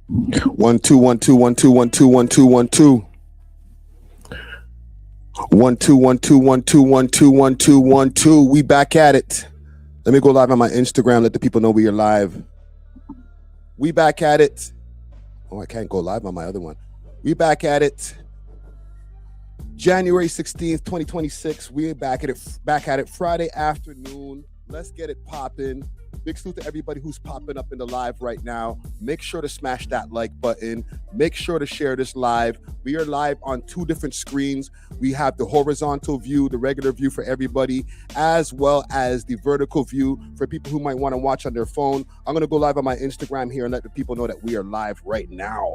1 2 1 2 1 2 1 2 1 2 1 2 1 2 1 2 1 2 1 2 1 2 1 2. We back at it. Let me go live on my Instagram. Let the people know we are live. We back at it. Oh, I can't go live on my other one. We back at it. January 16th, 2026. We're back at it. Back at it. Friday afternoon. Let's get it popping. Big salute to everybody who's popping up in the live right now. Make sure to smash that like button. Make sure to share this live. We are live on two different screens. We have the horizontal view, the regular view for everybody, as well as the vertical view for people who might want to watch on their phone. I'm going to go live on my Instagram here and let the people know that we are live right now.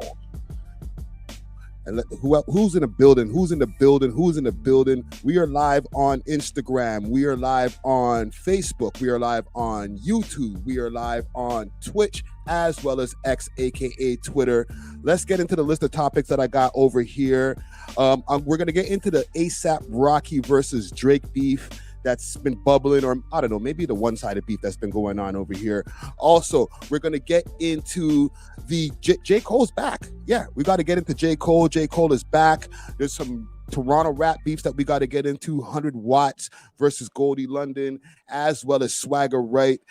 And who's in the building? Who's in the building? Who's in the building? We are live on Instagram. We are live on Facebook. We are live on YouTube. We are live on Twitch, as well as X, aka Twitter. Let's get into the list of topics that I got over here. We're gonna get into the A$AP Rocky versus Drake beef that's been bubbling, or I don't know, maybe the one-sided beef that's been going on over here. Also, we're gonna get into the J. Cole's back. Yeah, we got to get into J. Cole. J. Cole is back. There's some Toronto rap beefs that we got to get into. 100 Watts versus Golde London, as well as Swagger Right.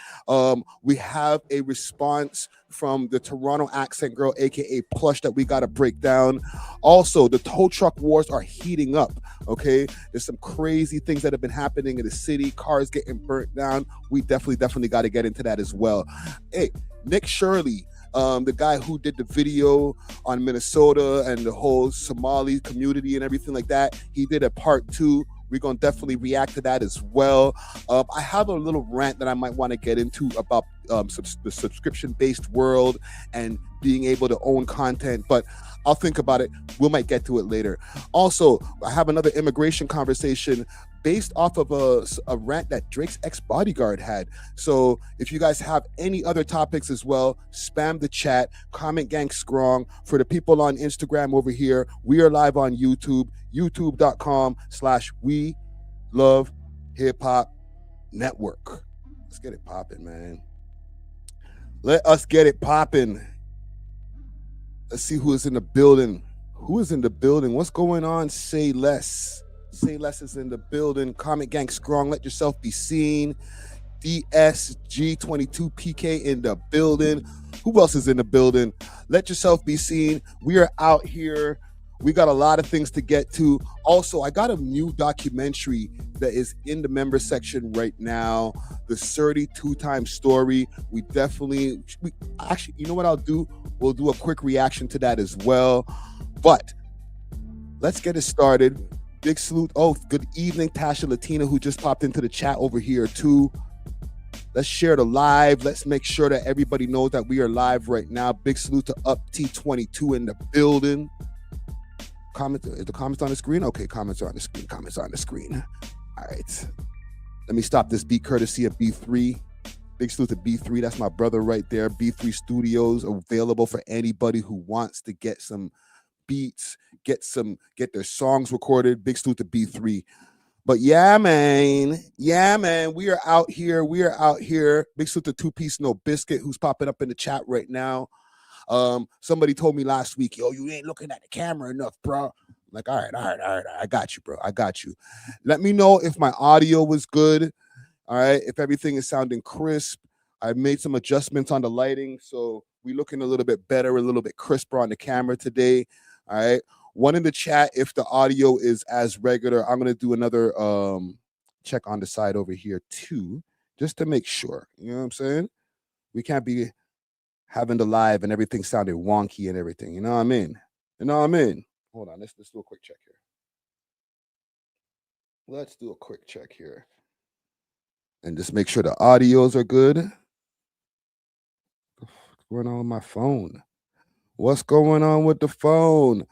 We have a response from the Toronto accent girl, aka Plush, that we got to break down. Also, the tow truck wars are heating up. Okay, there's some crazy things that have been happening in the city. Cars getting burnt down. We definitely got to get into that as well. Hey, Nick Shirly, the guy who did the video on Minnesota and the whole Somali community and everything like that, he did a part 2. We're going to definitely react to that as well. I have a little rant that I might want to get into about the subscription-based world and being able to own content, but I'll think about it. We might get to it later. Also, I have another immigration conversation based off of a rant that Drake's ex-bodyguard had. So if you guys have any other topics as well, spam the chat, comment gang strong. For the people on Instagram over here, we are live on YouTube, youtube.com/welovehiphop network. Let's get it popping, man. Let us get it popping. Let's see who is in the building. Who is in the building? What's going on? Say less. Say less is in the building. Comment gang strong. Let yourself be seen. DSG22PK in the building. Who else is in the building? Let yourself be seen. We are out here. We got a lot of things to get to. Also, I got a new documentary that is in the member section right now. The 32-time story. We actually, you know what I'll do? We'll do a quick reaction to that as well. But let's get it started. Big salute. Oh, good evening, Tasha Latina, who just popped into the chat over here too. Let's share the live. Let's make sure that everybody knows that we are live right now. Big salute to Up T22 in the building. Is the comments on the screen? Okay, comments are on the screen. Comments are on the screen. All right. Let me stop this beat courtesy of B3. Big salute to B3. That's my brother right there. B3 Studios available for anybody who wants to get some beats, get their songs recorded. Big salute to B3. But yeah, man. We are out here. Big salute to Two Piece No Biscuit, who's popping up in the chat right now. Somebody told me last week, yo, you ain't looking at the camera enough, bro. I'm like, all right. I got you, bro. I got you. Let me know if my audio was good. All right. If everything is sounding crisp. I made some adjustments on the lighting, so we're looking a little bit better, a little bit crisper on the camera today. All right. One in the chat if the audio is as regular. I'm going to do another check on the side over here too, just to make sure. You know what I'm saying? We can't be having the live and everything sounded wonky and everything. You know what I mean? Hold on. Let's do a quick check here. Let's do a quick check here. And just make sure the audios are good. What's going on with my phone? What's going on with the phone?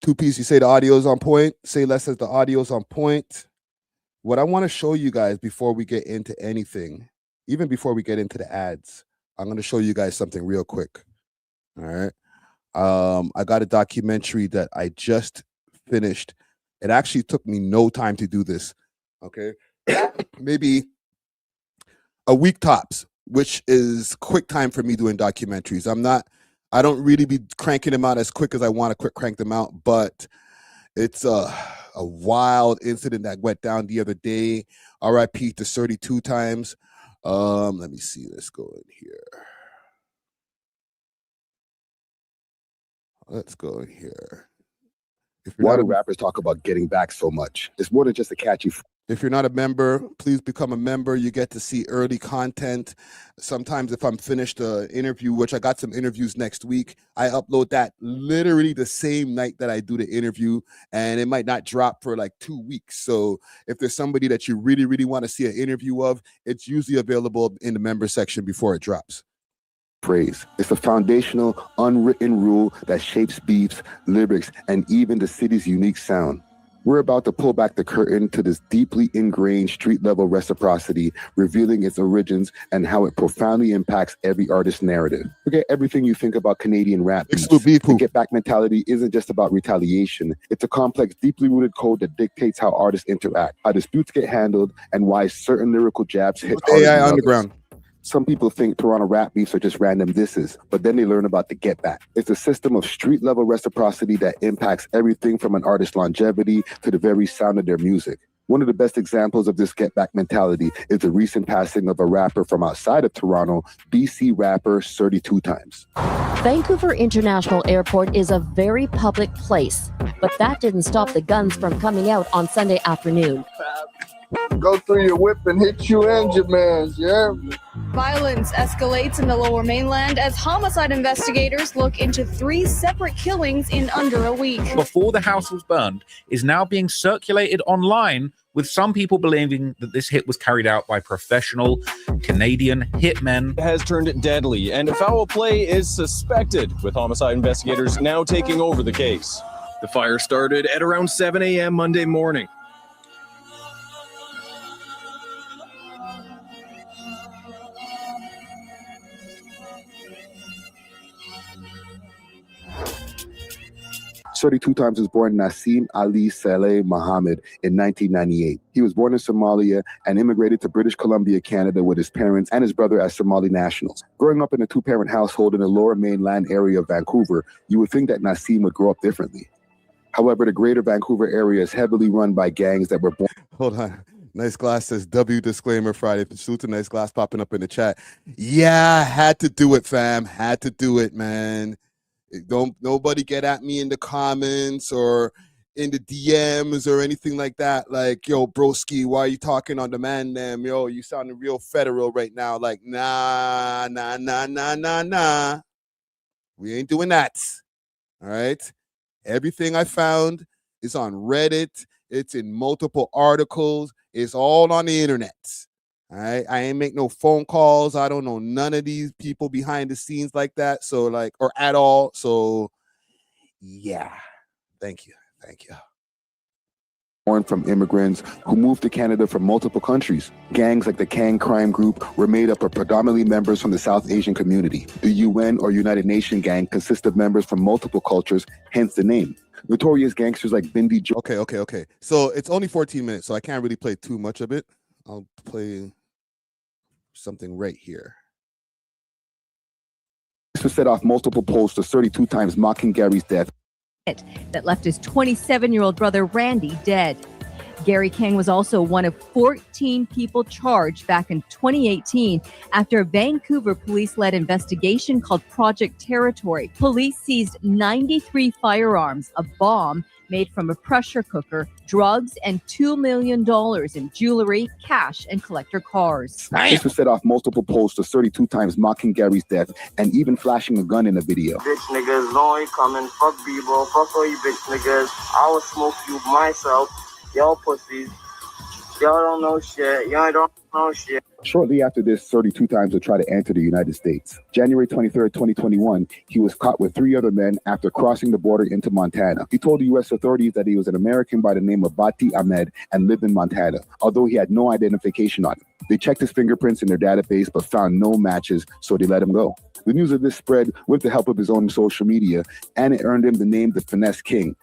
Two Piece, you say the audio is on point. Say less as the audio is on point. What I want to show you guys before we get into anything, even before we get into the ads, I'm going to show you guys something real quick. All right. I got a documentary that I just finished. It actually took me no time to do this. Okay. Maybe a week tops, which is quick time for me doing documentaries. I don't really be cranking them out as quick as I want to crank them out, but it's a wild incident that went down the other day. R.I.P. to 32 times. Let me see. Let's go in here. Let's go in here. Why do rappers talk about getting back so much? It's more than just a catchy. If you're not a member, please become a member. You get to see early content. Sometimes if I'm finished an interview, which I got some interviews next week, I upload that literally the same night that I do the interview, and it might not drop for like 2 weeks. So if there's somebody that you really, really want to see an interview of, it's usually available in the member section before it drops. Phrase. It's a foundational, unwritten rule that shapes beats, lyrics, and even the city's unique sound. We're about to pull back the curtain to this deeply ingrained street-level reciprocity, revealing its origins and how it profoundly impacts every artist's narrative. Forget everything you think about Canadian rap beats. The get-back mentality isn't just about retaliation. It's a complex, deeply rooted code that dictates how artists interact, how disputes get handled, and why certain lyrical jabs hit harder than others. Underground. Some people think Toronto rap beefs are just random disses, but then they learn about the get back. It's a system of street-level reciprocity that impacts everything from an artist's longevity to the very sound of their music. One of the best examples of this get-back mentality is the recent passing of a rapper from outside of Toronto, BC rapper 32 times. Vancouver International Airport is a very public place, but that didn't stop the guns from coming out on Sunday afternoon. Go through your whip and hit you and your mans, yeah? Violence escalates in the Lower Mainland as homicide investigators look into 3 separate killings in under a week. Before the house was burned is now being circulated online, with some people believing that this hit was carried out by professional Canadian hitmen. It has turned deadly, and foul play is suspected, with homicide investigators now taking over the case. The fire started at around 7 a.m. Monday morning. "32 times" was born Nassim Ali Saleh Mohammed in 1998. He was born in Somalia and immigrated to British Columbia, Canada with his parents and his brother as Somali nationals. Growing up in a 2-parent household in the Lower Mainland area of Vancouver, you would think that Nassim would grow up differently. However, the greater Vancouver area is heavily run by gangs that were born. Hold on. Nice Glass says, W disclaimer Friday. Salute to Nice Glass popping up in the chat. Yeah, had to do it, fam. Had to do it, man. Don't nobody get at me in the comments or in the DMs or anything like that. Like, yo, broski, why are you talking on the man them? Yo, you sounding real federal right now. Like, nah. We ain't doing that. All right. Everything I found is on Reddit. It's in multiple articles. It's all on the internet. All right, I ain't make no phone calls. I don't know none of these people behind the scenes like that. So like, or at all. So yeah, thank you. Born from immigrants who moved to Canada from multiple countries. Gangs like the Kang crime group were made up of predominantly members from the South Asian community. The UN or United Nation gang consists of members from multiple cultures, hence the name. Notorious gangsters like Bindi Joe. Okay. So it's only 14 minutes, so I can't really play too much of it. I'll play something right here. This was set off multiple posts of 32 times mocking Gary's death. That left his 27-year-old brother Randy dead. Gary King was also one of 14 people charged back in 2018 after a Vancouver police-led investigation called Project Territory. Police seized 93 firearms, a bomb made from a pressure cooker, drugs, and $2 million in jewelry, cash, and collector cars. This was set off multiple posts of 32 times mocking Gary's death and even flashing a gun in a video. Bitch niggas, no, you coming, fuck B, bro, fuck all you bitch niggas. I will smoke you myself, y'all pussies. Y'all don't know shit, y'all don't know shit. Shortly after this, 32 times would try to enter the United States. January 23rd, 2021, he was caught with 3 other men after crossing the border into Montana. He told the U.S. authorities that he was an American by the name of Bati Ahmed and lived in Montana, although he had no identification on him. They checked his fingerprints in their database but found no matches, so they let him go. The news of this spread with the help of his own social media, and it earned him the name the Finesse King.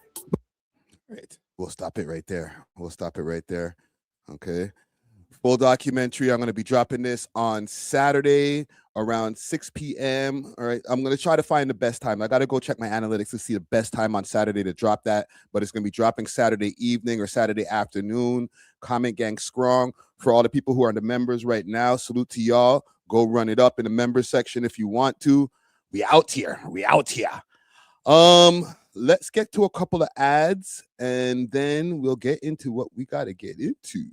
Right. We'll stop it right there. Okay. full documentary. I'm going to be dropping this on Saturday around 6 p.m. All right. I'm going to try to find the best time. I got to go check my analytics to see the best time on Saturday to drop that. But it's going to be dropping Saturday evening or Saturday afternoon. Comment gang strong. For all the people who are the members right now, salute to y'all. Go run it up in the members section if you want to. We out here. Let's get to a couple of ads and then we'll get into what we got to get into.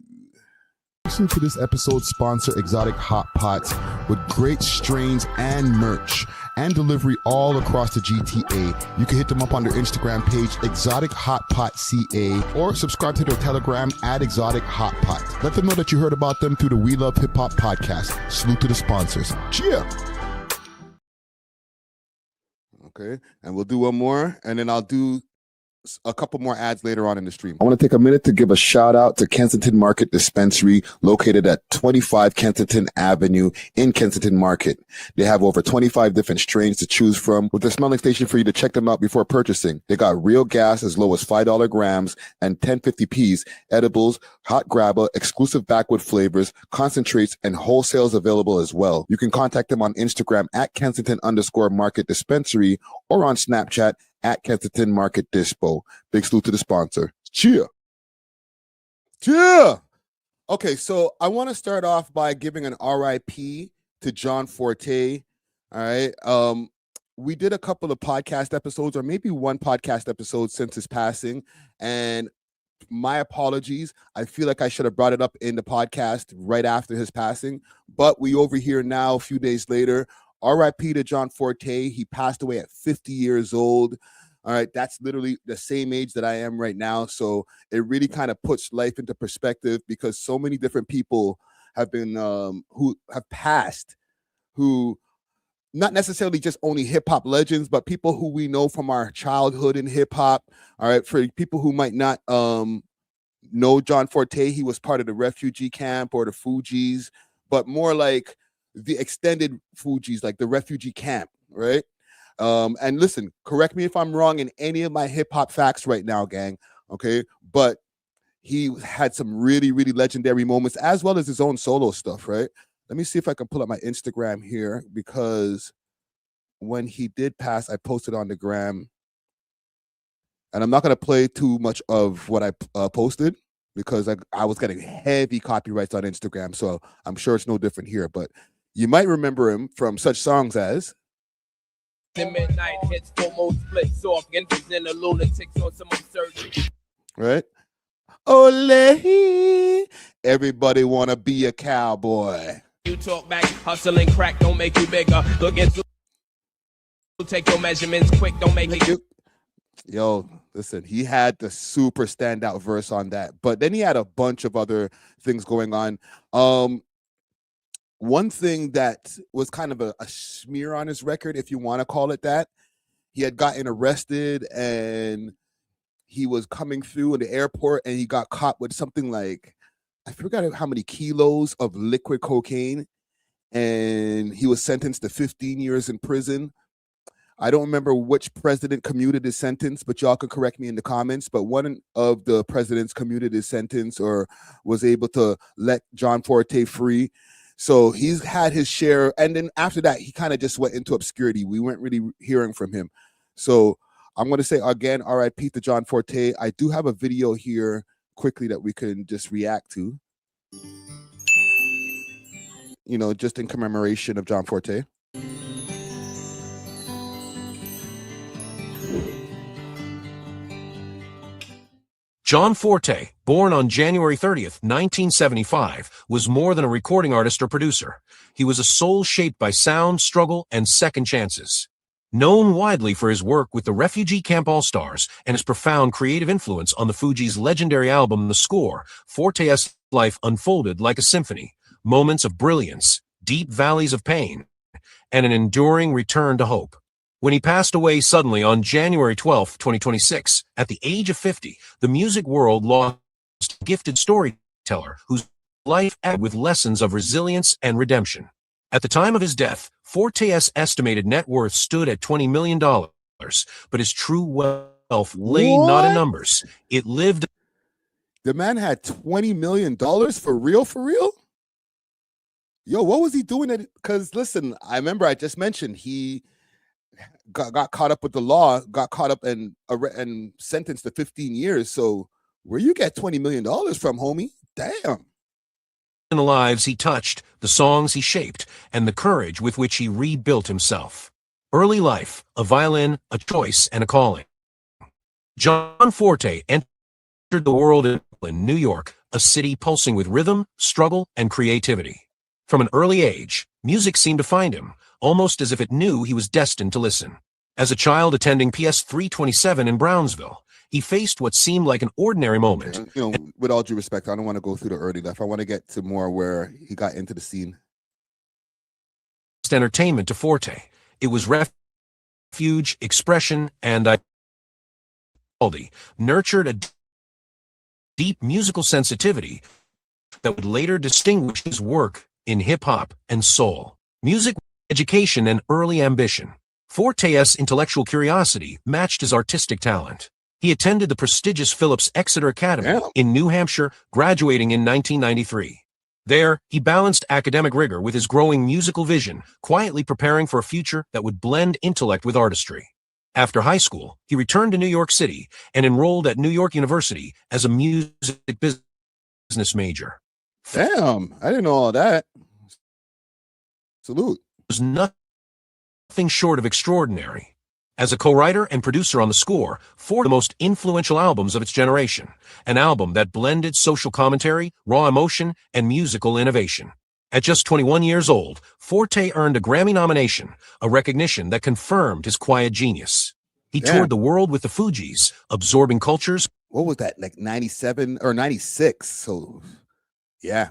Listen to this episode's sponsor, Exotic Hot Pots, with great strains and merch and delivery all across the GTA. You can hit them up on their Instagram page, Exotic Hot Pot CA, or subscribe to their Telegram at Exotic Hot Pot. Let them know that you heard about them through the We Love Hip Hop podcast. Salute to the sponsors. Cheer. Okay, and we'll do one more, and then I'll do a couple more ads later on in the stream. I want to take a minute to give a shout out to Kensington Market Dispensary, located at 25 Kensington Avenue in Kensington Market. They have over 25 different strains to choose from, with a smelling station for you to check them out before purchasing. They got real gas as low as $5 grams and 1050p's, edibles, hot grabber, exclusive backwood flavors, concentrates, and wholesales available as well. You can contact them on Instagram at Kensington_Market Dispensary or on Snapchat at Kensington Market Dispo. Big salute to the sponsor. Cheer. Okay, so I want to start off by giving an R.I.P. to John Forte. All right. We did a couple of podcast episodes, or maybe one podcast episode since his passing, and my apologies. I feel like I should have brought it up in the podcast right after his passing, but we over here now a few days later. R.I.P. to John Forte. He passed away at 50 years old. All right, that's literally the same age that I am right now. So it really kind of puts life into perspective, because so many different people have been who have passed, who not necessarily just only hip hop legends, but people who we know from our childhood in hip hop. All right, for people who might not know John Forte, he was part of the refugee camp or the Fugees, but more like the extended Fugees, like the refugee camp, right? And listen, correct me if I'm wrong in any of my hip hop facts right now, gang. Okay, but he had some really, really legendary moments, as well as his own solo stuff, right? Let me see if I can pull up my Instagram here, because when he did pass, I posted on the gram, and I'm not going to play too much of what I posted, because I was getting heavy copyrights on Instagram, so I'm sure it's no different here. But you might remember him from such songs as The midnight hits, full splits off, infants and the lunatics on some surgery. Right? Ole, everybody wanna be a cowboy. You talk back, hustling crack, don't make you bigger. Look into, take your measurements quick, don't make it. Yo, listen, he had the super standout verse on that, but then he had a bunch of other things going on. One thing that was kind of a smear on his record, if you want to call it that, he had gotten arrested and he was coming through in the airport and he got caught with something like, I forgot how many kilos of liquid cocaine, and he was sentenced to 15 years in prison. I don't remember which president commuted his sentence, but y'all can correct me in the comments. But one of the presidents commuted his sentence or was able to let John Forte free. So he's had his share. And then after that, he kind of just went into obscurity. We weren't really hearing from him. So I'm going to say again, R.I.P. to John Forte. I do have a video here quickly that we can just react to, you know, just in commemoration of John Forte. John Forte, born on January 30th, 1975, was more than a recording artist or producer. He was a soul shaped by sound, struggle, and second chances. Known widely for his work with the Refugee Camp All-Stars and his profound creative influence on the Fugees' legendary album The Score, Forte's life unfolded like a symphony, moments of brilliance, deep valleys of pain, and an enduring return to hope. When he passed away suddenly on January 12, 2026, at the age of 50, the music world lost a gifted storyteller whose life ended with lessons of resilience and redemption. At the time of his death, Forte's estimated net worth stood at $20 million, but his true wealth lay not in numbers. It lived. The man had $20 million for real, for real? Yo, what was he doing? Because listen, I remember I just mentioned he got caught up with the law, got caught up and sentenced to 15 years. So where you get $20 million from, homie? Damn. In the lives he touched, the songs he shaped, and the courage with which he rebuilt himself. Early life, a violin, a choice, and a calling. John Forte entered the world in New York, a city pulsing with rhythm, struggle, and creativity. From an early age, music seemed to find him, almost as if it knew he was destined to listen. As a child attending PS 327 in Brownsville, he faced what seemed like an ordinary moment. You know, with all due respect, I don't want to go through the early life. I want to get to more where he got into the scene. Entertainment to Forte. It was refuge, expression, and identity. Nurtured a deep musical sensitivity that would later distinguish his work in hip-hop and soul. Music, education, and early ambition. Forte's intellectual curiosity matched his artistic talent. He attended the prestigious Phillips Exeter Academy in New Hampshire, graduating in 1993. There, he balanced academic rigor with his growing musical vision, quietly preparing for a future that would blend intellect with artistry. After high school, he returned to New York City and enrolled at New York University as a music business major. Damn, I didn't know all that. Salute. Was nothing short of extraordinary. As a co-writer and producer on the score for the most influential albums of its generation, an album that blended social commentary, raw emotion, and musical innovation. At just 21 years old, Forte earned a Grammy nomination, a recognition that confirmed his quiet genius. He toured the world with the Fugees, absorbing cultures. What was that, like 97 or 96? So, yeah,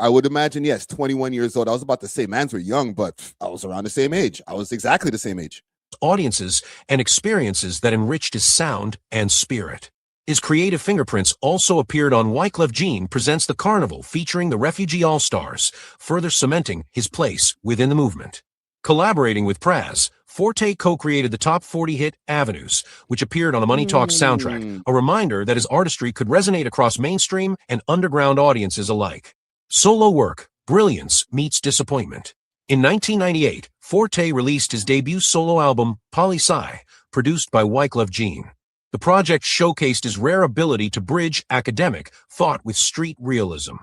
I would imagine, yes, 21 years old. I was about to say, mans were young, but I was around the same age. I was exactly the same age. Audiences and experiences that enriched his sound and spirit. His creative fingerprints also appeared on Wyclef Jean Presents the Carnival featuring the Refugee All-Stars, further cementing his place within the movement. Collaborating with Praz, Forte co-created the top 40 hit Avenues, which appeared on the Money Talks soundtrack, a reminder that his artistry could resonate across mainstream and underground audiences alike. Solo work, brilliance meets disappointment. In 1998, Forte released his debut solo album, Poli-Sci, produced by Wyclef Jean. The project showcased his rare ability to bridge academic thought with street realism.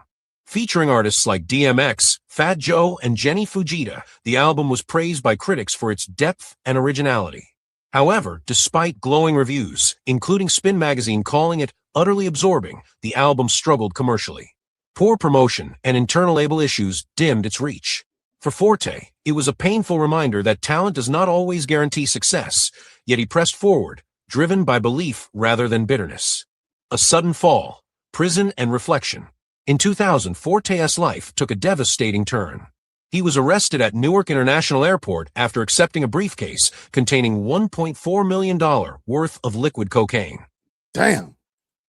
Featuring artists like DMX, Fat Joe, and Jenny Fujita, the album was praised by critics for its depth and originality. However, despite glowing reviews, including Spin magazine calling it utterly absorbing, the album struggled commercially. Poor promotion and internal label issues dimmed its reach. For Forte, it was a painful reminder that talent does not always guarantee success, yet he pressed forward, driven by belief rather than bitterness. A sudden fall, prison, and reflection. In 2000, Forte's life took a devastating turn. He was arrested at Newark International Airport after accepting a briefcase containing $1.4 million worth of liquid cocaine. Damn.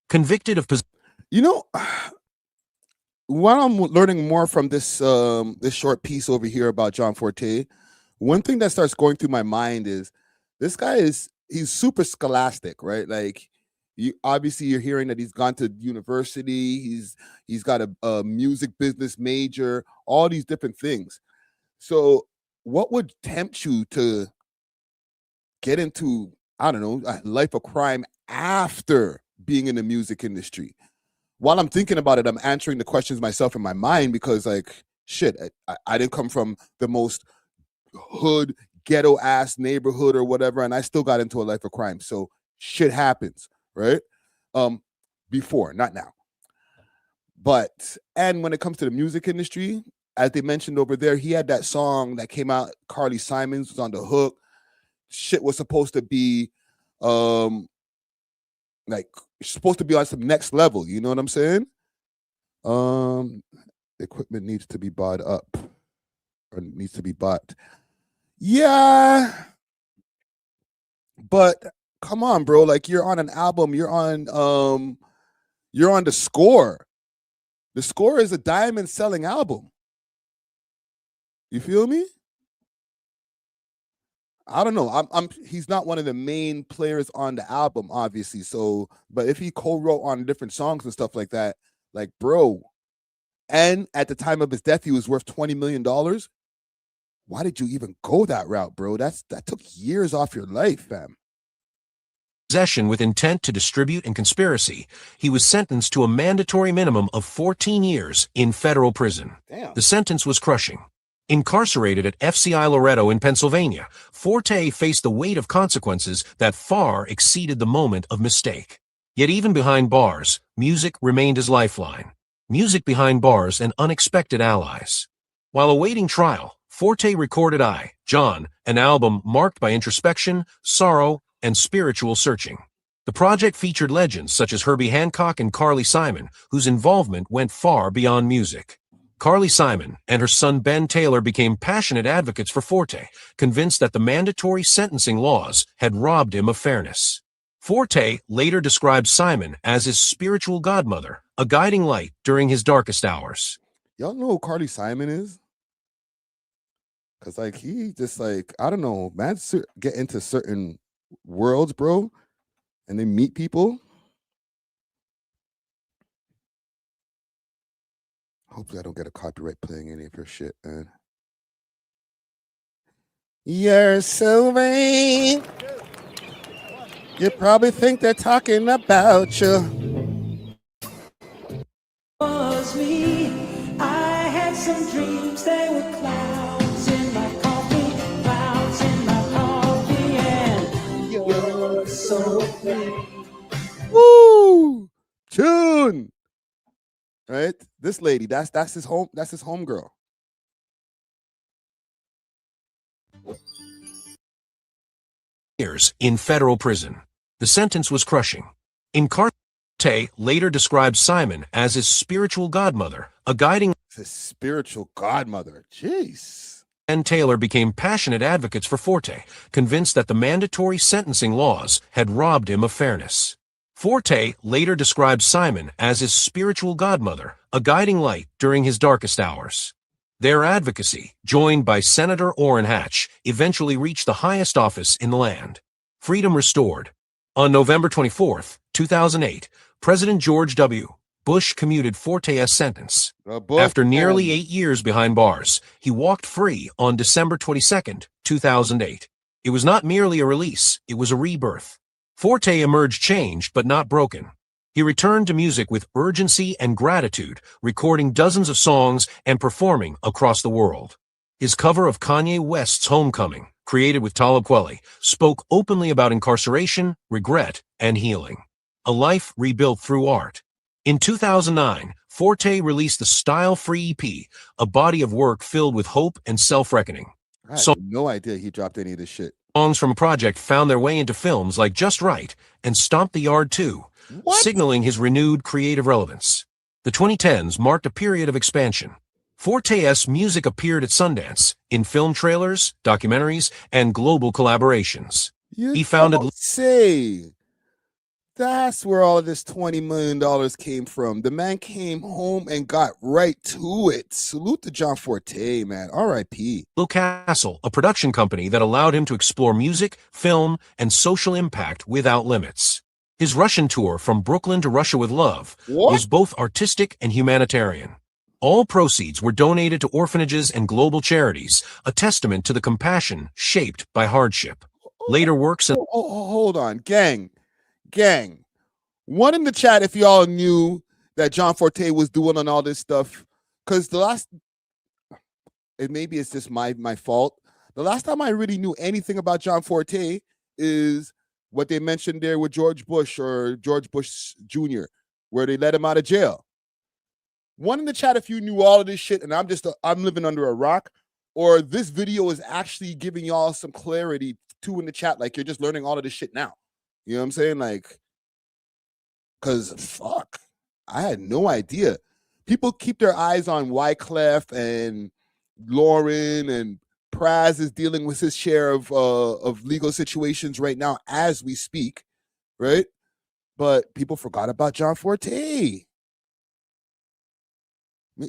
Convicted of You know, while I'm learning more from this this short piece over here about John Forte, one thing that starts going through my mind is this guy he's super scholastic, right? Like, you're hearing that he's gone to university, he's got a music business major, all these different things. So what would tempt you to get into, I don't know, a life of crime after being in the music industry? While I'm thinking about it, I'm answering the questions myself in my mind because, like, shit, I didn't come from the most hood, ghetto ass neighborhood or whatever, and I still got into a life of crime. So shit happens, right? Before, not now. But, and when it comes to the music industry, as they mentioned over there, he had that song that came out, Carly Simons was on the hook. Shit was supposed to be, like, supposed to be on some next level, you know what I'm saying? Equipment needs to be bought up, or needs to be bought. Yeah, but come on, bro. Like, you're on an album, you're on the score. The score is a diamond selling album. You feel me? I don't know. He's not one of the main players on the album, obviously. So, but if he co-wrote on different songs and stuff like that, like, bro, and at the time of his death, he was worth $20 million. Why did you even go that route, bro? That took years off your life, fam. Possession with intent to distribute and conspiracy, he was sentenced to a mandatory minimum of 14 years in federal prison. Damn. The sentence was crushing. Incarcerated at FCI Loretto in Pennsylvania, Forte faced the weight of consequences that far exceeded the moment of mistake. Yet even behind bars, music remained his lifeline. Music behind bars and unexpected allies. While awaiting trial, Forte recorded I, John, an album marked by introspection, sorrow, and spiritual searching. The project featured legends such as Herbie Hancock and Carly Simon, whose involvement went far beyond music. Carly Simon and her son Ben Taylor became passionate advocates for Forte, convinced that the mandatory sentencing laws had robbed him of fairness. Forte later described Simon as his spiritual godmother, a guiding light during his darkest hours. Y'all know who Carly Simon is? Because, like, he just, like, I don't know, man, get into certain worlds, bro, and then meet people. Hopefully I don't get a copyright playing any of her shit, man. You're so vain. You probably think they're talking about you. Was me. I had some dreams, they were clouds in my coffee, clouds in my coffee, and you're so vain. Woo! Tune. Right? This lady, that's his home girl. Years in federal prison. The sentence was crushing. Forte later described Simon as his spiritual godmother, a guiding. His spiritual godmother. Jeez. And Taylor became passionate advocates for Forte, convinced that the mandatory sentencing laws had robbed him of fairness. Forte later described Simon as his spiritual godmother, a guiding light during his darkest hours. Their advocacy, joined by Senator Orrin Hatch, eventually reached the highest office in the land. Freedom restored. On November 24, 2008, President George W. Bush commuted Forte's sentence. After nearly 8 years behind bars, he walked free on December 22, 2008. It was not merely a release, it was a rebirth. Forte emerged changed but not broken. He returned to music with urgency and gratitude, recording dozens of songs and performing across the world. His cover of Kanye West's Homecoming, created with Talib Kweli, spoke openly about incarceration, regret, and healing. A life rebuilt through art. In 2009, Forte released the Style-Free EP, a body of work filled with hope and self-reckoning. I had no idea he dropped any of this shit. Songs from the project found their way into films like Just Right and Stomp the Yard 2, signaling his renewed creative relevance. The 2010s marked a period of expansion. Forte's music appeared at Sundance, in film trailers, documentaries, and global collaborations. He founded... Say, that's where all of this $20 million came from. The man came home and got right to it. Salute to John Forte, man. R.I.P. Lil Castle, a production company that allowed him to explore music, film, and social impact without limits. His Russian tour, From Brooklyn to Russia with Love, was both artistic and humanitarian. All proceeds were donated to orphanages and global charities, a testament to the compassion shaped by hardship. Later works and... hold on, gang. One in the chat if y'all knew that John Forte was doing on all this stuff, because maybe it's just my fault. The last time I really knew anything about John Forte is what they mentioned there with George Bush or George Bush Jr., where they let him out of jail. One in the chat if you knew all of this shit and I'm living under a rock, or this video is actually giving y'all some clarity too in the chat, like you're just learning all of this shit now. You know what I'm saying? Like, because fuck, I had no idea. People keep their eyes on Wyclef and Lauren, and Praz is dealing with his share of legal situations right now as we speak, right? But people forgot about John Forte.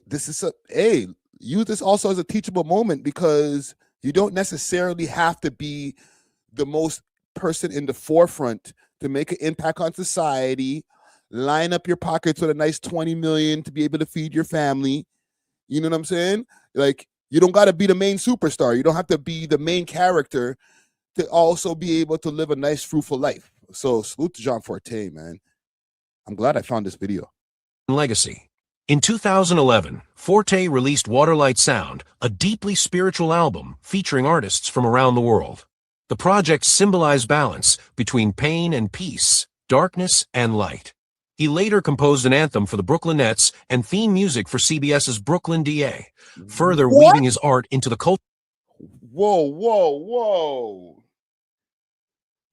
This is use this also as a teachable moment, because you don't necessarily have to be the most person in the forefront to make an impact on society. line up your pockets with a nice 20 million to be able to feed your family. You know what I'm saying? Like, you don't got to be the main superstar. You don't have to be the main character to also be able to live a nice, fruitful life. So salute to John Forte, man. I'm glad I found this video. Legacy. In 2011, Forte released Waterlight Sound, a deeply spiritual album featuring artists from around the world. The project symbolized balance between pain and peace, darkness and light. He later composed an anthem for the Brooklyn Nets and theme music for CBS's Brooklyn DA, further weaving his art into the culture. Whoa.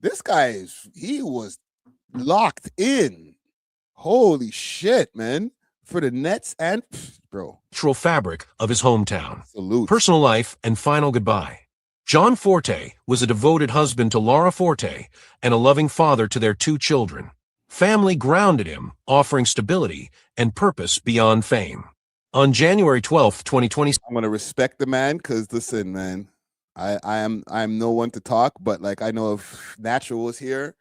This guy he was locked in. Holy shit, man. For the Nets and, bro. Cultural fabric of his hometown. Salute. Personal life and final goodbye. John Forte was a devoted husband to Laura Forte and a loving father to their 2 children. Family grounded him, offering stability and purpose beyond fame. On January 12th, 2020, I'm gonna respect the man because listen, man, I'm no one to talk, but like I know if Natural was here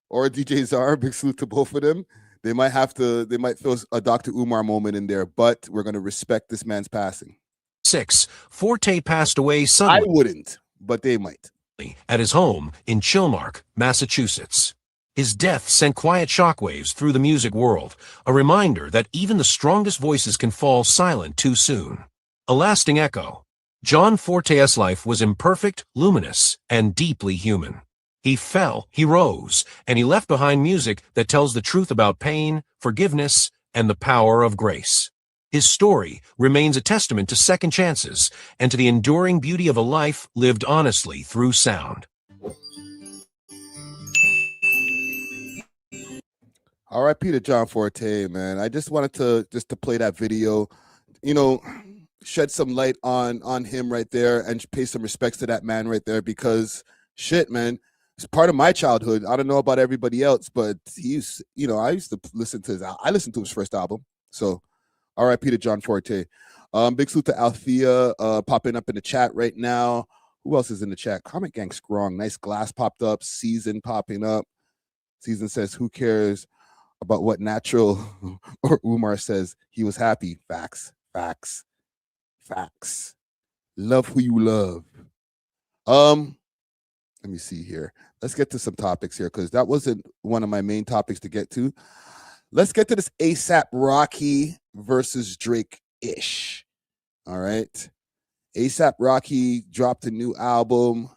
or DJ Czar, big salute to both of them. They might feel a Dr. Umar moment in there, but we're gonna respect this man's passing. 6. Forte passed away suddenly. I wouldn't, but they might. At his home in Chilmark, Massachusetts. His death sent quiet shockwaves through the music world, a reminder that even the strongest voices can fall silent too soon. A lasting echo. John Forte's life was imperfect, luminous, and deeply human. He fell, he rose, and he left behind music that tells the truth about pain, forgiveness, and the power of grace. His story remains a testament to second chances and to the enduring beauty of a life lived honestly through sound. R.I.P. to John Forte, man. I just wanted to play that video, shed some light on him right there and pay some respects to that man right there because shit, man, it's part of my childhood. I don't know about everybody else, but he's, I used to listen to his first album. So R.I.P. to John Forte. Big salute to Althea popping up in the chat right now. Who else is in the chat? Comic Gang Strong. Nice glass popped up. Season popping up. Season says, who cares about what Natural or Umar says? He was happy. Facts. Love who you love. Let me see here. Let's get to some topics here because that wasn't one of my main topics to get to. Let's get to this A$AP Rocky versus Drake-ish. All right. A$AP Rocky dropped a new album.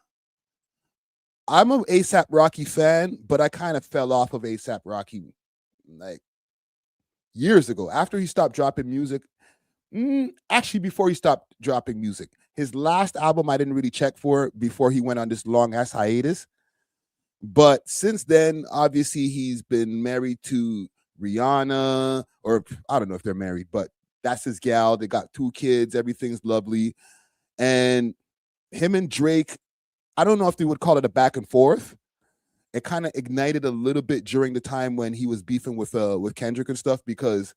I'm an A$AP Rocky fan, but I kind of fell off of A$AP Rocky like years ago after he stopped dropping music. Actually, before he stopped dropping music. His last album I didn't really check for before he went on this long-ass hiatus. But since then, obviously, he's been married to Rihanna, or I don't know if they're married, but that's his gal. They got 2 kids. Everything's lovely. And him and Drake, I don't know if they would call it a back and forth. It kind of ignited a little bit during the time when he was beefing with Kendrick and stuff, because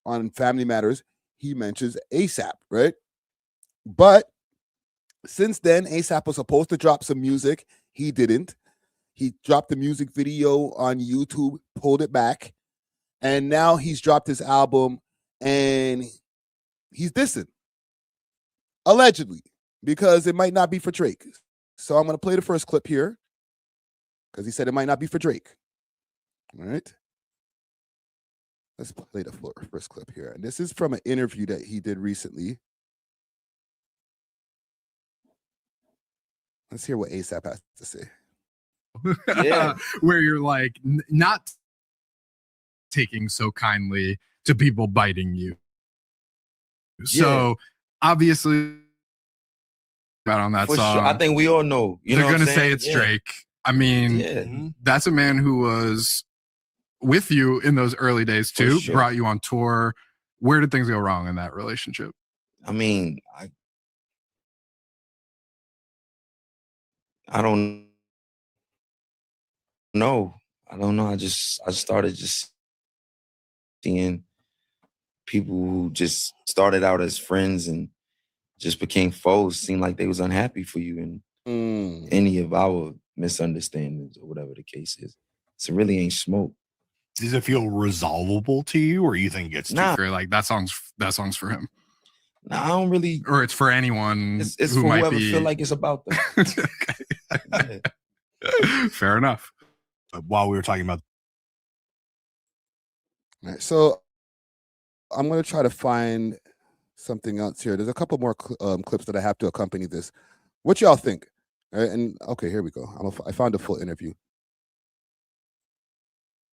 on Family Matters, he mentions A$AP, right? But since then, A$AP was supposed to drop some music. He didn't. He dropped the music video on YouTube, pulled it back, and now he's dropped his album, and he's dissing. Allegedly, because it might not be for Drake. So I'm going to play the first clip here, because he said it might not be for Drake. All right. Let's play the first clip here. And this is from an interview that he did recently. Let's hear what A$AP has to say. Yeah. Where you're like not taking so kindly to people biting you. So obviously on that For song, sure. I think we all know. They're going to say it's Drake. I mean, that's a man who was with you in those early days too, sure. Brought you on tour. Where did things go wrong in that relationship? I mean, I don't know. I don't know. I started just seeing people who just started out as friends and just became foes, seemed like they was unhappy for you and any of our misunderstandings or whatever the case is. So it really ain't smoke. Does it feel resolvable to you, or you think it's Nah. Like that song's for him? No, I don't really. Or it's for anyone. It's who for might whoever be... feel like it's about them. Fair enough. While we were talking about, All right, so I'm gonna try to find something else here. There's a couple more clips that I have to accompany this. What y'all think? All right, and okay, here we go. I found a full interview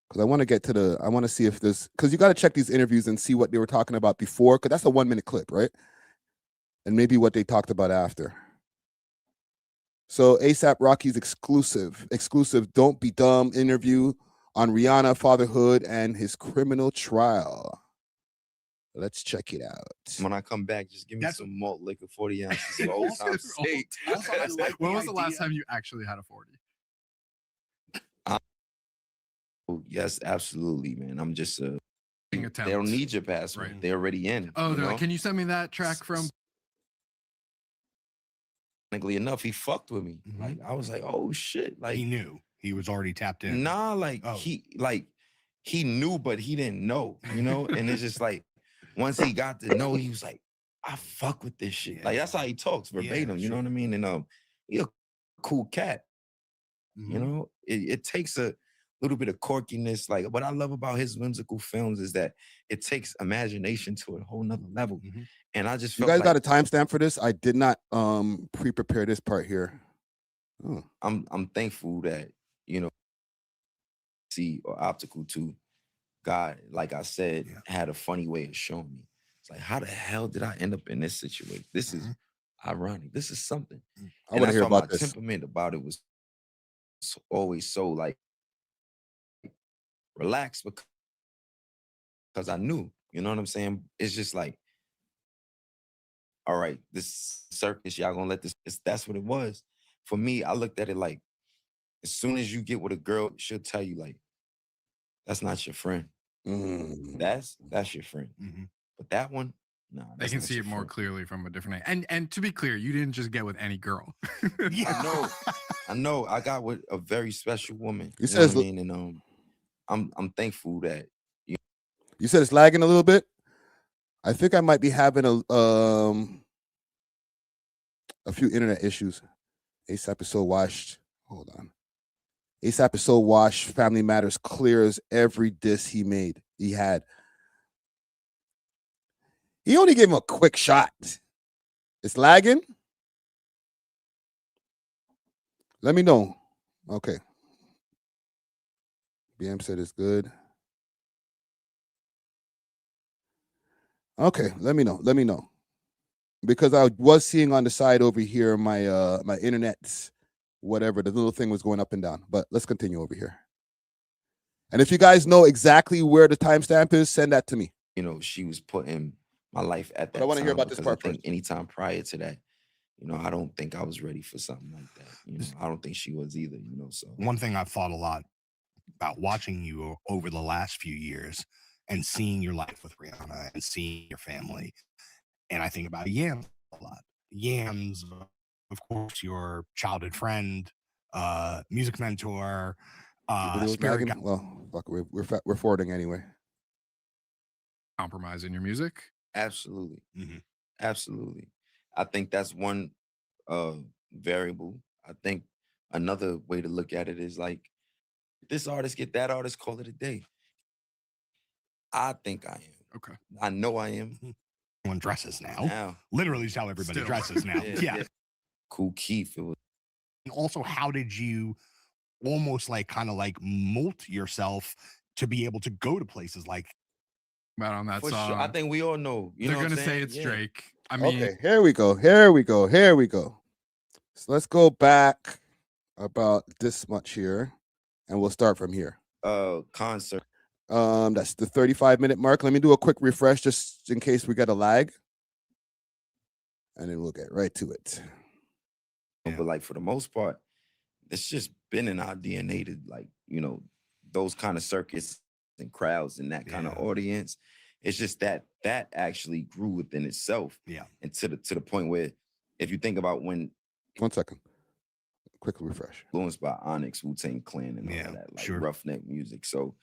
because I want to get to the. I want to see if this because you got to check these interviews and see what they were talking about before because that's a 1 minute clip, right? And maybe what they talked about after. So A$AP Rocky's exclusive Don't Be Dumb interview on Rihanna, fatherhood, and his criminal trial. Let's check it out. When I come back, just give me some malt liquor, 40 ounces of old time steak. When was the last time you actually had a 40? Yes, absolutely, man. I'm just they attempt. don't need your password. Right. They're already in. Oh, they're know? like, can you send me that track from? Technically enough, he fucked with me. Like I was like, oh shit. Like he knew. He was already tapped in. Nah, like he knew, but he didn't know, you know? And it's just like once he got to know, he was like, I fuck with this shit. Like that's how he talks verbatim, you know what I mean? And he a cool cat. You know, it takes a little bit of quirkiness. Like what I love about his whimsical films is that it takes imagination to a whole nother level. And I just You felt guys got a timestamp for this? I did not pre-prepare this part here. Oh. I'm thankful that, you know, see or optical too. God, like I said, had a funny way of showing me. It's like, how the hell did I end up in this situation? This is ironic. This is something. I want to hear about my this. temperament about it was always so like relaxed because I knew, you know what I'm saying? It's just like, all right, this circus, y'all gonna let this, that's what it was. For me, I looked at it like, as soon as you get with a girl, she'll tell you like, that's not your friend. That's your friend. But that one, no. They can see it more clearly from a different angle. And to be clear, you didn't just get with any girl. I know. I got with a very special woman. You know said what I mean? And I'm thankful that you said it's lagging a little bit. I think I might be having a few internet issues. A$AP is so washed. Hold on. A$AP is so washed. Family Matters clears every diss he had. He only gave him a quick shot. It's lagging. Let me know. Okay. BM said it's good. Okay, let me know. Let me know. Because I was seeing on the side over here my my internet, whatever, the little thing was going up and down. But let's continue over here. And if you guys know exactly where the timestamp is, send that to me. You know, she was putting my life at that But I want to hear about this part I think anytime prior to that, you know, I don't think I was ready for something like that. You know, I don't think she was either, you know. So one thing I've thought a lot about watching you over the last few years and seeing your life with Rihanna and seeing your family. And I think about Yams a lot. Yams, of course, your childhood friend, music mentor, spirit guide. Well, fuck, we're forwarding anyway. Compromise in your music? Absolutely. Absolutely. I think that's one variable. I think another way to look at it is like, this artist get that artist, call it a day. I think I am. Okay. I know I am. Everyone dresses now. Literally tell everybody dresses now. Yeah. Cool Keith. It was. And also, how did you almost like kind of like mold yourself to be able to go to places like about on that For song? sure. I think we all know. You They're know what gonna I'm say saying? it's Drake. I mean, Okay, here we go. Here we go. Here we go. So let's go back about this much here, and we'll start from here. Concert. That's the 35-minute mark. Let me do a quick refresh just in case we get a lag. And then we'll get right to it. But like for the most part, it's just been in our DNA to like, you know, those kind of circuits and crowds and that kind of audience. It's just that actually grew within itself. Yeah. And to the point where if you think about when 1 second. Quick refresh. Influenced by Onyx, Wu-Tang Clan and all that, like roughneck music. So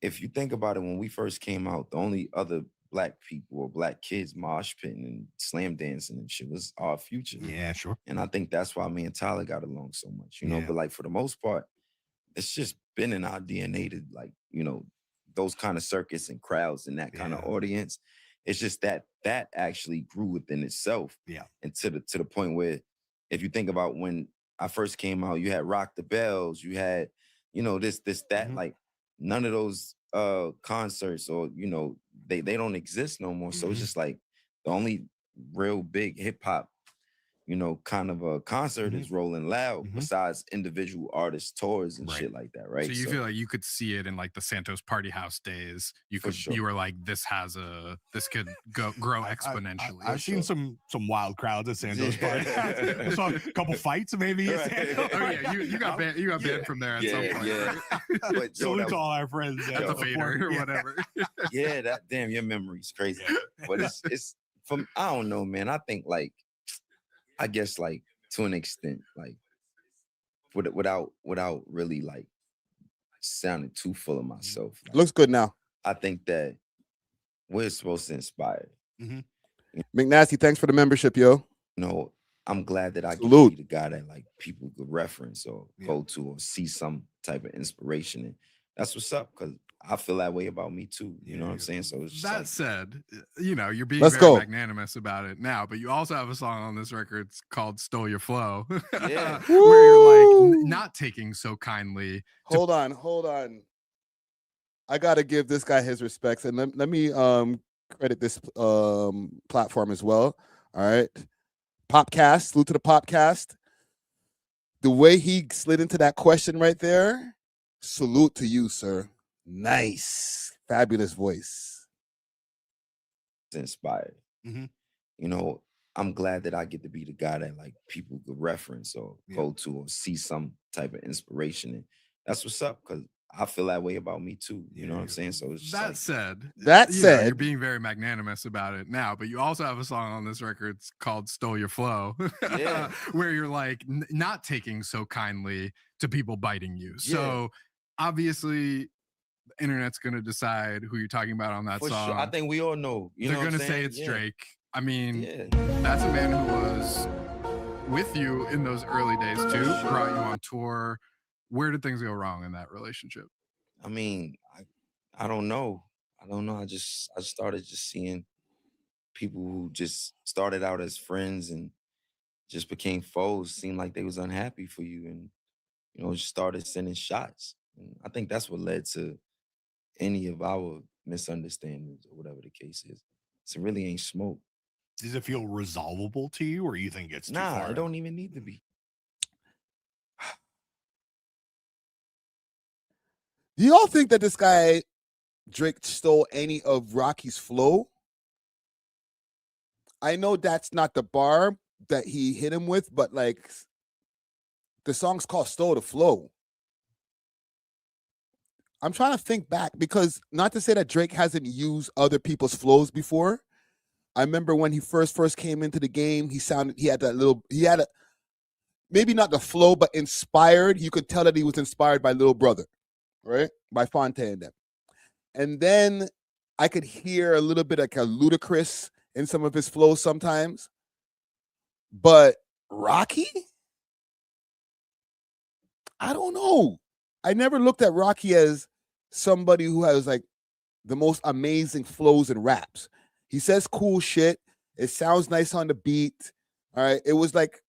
if you think about it, when we first came out, the only other black people or black kids mosh pitting and slam dancing and shit was our Future. Yeah, sure. And I think that's why me and Tyler got along so much, you know. Yeah. But like for the most part, it's just been in our DNA to like, you know, those kind of circuits and crowds and that kind of audience. It's just that actually grew within itself. Yeah. And to the point where if you think about when I first came out, you had Rock the Bells, you had, you know, this, that, like none of those concerts or, you know, they don't exist no more. So it's just like the only real big hip hop, you know, kind of a concert is Rolling Loud besides individual artist tours and shit like that, right? So you feel like you could see it in like the Santos Party House days. You could, you were like, this could grow exponentially. I've seen some wild crowds at Santos Party. I saw a couple fights maybe. Oh yeah, you got banned from there at some point. Yeah. But, salute to all our friends at the fader or whatever. Yeah, that damn, your memory's crazy. But it's from, I don't know, man. I think like, I guess like to an extent, like without really like sounding too full of myself. Like, looks good now. I think that we're supposed to inspire. McNasty, thanks for the membership, yo. You know, I'm glad that I get to be the guy that like people could reference or go to or see some type of inspiration in. That's what's up, because I feel that way about me too. You know what I'm saying? So it's just that like, said, you know, you're being Let's very go. magnanimous about it now, but you also have a song on this record called "Stole Your Flow," Yeah. where you're like not taking so kindly. Hold on. I gotta give this guy his respects, and let me credit this platform as well. All right, Popcast, salute to the Popcast. The way he slid into that question right there, salute to you, sir. Nice, fabulous voice. Inspired. You know, I'm glad that I get to be the guy that like people could reference or go to or see some type of inspiration in. That's what's up, because I feel that way about me too. You know what I'm saying? So it's just That like, said, that you know, said, you're being very magnanimous about it now, but you also have a song on this record called "Stole Your Flow," where you're like not taking so kindly to people biting you. So obviously, the internet's gonna decide who you're talking about on that for song. sure. I think we all know. You They're know what gonna I'm say saying? it's Drake. I mean, Yeah. that's a man who was with you in those early days too, brought you on tour. Where did things go wrong in that relationship? I mean, I don't know. I started just seeing people who just started out as friends and just became foes, seemed like they was unhappy for you, and you know, just started sending shots. And I think that's what led to any of our misunderstandings or whatever the case is. So it really ain't smoke. Does it feel resolvable to you, or you think it's too far? It don't even need to be. do y'all think that this guy Drake stole any of Rocky's flow? I know that's not the bar that he hit him with, but like the song's called "Stole the Flow." I'm trying to think back, because not to say that Drake hasn't used other people's flows before. I remember when he first came into the game, he had a maybe not the flow, but inspired. You could tell that he was inspired by Little Brother, right? By Forte and them. And then I could hear a little bit like a Ludacris in some of his flows sometimes. But Rocky? I don't know. I never looked at Rocky as somebody who has like the most amazing flows and raps. He says cool shit. It sounds nice on the beat. All right. It was like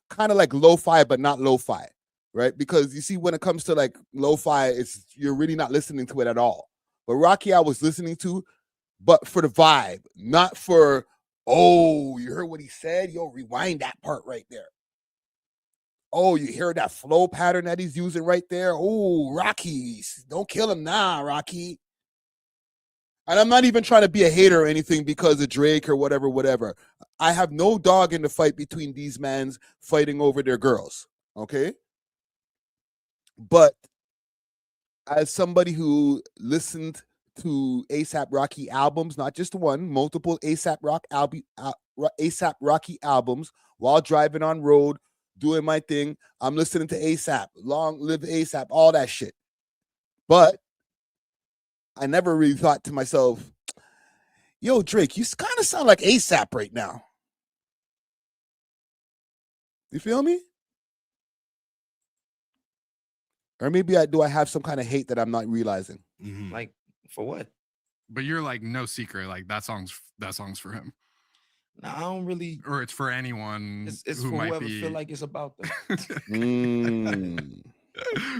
kind of like lo-fi, but not lo-fi, right? Because you see, when it comes to like lo-fi, you're really not listening to it at all. But Rocky, I was listening to, but for the vibe, not for, oh, you heard what he said? Yo, rewind that part right there. Oh, you hear that flow pattern that he's using right there? Oh, Rocky, don't kill him now, Rocky. And I'm not even trying to be a hater or anything because of Drake or whatever. I have no dog in the fight between these mans fighting over their girls, okay? But as somebody who listened to A$AP Rocky albums, not just one, multiple A$AP Rocky albums while driving on road, doing my thing, I'm listening to A$AP, long live A$AP, all that shit. But I never really thought to myself, yo, Drake, you kind of sound like A$AP right now. You feel me? Or maybe I have some kind of hate that I'm not realizing. Like, for what? But you're like, no secret, like that song's for him. No, I don't really. Or it's for anyone. It's who for might whoever be... feel like it's about them.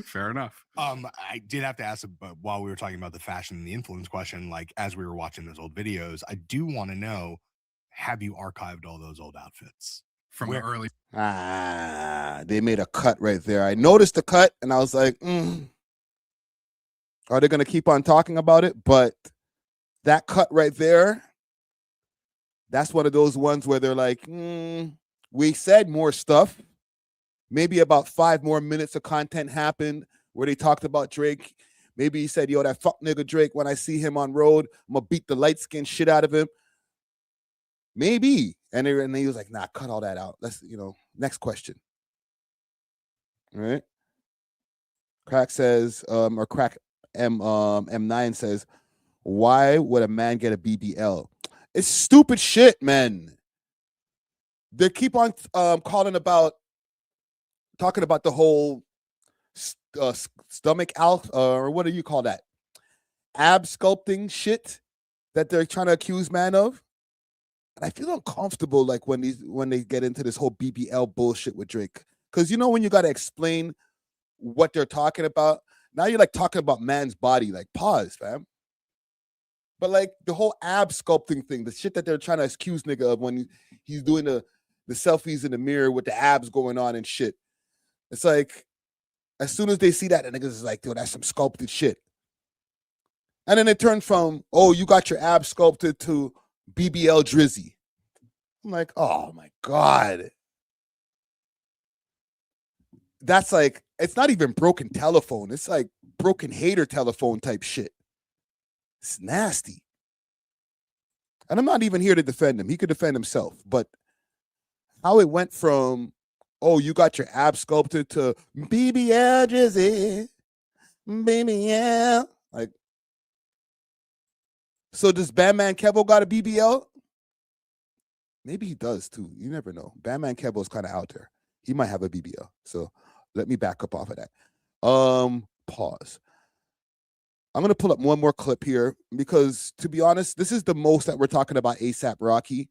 Fair enough. I did have to ask, but while we were talking about the fashion and the influence question, like as we were watching those old videos, I do want to know: have you archived all those old outfits from the early? They made a cut right there. I noticed the cut, and I was like, are they gonna keep on talking about it? But that cut right there, that's one of those ones where they're like, we said more stuff. Maybe about 5 more minutes of content happened where they talked about Drake. Maybe he said, yo, that fuck nigga Drake, when I see him on road, I'm going to beat the light-skinned shit out of him. Maybe. And he was like, nah, cut all that out. Let's, next question. All right. Crack says, or Crack M9 says, why would a man get a BBL? It's stupid shit, man. They keep on talking about the whole stomach out, or what do you call that? Ab sculpting shit that they're trying to accuse man of. And I feel uncomfortable like when they get into this whole BBL bullshit with Drake. Because when you gotta explain what they're talking about, now you're like talking about man's body. Like, pause, fam. But like the whole ab sculpting thing, the shit that they're trying to accuse nigga of when he's doing the selfies in the mirror with the abs going on and shit. It's like, as soon as they see that, the niggas is like, yo, that's some sculpted shit. And then it turns from, oh, you got your abs sculpted, to BBL Drizzy. I'm like, oh my God. That's like, it's not even broken telephone. It's like broken hater telephone type shit. It's nasty. And I'm not even here to defend him. He could defend himself. But how it went from, oh, you got your ab sculpted, to BBL Drizzy, BBL. Like, so does Bandman Kevo got a BBL? Maybe he does too. You never know. Bandman Kevo is kind of out there. He might have a BBL. So let me back up off of that. Pause. I'm going to pull up one more clip here because, to be honest, this is the most that we're talking about A$AP Rocky.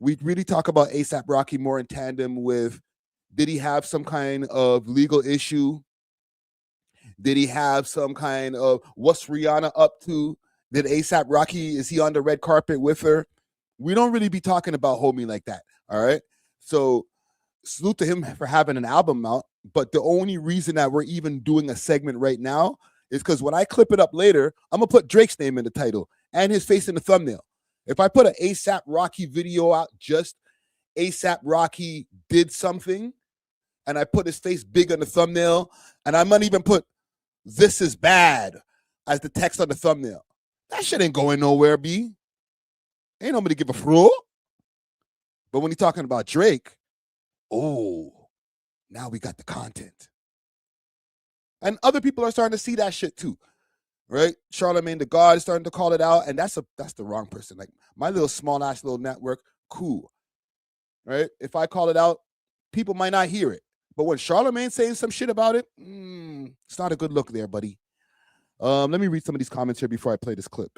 We really talk about A$AP Rocky more in tandem with, did he have some kind of legal issue? Did he have some kind of, what's Rihanna up to? Did A$AP Rocky, is he on the red carpet with her? We don't really be talking about homie like that, all right? So salute to him for having an album out, but the only reason that we're even doing a segment right now is because when I clip it up later, I'm going to put Drake's name in the title and his face in the thumbnail. If I put an A$AP Rocky video out, just A$AP Rocky did something, and I put his face big on the thumbnail, and I might even put "this is bad" as the text on the thumbnail, that shit ain't going nowhere, B. Ain't nobody give a fruit. But when you're talking about Drake, oh, now we got the content. And other people are starting to see that shit too. Right? Charlamagne the God is starting to call it out, and that's the wrong person. Like, my little small ass little network, cool. Right? If I call it out, people might not hear it. But when Charlamagne's saying some shit about it, it's not a good look there, buddy. Let me read some of these comments here before I play this clip.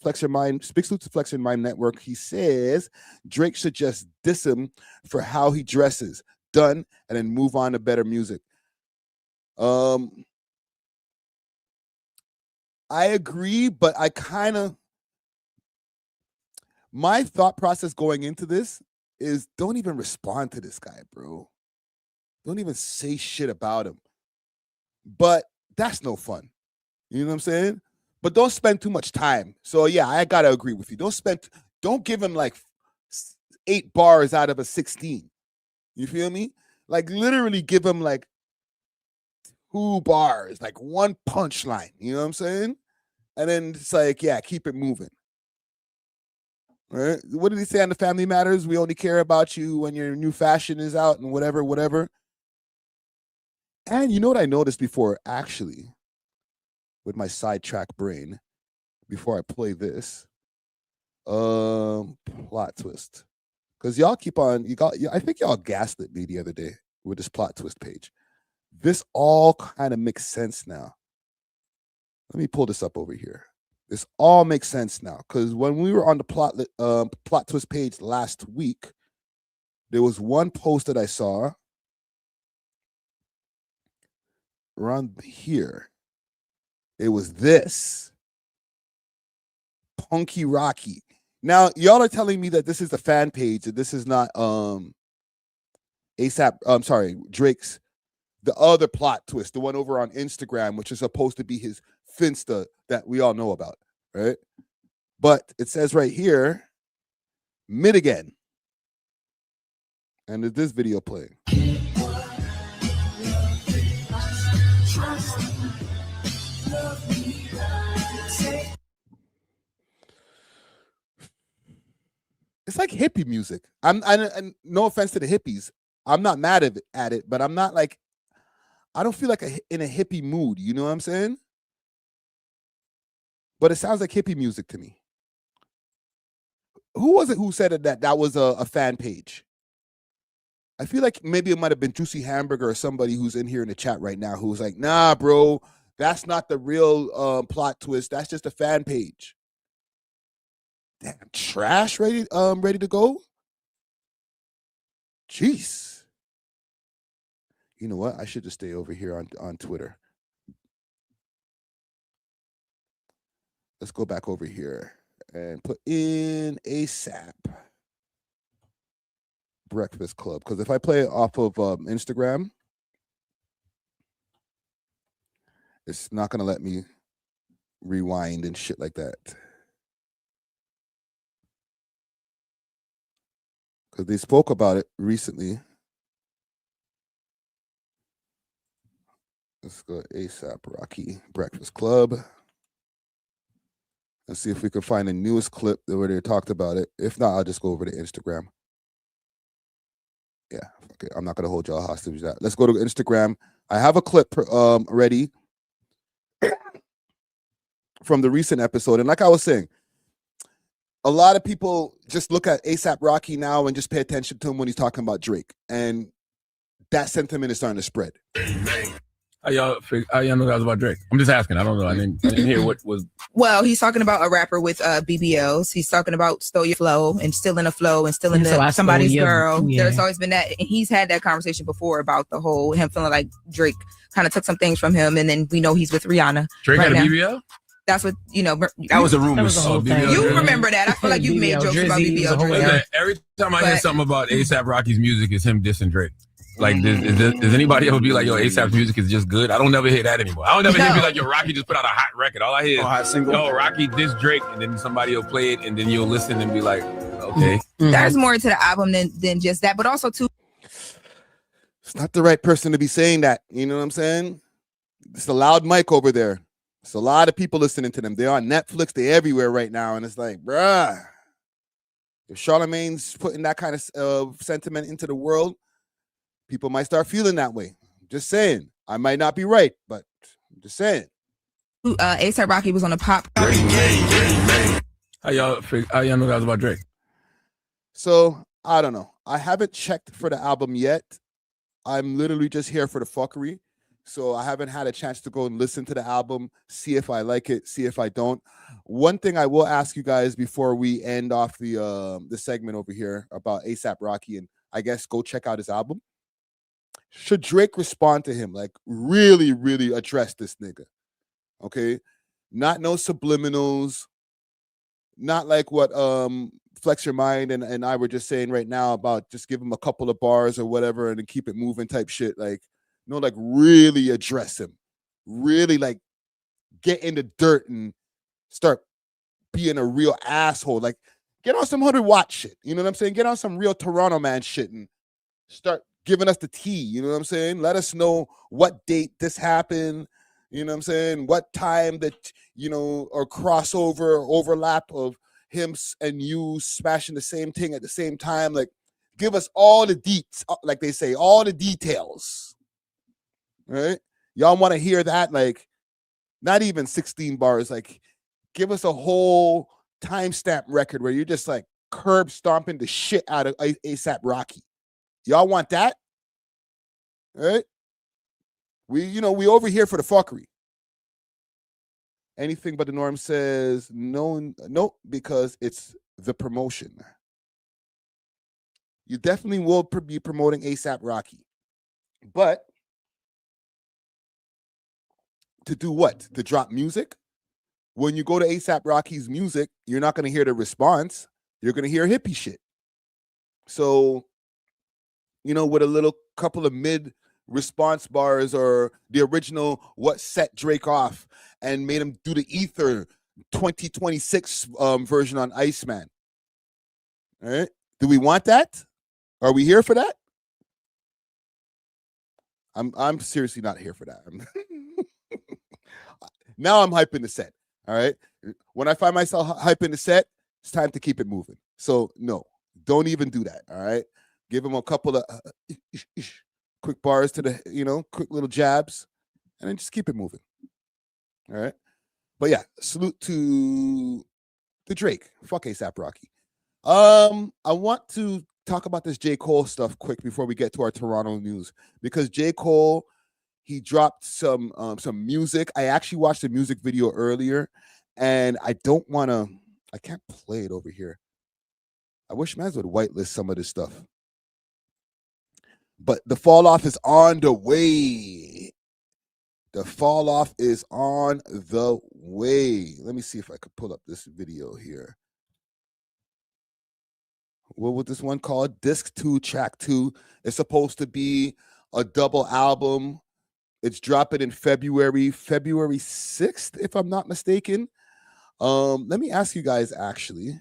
Flex Your Mind, speaks to Flex Your Mind Network. He says Drake should just diss him for how he dresses. Done, and then move on to better music. I agree, but my thought process going into this is, don't even respond to this guy, bro. Don't even say shit about him. But that's no fun. You know what I'm saying? But don't spend too much time. So yeah, I gotta agree with you. Don't give him like 8 bars out of a 16. You feel me? Like, literally give him like 2 bars, like 1 punchline. You know what I'm saying? And then it's like, yeah, keep it moving. Right? What did he say on the Family Matters? We only care about you when your new fashion is out and whatever. And you know what I noticed before, actually? with my sidetrack brain before I play this. Plot twist. Because y'all keep on, I think y'all gaslit me the other day with this plot twist page. This all kind of makes sense now. Let me pull this up over here. This all makes sense now. Because when we were on the plot twist page last week, there was one post that I saw around here. It was this. Punky Rocky. Now, y'all are telling me that this is the fan page, that this is not Drake's, the other plot twist, the one over on Instagram, which is supposed to be his Finsta that we all know about, right? But it says right here, mid again. And is this video playing? It's like hippie music. And no offense to the hippies. I'm not mad at it, but I'm not like, I don't feel like in a hippie mood. You know what I'm saying? But it sounds like hippie music to me. Who was it who said that was a fan page? I feel like maybe it might have been Juicy Hamburger or somebody who's in here in the chat right now who was like, nah, bro, that's not the real plot twist. That's just a fan page. Damn, trash ready to go? Jeez. You know what? I should just stay over here on Twitter. Let's go back over here and put in ASAP Breakfast Club. Because if I play it off of Instagram, it's not going to let me rewind and shit like that. Because they spoke about it recently. Let's go ASAP Rocky Breakfast Club. Let's see if we can find the newest clip where they talked about it. If not, I'll just go over to Instagram. Yeah, okay. I'm not going to hold y'all hostage to that. Let's go to Instagram. I have a clip ready from the recent episode. And like I was saying, a lot of people just look at A$AP Rocky now and just pay attention to him when he's talking about Drake. And that sentiment is starting to spread. How y'all know that was about Drake? I'm just asking. I don't know. I didn't hear what was. Well, he's talking about a rapper with BBLs. He's talking about stole your flow and stealing a flow and stealing somebody's girl. Yeah. There's always been that. And he's had that conversation before about the whole him feeling like Drake kind of took some things from him. And then we know he's with Rihanna. Drake right had a now. BBL? That's what, you know. That was a rumor. You remember that. I feel like you made jokes about BBL. Every time I hear something about A$AP Rocky's music, it's him dissing Drake. Like, does anybody ever be like, yo, A$AP's music is just good? I don't never hear that anymore. I don't never hear be like, yo, Rocky just put out a hot record. All I hear is, yo, Rocky diss Drake, and then somebody will play it, and then you'll listen and be like, okay. There's more to the album than just that, but also too. It's not the right person to be saying that. You know what I'm saying? It's a loud mic over there. It's a lot of people listening to them. They're on Netflix. They're everywhere right now. And it's like, bruh, if Charlemagne's putting that kind of sentiment into the world, people might start feeling that way. Just saying. I might not be right, but I'm just saying. A$AP Rocky was on a pop. How y'all know that was about Drake? So, I don't know. I haven't checked for the album yet. I'm literally just here for the fuckery. So I haven't had a chance to go and listen to the album, see if I like it, see if I don't. One thing I will ask you guys before we end off the segment over here about A$AP Rocky, and I guess go check out his album. Should Drake respond to him? Like, really, really address this nigga. Okay? Not no subliminals. Not like what Flex Your Mind and I were just saying right now about just give him a couple of bars or whatever and then keep it moving type shit. Like, no, like really address him. Really like get in the dirt and start being a real asshole. Like, get on some 100 Watt shit. You know what I'm saying? Get on some real Toronto man shit and start giving us the tea. You know what I'm saying? Let us know what date this happened. You know what I'm saying? What time that, you know, or crossover, overlap of him and you smashing the same thing at the same time. Like, give us all the deets, like they say, all the details. Right? Y'all want to hear that? Like, Not even 16 bars. Like, give us a whole timestamp record where you're just like curb stomping the shit out of A$AP Rocky. Y'all want that? All right? We over here for the fuckery. Anything but the norm says no, because it's the promotion. You definitely will be promoting A$AP Rocky. But to do what? To drop music? When you go to A$AP Rocky's music, you're not going to hear the response. You're going to hear hippie shit. So, with a little couple of mid response bars or the original what set Drake off and made him do the Ether 2026 version on Iceman. All right? Do we want that? Are we here for that? I'm seriously not here for that. Now I'm hyping the set. All right. When I find myself hyping the set, it's time to keep it moving. So no, don't even do that. All right. Give him a couple of quick bars to the, quick little jabs, and then just keep it moving. All right. But yeah, salute to Drake. Fuck A$AP Rocky. I want to talk about this J. Cole stuff quick before we get to our Toronto news, because J. Cole, he dropped some music. I actually watched the music video earlier, and I can't play it over here. I wish Maz would whitelist some of this stuff. But the fall off is on the way. The fall off is on the way. Let me see if I could pull up this video here. What was this one called? Disc 2, Track 2. It's supposed to be a double album. It's dropping in February 6th, if I'm not mistaken. Let me ask you guys actually,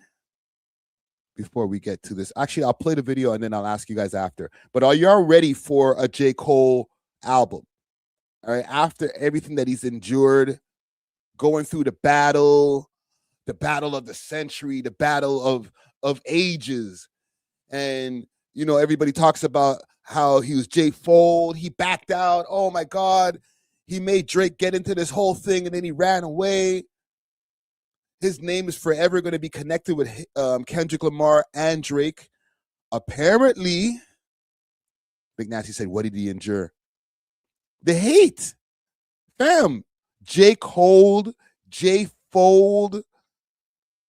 before we get to this. Actually, I'll play the video and then I'll ask you guys after. But are y'all ready for a J. Cole album? All right, after everything that he's endured, going through the battle of the century, the battle of ages. And, everybody talks about how he was Jay Fold. He backed out. Oh, my God. He made Drake get into this whole thing, and then he ran away. His name is forever going to be connected with Kendrick Lamar and Drake. Apparently, Big Nasty said, what did he endure? The hate. Fam. J. Cole, J. Fold.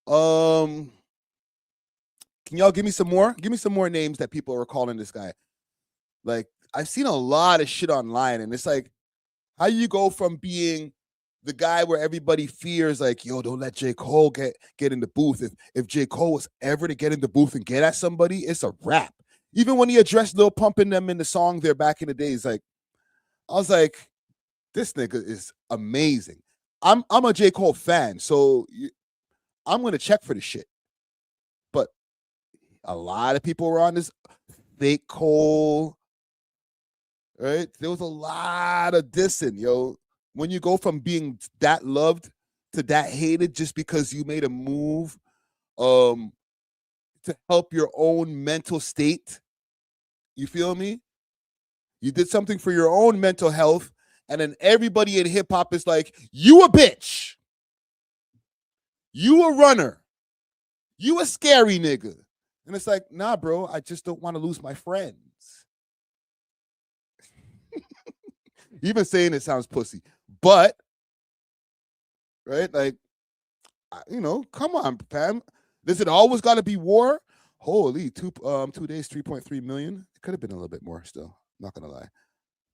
Can y'all give me some more? Give me some more names that people are calling this guy. Like, I've seen a lot of shit online, and it's like, how you go from being the guy where everybody fears, like, yo, don't let J. Cole get in the booth. If J. Cole was ever to get in the booth and get at somebody, it's a wrap. Even when he addressed Lil Pump in them in the song there back in the days, like, I was like, this nigga is amazing. I'm a J. Cole fan, so I'm gonna check for the shit. But a lot of people were on this fake Cole, right? There was a lot of dissing, yo. When you go from being that loved to that hated just because you made a move to help your own mental state, you feel me? You did something for your own mental health, and then everybody in hip-hop is like, you a bitch. You a runner. You a scary nigga. And it's like, nah, bro, I just don't want to lose my friends. Even saying it sounds pussy. But, right, like, come on, fam. Does it always got to be war? Holy, 2 days, 3.3 million. It could have been a little bit more still. Not going to lie.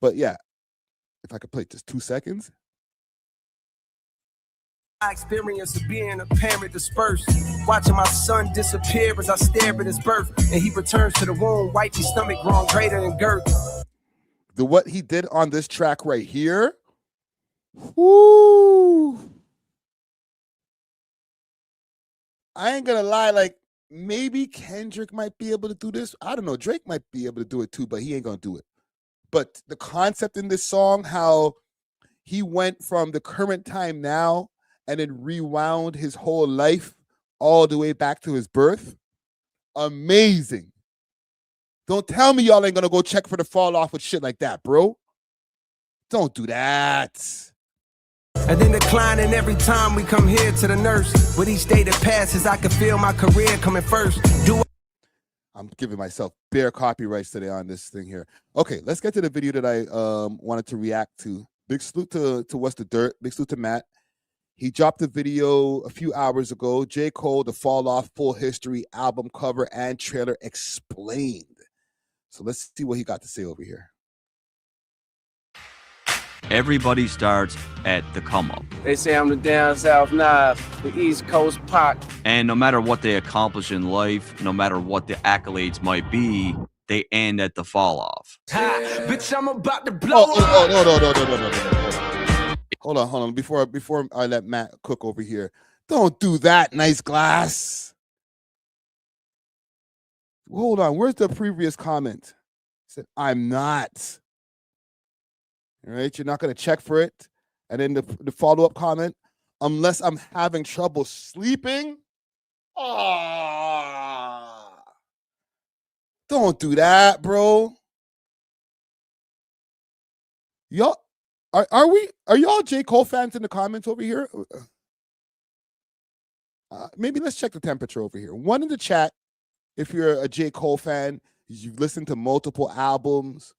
But, yeah, if I could play just 2 seconds. My experience of being a parent dispersed, watching my son disappear as I stare at his birth, and he returns to the womb, wifey stomach grown greater than girth. What he did on this track right here, whoo! I ain't gonna lie, like, maybe Kendrick might be able to do this. I don't know. Drake might be able to do it too, but he ain't gonna do it. But the concept in this song, how he went from the current time now and then rewound his whole life all the way back to his birth. Amazing. Don't tell me y'all ain't gonna go check for the fall off with shit like that, bro. Don't do that. And then declining every time we come here to the nurse. With each day that passes, I can feel my career coming first. I'm giving myself bare copyrights today on this thing here. Okay, let's get to the video that I wanted to react to. Big salute to What's the Dirt. Big salute to Matt. He dropped a video a few hours ago. J. Cole, the Fall Off Full History album cover and trailer explained. So let's see what he got to say over here. Everybody starts at the come up. They say I'm the down south Nas, the East Coast Pac. And no matter what they accomplish in life, no matter what the accolades might be, they end at the fall off. Bitch, I'm about to blow No. Hold on. Before I let Matt cook over here. Don't do that, Nice Glass. Hold on. Where's the previous comment? He said, I'm not. All right, you're not going to check for it. And then the follow-up comment, unless I'm having trouble sleeping. Don't do that, bro. Y'all, are y'all J. Cole fans in the comments over here? Maybe let's check the temperature over here. 1 in the chat, if you're a J. Cole fan, you've listened to multiple albums.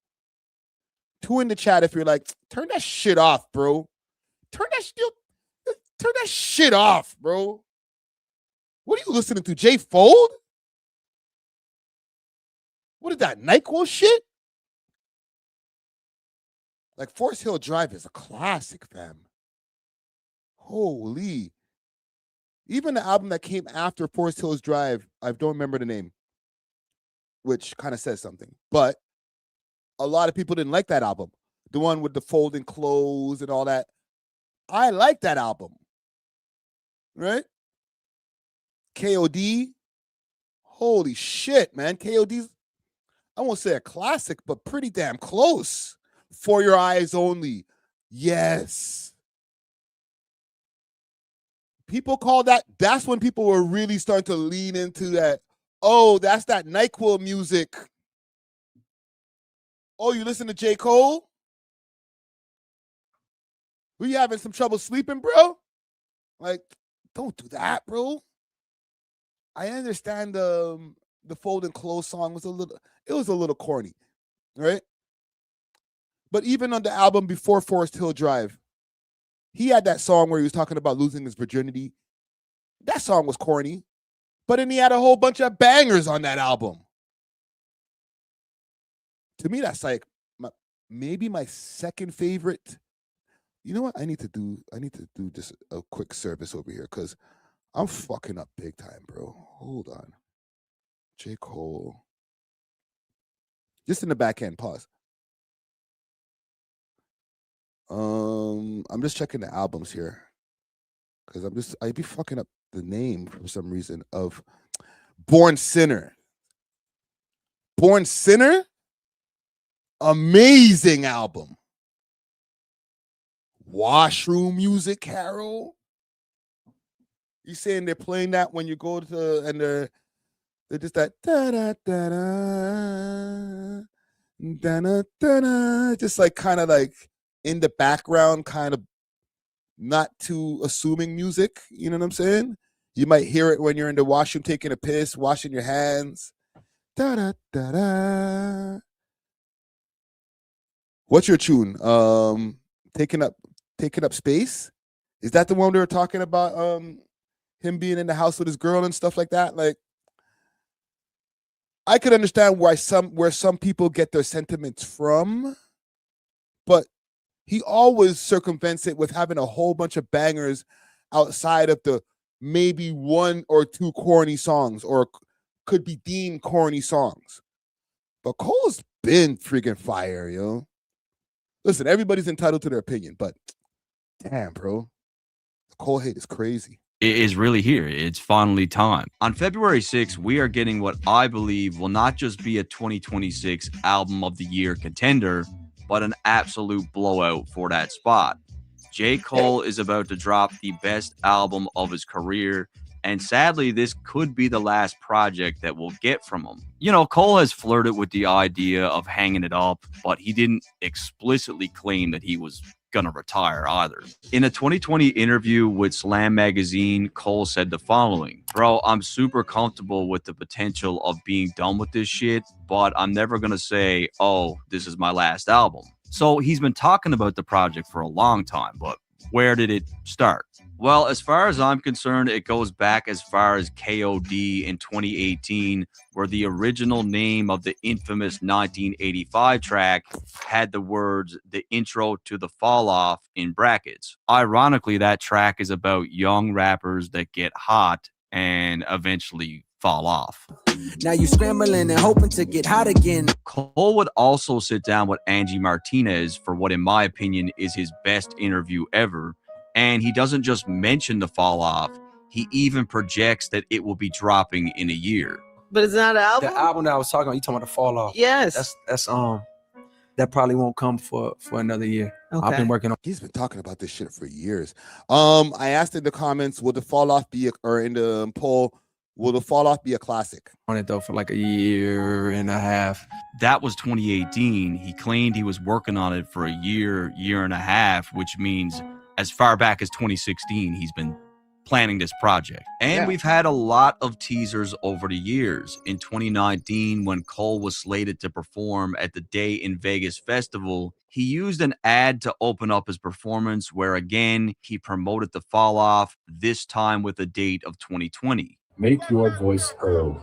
2 in the chat if you're like, turn that shit off, bro. Turn that shit off, bro. What are you listening to? J. Fold? What is that, NyQuil shit? Like, Forest Hill Drive is a classic, fam. Holy. Even the album that came after Forest Hills Drive, I don't remember the name, which kind of says something. But a lot of people didn't like that album. The one with the folding clothes and all that. I like that album. Right? KOD. Holy shit, man. KOD's, I won't say a classic, but pretty damn close. For Your Eyes Only. Yes. People call that's when people were really starting to lean into that. Oh, that's that NyQuil music. Oh, you listen to J. Cole? Were you having some trouble sleeping, bro? Like, don't do that, bro. I understand the folding clothes song was a little corny, right? But even on the album before Forest Hill Drive, he had that song where he was talking about losing his virginity. That song was corny, but then he had a whole bunch of bangers on that album. To me, that's like maybe my second favorite. You know what? I need to do just a quick service over here because I'm fucking up big time, bro. Hold on. J. Cole. Just in the back end, pause. I'm just checking the albums here. Because I'd be fucking up the name for some reason of Born Sinner. Born Sinner? Amazing album. Washroom Music, Carol. You saying they're playing that when you go to, and they're just that da da da da da da da, just like kind of like in the background, kind of not too assuming music. You know what I'm saying? You might hear it when you're in the washroom taking a piss, washing your hands. Da da da da. What's your tune? Taking up space? Is that the one they were talking about? Him being in the house with his girl and stuff like that? Like, I could understand where some people get their sentiments from, but he always circumvents it with having a whole bunch of bangers outside of the maybe 1 or 2 corny songs, or could be deemed corny songs. But Cole's been freaking fire, yo. Listen, everybody's entitled to their opinion, but damn, bro. The Cole hate is crazy. It is really here. It's finally time. On February 6th, we are getting what I believe will not just be a 2026 Album of the Year contender, but an absolute blowout for that spot. J. Cole is about to drop the best album of his career, and sadly, this could be the last project that we'll get from him. You know, Cole has flirted with the idea of hanging it up, but he didn't explicitly claim that he was gonna retire either. In a 2020 interview with Slam Magazine, Cole said the following: "Bro, I'm super comfortable with the potential of being done with this shit, but I'm never gonna say, oh, this is my last album." So he's been talking about the project for a long time, but where did it start? Well, as far as I'm concerned, it goes back as far as KOD in 2018, where the original name of the infamous 1985 track had the words "the intro to the fall off" in brackets. Ironically, that track is about young rappers that get hot and eventually fall off. Now you scrambling and hoping to get hot again. Cole would also sit down with Angie Martinez for what, in my opinion, is his best interview ever. And he doesn't just mention the fall off, he even projects that it will be dropping in a year. But it's not an album? The album that I was talking about, you talking about the fall off. Yes. That's that probably won't come for another year. Okay. I've been working on. He's been talking about this shit for years. I asked in the comments, will the fall off be or in the poll, will the fall off be a classic? On it though for like a year and a half. That was 2018. He claimed he was working on it for a year and a half, which means as far back as 2016, he's been planning this project. And we've had a lot of teasers over the years. In 2019, when Cole was slated to perform at the Day in Vegas festival, he used an ad to open up his performance where, again, he promoted the fall off, this time with a date of 2020. Make your voice heard.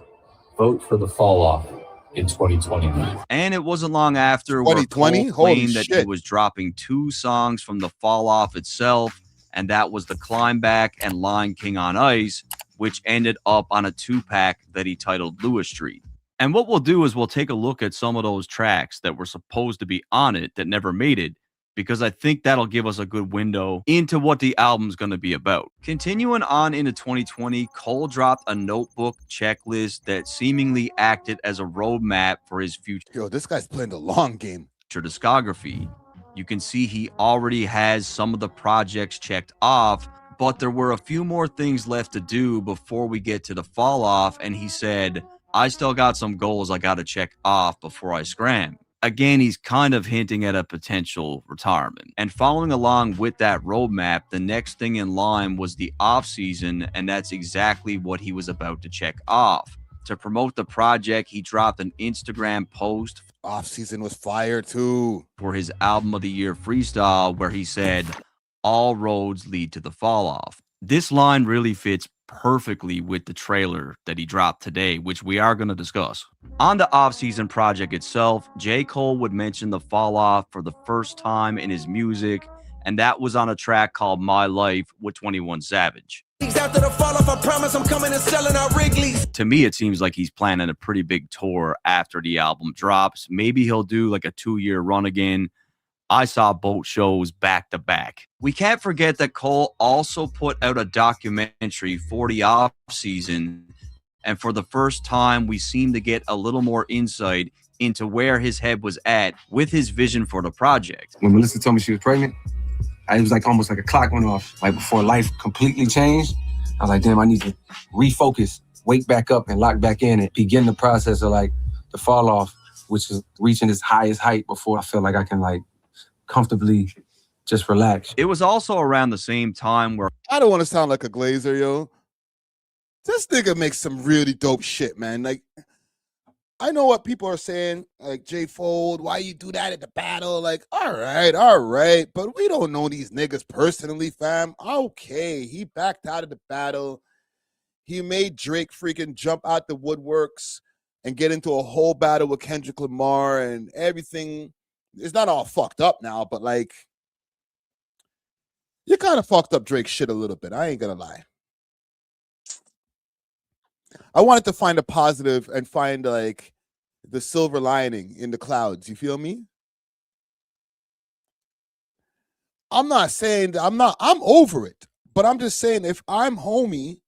Vote for the fall off in 2021. And it wasn't long after where 2020? Cole claimed Holy that shit. he was dropping 2 songs from the fall off itself, and that was The Climb Back and Lion King on Ice, which ended up on a 2-pack that he titled Lewis Street. And what we'll do is we'll take a look at some of those tracks that were supposed to be on it that never made it, because I think that'll give us a good window into what the album's going to be about. Continuing on into 2020, Cole dropped a notebook checklist that seemingly acted as a roadmap for his future. Yo, this guy's playing the long game. Discography. You can see he already has some of the projects checked off, but there were a few more things left to do before we get to the fall off, and he said, I still got some goals I got to check off before I scram. Again, he's kind of hinting at a potential retirement. And following along with that roadmap, the next thing in line was the off season, and that's exactly what he was about to check off. To promote the project, he dropped an Instagram post. Off season was fire too. For his album of the year freestyle, where he said, all roads lead to the fall off. This line really fits perfectly with the trailer that he dropped today, which we are going to discuss. On the off-season project itself, J. Cole would mention the fall off for the first time in his music, and that was on a track called My Life with 21 Savage. After the fall off, I promise I'm coming and selling out Wrigley's. To me, it seems like he's planning a pretty big tour after the album drops. Maybe he'll do like a 2-year run again. I saw both shows back to back. We can't forget that Cole also put out a documentary for the off season, and for the first time, we seem to get a little more insight into where his head was at with his vision for the project. When Melissa told me she was pregnant, it was like almost like a clock went off. Like before life completely changed, I was like, damn, I need to refocus, wake back up and lock back in and begin the process of like the fall off, which is reaching its highest height before I feel like I can like comfortably just relax. It was also around the same time where I don't want to sound like a glazer, yo. This nigga makes some really dope shit, man. Like, I know what people are saying, like J Fold, why you do that at the battle? Like, all right, but we don't know these niggas personally, fam. Okay, he backed out of the battle. He made Drake freaking jump out the woodworks and get into a whole battle with Kendrick Lamar and everything. It's not all fucked up now, but like, you kind of fucked up Drake's shit a little bit. I ain't gonna lie. I wanted to find a positive and find like the silver lining in the clouds. You feel me? I'm not saying that I'm over it, but I'm just saying if I'm homie,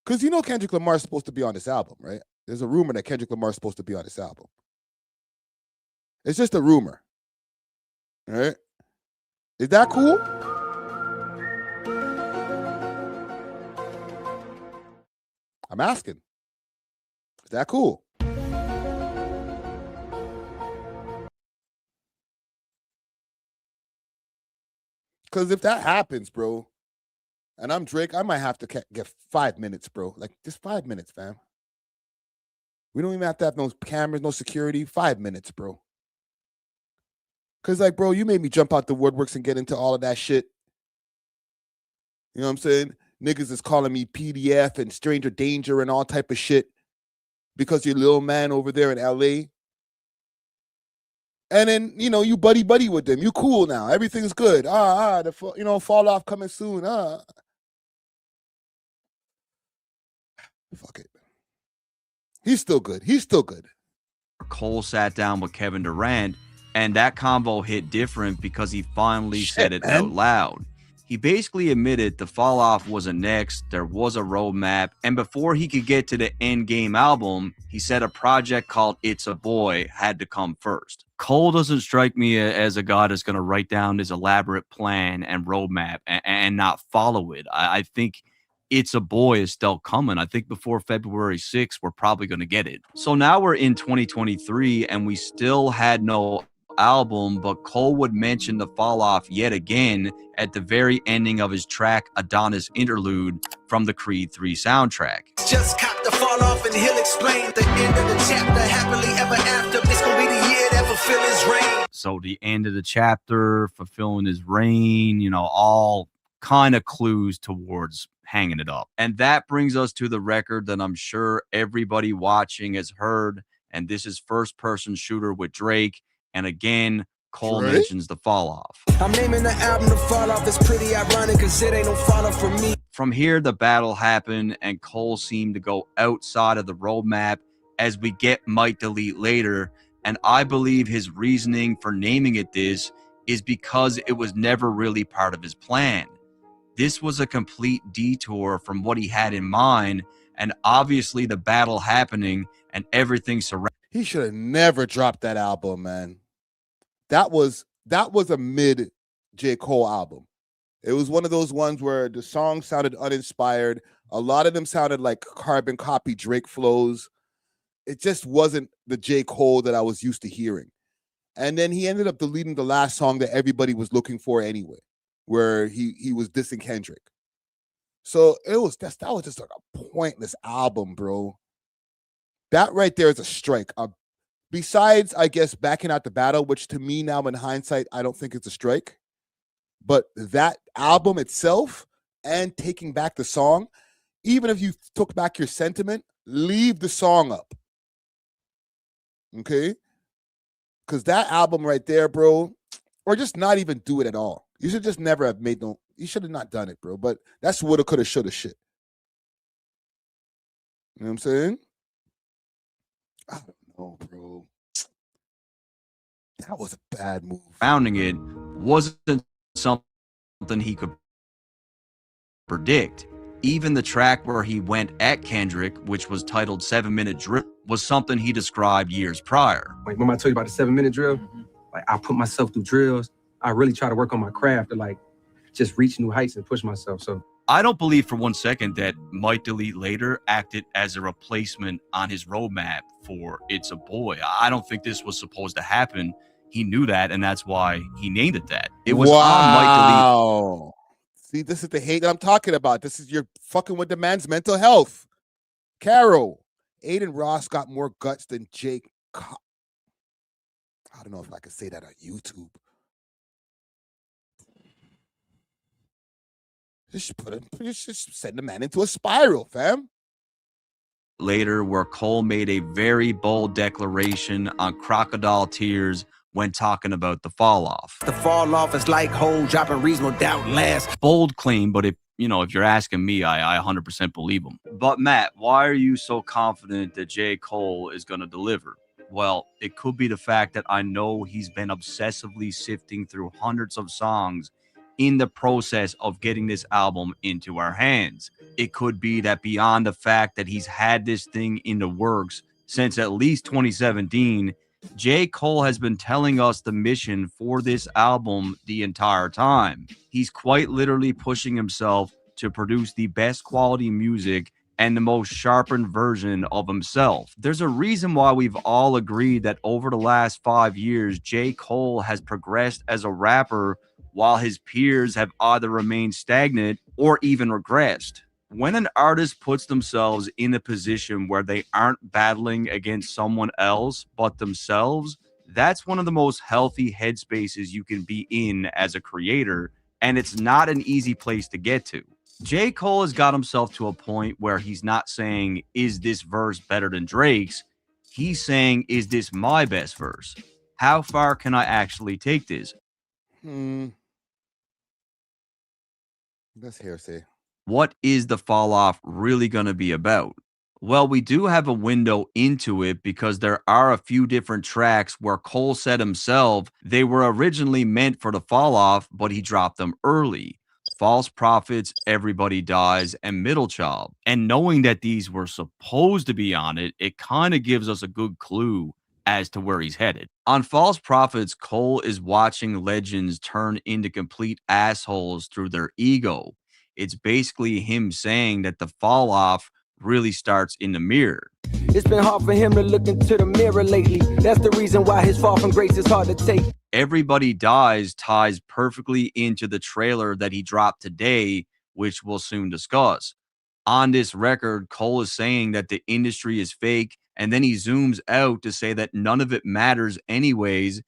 because you know Kendrick Lamar is supposed to be on this album, right? There's a rumor that Kendrick Lamar is supposed to be on this album. It's just a rumor. All right? Is that cool? I'm asking. Is that cool? Because if that happens, bro, and I'm Drake, I might have to get 5 minutes, bro. Like, just 5 minutes, fam. We don't even have to have no cameras, no security. 5 minutes, bro. Because, like, bro, you made me jump out the woodworks and get into all of that shit. You know what I'm saying? Niggas is calling me PDF and stranger danger and all type of shit because you're little man over there in LA. And then, you know, you buddy with them. You cool now. Everything's good. Fall off coming soon. Fuck it. He's still good. Cole sat down with Kevin Durant, and that convo hit different because he finally said it out loud. He basically admitted the fall off wasn't next, there was a roadmap, and before he could get to the end game album, he said a project called It's a Boy had to come first. Cole doesn't strike me as a guy that's going to write down his elaborate plan and roadmap and not follow it. I think It's a Boy is still coming. I think before February 6th, we're probably going to get it. So now we're in 2023 and we still had no album, but Cole would mention the fall off yet again at the very ending of his track Adonis Interlude from the Creed 3 soundtrack. Just cop the fall off and he'll explain the end of the chapter. Happily ever after. It's gonna be the year that fulfill his reign. So the end of the chapter, fulfilling his reign, you know, all kind of clues towards hanging it up. And that brings us to the record that I'm sure everybody watching has heard, and this is First Person Shooter with Drake. And again, Cole mentions the fall off. I'm naming the album The Fall Off. It's pretty ironic because it ain't no fall off for me. From here, the battle happened, and Cole seemed to go outside of the roadmap as we get Might Delete Later. And I believe his reasoning for naming it this is because it was never really part of his plan. This was a complete detour from what he had in mind, and obviously the battle happening and everything surrounding. He should have never dropped that album, man. That was a mid J. Cole album. It was one of those ones where the songs sounded uninspired. A lot of them sounded like carbon copy Drake flows. It just wasn't the J. Cole that I was used to hearing. And then he ended up deleting the last song that everybody was looking for anyway, where he was dissing Kendrick. So that was just like a pointless album, bro. That right there is a strike. Besides, I guess, backing out the battle, which to me now in hindsight, I don't think it's a strike. But that album itself and taking back the song, even if you took back your sentiment, leave the song up. Okay? Because that album right there, bro, or just not even do it at all. You should just never have you should have not done it, bro. But that's woulda, coulda, shoulda shit. You know what I'm saying? I don't know, bro. That was a bad move. Founding it wasn't something he could predict. Even the track where he went at Kendrick, which was titled 7 Minute Drill, was something he described years prior. Like, remember I told you about the 7 minute drill? Like, I put myself through drills. I really try to work on my craft to like just reach new heights and push myself. So I don't believe for one second that Might Delete Later acted as a replacement on his roadmap for It's a Boy. I don't think this was supposed to happen. He knew that, and that's why he named it that. It was on Might Delete. See, this is the hate that I'm talking about. This is you're fucking with the man's mental health. Carol, Aiden Ross got more guts than Jake. I don't know if I can say that on YouTube. Just send the man into a spiral, fam. Later, where Cole made a very bold declaration on crocodile tears when talking about the fall off. The fall off is like Hole dropping reasonable doubt last. Bold claim, but if you're asking me, I 100% believe him. But Matt, why are you so confident that J. Cole is going to deliver? Well, it could be the fact that I know he's been obsessively sifting through hundreds of songs in the process of getting this album into our hands. It could be that beyond the fact that he's had this thing in the works since at least 2017, J. Cole has been telling us the mission for this album the entire time. He's quite literally pushing himself to produce the best quality music and the most sharpened version of himself. There's a reason why we've all agreed that over the last 5 years, J. Cole has progressed as a rapper while his peers have either remained stagnant or even regressed. When an artist puts themselves in a position where they aren't battling against someone else but themselves, that's one of the most healthy headspaces you can be in as a creator, and it's not an easy place to get to. J. Cole has got himself to a point where he's not saying, is this verse better than Drake's? He's saying, is this my best verse? How far can I actually take this? That's hearsay. What is the fall off really going to be about? Well, we do have a window into it because there are a few different tracks where Cole said himself they were originally meant for the fall off, but he dropped them early. False Prophets, Everybody Dies, and Middle Child. And knowing that these were supposed to be on it, it kind of gives us a good clue as to where he's headed. On False Prophets, Cole is watching legends turn into complete assholes through their ego. It's basically him saying that the fall off really starts in the mirror. It's been hard for him to look into the mirror lately. That's the reason why his fall from grace is hard to take. Everybody Dies ties perfectly into the trailer that he dropped today, which we'll soon discuss. On this record, Cole is saying that the industry is fake, and then he zooms out to say that none of it matters anyways.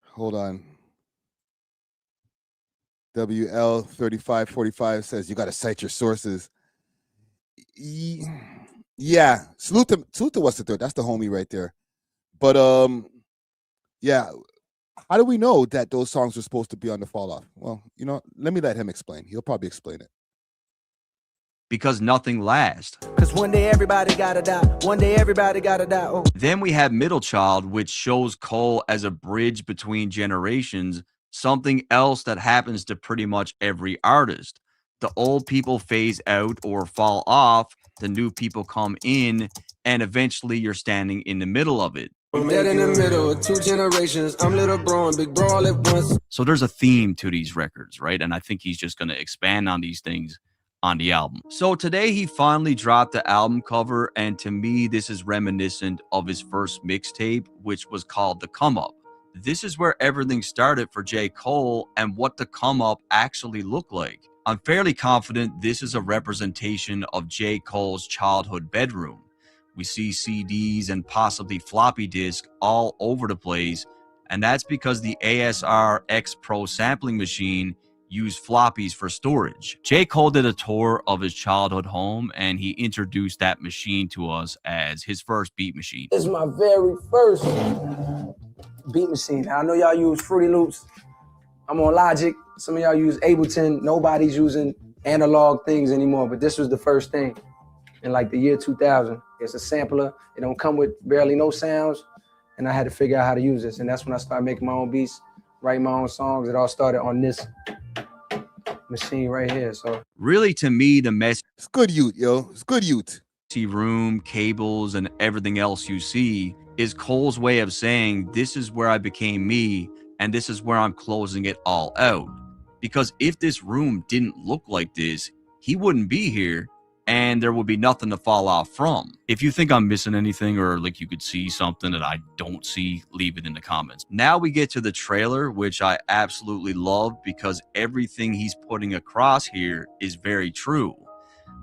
Hold on. W.L. 3545 says you got to cite your sources. Yeah, salute to what's the third? That's the homie right there. But yeah, how do we know that those songs were supposed to be on the fall off? Well, let me let him explain. He'll probably explain it. Because nothing lasts. Cause one day everybody gotta die. One day everybody gotta die. Oh. Then we have Middle Child, which shows Cole as a bridge between generations, something else that happens to pretty much every artist. The old people phase out or fall off, the new people come in, and eventually you're standing in the middle of it. I'm dead in the middle of two generations. I'm little bro and big bro all at once. So there's a theme to these records, right? And I think he's just going to expand on these things on the album. So today he finally dropped the album cover, and to me this is reminiscent of his first mixtape, which was called The Come Up. This is where everything started for J. Cole and what the come up actually looked like. I'm fairly confident this is a representation of J. Cole's childhood bedroom. We see CDs and possibly floppy disk all over the place, and that's because the ASR X Pro sampling machine used floppies for storage. J. Cole did a tour of his childhood home, and he introduced that machine to us as his first beat machine. This is my very first beat machine. I know y'all use Fruity Loops. I'm on Logic. Some of y'all use Ableton. Nobody's using analog things anymore, but this was the first thing in like the year 2000. It's a sampler. It don't come with barely no sounds, and I had to figure out how to use this, and that's when I started making my own beats, writing my own songs. It all started on this machine right here. So really, to me, the mess. It's good youth, yo. It's good youth. Room, cables, and everything else you see is Cole's way of saying this is where I became me, and this is where I'm closing it all out. Because if this room didn't look like this, he wouldn't be here, and there would be nothing to fall off from. If you think I'm missing anything, or like you could see something that I don't see, leave it in the comments. Now we get to the trailer, which I absolutely love because everything he's putting across here is very true.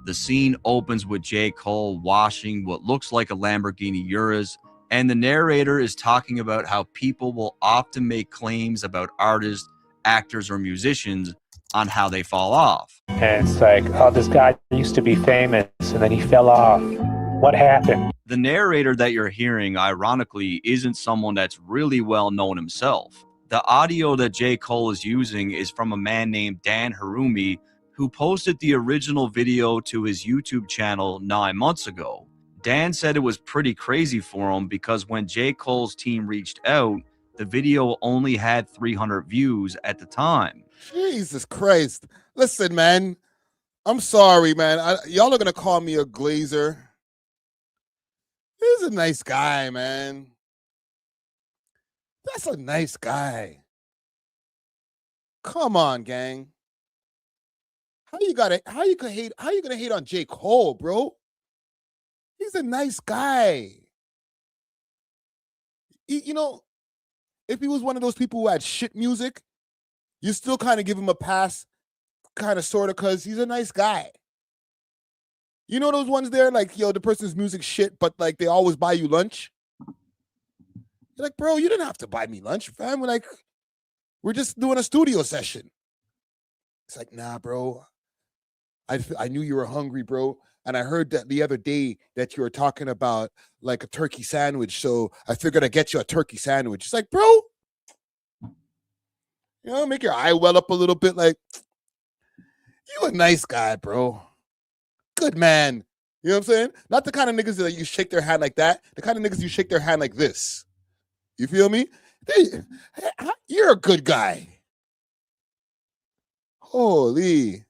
The scene opens with J. Cole washing what looks like a Lamborghini Urus, and the narrator is talking about how people will often make claims about artists, actors, or musicians on how they fall off. And it's like, oh, this guy used to be famous and then he fell off. What happened? The narrator that you're hearing, ironically, isn't someone that's really well known himself. The audio that J. Cole is using is from a man named Dan Harumi, who posted the original video to his YouTube channel 9 months ago. Dan said it was pretty crazy for him because when J. Cole's team reached out, the video only had 300 views at the time. Jesus Christ. Listen, man. I'm sorry, man. Y'all are going to call me a glazer. He's a nice guy, man. That's a nice guy. Come on, gang. How you gonna hate on J. Cole, bro? He's a nice guy. if he was one of those people who had shit music, you still kind of give him a pass, kind of sort of, because he's a nice guy. You know those ones there, like, yo, the person's music shit, but like they always buy you lunch. You're like, bro, you didn't have to buy me lunch, fam. We're like, we're just doing a studio session. It's like, nah, bro. I knew you were hungry, bro. And I heard that the other day that you were talking about like a turkey sandwich. So I figured I'd get you a turkey sandwich. It's like, bro, you know, make your eye well up a little bit. Like, you a nice guy, bro. Good man. You know what I'm saying? Not the kind of niggas that you shake their hand like that. The kind of niggas you shake their hand like this. You feel me? You're a good guy. Holy.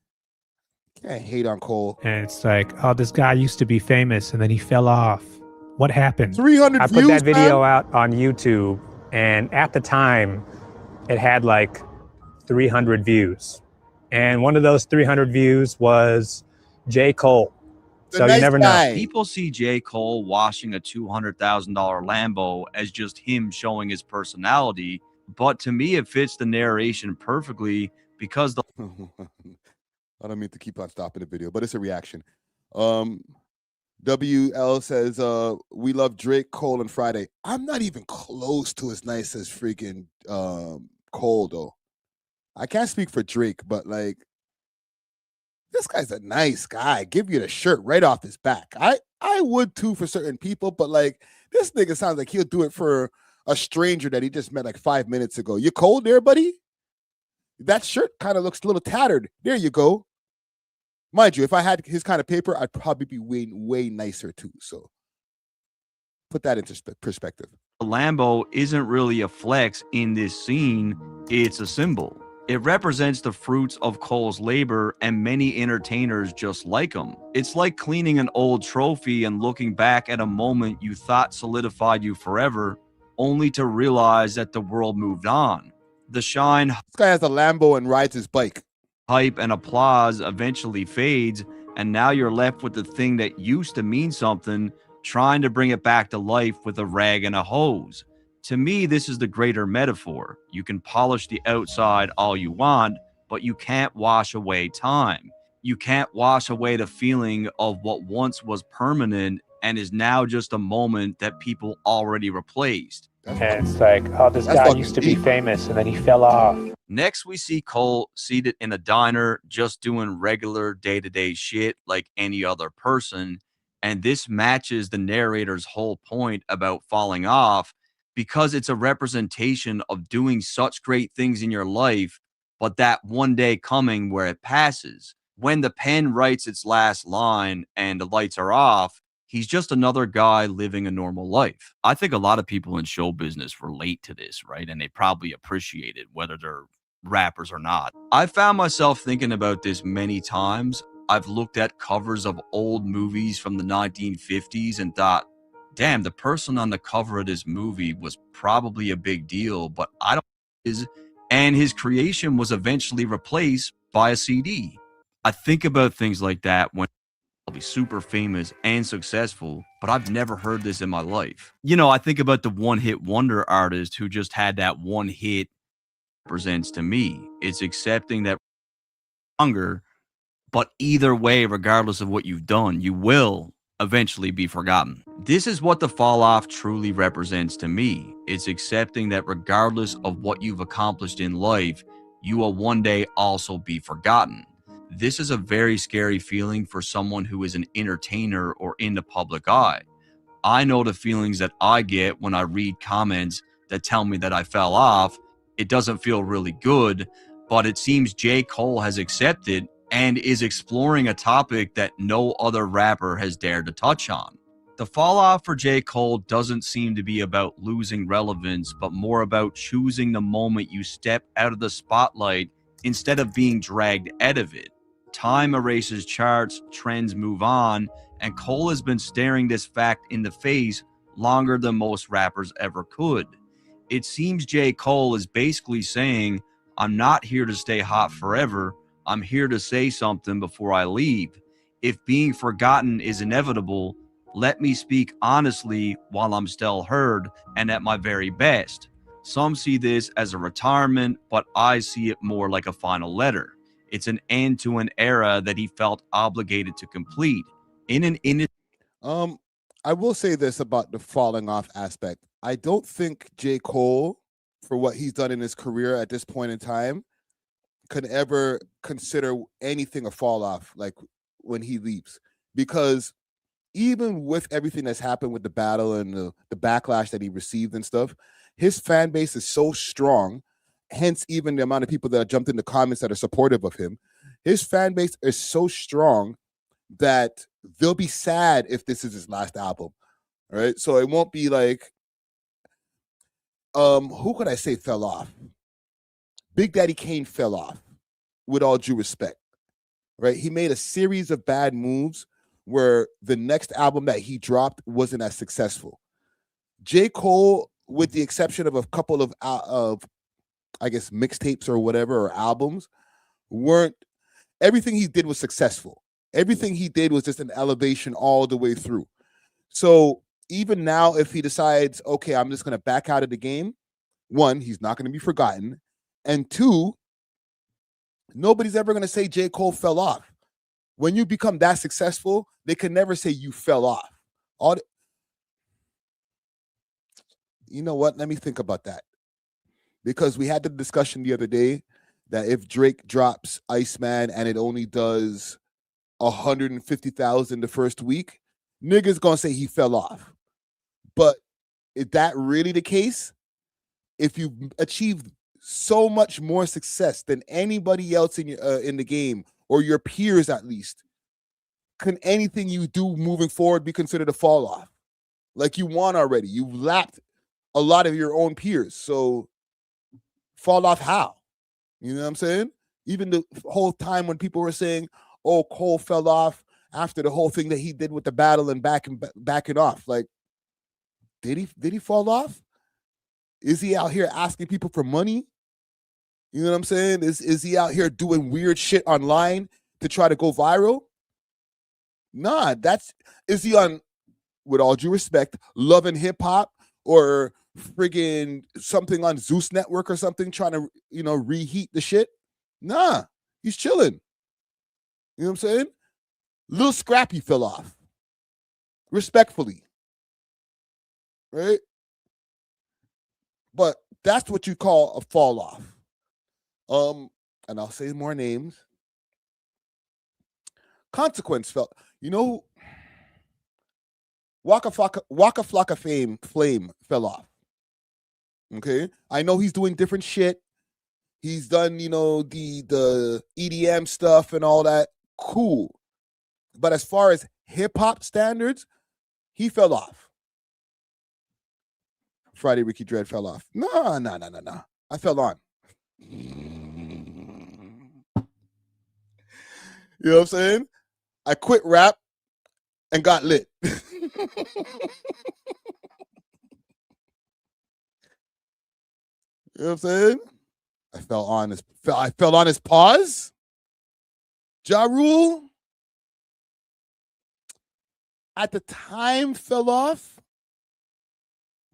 Can't hate on Cole. And it's like, oh, this guy used to be famous and then he fell off. What happened? 300 I views, put that video man? out on YouTube, and at the time, it had like 300 views. And one of those 300 views was J. Cole. So you never know. People see J. Cole washing a $200,000 Lambo as just him showing his personality, but to me, it fits the narration perfectly because the I don't mean to keep on stopping the video, but it's a reaction. W.L. says, we love Drake, Cole, and Friday. I'm not even close to as nice as freaking Cole, though. I can't speak for Drake, but like, this guy's a nice guy. Give you the shirt right off his back. I would too for certain people, but like, this nigga sounds like he'll do it for a stranger that he just met like 5 minutes ago. You cold there, buddy? That shirt kind of looks a little tattered. There you go. Mind you, if I had his kind of paper, I'd probably be way nicer too. So put that into perspective. The Lambo isn't really a flex in this scene, it's a symbol. It represents the fruits of Cole's labor and many entertainers just like him. It's like cleaning an old trophy and looking back at a moment you thought solidified you forever, only to realize that the world moved on. The shine, this guy has a Lambo and rides his bike. Hype and applause eventually fades, and now you're left with the thing that used to mean something, trying to bring it back to life with a rag and a hose. To me, this is the greater metaphor. You can polish the outside all you want, but you can't wash away time. You can't wash away the feeling of what once was permanent and is now just a moment that people already replaced. And it's like, oh, this guy used to be famous and then he fell off. Next, we see Cole seated in a diner, just doing regular day-to-day shit like any other person. And this matches the narrator's whole point about falling off, because it's a representation of doing such great things in your life, but that one day coming where it passes. When the pen writes its last line and the lights are off, he's just another guy living a normal life. I think a lot of people in show business relate to this, right? And they probably appreciate it, whether they're rappers or not. I found myself thinking about this many times. I've looked at covers of old movies from the 1950s and thought, damn, the person on the cover of this movie was probably a big deal, but I don't know. And his creation was eventually replaced by a CD. I think about things like that when I'll be super famous and successful, but I've never heard this in my life. You know, I think about the one-hit wonder artist who just had that one hit. Represents to me, it's accepting that longer, but either way, regardless of what you've done, you will eventually be forgotten. This is what the fall off truly represents to me. It's accepting that regardless of what you've accomplished in life, you will one day also be forgotten. This is a very scary feeling for someone who is an entertainer or in the public eye. I know the feelings that I get when I read comments that tell me that I fell off. It doesn't feel really good, but it seems J. Cole has accepted and is exploring a topic that no other rapper has dared to touch on. The fall off for J. Cole doesn't seem to be about losing relevance, but more about choosing the moment you step out of the spotlight instead of being dragged out of it. Time erases charts, trends move on, and Cole has been staring this fact in the face longer than most rappers ever could. It seems J. Cole is basically saying, I'm not here to stay hot forever. I'm here to say something before I leave. If being forgotten is inevitable, let me speak honestly while I'm still heard and at my very best. Some see this as a retirement, but I see it more like a final letter. It's an end to an era that he felt obligated to complete. I will say this about the falling off aspect. I don't think J. Cole, for what he's done in his career at this point in time, can ever consider anything a fall off like when he leaves. Because even with everything that's happened with the battle and the backlash that he received and stuff, his fan base is so strong, hence even the amount of people that jumped in the comments that are supportive of him. His fan base is so strong that they'll be sad if this is his last album. All right. So it won't be like, who could I say fell off? Big Daddy Kane fell off, with all due respect. Right? He made a series of bad moves where the next album that he dropped wasn't as successful. J. Cole, with the exception of a couple of I guess mixtapes or whatever, or albums, everything he did was successful. Everything he did was just an elevation all the way through. So even now, if he decides, okay, I'm just going to back out of the game, one, he's not going to be forgotten. And two, nobody's ever going to say J. Cole fell off. When you become that successful, they can never say you fell off. You know what? Let me think about that. Because we had the discussion the other day that if Drake drops Iceman and it only does 150,000 the first week, niggas gonna say he fell off. But is that really the case? If you achieved so much more success than anybody else in the game, or your peers at least, can anything you do moving forward be considered a fall off? Like, you won already. You've lapped a lot of your own peers. So fall off how? You know what I'm saying? Even the whole time when people were saying, oh, Cole fell off after the whole thing that he did with the battle and backing off. Like, did he fall off? Is he out here asking people for money? You know what I'm saying? Is he out here doing weird shit online to try to go viral? Nah, is he on, with all due respect, Love and Hip Hop or friggin' something on Zeus Network or something trying to, reheat the shit? Nah, he's chilling. You know what I'm saying? Lil Scrappy fell off. Respectfully. Right? But that's what you call a fall off. And I'll say more names. Consequence fell. Waka Flocka Flame fell off. Okay? I know he's doing different shit. He's done, the EDM stuff and all that. Cool. But as far as hip-hop standards, he fell off. Friday Ricky Dread fell off. No. I fell on. You know what I'm saying? I quit rap and got lit. You know what I'm saying? I fell on his pause. Ja Rule at the time fell off,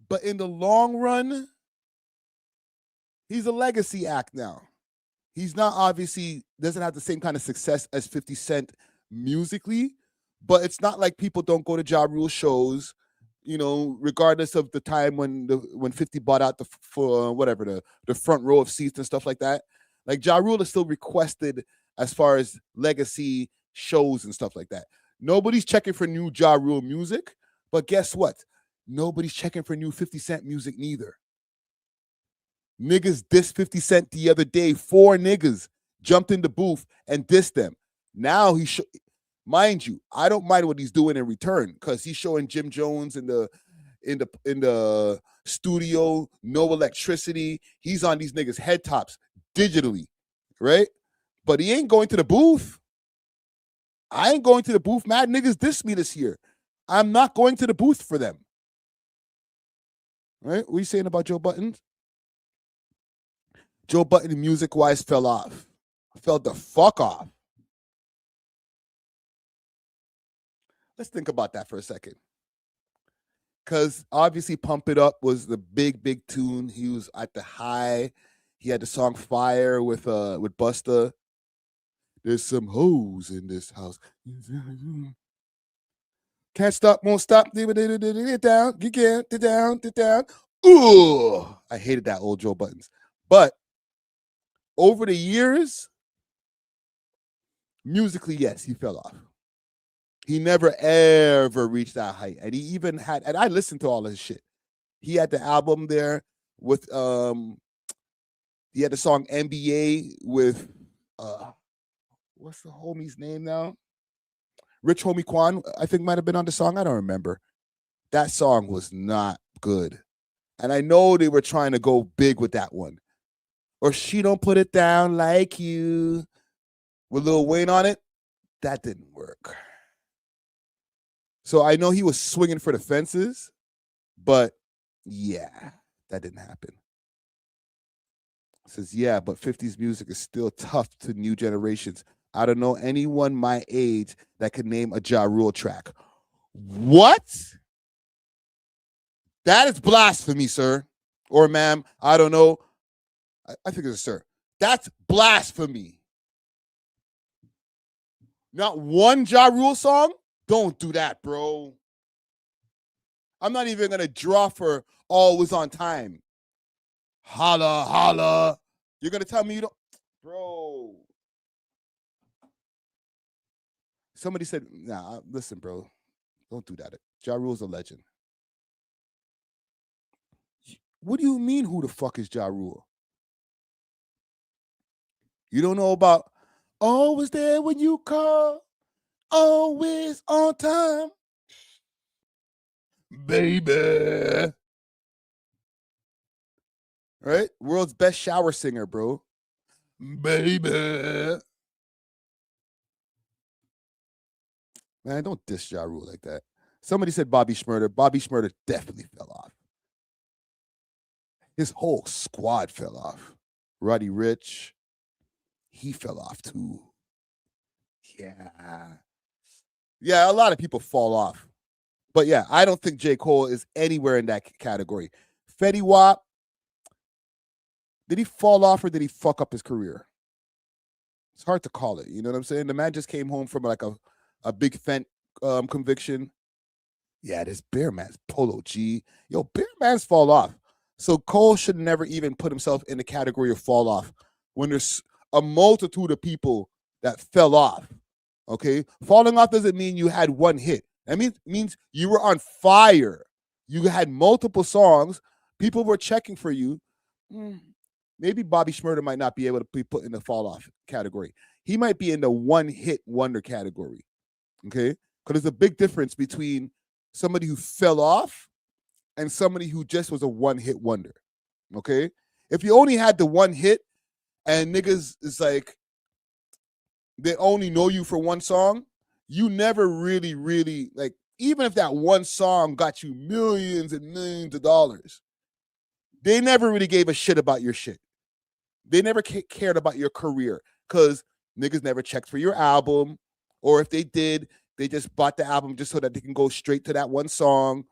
but in the long run, he's a legacy act now. He's not, obviously doesn't have the same kind of success as 50 Cent musically, but it's not like people don't go to Ja Rule shows, regardless of the time when 50 bought out the front row of seats and stuff like that. Like, Ja Rule is still requested as far as legacy shows and stuff like that. Nobody's checking for new Ja Rule music, but guess what? Nobody's checking for new 50 Cent music neither. Niggas dissed 50 Cent the other day. 4 niggas jumped in the booth and dissed them. Now mind you, I don't mind what he's doing in return, because he's showing Jim Jones in the studio, no electricity. He's on these niggas' head tops digitally, right? But he ain't going to the booth. I ain't going to the booth. Mad niggas dissed me this year. I'm not going to the booth for them. Right? What are you saying about Joe Budden? Joe Budden, music-wise, fell off. Fell the fuck off. Let's think about that for a second. Because obviously Pump It Up was the big tune. He was at the high. He had the song Fire with Busta. There's some hoes in this house. Can't stop, won't stop. Get down, get down. Ooh, I hated that old Joe Buttons. But over the years, musically, yes, he fell off. He never ever reached that height. And he even had, and I listened to all his shit. He had the album there with he had the song NBA with what's the homie's name now? Rich Homie Quan, I think might have been on the song. I don't remember. That song was not good. And I know they were trying to go big with that one. Or She Don't Put It Down Like You with Lil Wayne on it. That didn't work. So I know he was swinging for the fences, but yeah, that didn't happen. Says, yeah, but 50s music is still tough to new generations. I don't know anyone my age that can name a Ja Rule track. What? That is blasphemy, sir. Or ma'am, I don't know. I think it's a sir. That's blasphemy. Not one Ja Rule song? Don't do that, bro. I'm not even going to draw for Always on Time. Holla, holla. You're going to tell me you don't? Bro. Somebody said, nah, listen, bro. Don't do that. Ja Rule's a legend. What do you mean, who the fuck is Ja Rule? You don't know about always there when you call, always on time. Baby. Right? World's best shower singer, bro. Baby. Man, don't diss Ja Rule like that. Somebody said Bobby Shmurda. Bobby Shmurda definitely fell off. His whole squad fell off. Roddy Ricch, he fell off too. Yeah. Yeah, a lot of people fall off. But yeah, I don't think J. Cole is anywhere in that category. Fetty Wap, did he fall off or did he fuck up his career? It's hard to call it. You know what I'm saying? The man just came home from like a big fent conviction. Yeah, this Bear Man's Polo G. Yo, Bear Man's fall off. So Cole should never even put himself in the category of fall off when there's a multitude of people that fell off. Okay? Falling off doesn't mean you had one hit. That means you were on fire. You had multiple songs. People were checking for you. Maybe Bobby Shmurda might not be able to be put in the fall off category. He might be in the one hit wonder category. Okay? Because there's a big difference between somebody who fell off and somebody who just was a one-hit wonder, okay? If you only had the one hit and niggas is like, they only know you for one song, you never really, like, even if that one song got you millions and millions of dollars, they never really gave a shit about your shit. They never cared about your career because niggas never checked for your album, or if they did, they just bought the album just so that they can go straight to that one song.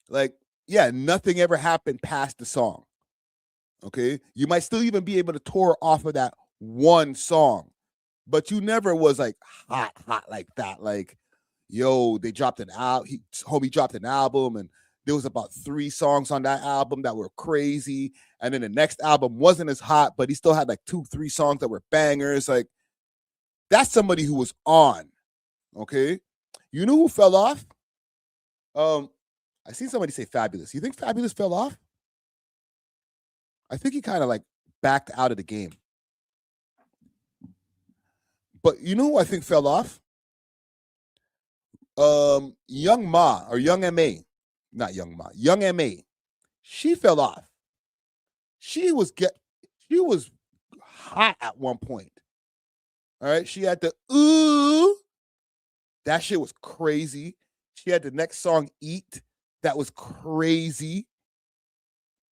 Like, yeah, nothing ever happened past the song. Okay, you might still even be able to tour off of that one song, but you never was like hot like that. Like, yo, they dropped an album. Homie dropped an album, and there was about 3 songs on that album that were crazy, and then the next album wasn't as hot, but he still had like 2-3 songs that were bangers. Like, that's somebody who was on. Okay. You know who fell off? I seen somebody say Fabulous. You think Fabulous fell off? I think he kind of like backed out of the game. But you know who I think fell off? Young Ma or Young M.A. Not Young Ma. Young M.A. She fell off. She was hot at one point. All right. She had the ooh. That shit was crazy. She had the next song, Eat. That was crazy.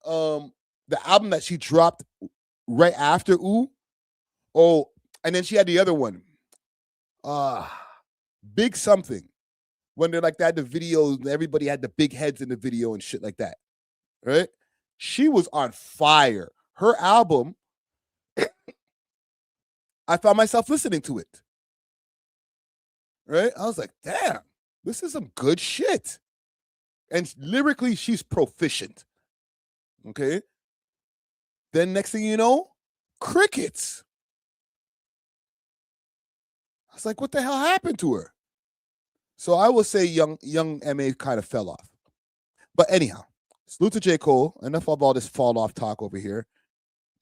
The album that she dropped right after Ooh. Oh, and then she had the other one. Big Something. when they're like that, the videos, everybody had the big heads in the video and shit like that, right? She was on fire. Her album, I found myself listening to it, right? I was like, damn, this is some good shit. And lyrically, she's proficient, okay? Then next thing you know, crickets. I was like, what the hell happened to her? So I will say young MA kind of fell off. But anyhow, salute to J. Cole. Enough of all this fall off talk over here.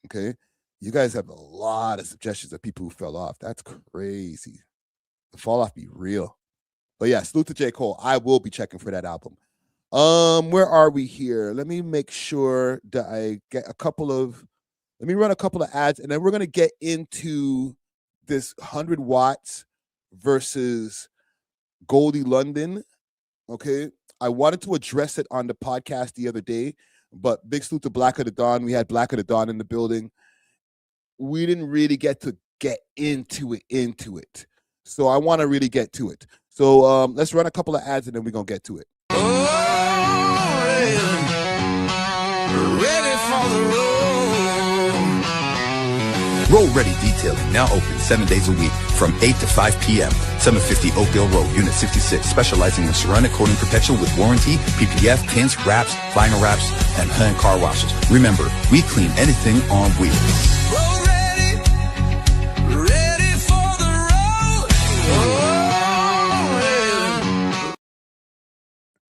Okay. You guys have a lot of suggestions of people who fell off. That's crazy. The fall off be real. But yeah, salute to J. Cole. I will be checking for that album. Where are we here? Let me make sure that I get let me run a couple of ads, and then we're gonna get into this 100 watts versus Golde London. Okay. I wanted to address it on the podcast the other day, but big salute to Black of the Dawn. We had Black of the Dawn in the building. We didn't really get into it. So I want to really get to it. So let's run a couple of ads and then we're going to get to it. Ready for the road. Roll Ready Detailing, now open 7 days a week from 8 to 5 p.m. 750 Oakdale Road, Unit 66, specializing in ceramic coating perpetual with warranty, PPF, tints, wraps, vinyl wraps, and hand car washes. Remember, we clean anything on wheels. Ready for the road.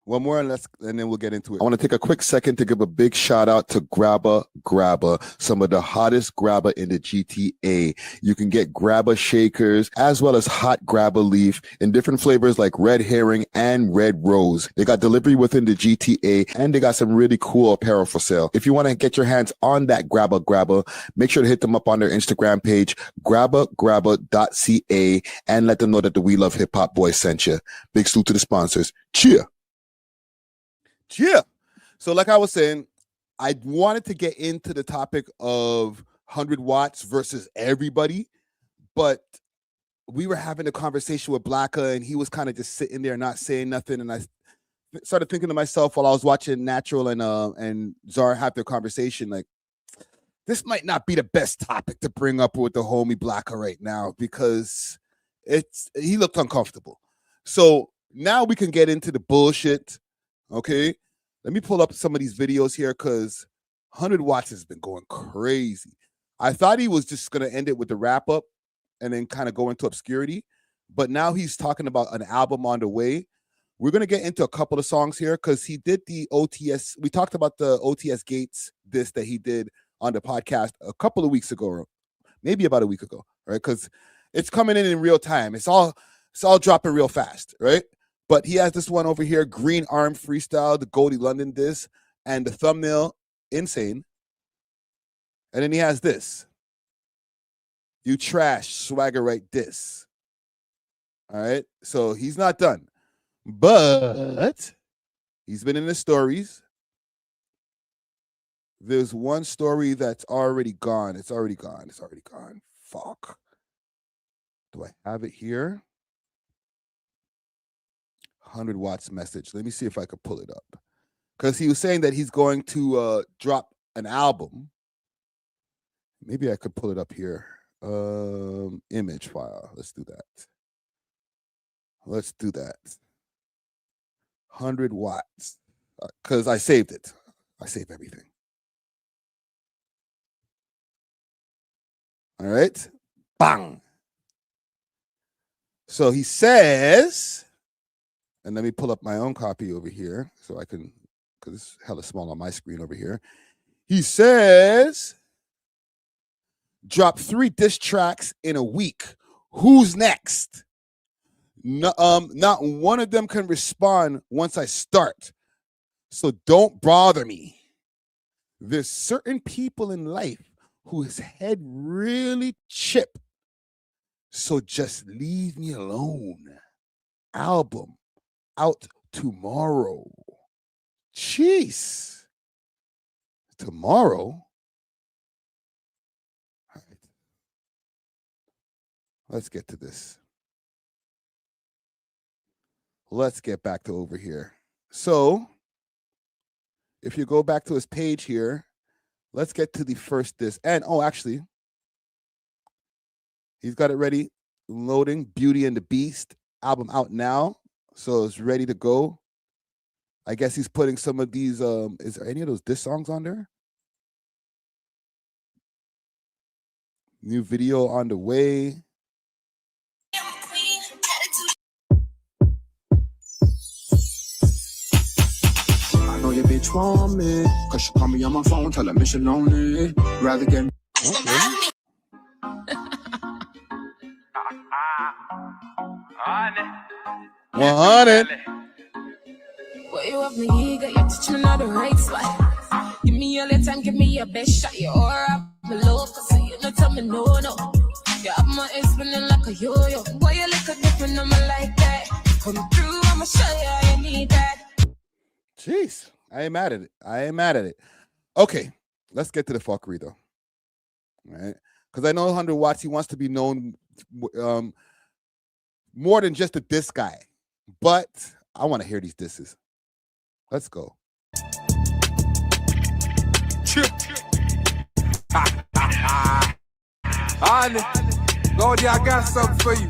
One more and then we'll get into it. I want to take a quick second to give a big shout out to Grabba, some of the hottest Grabba in the GTA. You can get Grabba shakers as well as hot Grabba leaf in different flavors like red herring and red rose. They got delivery within the GTA and they got some really cool apparel for sale. If you want to get your hands on that Grabba, make sure to hit them up on their Instagram page, grabba.ca, and let them know that the We Love Hip Hop boys sent you. Big salute to the sponsors. Cheer. Yeah. So like I was saying, I wanted to get into the topic of 100 watts versus everybody, but we were having a conversation with Blacka and he was kind of just sitting there not saying nothing. And I started thinking to myself while I was watching Natural and Zara have their conversation, like, this might not be the best topic to bring up with the homie Blacka right now because he looked uncomfortable. So now we can get into the bullshit. Okay, let me pull up some of these videos here because 100 watts has been going crazy. I thought he was just going to end it with the wrap up and then kind of go into obscurity, but now he's talking about an album on the way. We're going to get into a couple of songs here because he did the OTS. We talked about the OTS Gates disc that he did on the podcast a couple of weeks ago, maybe about a week ago, right? Because it's coming in real time. It's all dropping real fast, right? But he has this one over here, Green Arm Freestyle, the Golde London disc, and the thumbnail, insane. And then he has this, You Trash Swagger Right Disc. All right, so he's not done. But he's been in the stories. There's one story that's already gone. It's already gone. Fuck. Do I have it here? 100 watts message. Let me see if I could pull it up. Because he was saying that he's going to drop an album. Maybe I could pull it up here. Image file. Let's do that. 100 watts. Because I saved it. I save everything. All right. Bang. So he says... And let me pull up my own copy over here so I can, because it's hella small on my screen over here. He says, drop 3 diss tracks in a week. Who's next? Not one of them can respond once I start. So don't bother me. There's certain people in life whose head really chip. So just leave me alone. Album out tomorrow. Jeez. Tomorrow? All right. Let's get to this. let's get back to over here. So if you go back to his page here, let's get to the first disc. And actually, he's got it ready, loading. Beauty and the Beast album out now, so it's ready to go. I guess he's putting some of these. Is there any of those diss songs on there? New video on the way. I know your bitch want me, cause she call me on my phone, tell her mission lonely. Rather get okay. 100. What you have me, got you touching another right spot. Give me all the time, give me your best shot. You're up below, cause you don't tell me no. You have my head spinning like a yo-yo. Boy, you look a different, I'm like that. Come through, I'ma show you how you need that. Jeez, I ain't mad at it. Okay, let's get to the fuckery though. All right, because I know 100 Watts, he wants to be known more than just a diss guy, but I want to hear these disses. Let's go. Golde, I got something for you.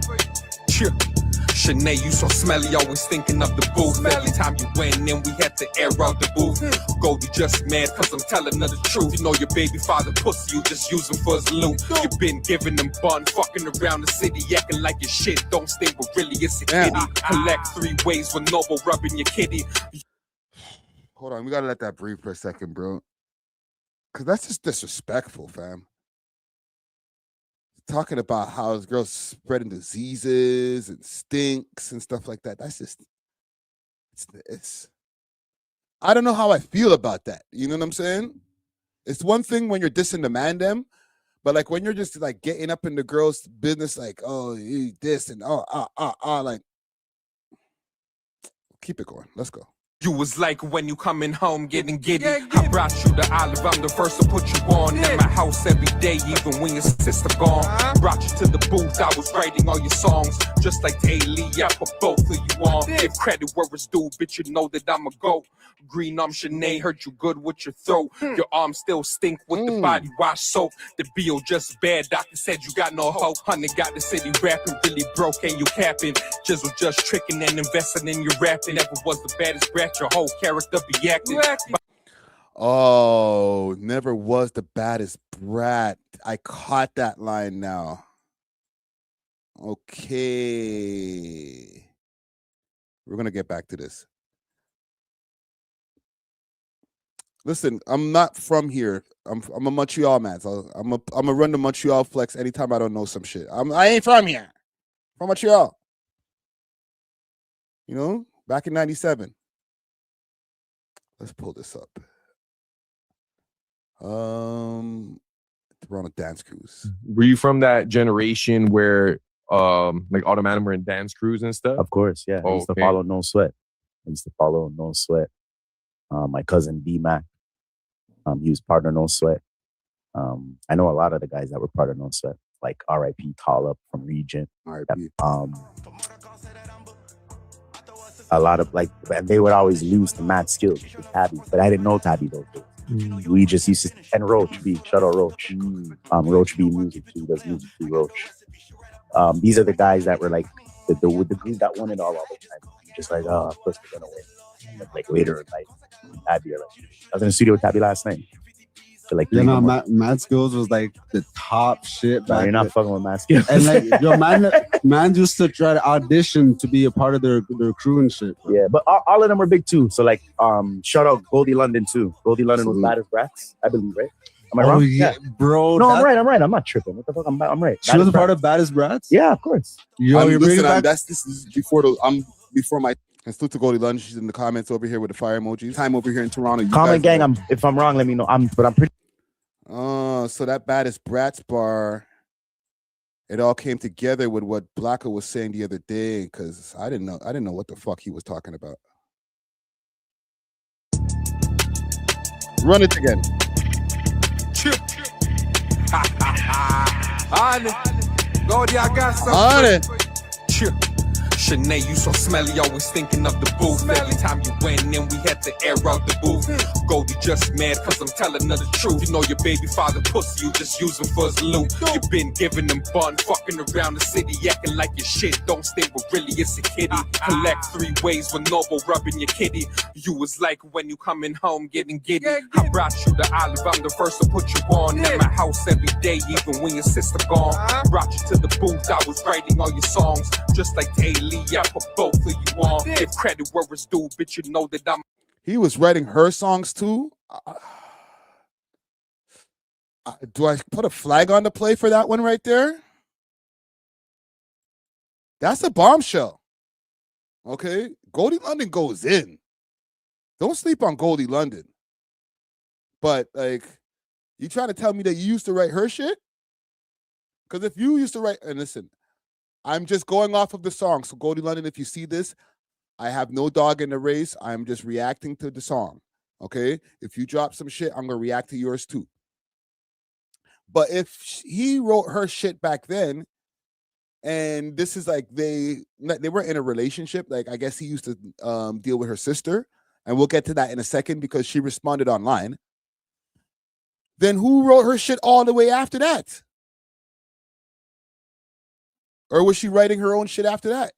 Shanae, you so smelly, always thinking of the booth. Every time you went in, we had to air out the booth. Golde just mad cause I'm telling her the truth. You know your baby father pussy, you just use him for his loot. You been giving them bun, fucking around the city, acting like your shit don't stink, but really it's a kitty. Collect 3 ways with Noble rubbing your kitty. Hold on, we gotta let that breathe for a second, bro. Cause that's just disrespectful, fam. Talking about how his girl's spreading diseases and stinks and stuff like that. That's just, it's I don't know how I feel about that. You know what I'm saying? It's one thing when you're dissing the man them, but like when you're just like getting up in the girl's business, like, oh, you this and like, keep it going. Let's go. You was like when you coming home getting giddy. I brought you the olive, I'm the first to put you on. At my house every day, even when your sister gone. Brought you to the booth, I was writing all your songs. Just like Daily, I put both of you on. Give credit where it's due, bitch, you know that I'm a go. Green Shanae hurt you good with your throat. Your arms still stink with the body wash soap. The bill just bad, doctor said you got no hope. 100 got the city rapping, really broke and you capping. Jizzle just tricking and investing in your rapping. Never was the baddest brat, your whole character be acting. Oh, never was the baddest brat. I caught that line now. Okay. We're going to get back to this. Listen, I'm not from here. I'm a Montreal man. So I'm a run the Montreal flex anytime I don't know some shit. I ain't from here. From Montreal. You know, back in 97. Let's pull this up. We're on a dance cruise. Were you from that generation where like Automatum were in dance crews and stuff? Of course, yeah. I used to follow No Sweat. My cousin D-Mac, he was part of No Sweat. I know a lot of the guys that were part of No Sweat, like R.I.P. Tall Up from Regent. R.I.P. A lot of and they would always lose to Mad Skills with Tabby, but I didn't know Tabby those days. We just used to, and Roach B, shout out Roach. Roach B Music, he does music too, Roach. These are the guys that were like the group that won it all the time. Just like, oh, of course we're gonna win. Like later in life, Tabby, I was in the studio with Tabby last night. So like, Mad Skills was like the top shit. No, you're not fucking with Mad Skills. And like, yo, man used to try to audition to be a part of their crew and shit. Bro. Yeah, but all of them were big too. So like, shout out Golde London too. Golde London was Bad as Brats, I believe, right? Am I wrong? Yeah, bro. No, I'm right. I'm not tripping. What the fuck? I'm right. She was a part of Baddest Brats? Yeah, of course. Yo, you're bringing back. This is before my. And salute to Golde London. She's in the comments over here with the fire emojis. Time over here in Toronto. Comment gang. If I'm wrong, let me know. But I'm pretty. Oh, so that Baddest Brats bar. It all came together with what Blacko was saying the other day, because I didn't know what the fuck he was talking about. Run it again. Golde, I got something. Shanae, you so smelly, always thinking of the booth. Every time you went in, we had to air out the booth. Goldie just mad cause I'm telling her the truth. You know your baby father pussy, you just use him for his loot. You been giving him bun, fucking around the city, acting like your shit don't stay, but really it's a kitty. Collect 3 ways with Noble rubbing your kitty. You was like when you coming home getting giddy. I brought you the olive, I'm the first to put you on. At my house every day, even when your sister gone. Brought you to the booth, I was writing all your songs. Just like Haley, I put both of you on. Give credit where it's due, bitch, you know that I'm. He was writing her songs too. Do I put a flag on the play for that one right there? That's a bombshell. Okay, Golde London goes in. Don't sleep on Golde London. But like, you trying to tell me that you used to write her shit? Because if you used to write, and listen, I'm just going off of the song. So Golde London, if you see this, I have no dog in the race. I'm just reacting to the song. Okay, if you drop some shit, I'm gonna react to yours too. But if he wrote her shit back then, and this is like they were in a relationship, like I guess he used to deal with her sister, and we'll get to that in a second because she responded online. Then who wrote her shit all the way after that? Or was she writing her own shit after that?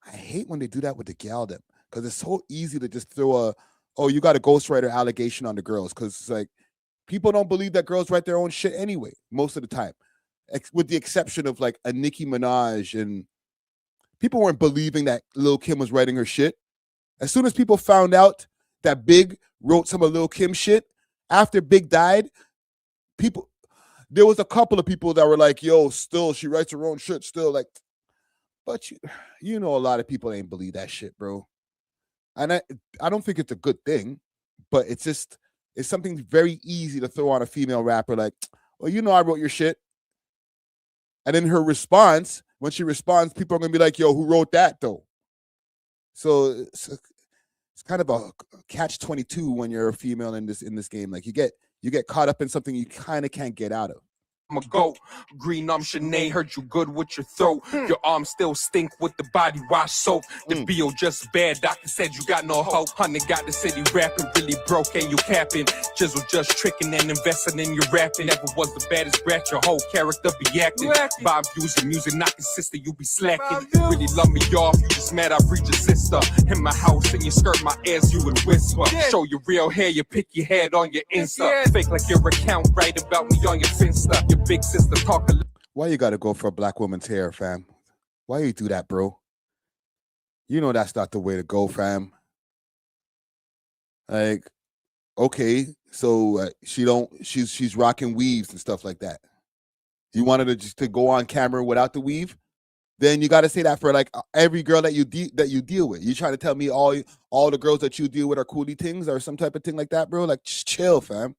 I hate when they do that with the gal them because it's so easy to just throw you got a ghostwriter allegation on the girls because it's like people don't believe that girls write their own shit anyway most of the time, with the exception of like a Nicki Minaj, and people weren't believing that Lil Kim was writing her shit. As soon as people found out that Big wrote some of Lil Kim shit after Big died, there was a couple of people that were like, yo, still she writes her own shit still, like, but you know a lot of people ain't believe that shit, bro. And I don't think it's a good thing, but it's something very easy to throw on a female rapper like, well, you know I wrote your shit. And then her response, when she responds, people are going to be like, yo, who wrote that though? So it's kind of a catch-22 when you're a female in this game. Like you get caught up in something you kind of can't get out of. I'm a go. Green Shanae heard you good with your throat. Your arms still stink with the body wash soap. The bill just bad. Doctor said you got no hope. Honey got the city rapping really broke and you capping. Jizzle just tricking and investing in your rapping. Never was the baddest brat. Your whole character be acting. Bob using music not consistent. You be slacking. Really love me off. You just mad I breed your sister. In my house and you skirt my ass. You would whisper. Show your real hair. You pick your head on your Insta. Fake like your account. Write about me on your Finsta. Your big sister talk a. Why you gotta go for a black woman's hair, fam? Why you do that, bro? You know that's not the way to go, fam. Like, okay, so she's rocking weaves and stuff like that. You wanted to just to go on camera without the weave? Then you got to say that for like every girl that you deal with. You trying to tell me all the girls that you deal with are coolie things or some type of thing like that, bro? Like, just chill, fam.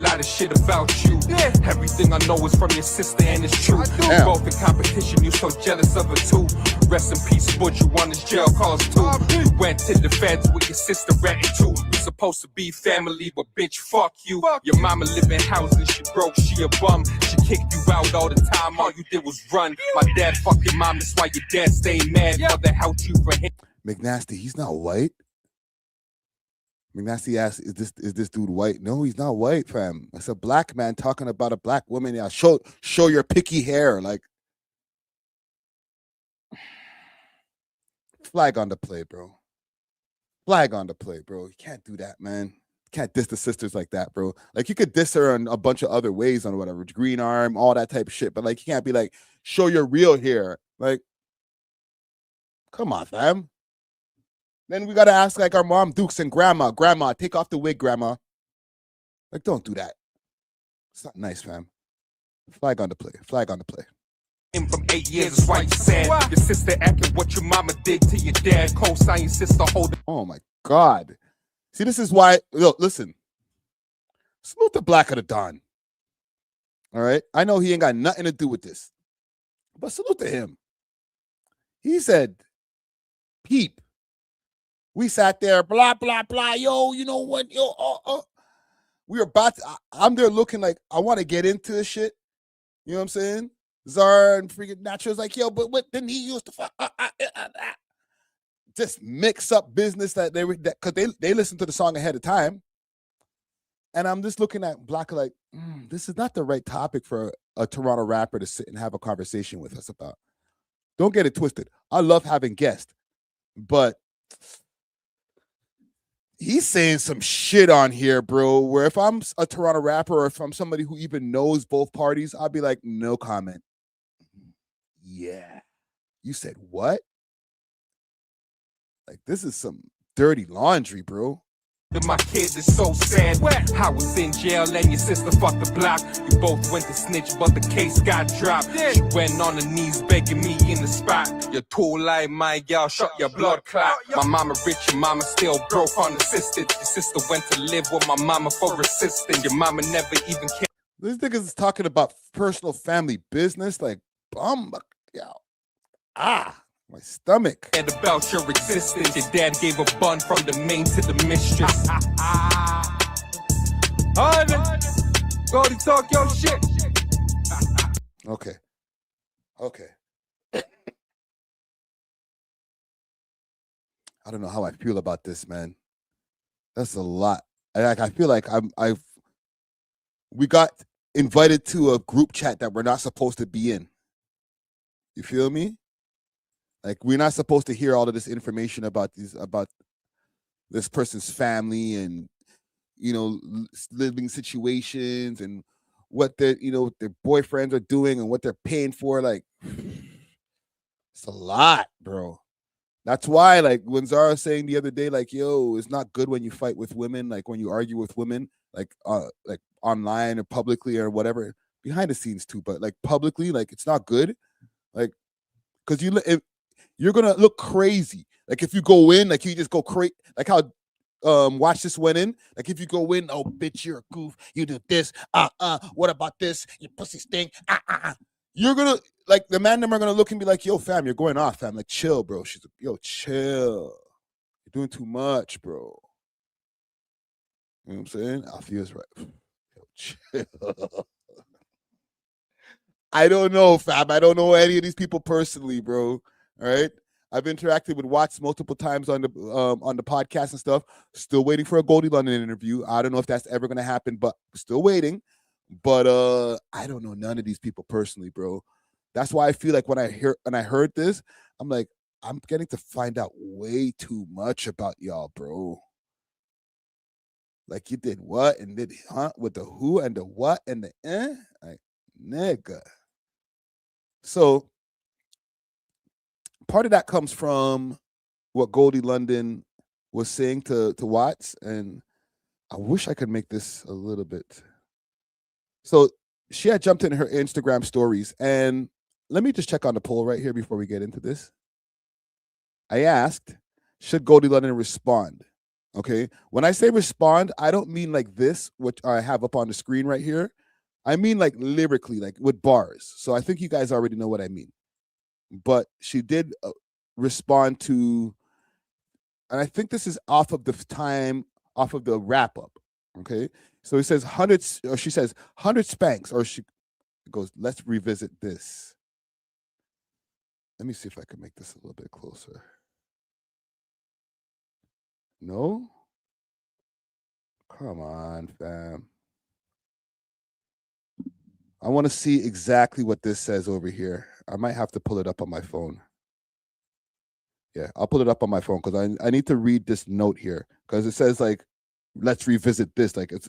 Lot of shit about you. Everything I know is from your sister and it's true. We're both in competition, you so jealous of her too. Rest in peace, but you on his jail calls too. You went to the feds with your sister ratting too. We supposed to be family, but bitch, fuck you. Your mama live in housing, she broke, she a bum. She kicked you out all the time, all you did was run. My dad fucked your mom, that's why your dad stayed mad. Mother helped you for him. McNasty, he's not white. McNasty asks, is this dude white? No, he's not white, fam. It's a black man talking about a black woman. Yeah, show your picky hair. Like, flag on the play, bro. Flag on the play, bro. You can't do that, man. You can't diss the sisters like that, bro. Like, you could diss her in a bunch of other ways on whatever, green arm, all that type of shit. But like, you can't be like, show your real hair. Like, come on, fam. Then we got to ask like our mom, Dukes, and grandma, take off the wig, grandma. Like, don't do that. It's not nice, fam. Flag on the play. Flag on the play. From 8 years, that's why you sad. Your sister acting what your mama did to your dad. Co-sign your sister holding. Oh my God. See, this is why, look, listen. Salute the Black of the Don. All right? I know he ain't got nothing to do with this. But salute to him. He said, peep. We sat there, blah, blah, blah. Yo, you know what? Yo, we were about to, I'm there looking like, I want to get into this shit. You know what I'm saying? Zara and freaking Natural's like, yo, but what didn't he used to fuck? Just mix up business that they were, because they listened to the song ahead of time. And I'm just looking at Black like, this is not the right topic for a Toronto rapper to sit and have a conversation with us about. Don't get it twisted. I love having guests, but he's saying some shit on here, bro, where if I'm a Toronto rapper or if I'm somebody who even knows both parties, I'll be like, no comment. Yeah. You said what? Like, this is some dirty laundry, bro. My kids is so sad. I was in jail and your sister fucked the block. You both went to snitch, but the case got dropped. She went on her knees begging me in the spot. You're too like my girl, shut your blood clot. My mama rich, your mama still broke on assistance. Your sister went to live with my mama for assistance. Your mama never even cared. This niggas is talking about personal family business, like, my stomach. And about your existence, your dad gave a bun from the main to the mistress. Go to talk your shit. Okay. I don't know how I feel about this, man. That's a lot. I feel like we got invited to a group chat that we're not supposed to be in. You feel me? Like, we're not supposed to hear all of this information about this person's family and, you know, living situations and what their boyfriends are doing and what they're paying for. Like, it's a lot, bro. That's why, like, when Zara was saying the other day, like, yo, it's not good when you fight with women, like when you argue with women, like online or publicly or whatever, behind the scenes too, but like publicly, like, it's not good. Like, because you're gonna look crazy. Like, if you go in, like, you just go crazy, like how Watch This went in. Like, if you go in, oh bitch, you're a goof, you do this, what about this, you pussy stink, you're gonna, like, the man them are gonna look and be like, yo, fam, you're going off, fam. Like, chill, bro. She's like, yo, chill. You're doing too much, bro. You know what I'm saying? Althea's right. Yo, chill. I don't know, fam. I don't know any of these people personally, bro. All right. I've interacted with Watts multiple times on the podcast and stuff. Still waiting for a Golde London interview. I don't know if that's ever gonna happen, but still waiting. But I don't know none of these people personally, bro. That's why I feel like when I heard this, I'm like, I'm getting to find out way too much about y'all, bro. Like, you did what and did with the who and the what and the like, nigga. So part of that comes from what Golde London was saying to Watts, and I wish I could make this a little bit. So she had jumped in her Instagram stories, and let me just check on the poll right here before we get into this. I asked, should Golde London respond? Okay. When I say respond, I don't mean like this, which I have up on the screen right here. I mean like lyrically, like with bars. So I think you guys already know what I mean. But she did respond to, and I think this is off of the wrap up. Okay. So he says she says 100 spanks, or she goes, let's revisit this. Let me see if I can make this a little bit closer. No? Come on, fam. I want to see exactly what this says over here. I might have to pull it up on my phone. Yeah, I'll pull it up on my phone because I need to read this note here because it says, like, let's revisit this. Like, it's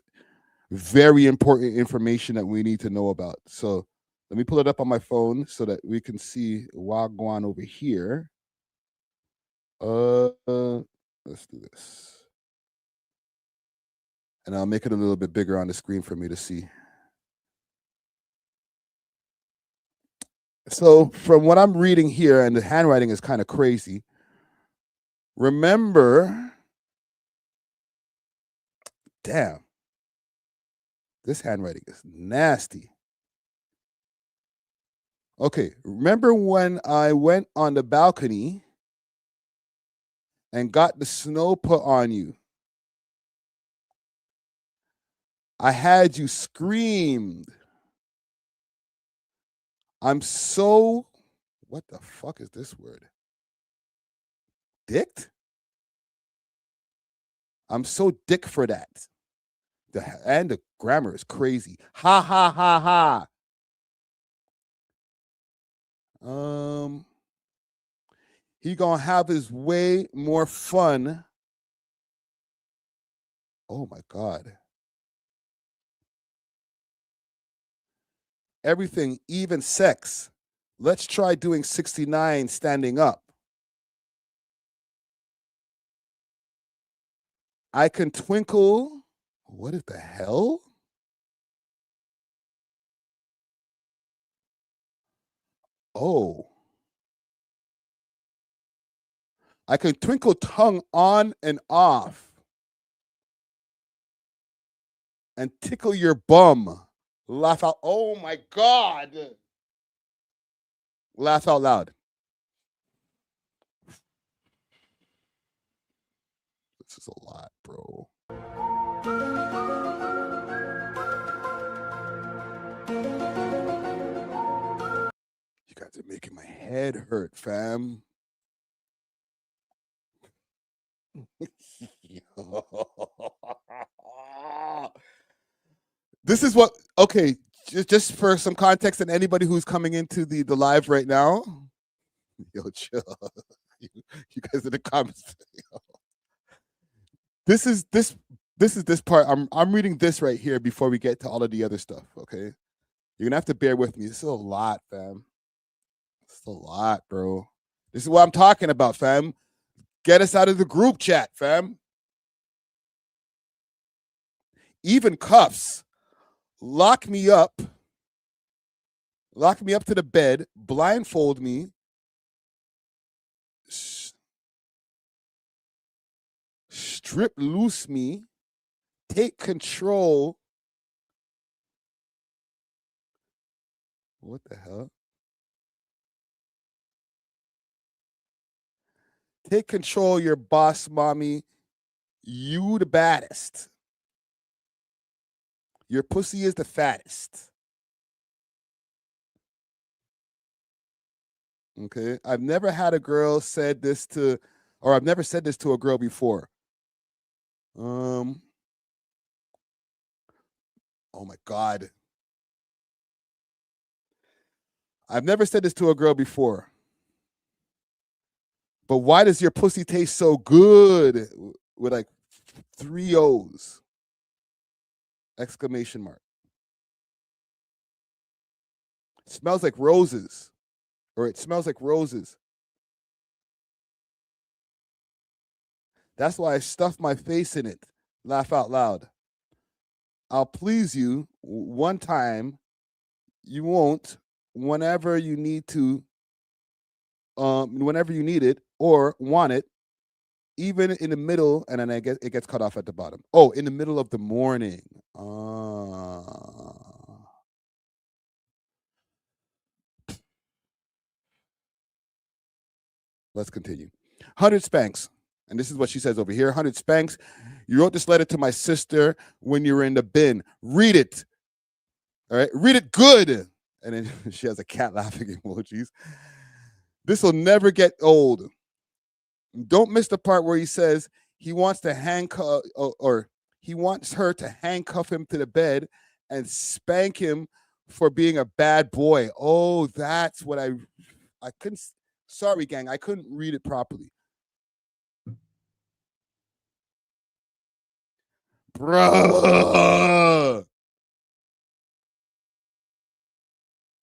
very important information that we need to know about. So let me pull it up on my phone so that we can see Wagwan over here. Let's do this. And I'll make it a little bit bigger on the screen for me to see. So from what I'm reading here, and the handwriting is kind of crazy, remember, damn, this handwriting is nasty. Okay, remember when I went on the balcony and got the snow put on you? I had you screamed. I'm so, what the fuck is this word? Dicked? I'm so dick for that. And the grammar is crazy. Ha ha ha ha. He gonna have his way more fun. Oh my God. Everything, even sex. Let's try doing 69 standing up. I can twinkle. What is the hell? Oh. I can twinkle tongue on and off and tickle your bum. Laugh out. Oh my God. Laugh out loud. This is a lot, bro. You guys are making my head hurt, fam. This is what, okay, just for some context and anybody who's coming into the live right now, yo, chill. You guys in the comments. This is this part. I'm reading this right here before we get to all of the other stuff, okay? You're gonna have to bear with me. This is a lot, fam. It's a lot, bro. This is what I'm talking about, fam. Get us out of the group chat, fam. Even cuffs. Lock me up to the bed, blindfold me, strip loose me, take control. What the hell? Take control, your boss, mommy. You the baddest. Your pussy is the fattest. Okay. I've never had a girl said this to, or I've never said this to a girl before. Oh my God. I've never said this to a girl before. But why does your pussy taste so good? With like 3 O's. Exclamation mark. It smells like roses. Or it smells like roses. That's why I stuff my face in it. Laugh out loud. I'll please you one time. You won't whenever you need to, whenever you need it or want it, even in the middle, and then it gets cut off at the bottom. Oh, in the middle of the morning. Let's continue. 100 spanks. And this is what she says over here. 100 spanks. You wrote this letter to my sister when you were in the bin. Read it. All right. Read it good. And then she has a cat laughing emojis. This will never get old. Don't miss the part where he says he wants to handcuff, or he wants her to handcuff him to the bed and spank him for being a bad boy. Oh, that's what I couldn't. Sorry, gang, I couldn't read it properly. Bruh.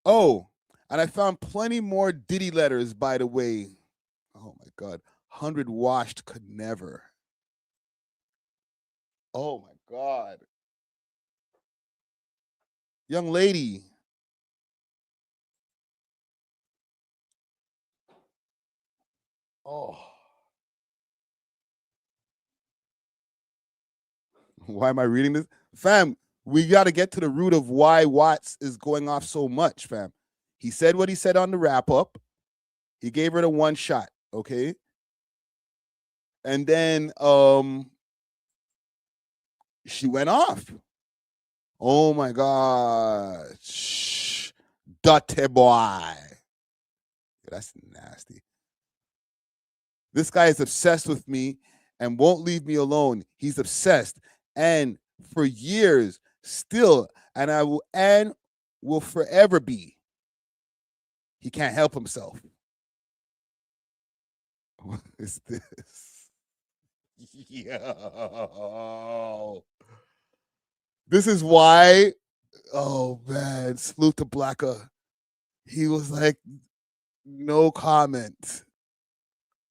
Oh, and I found plenty more Diddy letters, by the way. Oh my God. 100 washed could never. Oh my God. Young lady. Oh. Why am I reading this? Fam, we got to get to the root of why Watts is going off so much, fam. He said what he said on the wrap up. He gave her the one shot, okay? And then she went off. Oh my God. Shh. Dirty boy. That's nasty. This guy is obsessed with me and won't leave me alone. He's obsessed. And for years, still, and I will forever be. He can't help himself. What is this? Yo. This is why, oh man, salute to Blacka. He was like, no comment.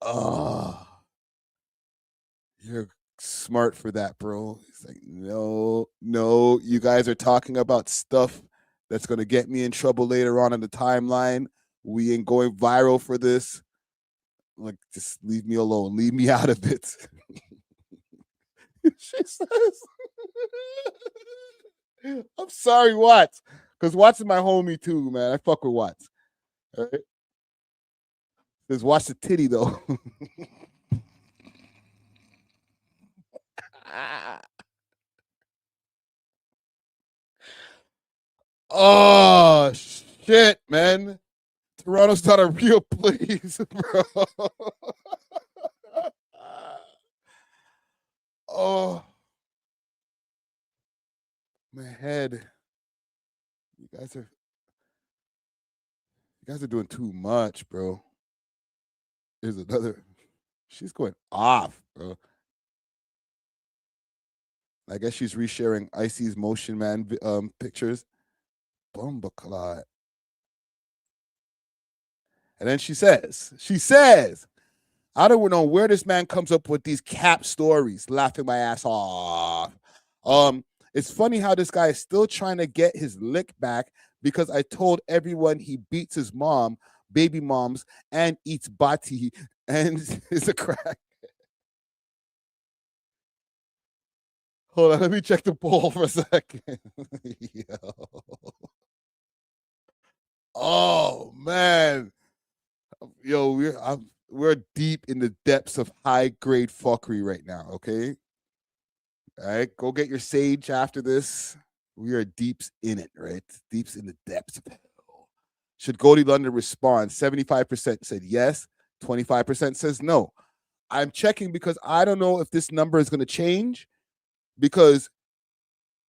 Oh, you're smart for that, bro. He's like, no, you guys are talking about stuff that's going to get me in trouble later on in the timeline. We ain't going viral for this. Like, just leave me alone. Leave me out of it. She says, I'm sorry, Watts. Because Watts is my homie too, man. I fuck with Watts. All right? Says, watch the titty, though. Oh, shit, man. Toronto's not a real place, bro. Oh, my head. You guys are doing too much, bro. There's another. She's going off, bro. I guess she's resharing Icy's Motion Man pictures. Bumbaclot. And then she says, I don't know where this man comes up with these cap stories, laughing my ass off. It's funny how this guy is still trying to get his lick back because I told everyone he beats his mom, baby moms, and eats bati and is a crack. Hold on, let me check the poll for a second. Yo. Oh man. Yo, we're deep in the depths of high grade fuckery right now, okay? All right, go get your sage after this. We are deeps in it, right? Deeps in the depths of hell. Should Golde London respond? 75% said yes, 25% says no. I'm checking because I don't know if this number is going to change because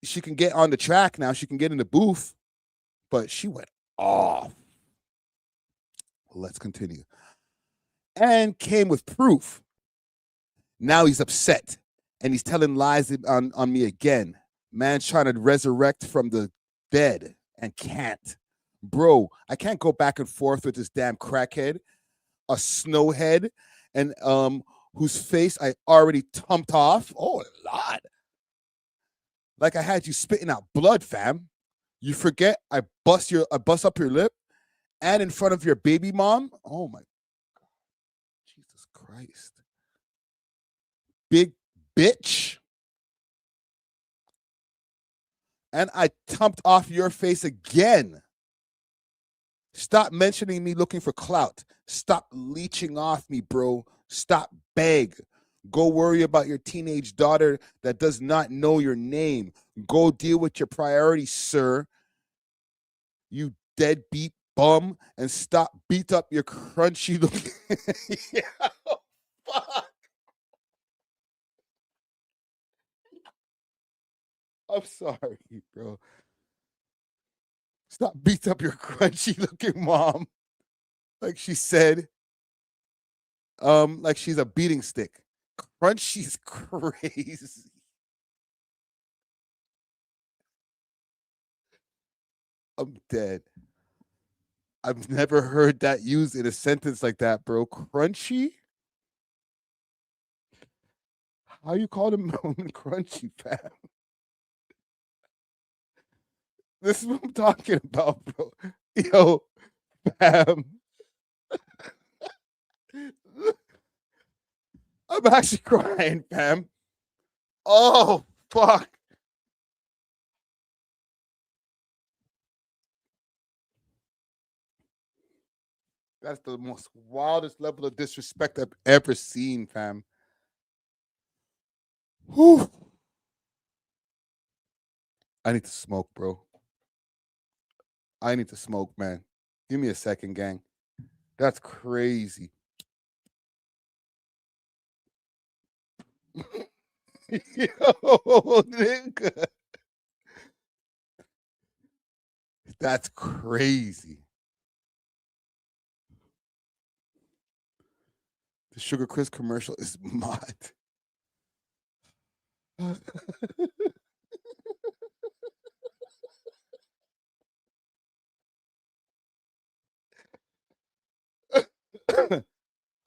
she can get on the track now. She can get in the booth, but she went off. Let's continue. And came with proof. Now he's upset and he's telling lies on me again. Man's trying to resurrect from the dead and can't. Bro, I can't go back and forth with this damn crackhead, a snowhead, and whose face I already tumped off. Oh, Lord. Like I had you spitting out blood, fam. You forget I bust up your lip and in front of your baby mom. Oh my God. Jesus Christ. Big bitch. And I tumped off your face again. Stop mentioning me looking for clout. Stop leeching off me, bro. Stop beg. Go worry about your teenage daughter that does not know your name. Go deal with your priorities, sir. You deadbeat bum. And stop beat up your crunchy looking. Yeah, fuck. I'm sorry, bro. Stop beat up your crunchy looking mom. Like she said. Like she's a beating stick. Crunchy's crazy. I'm dead. I've never heard that used in a sentence like that, bro. Crunchy? How you call him crunchy, fam? This is what I'm talking about, bro. Yo, fam. I'm actually crying, fam. Oh, fuck. That's the most wildest level of disrespect I've ever seen, fam. Whew. I need to smoke, bro. I need to smoke, man. Give me a second, gang. That's crazy. Yo, nigga. That's crazy. The Sugar Crisp commercial is mad.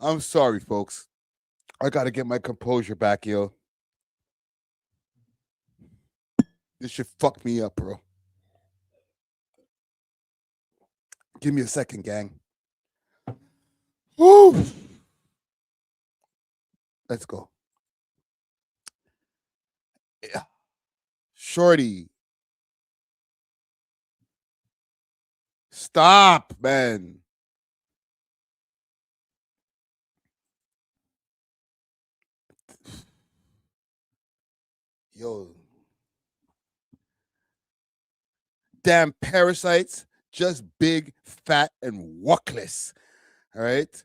I'm sorry, folks. I gotta get my composure back, yo. This shit fucked me up, bro. Give me a second, gang. Woo! Let's go. Yeah. Shorty. Stop, man. Yo. Damn parasites, just big, fat, and walkless. All right?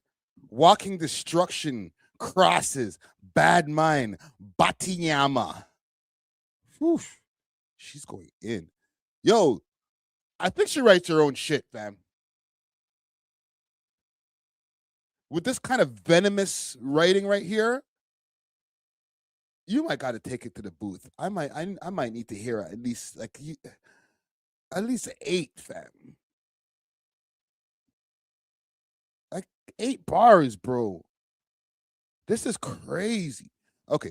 Walking destruction, crosses, bad mind, Batinyama. Whew. She's going in. Yo, I think she writes her own shit, fam. With this kind of venomous writing right here, you might got to take it to the booth. I might need to hear at least at least 8, fam. Like 8 bars, bro. This is crazy. Okay.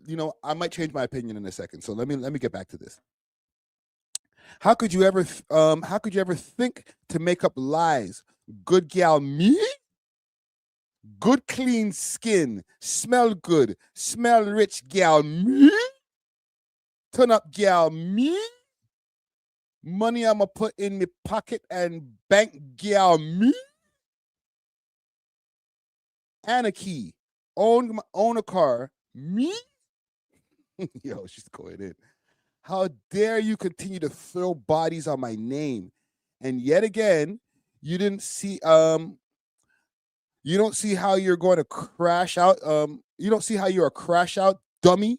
You know, I might change my opinion in a second. So let me get back to this. How could you ever think to make up lies? Good gal me? Good clean skin, smell good, smell rich gal me? Turn up gal me? Money I'ma put in my pocket and bank gal me? And a key. Own a car. Me? Yo, she's going in. How dare you continue to throw bodies on my name? And yet again, you didn't see you don't see how you're going to crash out. You don't see how you're a crash out dummy.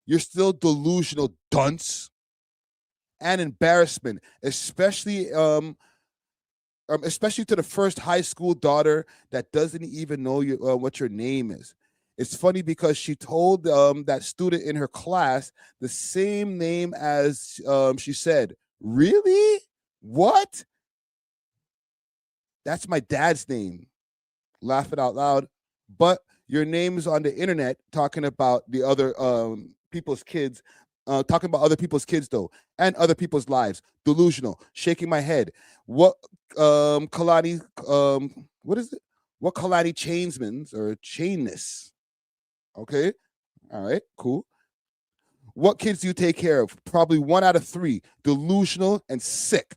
You're still delusional dunce and embarrassment, especially to the first high school daughter that doesn't even know what your name is. It's funny because she told that student in her class the same name as she said. Really? What? That's my dad's name. Laughing out loud. But your name is on the internet talking about the other people's kids. Talking about other people's kids though, and other people's lives. Delusional. Shaking my head. What Kalani? What is it? What Kalani chainsmans or chainness? Okay, all right, cool. What kids do you take care of? Probably 1 out of 3. Delusional and sick.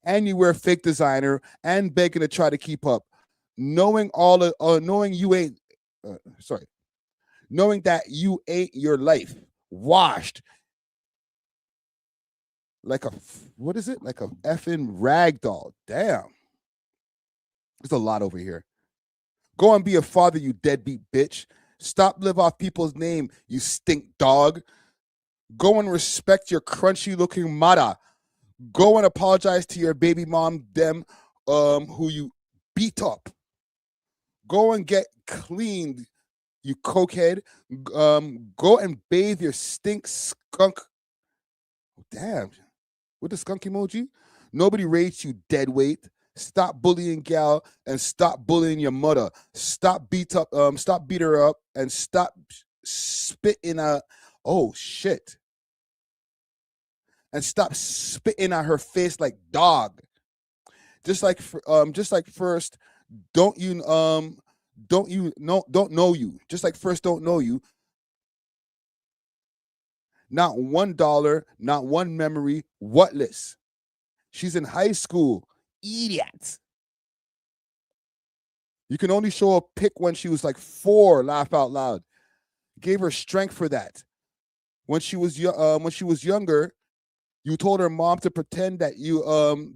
And you wear fake designer and begging to try to keep up. Knowing you ain't. Knowing that you ain't your life. Washed like a what is it? Like a effing rag doll. Damn. There's a lot over here. Go and be a father, you deadbeat bitch. Stop live off people's name, you stink dog. Go and respect your crunchy looking mother. Go and apologize to your baby mom, them who you beat up. Go and get cleaned, you cokehead. Go and bathe your stink skunk. Damn. With the skunk emoji? Nobody rates you, dead weight. Stop bullying gal and stop bullying your mother. Stop beat her up and stop spitting oh shit. And stop spitting at her face like dog. Just like first, don't know you. Just like first don't know you. Not $1, not one memory, whatless. She's in high school. Idiot. You can only show a pic when she was like 4, laugh out loud. Gave her strength for that. When she was younger, You told her mom to pretend that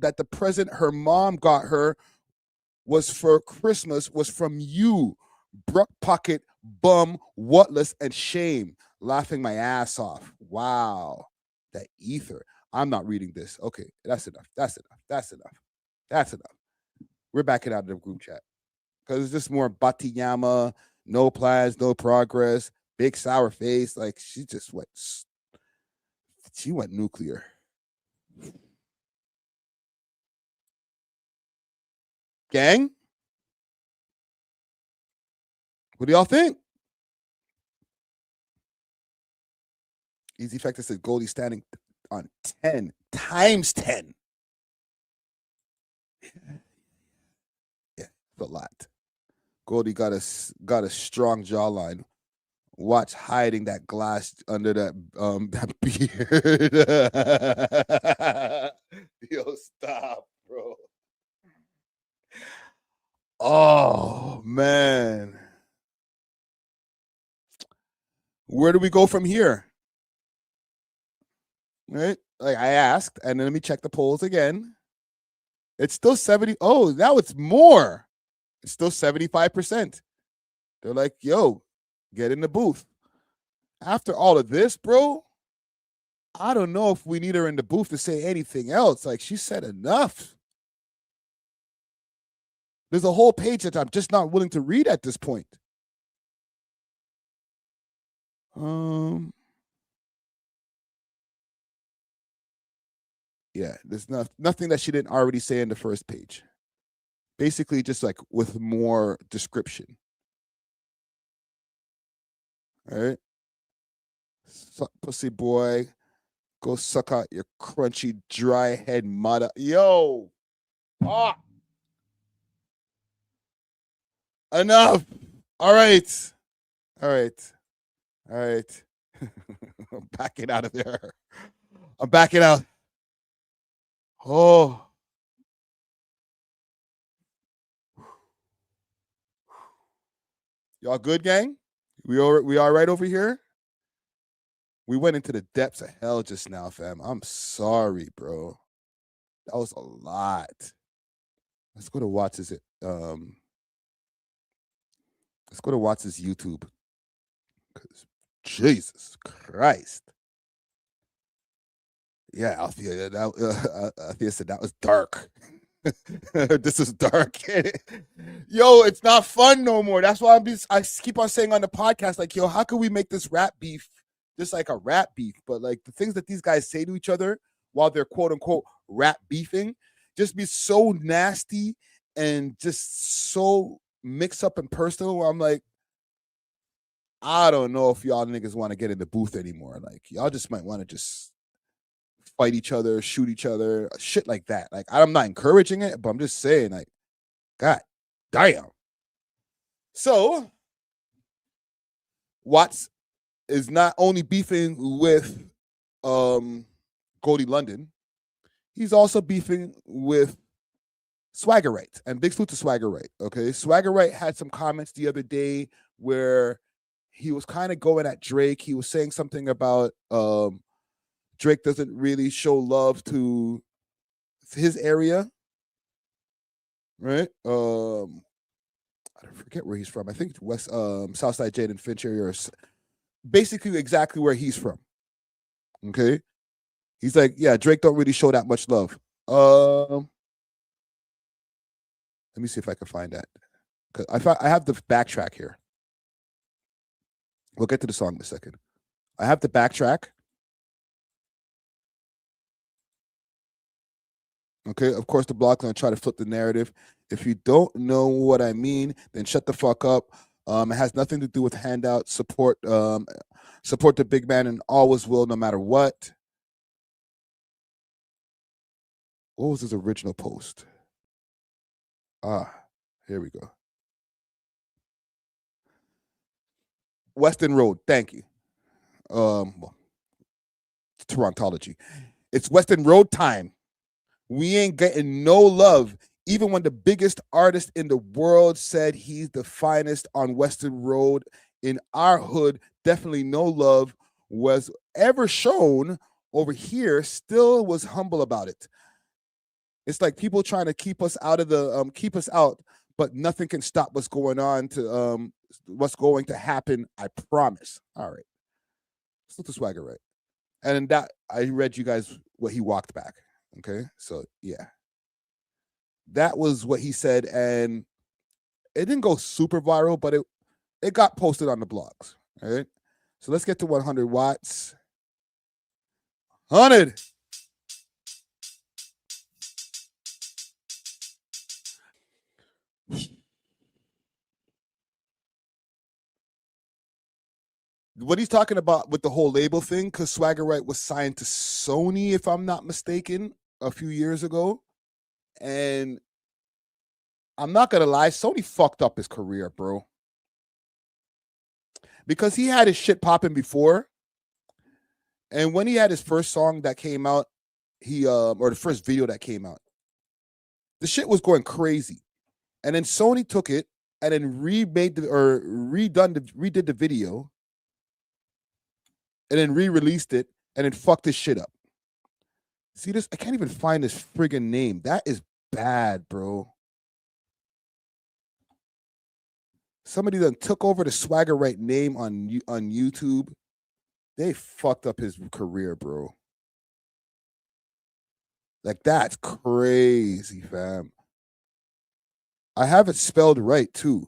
that the present her mom got her was for Christmas was from you. Brook pocket, bum, whatless, and shame. Laughing my ass off. Wow. That ether. I'm not reading this. Okay, that's enough. That's enough. That's enough. That's enough. We're backing out of the group chat. Because it's just more Batiyama, no plans, no progress, big sour face. Like she went nuclear. Gang? What do y'all think? Easy Factor said Goldie standing on 10 times 10. Yeah, a lot. Goldie got a strong jawline. Watch hiding that glass under that that beard. Yo, stop, bro. Oh man. Where do we go from here? Right? Like I asked, and then let me check the polls again. It's still 70. Oh, now it's more. It's still 75%. They're like, yo, get in the booth. After all of this, bro, I don't know if we need her in the booth to say anything else. Like she said enough. There's a whole page that I'm just not willing to read at this point. Yeah, there's nothing that she didn't already say in the first page. Basically, just like with more description. All right. Suck pussy boy. Go suck out your crunchy, dry head mother. Yo. Ah. Enough. All right. All right. All right. I'm backing out of there. I'm backing out. Oh. Y'all good, gang? We all right over here? We went into the depths of hell just now, fam. I'm sorry, bro. That was a lot. Let's go to Watts' let's go to Watts' YouTube. Because Jesus Christ. Yeah, Althea, Althea said that was dark. This is dark. Yo, it's not fun no more. That's why I keep on saying on the podcast, like, yo, how can we make this rap beef just like a rap beef? But like the things that these guys say to each other while they're quote unquote rap beefing just be so nasty and just so mixed up and personal where I'm like, I don't know if y'all niggas want to get in the booth anymore. Like y'all just might want to just fight each other, shoot each other, shit like that. Like I'm not encouraging it, but I'm just saying, like, God damn. So Watts is not only beefing with Golde London, he's also beefing with Swagger Right. And big salute to Swagger Right. Okay. Swagger Right had some comments the other day where he was kind of going at Drake. He was saying something about Drake doesn't really show love to his area, right? I forget where he's from. I think it's West Southside Jaden Finch area, or basically exactly where he's from. Okay, he's like, yeah, Drake don't really show that much love. Let me see if I can find that. Cause I have the backtrack here. We'll get to the song in a second. I have the backtrack. Okay, of course, the blog's gonna try to flip the narrative. If you don't know what I mean, then shut the fuck up. It has nothing to do with handout support. Support the big man and always will, no matter what. What was his original post? Here we go. Western Road, thank you. Torontology. It's Western Road time. We ain't getting no love, even when the biggest artist in the world said he's the finest on Western Road. In our hood, definitely no love was ever shown. over here still was humble about it. It's like people trying to keep us out of the keep us out, but nothing can stop what's going on to what's going to happen. I promise. All right, let's look the swagger right. And in that, I read you guys what he walked back. Okay, so yeah, that was what he said, and it didn't go super viral, but it got posted on the blogs. All right, so let's get to 100 watts. 100. What he's talking about with the whole label thing, because Swagger Right was signed to Sony, if I'm not mistaken, a few years ago. And I'm not gonna lie, Sony fucked up his career, bro. Because he had his shit popping before. And when he had his first song that came out, or the first video that came out, the shit was going crazy. And then Sony took it and then redid the video. And then re-released it and then fucked this shit up. See this? I can't even find this friggin' name. That is bad, bro. Somebody then took over the Swagger Right name on YouTube. They fucked up his career, bro. Like, that's crazy, fam. I have it spelled right, too.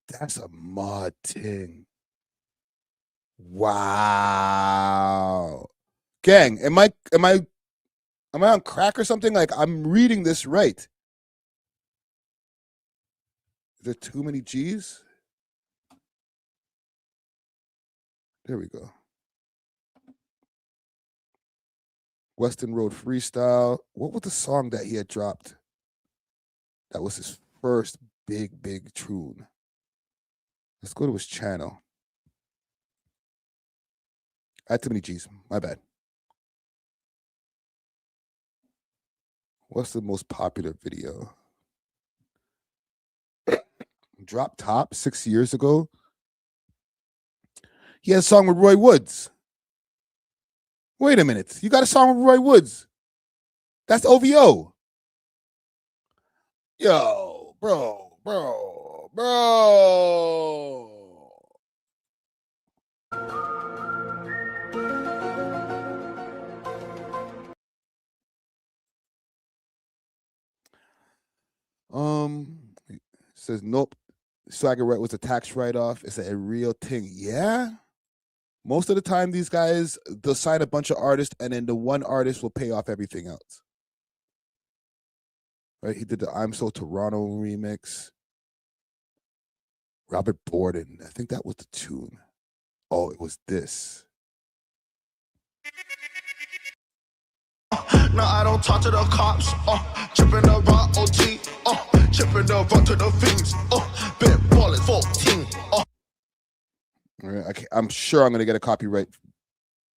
That's a mod thing. Wow. Gang, am I on crack or something? Like, I'm reading this right. Is there too many G's? There we go. Western Road Freestyle. What was the song that he had dropped? That was his first big tune. Let's go to his channel. I had too many G's. My bad. What's the most popular video? Drop Top 6 years ago. He had a song with Roy Woods. Wait a minute. You got a song with Roy Woods. That's OVO. Yo, bro. It says nope. Swagger Right was a tax write-off. It's a real thing. Yeah. Most of the time, these guys, they'll sign a bunch of artists, and then the one artist will pay off everything else. Right? He did the I'm So Toronto remix. Robert Borden. I think that was the tune. Oh, it was this. No, I don't talk to the cops. Chipping the rock OT. Chipping the rock to the fiends. Bit ballin' 14. All right, I'm sure I'm gonna get a copyright,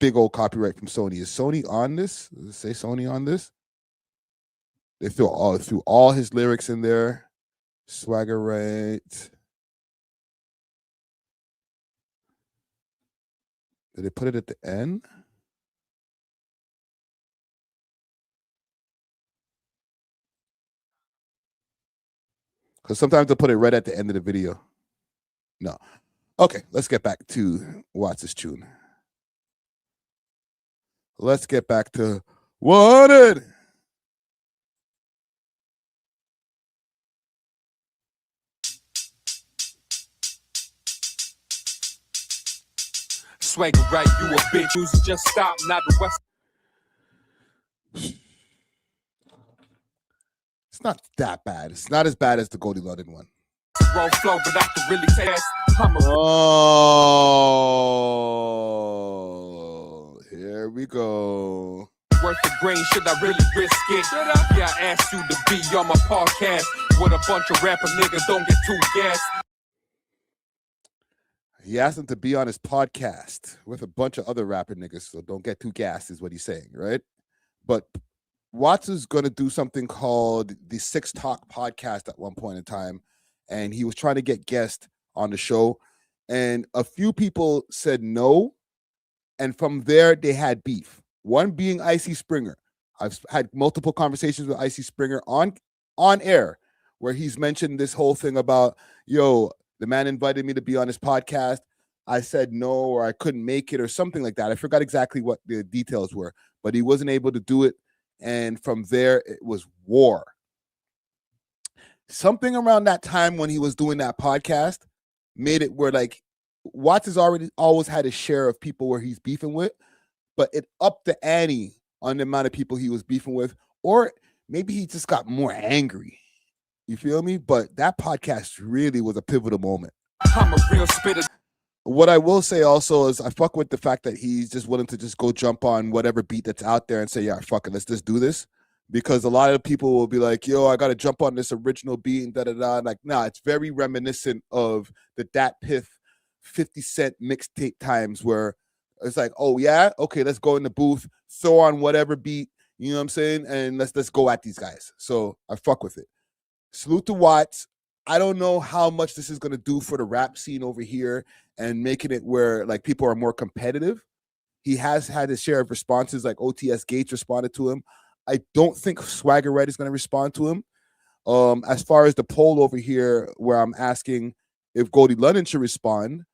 big old copyright from Sony. Is Sony on this? Does it say Sony on this? They threw all his lyrics in there. Swagger Right. Did they put it at the end? Because sometimes they'll put it right at the end of the video. No. Okay, let's get back to Watts' tune. Let's get back to Wanted. Swagger Right, you a bitch. Music just stop, not the West. It's not that bad. It's not as bad as the Golde London one. Wrong flow, but I can really test. Oh, here we go. Worth the grain, should I really risk it? Yeah, I asked you to be on my podcast with a bunch of rapper niggas, don't get too gassed. He asked him to be on his podcast with a bunch of other rapper niggas, so don't get too gassed is what he's saying, right? But Watts is going to do something called the Six Talk podcast at one point in time, and he was trying to get guests on the show, and a few people said no, And from there, they had beef. One being Icy Springer. I've had multiple conversations with Icy Springer on air where he's mentioned this whole thing about, yo, the man invited me to be on his podcast. I said no, or I couldn't make it, or something like that. I forgot exactly what the details were, but he wasn't able to do it. And from there, it was war. Something around that time when he was doing that podcast made it where, like, Watts has always had a share of people where he's beefing with, but it upped the ante on the amount of people he was beefing with, or maybe he just got more angry. You feel me? But that podcast really was a pivotal moment. I'm a real spitter. What I will say also is I fuck with the fact that he's just willing to just go jump on whatever beat that's out there and say, yeah, fuck it, let's just do this. Because a lot of people will be like, yo, I got to jump on this original beat and da-da-da. Like, nah, it's very reminiscent of the Dat Piff 50 Cent mixtape times where it's like, oh, yeah? Okay, let's go in the booth, throw on whatever beat, you know what I'm saying? And let's go at these guys. So I fuck with it. Salute to Watts. I don't know how much this is going to do for the rap scene over here and making it where, like, people are more competitive. He has had his share of responses, like OTS Gates responded to him. I don't think Swagger Red is going to respond to him. As far as the poll over here where I'm asking if Golde London should respond,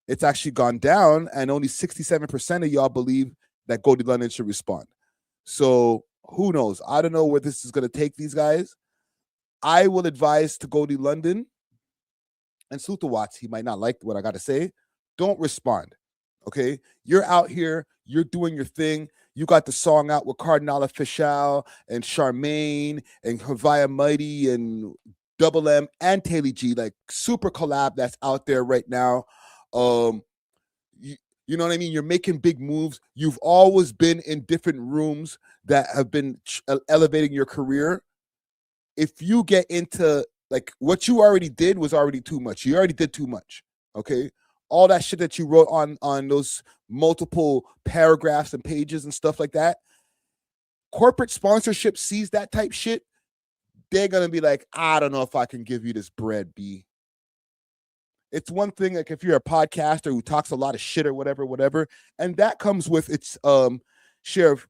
it's actually gone down, and only 67% of y'all believe that Golde London should respond. So who knows? I don't know where this is going to take these guys. I will advise to Golde London and salute to Watts. He might not like what I got to say. Don't respond, okay? You're out here. You're doing your thing. You got the song out with Cardinal Official and Charmaine and Havaya Mighty and Double M and Taylor G, like super collab that's out there right now. You know what I mean? You're making big moves. You've always been in different rooms that have been elevating your career. If you get into, like, what you already did was already too much. You already did too much, okay? All that shit that you wrote on those multiple paragraphs and pages and stuff like that, corporate sponsorship sees that type shit, they're going to be like, I don't know if I can give you this bread, B. It's one thing, like, if you're a podcaster who talks a lot of shit or whatever, and that comes with its share of,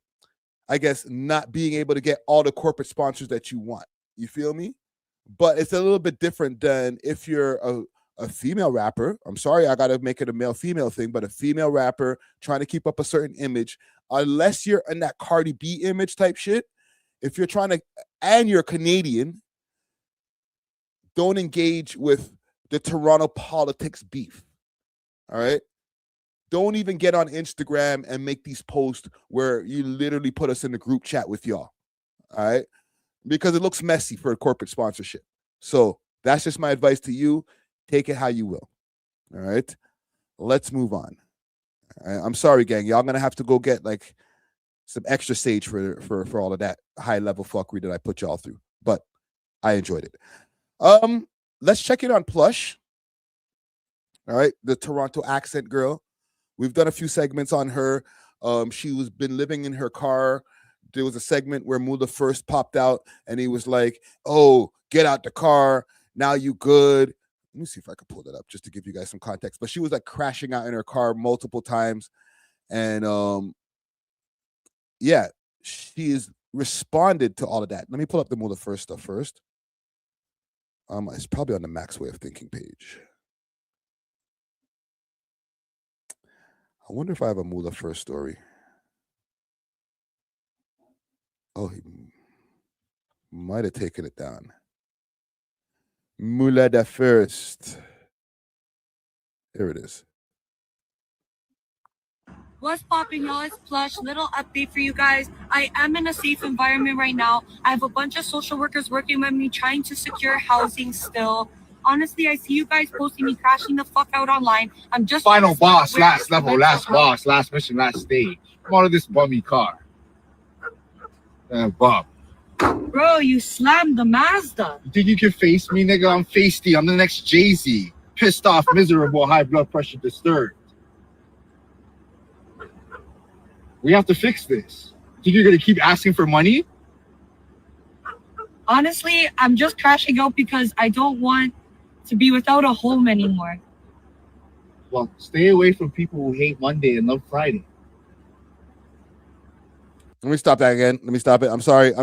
I guess, not being able to get all the corporate sponsors that you want. You feel me? But it's a little bit different than if you're a female rapper. I'm sorry, I got to make it a male-female thing, but a female rapper trying to keep up a certain image, unless you're in that Cardi B image type shit, if you're trying to, and you're Canadian, don't engage with the Toronto politics beef, all right? Don't even get on Instagram and make these posts where you literally put us in the group chat with y'all, all right? Because it looks messy for a corporate sponsorship. So that's just my advice to you. Take it how you will, all right? Let's move on. All right? I'm sorry, gang. Y'all going to have to go get, like, some extra sage for all of that high-level fuckery that I put y'all through. But I enjoyed it. Let's check in on Plush. All right, the Toronto accent girl. We've done a few segments on her. She was been living in her car. There was a segment where Mula first popped out, and he was like, "Oh, get out the car. Now you good." Let me see if I can pull that up just to give you guys some context. But she was, like, crashing out in her car multiple times. And yeah, she's responded to all of that. Let me pull up the Mula first stuff first. It's probably on the Max Way of Thinking page. I wonder if I have a Mula first story. Oh, he might have taken it down. Mula the first. Here it is. What's popping, y'all? It's Plush. Little update for you guys. I am in a safe environment right now. I have a bunch of social workers working with me trying to secure housing still. Honestly, I see you guys posting me crashing the fuck out online. I'm just final boss, last level, last boss, last mission, last stage. Come out of this bummy car. Bob. Bro, you slammed the Mazda. You think you can face me, nigga? I'm feisty. I'm the next Jay-Z. Pissed off, miserable, high blood pressure, disturbed. We have to fix this. Think you're gonna keep asking for money? Honestly, I'm just crashing out because I don't want to be without a home anymore. Well, stay away from people who hate Monday and love Friday. Let me stop that again. Let me stop it. I'm sorry.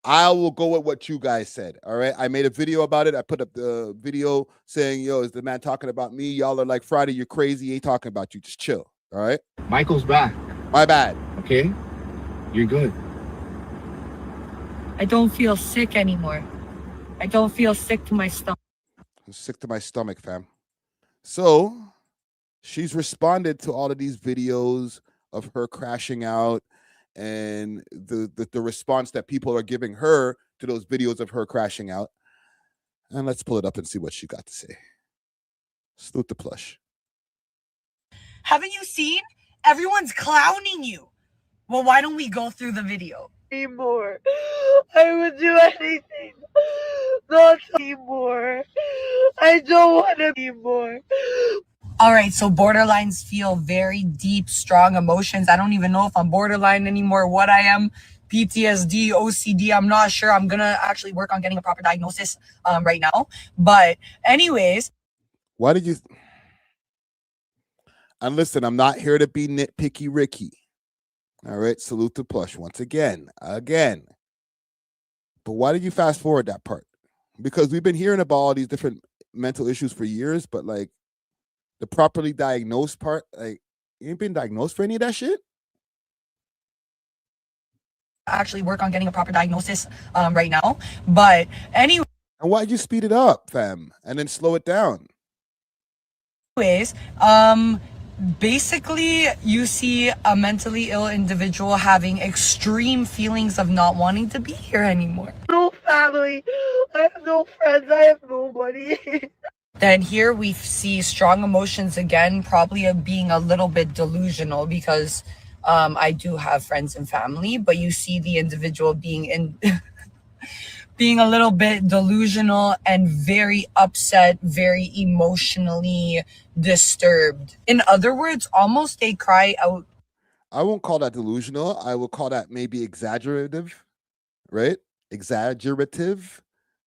I will go with what you guys said. All right. I made a video about it. I put up the video saying, yo, is the man talking about me? Y'all are like, Friday, you're crazy. He ain't talking about you. Just chill. All right. Michael's back. My bad. Okay? You're good. I don't feel sick anymore. I don't feel sick to my stomach. I'm sick to my stomach, fam. So she's responded to all of these videos of her crashing out and the response that people are giving her to those videos of her crashing out. And let's pull it up and see what she got to say. Salute the Plush. Haven't you seen? Everyone's clowning you. Well, why don't we go through the video? Anymore. I would do anything. Not anymore. I don't want to be more. All right, so borderlines feel very deep, strong emotions. I don't even know if I'm borderline anymore, what I am. PTSD, OCD, I'm not sure. I'm going to actually work on getting a proper diagnosis right now. But anyways. Why did you... And listen, I'm not here to be nitpicky Ricky. All right, salute to Plush once again. But why did you fast forward that part? Because we've been hearing about all these different mental issues for years, but like the properly diagnosed part, like you ain't been diagnosed for any of that shit? Actually work on getting a proper diagnosis right now. But anyway. And why'd you speed it up, fam? And then slow it down? Anyways, basically you see a mentally ill individual having extreme feelings of not wanting to be here anymore. No family. I have no friends. I have nobody. Then here we see strong emotions again, probably being a little bit delusional because I do have friends and family, but you see the individual being being a little bit delusional and very upset, very emotionally disturbed. In other words, almost a cry out. I won't call that delusional. I will call that maybe exaggerative, right? Exaggerative,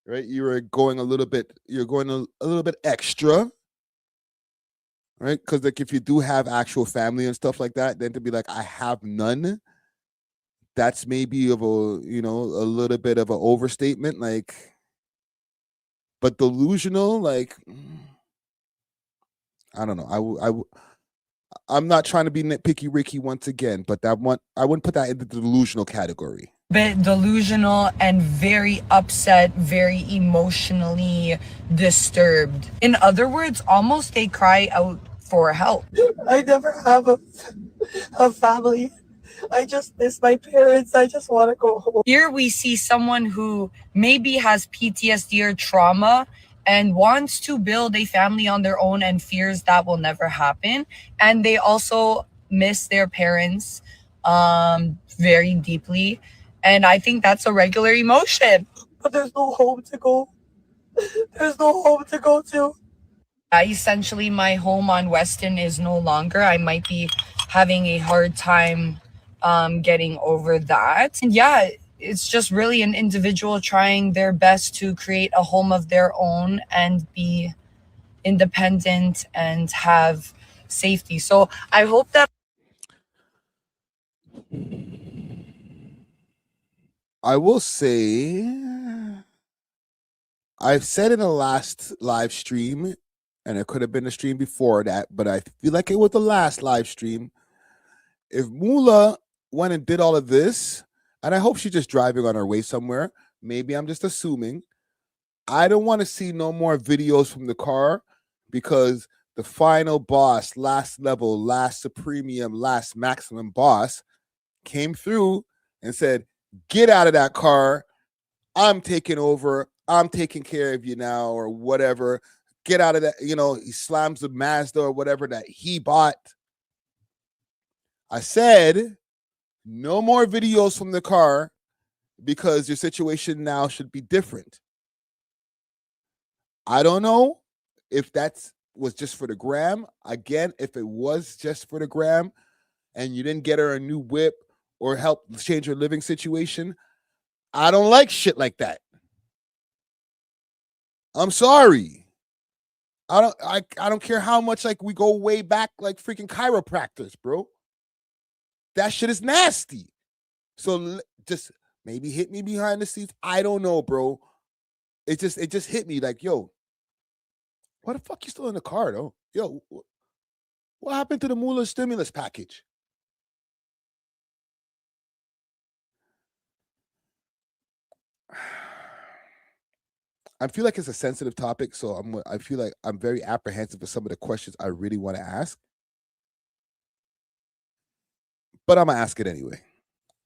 right? You're going a little bit extra, right? Because like if you do have actual family and stuff like that, then to be like, I have none, that's maybe of a, a little bit of an overstatement, like, but delusional, like, I don't know. I'm not trying to be nitpicky Ricky once again, but I wouldn't put that in the delusional category. Bit delusional and very upset, very emotionally disturbed. In other words, almost a cry out for help. I never have a family. I just miss my parents. I just want to go home. Here we see someone who maybe has PTSD or trauma and wants to build a family on their own and fears that will never happen. And they also miss their parents very deeply. And I think that's a regular emotion. But there's no home to go. There's no home to go to. Essentially, my home on Weston is no longer. I might be having a hard time getting over that. And yeah, it's just really an individual trying their best to create a home of their own and be independent and have safety. So I hope that I will say, I've said in the last live stream, and it could have been a stream before that, but I feel like it was the last live stream. If Mula went and did all of this, and I hope she's just driving on her way somewhere, maybe I'm just assuming, I don't want to see no more videos from the car, because the final boss, last level, last supremium, last maximum boss came through and said, get out of that car. I'm taking over. I'm taking care of you now, or whatever. Get out of that. He slams the Mazda or whatever that he bought. I said, no more videos from the car, because your situation now should be different. I don't know if that was just for the gram. Again, if it was just for the gram and you didn't get her a new whip or help change her living situation, I don't like shit like that. I'm sorry. I don't care how much like we go way back like freaking chiropractors, bro. that shit is nasty. So just maybe hit me behind the scenes. I don't know, bro. It just hit me like, yo, why the fuck you still in the car though? Yo, what happened to the Moolah stimulus package? I feel like it's a sensitive topic, so I feel like I'm very apprehensive of some of the questions I really want to ask. But I'm gonna ask it anyway.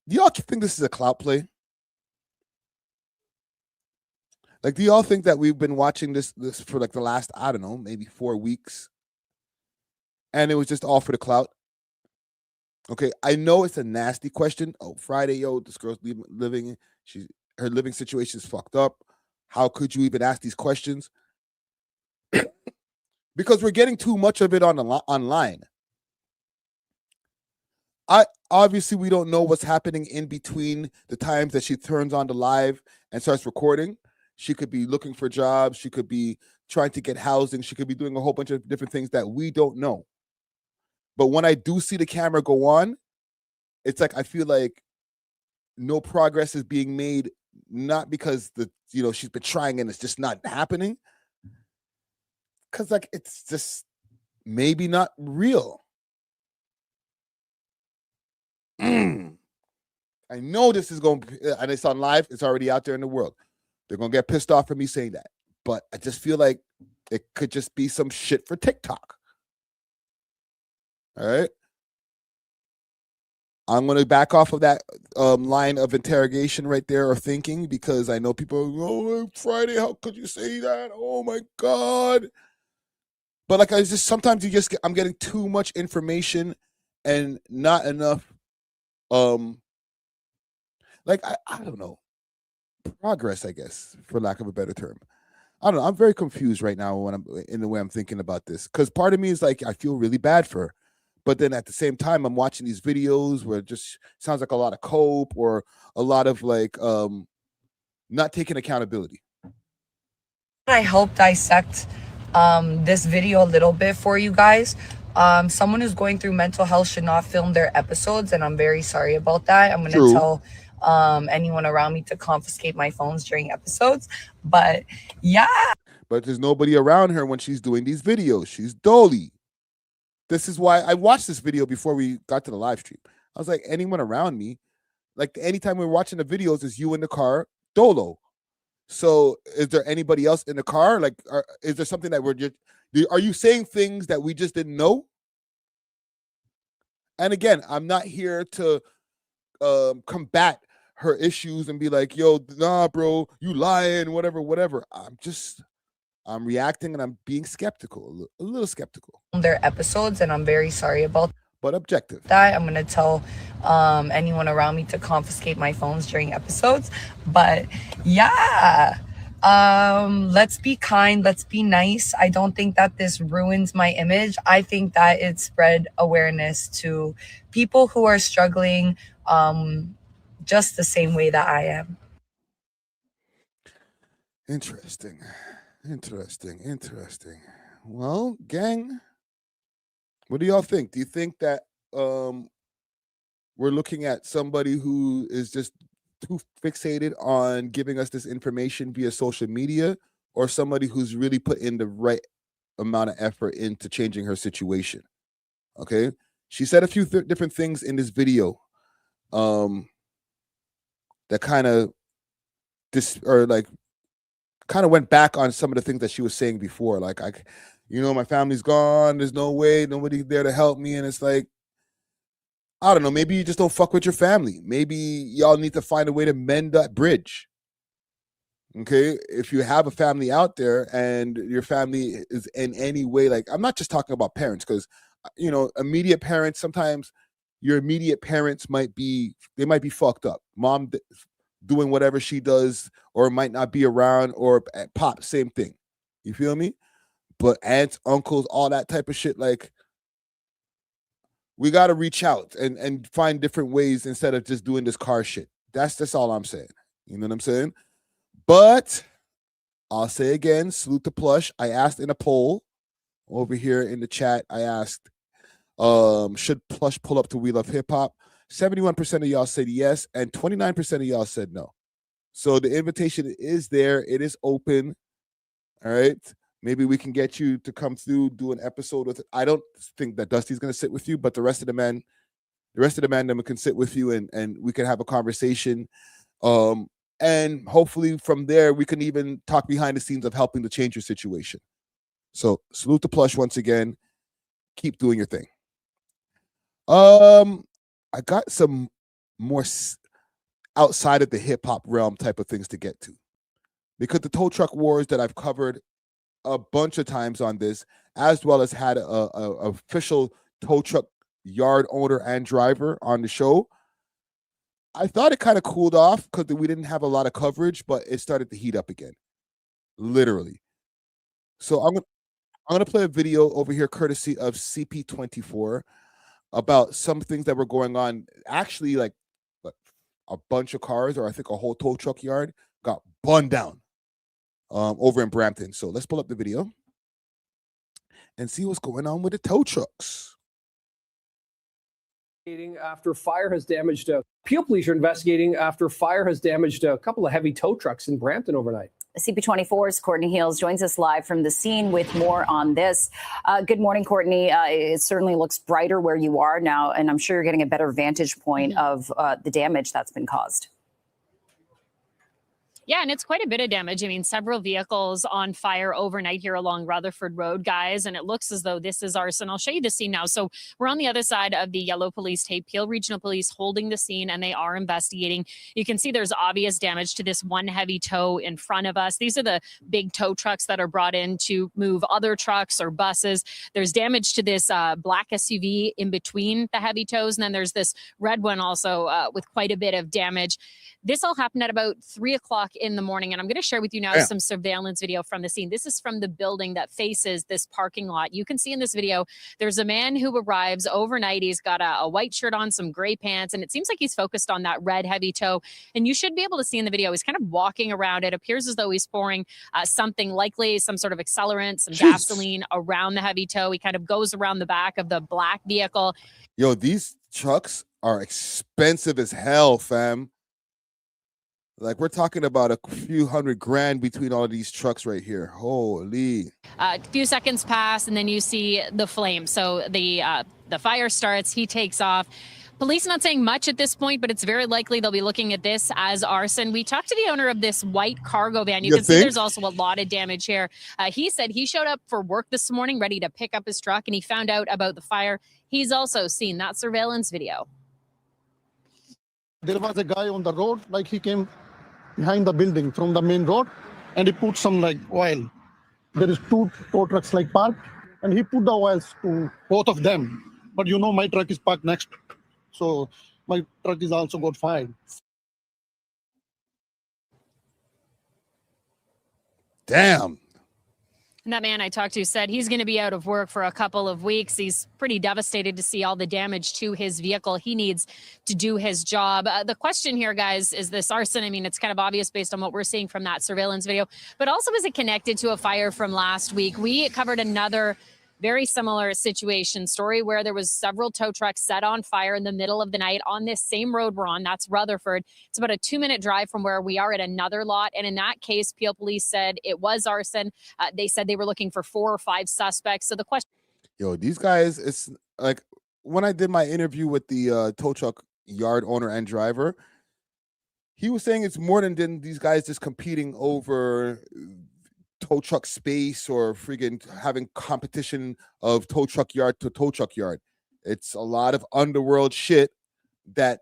Do y'all think this is a clout play? Like, do y'all think that we've been watching this for like the last, I don't know, maybe 4 weeks, and it was just all for the clout? Okay, I know it's a nasty question. Oh, Friday, yo, this girl's living, her living situation is fucked up. How could you even ask these questions? Because we're getting too much of it online. Obviously we don't know what's happening in between the times that she turns on the live and starts recording. She could be looking for jobs. She could be trying to get housing. She could be doing a whole bunch of different things that we don't know. But when I do see the camera go on, it's like I feel like no progress is being made, not because she's been trying and it's just not happening. Because like it's just maybe not real. I know this is going, and it's on live. It's already out there in the world. They're going to get pissed off for me saying that. But I just feel like it could just be some shit for TikTok. All right. I'm going to back off of that line of interrogation right there or thinking, because I know people, oh, Friday, how could you say that? Oh my God. But like, sometimes I'm getting too much information and not enough, like, I don't know, progress, I guess, for lack of a better term. I don't know. I'm very confused right now when I'm in the way I'm thinking about this, because part of me is like, I feel really bad for her. But then at the same time, I'm watching these videos where it just sounds like a lot of cope or a lot of like not taking accountability. I help dissect this video a little bit for you guys. Someone who's going through mental health should not film their episodes, and I'm very sorry about that. I'm going to tell anyone around me to confiscate my phones during episodes. But yeah. But there's nobody around her when she's doing these videos. She's dolly. This is why I watched this video before we got to the live stream. I was like, anyone around me, like anytime we're watching the videos, is you in the car, dolo. So is there anybody else in the car? Like, is there something that are you saying things that we just didn't know? And again, I'm not here to combat her issues and be like, yo, nah, bro, you lying, whatever. I'm reacting and I'm being skeptical, a little skeptical. Their episodes, and I'm very sorry about but objective that. I'm going to tell anyone around me to confiscate my phones during episodes. But yeah, let's be kind, let's be nice. I don't think that this ruins my image. I think that it spread awareness to people who are struggling just the same way that I am. Interesting. Well, gang, what do y'all think? Do you think that we're looking at somebody who is just too fixated on giving us this information via social media, or somebody who's really put in the right amount of effort into changing her situation? Okay. She said a few different things in this video that kind of went back on some of the things that she was saying before. Like, my family's gone. There's no way, nobody there to help me. And it's like, I don't know, maybe you just don't fuck with your family. Maybe y'all need to find a way to mend that bridge. Okay. If you have a family out there and your family is in any way, like, I'm not just talking about parents, because, immediate parents, sometimes your immediate parents might be fucked up. Mom doing whatever she does, or might not be around, or pop, same thing. You feel me? But aunts, uncles, all that type of shit, like, we got to reach out and find different ways instead of just doing this car shit. That's all I'm saying. You know what I'm saying? But I'll say again, salute to Plush. I asked in a poll over here in the chat, I asked, should Plush pull up to We Love Hip Hop? 71% of y'all said yes, and 29% of y'all said no. So the invitation is there. It is open. All right. Maybe we can get you to come through, do an episode with. I don't think that Dusty's going to sit with you, but the rest of the men can sit with you, and we can have a conversation. And hopefully from there we can even talk behind the scenes of helping to change your situation. So salute to Plush once again. Keep doing your thing. I got some more outside of the hip hop realm type of things to get to, because the tow truck wars that I've covered a bunch of times on this, as well as had a official tow truck yard owner and driver on the show. I thought it kind of cooled off because we didn't have a lot of coverage, but it started to heat up again, literally. So I'm gonna play a video over here, courtesy of CP24, about some things that were going on. Actually, like a bunch of cars, or I think a whole tow truck yard, got burned down over in Brampton. So let's pull up the video and see what's going on with the tow trucks. After fire has damaged Peel Police are investigating after fire has damaged a couple of heavy tow trucks in Brampton overnight. CP24's Courtney Heels joins us live from the scene with more on this. Good morning, Courtney. It certainly looks brighter where you are now, and I'm sure you're getting a better vantage point of the damage that's been caused. Yeah, and it's quite a bit of damage. I mean, several vehicles on fire overnight here along Rutherford Road, guys, and it looks as though this is arson. I'll show you the scene now. So we're on the other side of the yellow police tape, Peel Regional Police holding the scene, and they are investigating. You can see there's obvious damage to this one heavy tow in front of us. These are the big tow trucks that are brought in to move other trucks or buses. There's damage to this black SUV in between the heavy tows, and then there's this red one also with quite a bit of damage. This all happened at about 3 o'clock in the morning, and I'm going to share with you now some surveillance video from the scene. This is from the building that faces this parking lot. You can see in this video, there's a man who arrives overnight. He's got a white shirt on, some gray pants, and it seems like he's focused on that red heavy tow. And you should be able to see in the video, he's kind of walking around. It appears as though he's pouring something, likely some sort of accelerant, some gasoline around the heavy tow. He kind of goes around the back of the black vehicle. Yo, these trucks are expensive as hell, fam. Like, we're talking about a few $100,000 between all of these trucks right here. Holy. A few seconds pass, and then you see the flame. So the fire starts. He takes off. Police not saying much at this point, but it's very likely they'll be looking at this as arson. We talked to the owner of this white cargo van. You can see there's also a lot of damage here. He said he showed up for work this morning, ready to pick up his truck, and he found out about the fire. He's also seen that surveillance video. There was a guy on the road, like he came behind the building from the main road, and he put some like oil. There is 2 tow trucks like parked, and he put the oils to both of them. But you know, my truck is parked next, so my truck is also got fired. Damn. And that man I talked to said he's going to be out of work for a couple of weeks. He's pretty devastated to see all the damage to his vehicle. He needs to do his job. The question here, guys, is this arson? I mean, it's kind of obvious based on what we're seeing from that surveillance video, but also is it connected to a fire from last week? We covered another very similar situation story where there was several tow trucks set on fire in the middle of the night on this same road we're on. That's Rutherford. It's about a 2-minute drive from where we are at another lot. And in that case, Peel Police said it was arson. They said they were looking for 4 or 5 suspects. So the question. Yo, these guys, it's like when I did my interview with the tow truck yard owner and driver, he was saying it's more than these guys just competing over tow truck space or friggin' having competition of tow truck yard to tow truck yard. It's a lot of underworld shit that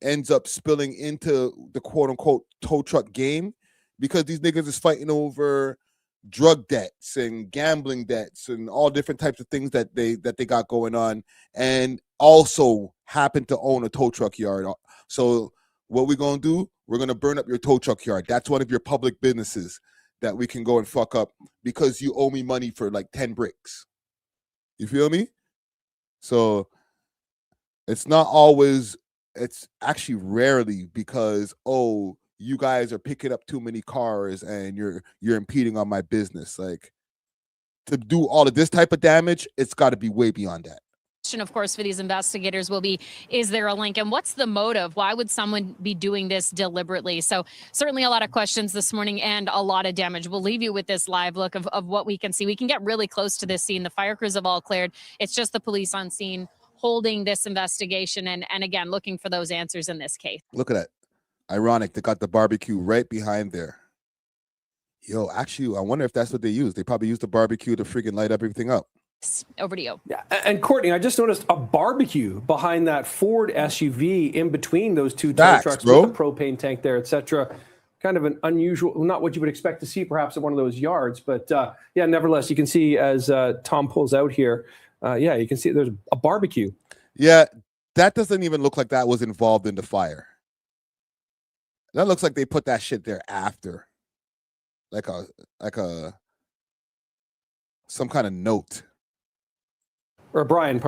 ends up spilling into the quote unquote tow truck game, because these niggas is fighting over drug debts and gambling debts and all different types of things that they got going on, and also happen to own a tow truck yard. So what we're gonna do, we're gonna burn up your tow truck yard. That's one of your public businesses that we can go and fuck up because you owe me money for like 10 bricks. You feel me? So it's not always, it's actually rarely because, oh, you guys are picking up too many cars and you're impeding on my business. Like, to do all of this type of damage, it's got to be way beyond that. question, of course, for these investigators will be, is there a link and what's the motive? Why would someone be doing this deliberately? So certainly a lot of questions this morning and a lot of damage. We'll leave you with this live look of what we can see. We can get really close to this scene. The fire crews have all cleared. It's just the police on scene holding this investigation and again, looking for those answers in this case. Look at that. Ironic. They got the barbecue right behind there. Yo, actually, I wonder if that's what they use. They probably use the barbecue to freaking light up everything up. Over to you. Yeah, and Courtney, I just noticed a barbecue behind that Ford SUV in between those two tow trucks with a propane tank there, etc. Kind of an unusual, not what you would expect to see perhaps at one of those yards, but yeah, nevertheless, you can see as Tom pulls out here, yeah, you can see there's a barbecue. Yeah, that doesn't even look like that was involved in the fire. That looks like they put that shit there after. Like a some kind of note. Or Brian.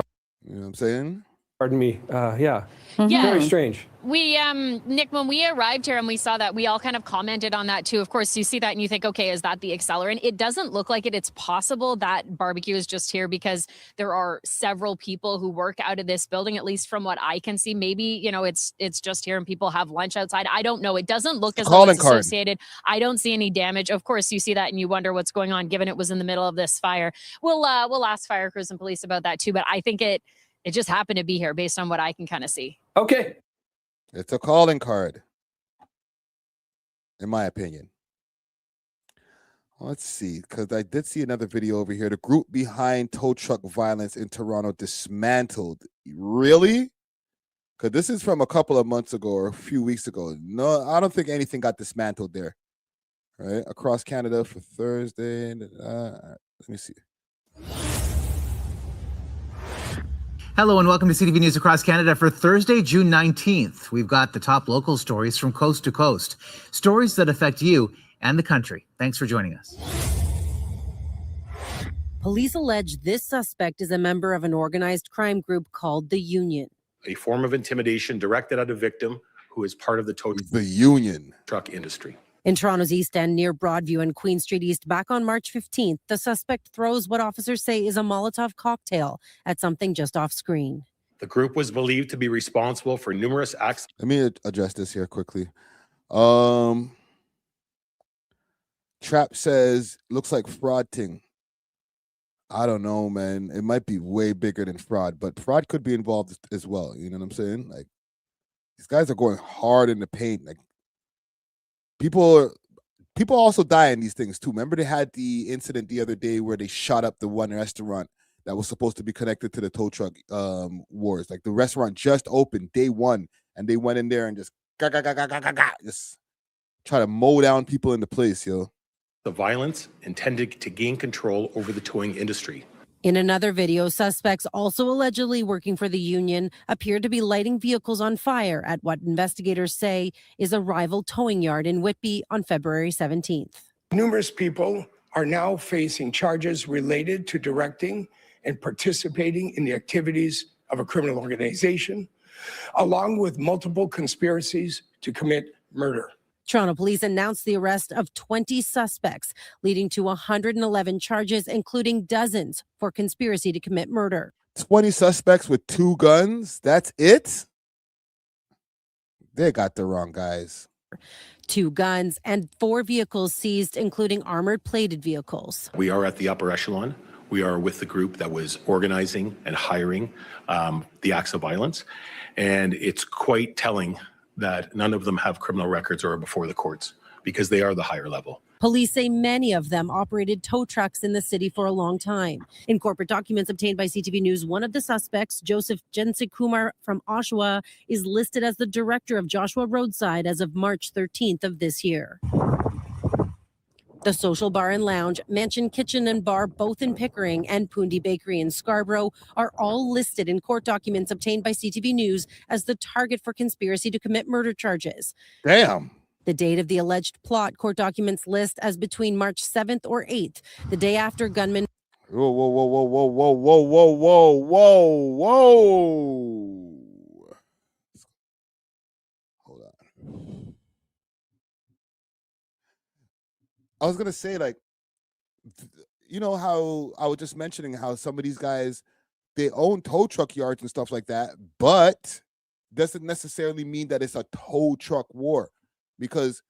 You know what I'm saying? Pardon me. Yeah. Yeah. Very strange. We, Nick, when we arrived here and we saw that, we all kind of commented on that too. Of course, you see that and you think, okay, is that the accelerant? It doesn't look like it. It's possible that barbecue is just here because there are several people who work out of this building, at least from what I can see. Maybe, you know, it's just here and people have lunch outside. I don't know. It doesn't look as though it's associated. I don't see any damage. Of course, you see that and you wonder what's going on, given it was in the middle of this fire. We'll ask fire crews and police about that too, but I think it just happened to be here based on what I can kind of see. Okay. It's a calling card, in my opinion. Let's see, because I did see another video over here. The group behind tow truck violence in Toronto dismantled. Really? Because this is from a couple of months ago or a few weeks ago. No, I don't think anything got dismantled there. All right, across Canada for Thursday. Let me see. Hello and welcome to CTV News Across Canada for Thursday, June 19th. We've got the top local stories from coast to coast. Stories that affect you and the country. Thanks for joining us. Police allege this suspect is a member of an organized crime group called the Union. A form of intimidation directed at a victim who is part of the tow truck industry. In Toronto's East End near Broadview and Queen Street East back on March 15th, the suspect throws what officers say is a Molotov cocktail at something just off screen. The group was believed to be responsible for numerous acts. Let me address this here quickly. Trap says, looks like fraud thing. I don't know, man. It might be way bigger than fraud, but fraud could be involved as well. You know what I'm saying? Like, these guys are going hard in the paint. Like, people also die in these things too. Remember they had the incident the other day where they shot up the one restaurant that was supposed to be connected to the tow truck wars. Like the restaurant just opened day one and they went in there and just just try to mow down people in the place, yo. The violence intended to gain control over the towing industry. In another video, suspects also allegedly working for the Union appeared to be lighting vehicles on fire at what investigators say is a rival towing yard in Whitby on February 17th. Numerous people are now facing charges related to directing and participating in the activities of a criminal organization, along with multiple conspiracies to commit murder. Toronto police announced the arrest of 20 suspects, leading to 111 charges, including dozens for conspiracy to commit murder. 20 suspects with 2 guns? That's it? They got the wrong guys. 2 guns and 4 vehicles seized, including armored plated vehicles. We are at the upper echelon. We are with the group that was organizing and hiring the acts of violence. And it's quite telling that none of them have criminal records or are before the courts because they are the higher level. Police say many of them operated tow trucks in the city for a long time. In corporate documents obtained by CTV News, one of the suspects, Joseph Jensikumar from Oshawa, is listed as the director of Joshua Roadside as of March 13th of this year. The Social Bar and Lounge, Mansion Kitchen and Bar, both in Pickering, and Pundi Bakery in Scarborough are all listed in court documents obtained by CTV News as the target for conspiracy to commit murder charges. Damn. The date of the alleged plot, court documents list as between March 7th or 8th, the day after gunmen. Whoa, whoa, whoa, whoa, whoa, whoa, whoa, whoa, whoa, whoa. Hold on. I was going to say, like, you know how I was just mentioning how some of these guys they own tow truck yards and stuff like that, but doesn't necessarily mean that it's a tow truck war, because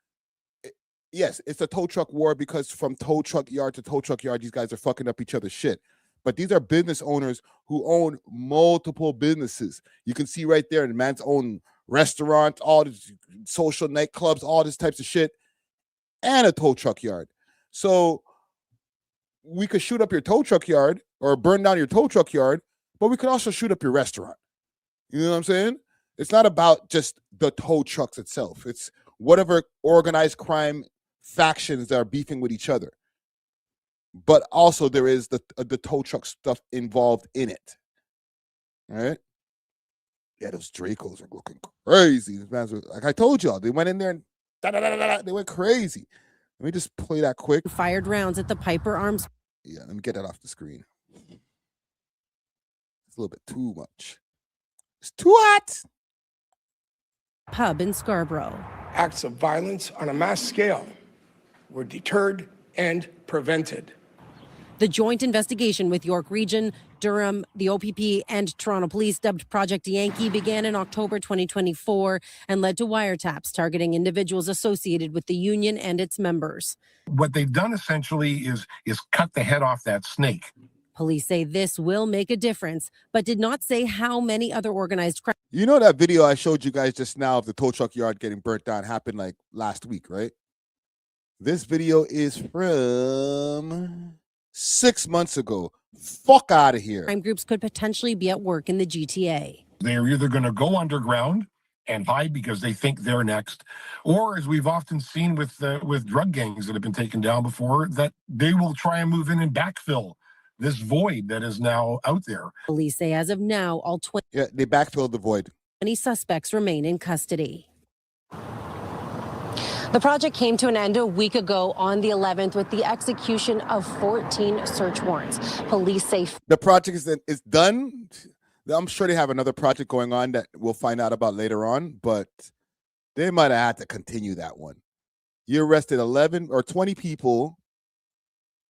yes, it's a tow truck war because from tow truck yard to tow truck yard, these guys are fucking up each other's shit. But these are business owners who own multiple businesses. You can see right there, the man's own restaurant, all these social nightclubs, all this types of shit, and a tow truck yard. So we could shoot up your tow truck yard or burn down your tow truck yard, but we could also shoot up your restaurant. You know what I'm saying? It's not about just the tow trucks itself. It's whatever organized crime factions that are beefing with each other. But also there is the tow truck stuff involved in it. All right? Yeah, those Dracos are looking crazy. These man's, like I told y'all, they went in there and they went crazy. Let me just play that quick. Fired rounds at the Piper Arms. Yeah, let me get that off the screen. It's a little bit too much. It's too hot. Pub in Scarborough. Acts of violence on a mass scale were deterred and prevented. The joint investigation with York Region, Durham, the OPP, and Toronto Police, dubbed Project Yankee, began in October 2024 and led to wiretaps targeting individuals associated with the union and its members. What they've done essentially is cut the head off that snake. Police say this will make a difference, but did not say how many other organized crime. You know that video I showed you guys just now of the tow truck yard getting burnt down happened like last week, right? This video is from 6 months ago. Fuck out of here. Crime groups could potentially be at work in the GTA. They're either going to go underground and hide because they think they're next, or as we've often seen with drug gangs that have been taken down before, that they will try and move in and backfill this void that is now out there. Police say as of now, all 20 they backfilled the void. Suspects remain in custody. The project came to an end a week ago on the 11th with the execution of 14 search warrants. Police say the project is done. I'm sure they have another project going on that we'll find out about later on, but they might have had to continue that one. You arrested 11 or 20 people,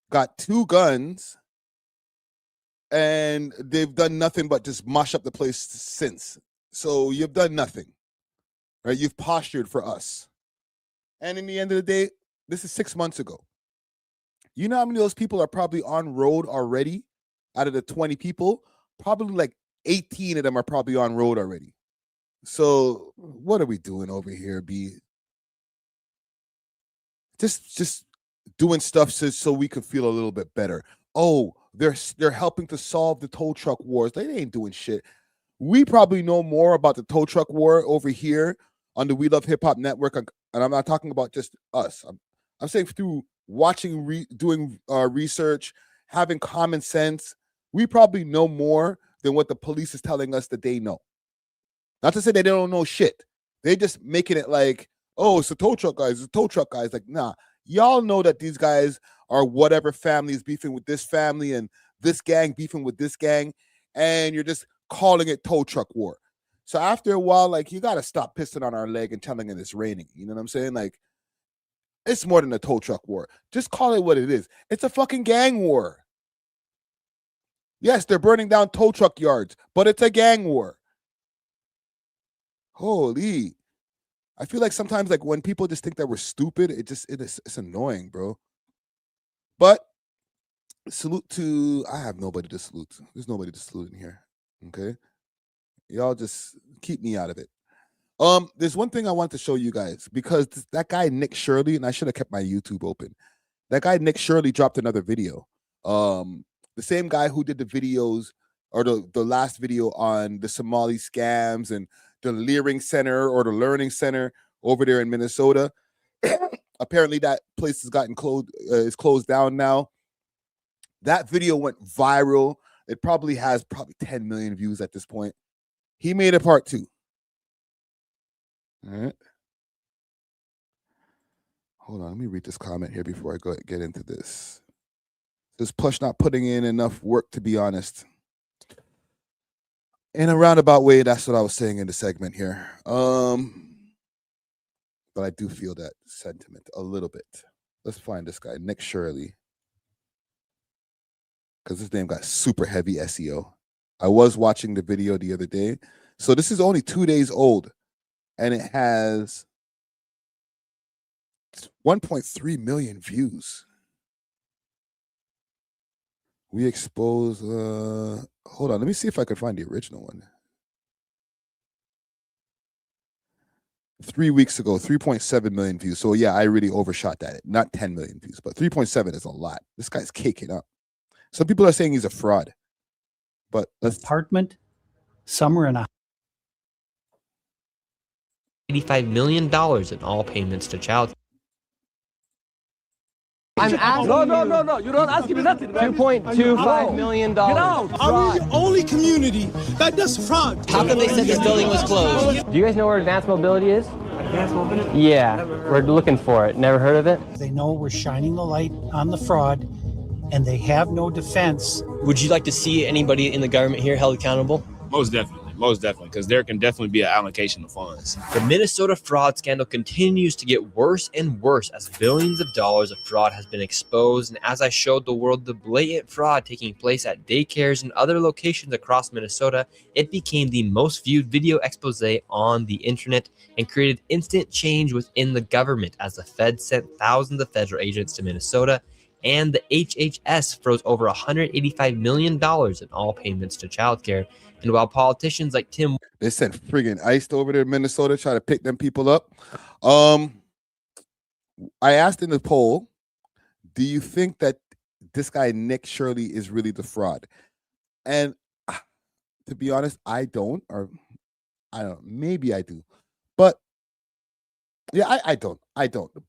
got 2 guns, and they've done nothing but just mush up the place since. So you've done nothing, right? You've postured for us. And in the end of the day, this is 6 months ago. You know how many of those people are probably on road already? Out of the 20 people, probably like 18 of them are probably on road already. So what are we doing over here, B? Just doing stuff so we could feel a little bit better. Oh, they're helping to solve the tow truck wars. They ain't doing shit. We probably know more about the tow truck war over here on the We Love Hip Hop Network, and I'm not talking about just us. I'm saying through watching, doing research, having common sense. We probably know more than what the police is telling us that they know. Not to say they don't know shit. They're just making it like, oh, it's the tow truck guys. It's the tow truck guys. Like, nah, y'all know that these guys are whatever family is beefing with this family and this gang beefing with this gang, and you're just calling it tow truck war. So after a while, like, you got to stop pissing on our leg and telling it it's raining. You know what I'm saying? Like, it's more than a tow truck war. Just call it what it is. It's a fucking gang war. Yes, they're burning down tow truck yards, but it's a gang war. Holy. I feel like sometimes, like, when people just think that we're stupid, it's annoying, bro. But salute to, I have nobody to salute. There's nobody to salute in here. Okay? Y'all just keep me out of it. There's one thing I want to show you guys, because that guy Nick Shirly, and I should have kept my YouTube open. That guy Nick Shirly dropped another video. The same guy who did the videos, or the last video on the Somali scams and the Learning Center or the Learning Center over there in Minnesota. Apparently that place has gotten closed, is closed down now. That video went viral. It probably has 10 million views at this point. He made a part 2. All right. Hold on, let me read this comment here before I get into this. This Plush not putting in enough work, to be honest. In a roundabout way, that's what I was saying in the segment here. But I do feel that sentiment a little bit. Let's find this guy, Nick Shirly. Because his name got super heavy SEO. I was watching the video the other day. So this is only 2 days old, and it has 1.3 million views. We expose, hold on, let me see if I can find the original one. 3 weeks ago, 3.7 million views. So yeah, I really overshot that. Not 10 million views, but 3.7 is a lot. This guy's caking up. Some people are saying he's a fraud. But apartment, somewhere in a $85 million in all payments to child. I'm asking No, you don't ask me nothing. $2.25 million. Get out. Are we the only community that does fraud? How come they said this building was closed? Do you guys know where Advanced Mobility is? Advanced Mobility? Yeah, we're looking for it. Never heard of it? They know we're shining the light on the fraud, and they have no defense. Would you like to see anybody in the government here held accountable? Most definitely, because there can definitely be an allocation of funds. The Minnesota fraud scandal continues to get worse and worse as billions of dollars of fraud has been exposed, and as I showed the world the blatant fraud taking place at daycares and other locations across Minnesota, it became the most viewed video expose on the internet and created instant change within the government as the Fed sent thousands of federal agents to Minnesota, and the HHS froze over $185 million in all payments to childcare. And while politicians like Tim, they sent friggin' ICE over to Minnesota try to pick them people up. I asked in the poll, do you think that this guy Nick Shirly is really the fraud? And to be honest, I don't, or I don't know, maybe I do, but yeah, I don't.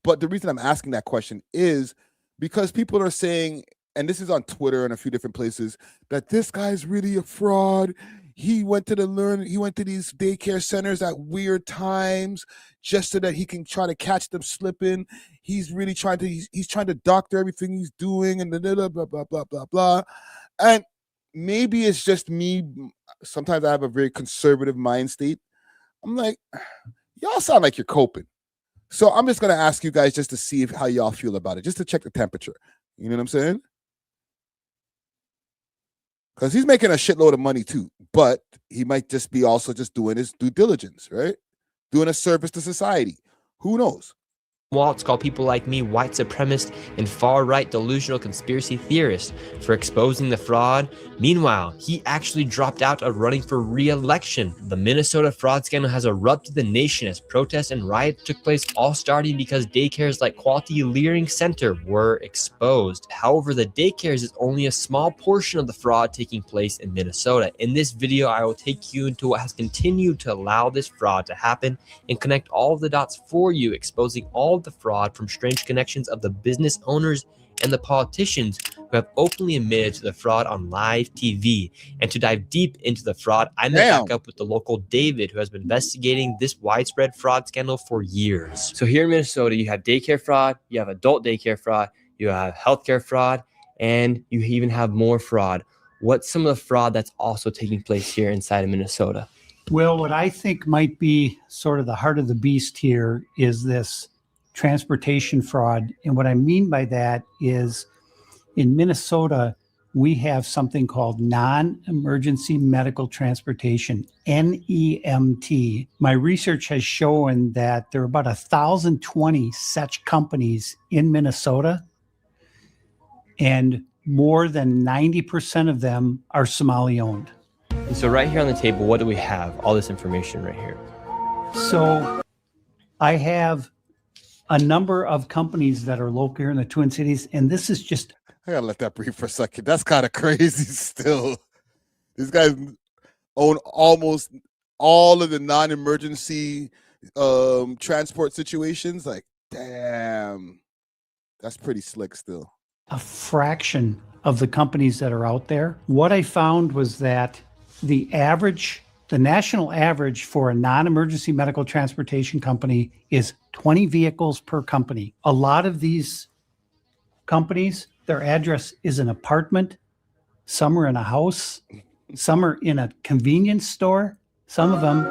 But the reason I'm asking that question is because people are saying, and this is on Twitter and a few different places, that this guy's really a fraud. He went to these daycare centers at weird times just so that he can try to catch them slipping. He's really trying to doctor everything he's doing and blah, blah, blah, blah, blah, blah. And maybe it's just me. Sometimes I have a very conservative mind state. I'm like, y'all sound like you're coping. So I'm just going to ask you guys just to see how y'all feel about it, just to check the temperature. You know what I'm saying? Because he's making a shitload of money too, but he might just be also just doing his due diligence, right? Doing a service to society. Who knows? Waltz called people like me white supremacist and far-right delusional conspiracy theorists for exposing the fraud. Meanwhile, he actually dropped out of running for re-election. The Minnesota fraud scandal has erupted the nation as protests and riots took place, all starting because daycares like Quality Learning Center were exposed. However, the daycares is only a small portion of the fraud taking place in Minnesota. In this video, I will take you into what has continued to allow this fraud to happen and connect all of the dots for you, exposing all of the fraud from strange connections of the business owners and the politicians who have openly admitted to the fraud on live TV. And to dive deep into the fraud, I met back up with the local David, who has been investigating this widespread fraud scandal for years. So here in Minnesota, you have daycare fraud, you have adult daycare fraud, you have healthcare fraud, and you even have more fraud. What's some of the fraud that's also taking place here inside of Minnesota? Well, what I think might be sort of the heart of the beast here is this transportation fraud. And what I mean by that is in Minnesota, we have something called non-emergency medical transportation, NEMT. My research has shown that there are about 1,020 such companies in Minnesota, and more than 90% of them are Somali owned. And so right here on the table, what do we have? All this information right here. So I have a number of companies that are local here in the Twin Cities, and this is just... I gotta let that breathe for a second. That's kind of crazy still. These guys own almost all of the non-emergency transport situations. Like, damn, that's pretty slick still. A fraction of the companies that are out there. What I found was that the national average for a non-emergency medical transportation company is 20 vehicles per company. A lot of these companies, their address is an apartment, some are in a house, some are in a convenience store, some of them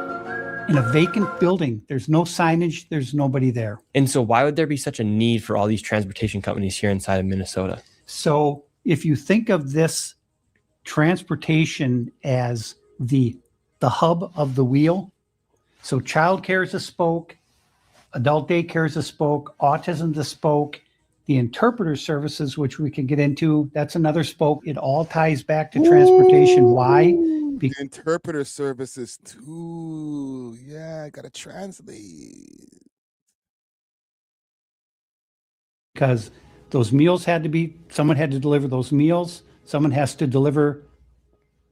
in a vacant building. There's no signage, there's nobody there. And so why would there be such a need for all these transportation companies here inside of Minnesota? So if you think of this transportation as the hub of the wheel. So childcare is a spoke, adult daycare is a spoke, autism is a spoke, the interpreter services, which we can get into, that's another spoke. It all ties back to transportation. Why? The interpreter services too. Yeah, I gotta translate. Because those meals someone had to deliver those meals. Someone has to deliver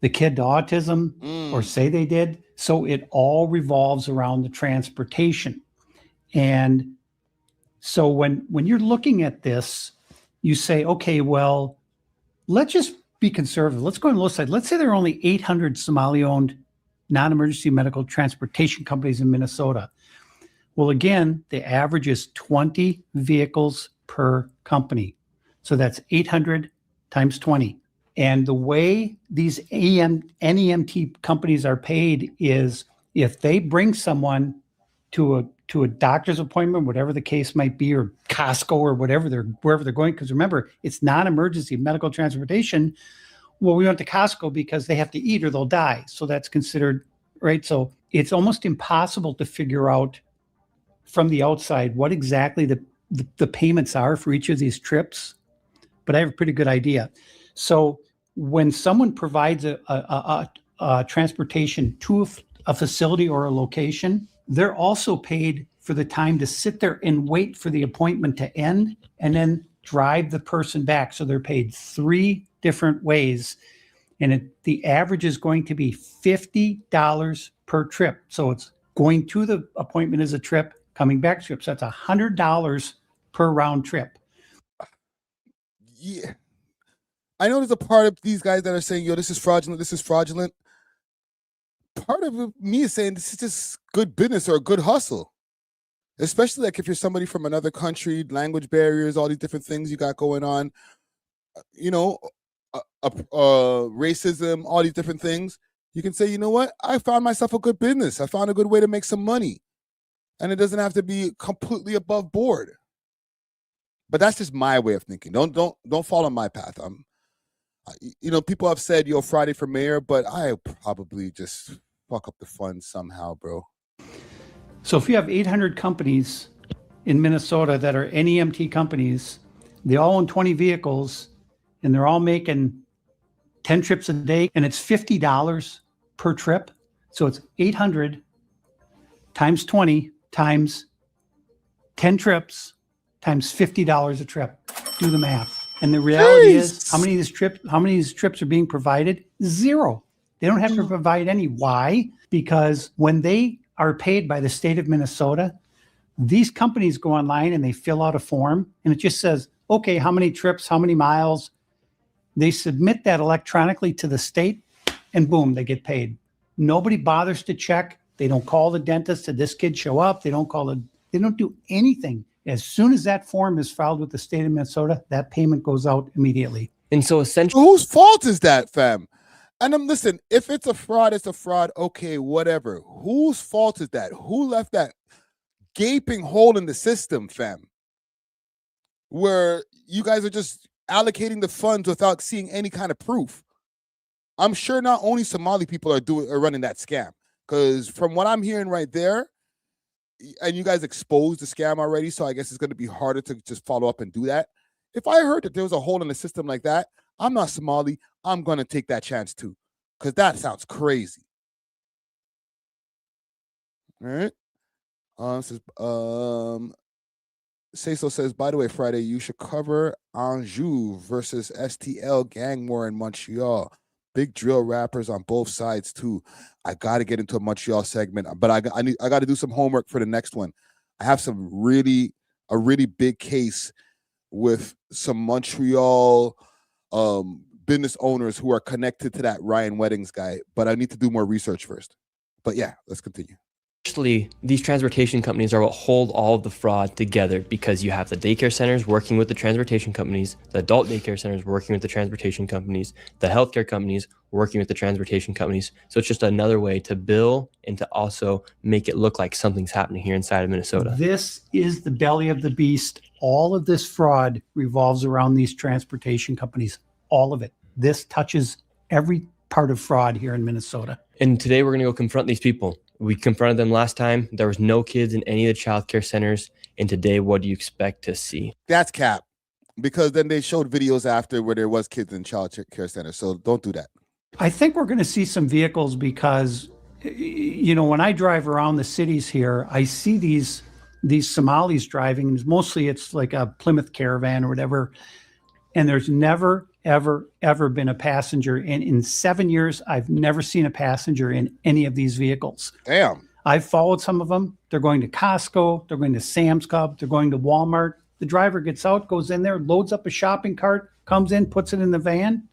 the kid to autism or say they did. So it all revolves around the transportation. And so when you're looking at this, you say, okay, well, let's just be conservative. Let's go on the low side. Let's say there are only 800 Somali-owned non-emergency medical transportation companies in Minnesota. Well, again, the average is 20 vehicles per company. So that's 800 times 20. And the way these NEMT companies are paid is if they bring someone to a doctor's appointment, whatever the case might be, or Costco or wherever they're going, because remember, it's non-emergency medical transportation. Well, we went to Costco because they have to eat or they'll die. So that's considered, right? So it's almost impossible to figure out from the outside what exactly the payments are for each of these trips, but I have a pretty good idea. So when someone provides a transportation to a facility or a location, they're also paid for the time to sit there and wait for the appointment to end and then drive the person back. So they're paid 3 different ways. And the average is going to be $50 per trip. So it's going to the appointment as a trip, coming back trip. So that's $100 per round trip. Yeah. I know there's a part of these guys that are saying, yo, this is fraudulent, this is fraudulent. Part of me is saying this is just good business or a good hustle. Especially like if you're somebody from another country, language barriers, all these different things you got going on, you know, racism, all these different things. You can say, you know what? I found myself a good business. I found a good way to make some money. And it doesn't have to be completely above board. But that's just my way of thinking. Don't follow my path. You know, people have said, yo, Friday for mayor, but I probably just fuck up the fun somehow, bro. So if you have 800 companies in Minnesota that are NEMT companies, they all own 20 vehicles, and they're all making 10 trips a day, and it's $50 per trip. So it's 800 times 20 times 10 trips times $50 a trip. Do the math. And the reality is, how many of these trips are being provided? 0. They don't have to provide any. Why? Because when they are paid by the state of Minnesota, these companies go online and they fill out a form, and it just says, okay, how many trips, how many miles. They submit that electronically to the state, and boom, they get paid. Nobody bothers to check. They don't call the dentist. Did this kid show up? They don't do anything. As soon as that form is filed with the state of Minnesota, that payment goes out immediately. And so essentially, whose fault is that, fam? And listen, if it's a fraud, it's a fraud. Okay, whatever. Whose fault is that? Who left that gaping hole in the system, fam? Where you guys are just allocating the funds without seeing any kind of proof. I'm sure not only Somali people are running that scam, because from what I'm hearing right there, and you guys exposed the scam already, so I guess it's going to be harder to just follow up and do that. If I heard that there was a hole in the system like that, I'm not Somali. I'm going to take that chance too, because that sounds crazy. All right. Say-So says, by the way, Friday, you should cover Anjou versus STL gang war in Montreal. Big drill rappers on both sides too. I got to get into a Montreal segment, but I got to do some homework for the next one. I have a really big case with some Montreal business owners who are connected to that Ryan Weddings guy, but I need to do more research first. But yeah, let's continue. Actually, these transportation companies are what hold all of the fraud together, because you have the daycare centers working with the transportation companies, the adult daycare centers working with the transportation companies, the healthcare companies working with the transportation companies. So it's just another way to bill and to also make it look like something's happening here inside of Minnesota. This is the belly of the beast. All of this fraud revolves around these transportation companies. All of it. This touches every part of fraud here in Minnesota. And today we're going to go confront these people. We confronted them last time. There was no kids in any of the child care centers. And today, what do you expect to see? That's cap. Because then they showed videos after where there was kids in child care centers. So don't do that. I think we're going to see some vehicles because, you know, when I drive around the cities here, I see these Somalis driving. And mostly it's like a Plymouth Caravan or whatever. And there's never, ever, ever been a passenger. And in 7 years, I've never seen a passenger in any of these vehicles. Damn. I've followed some of them. They're going to Costco. They're going to Sam's Club. They're going to Walmart. The driver gets out, goes in there, loads up a shopping cart, comes in, puts it in the van,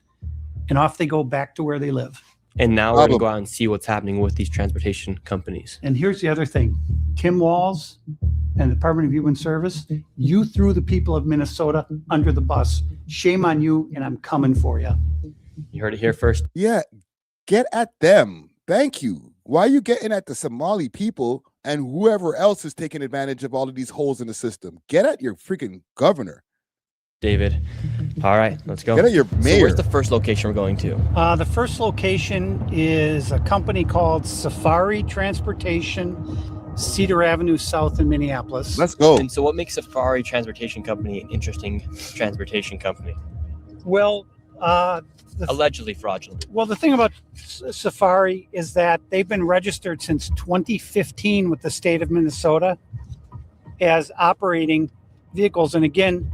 and off they go back to where they live. And now we're going to go out and see what's happening with these transportation companies. And here's the other thing. Tim Walz and the Department of Human Service, you threw the people of Minnesota under the bus. Shame on you, and I'm coming for you. You heard it here first. Yeah, get at them. Thank you. Why are you getting at the Somali people and whoever else is taking advantage of all of these holes in the system? Get at your freaking governor. David. All right, let's go. Get at your mayor. So where's the first location we're going to? The first location is a company called Safari Transportation, Cedar Avenue South in Minneapolis. Let's go. And so what makes Safari Transportation Company an interesting transportation company? Well, allegedly fraudulent. Well, the thing about Safari is that they've been registered since 2015 with the state of Minnesota as operating vehicles. And again,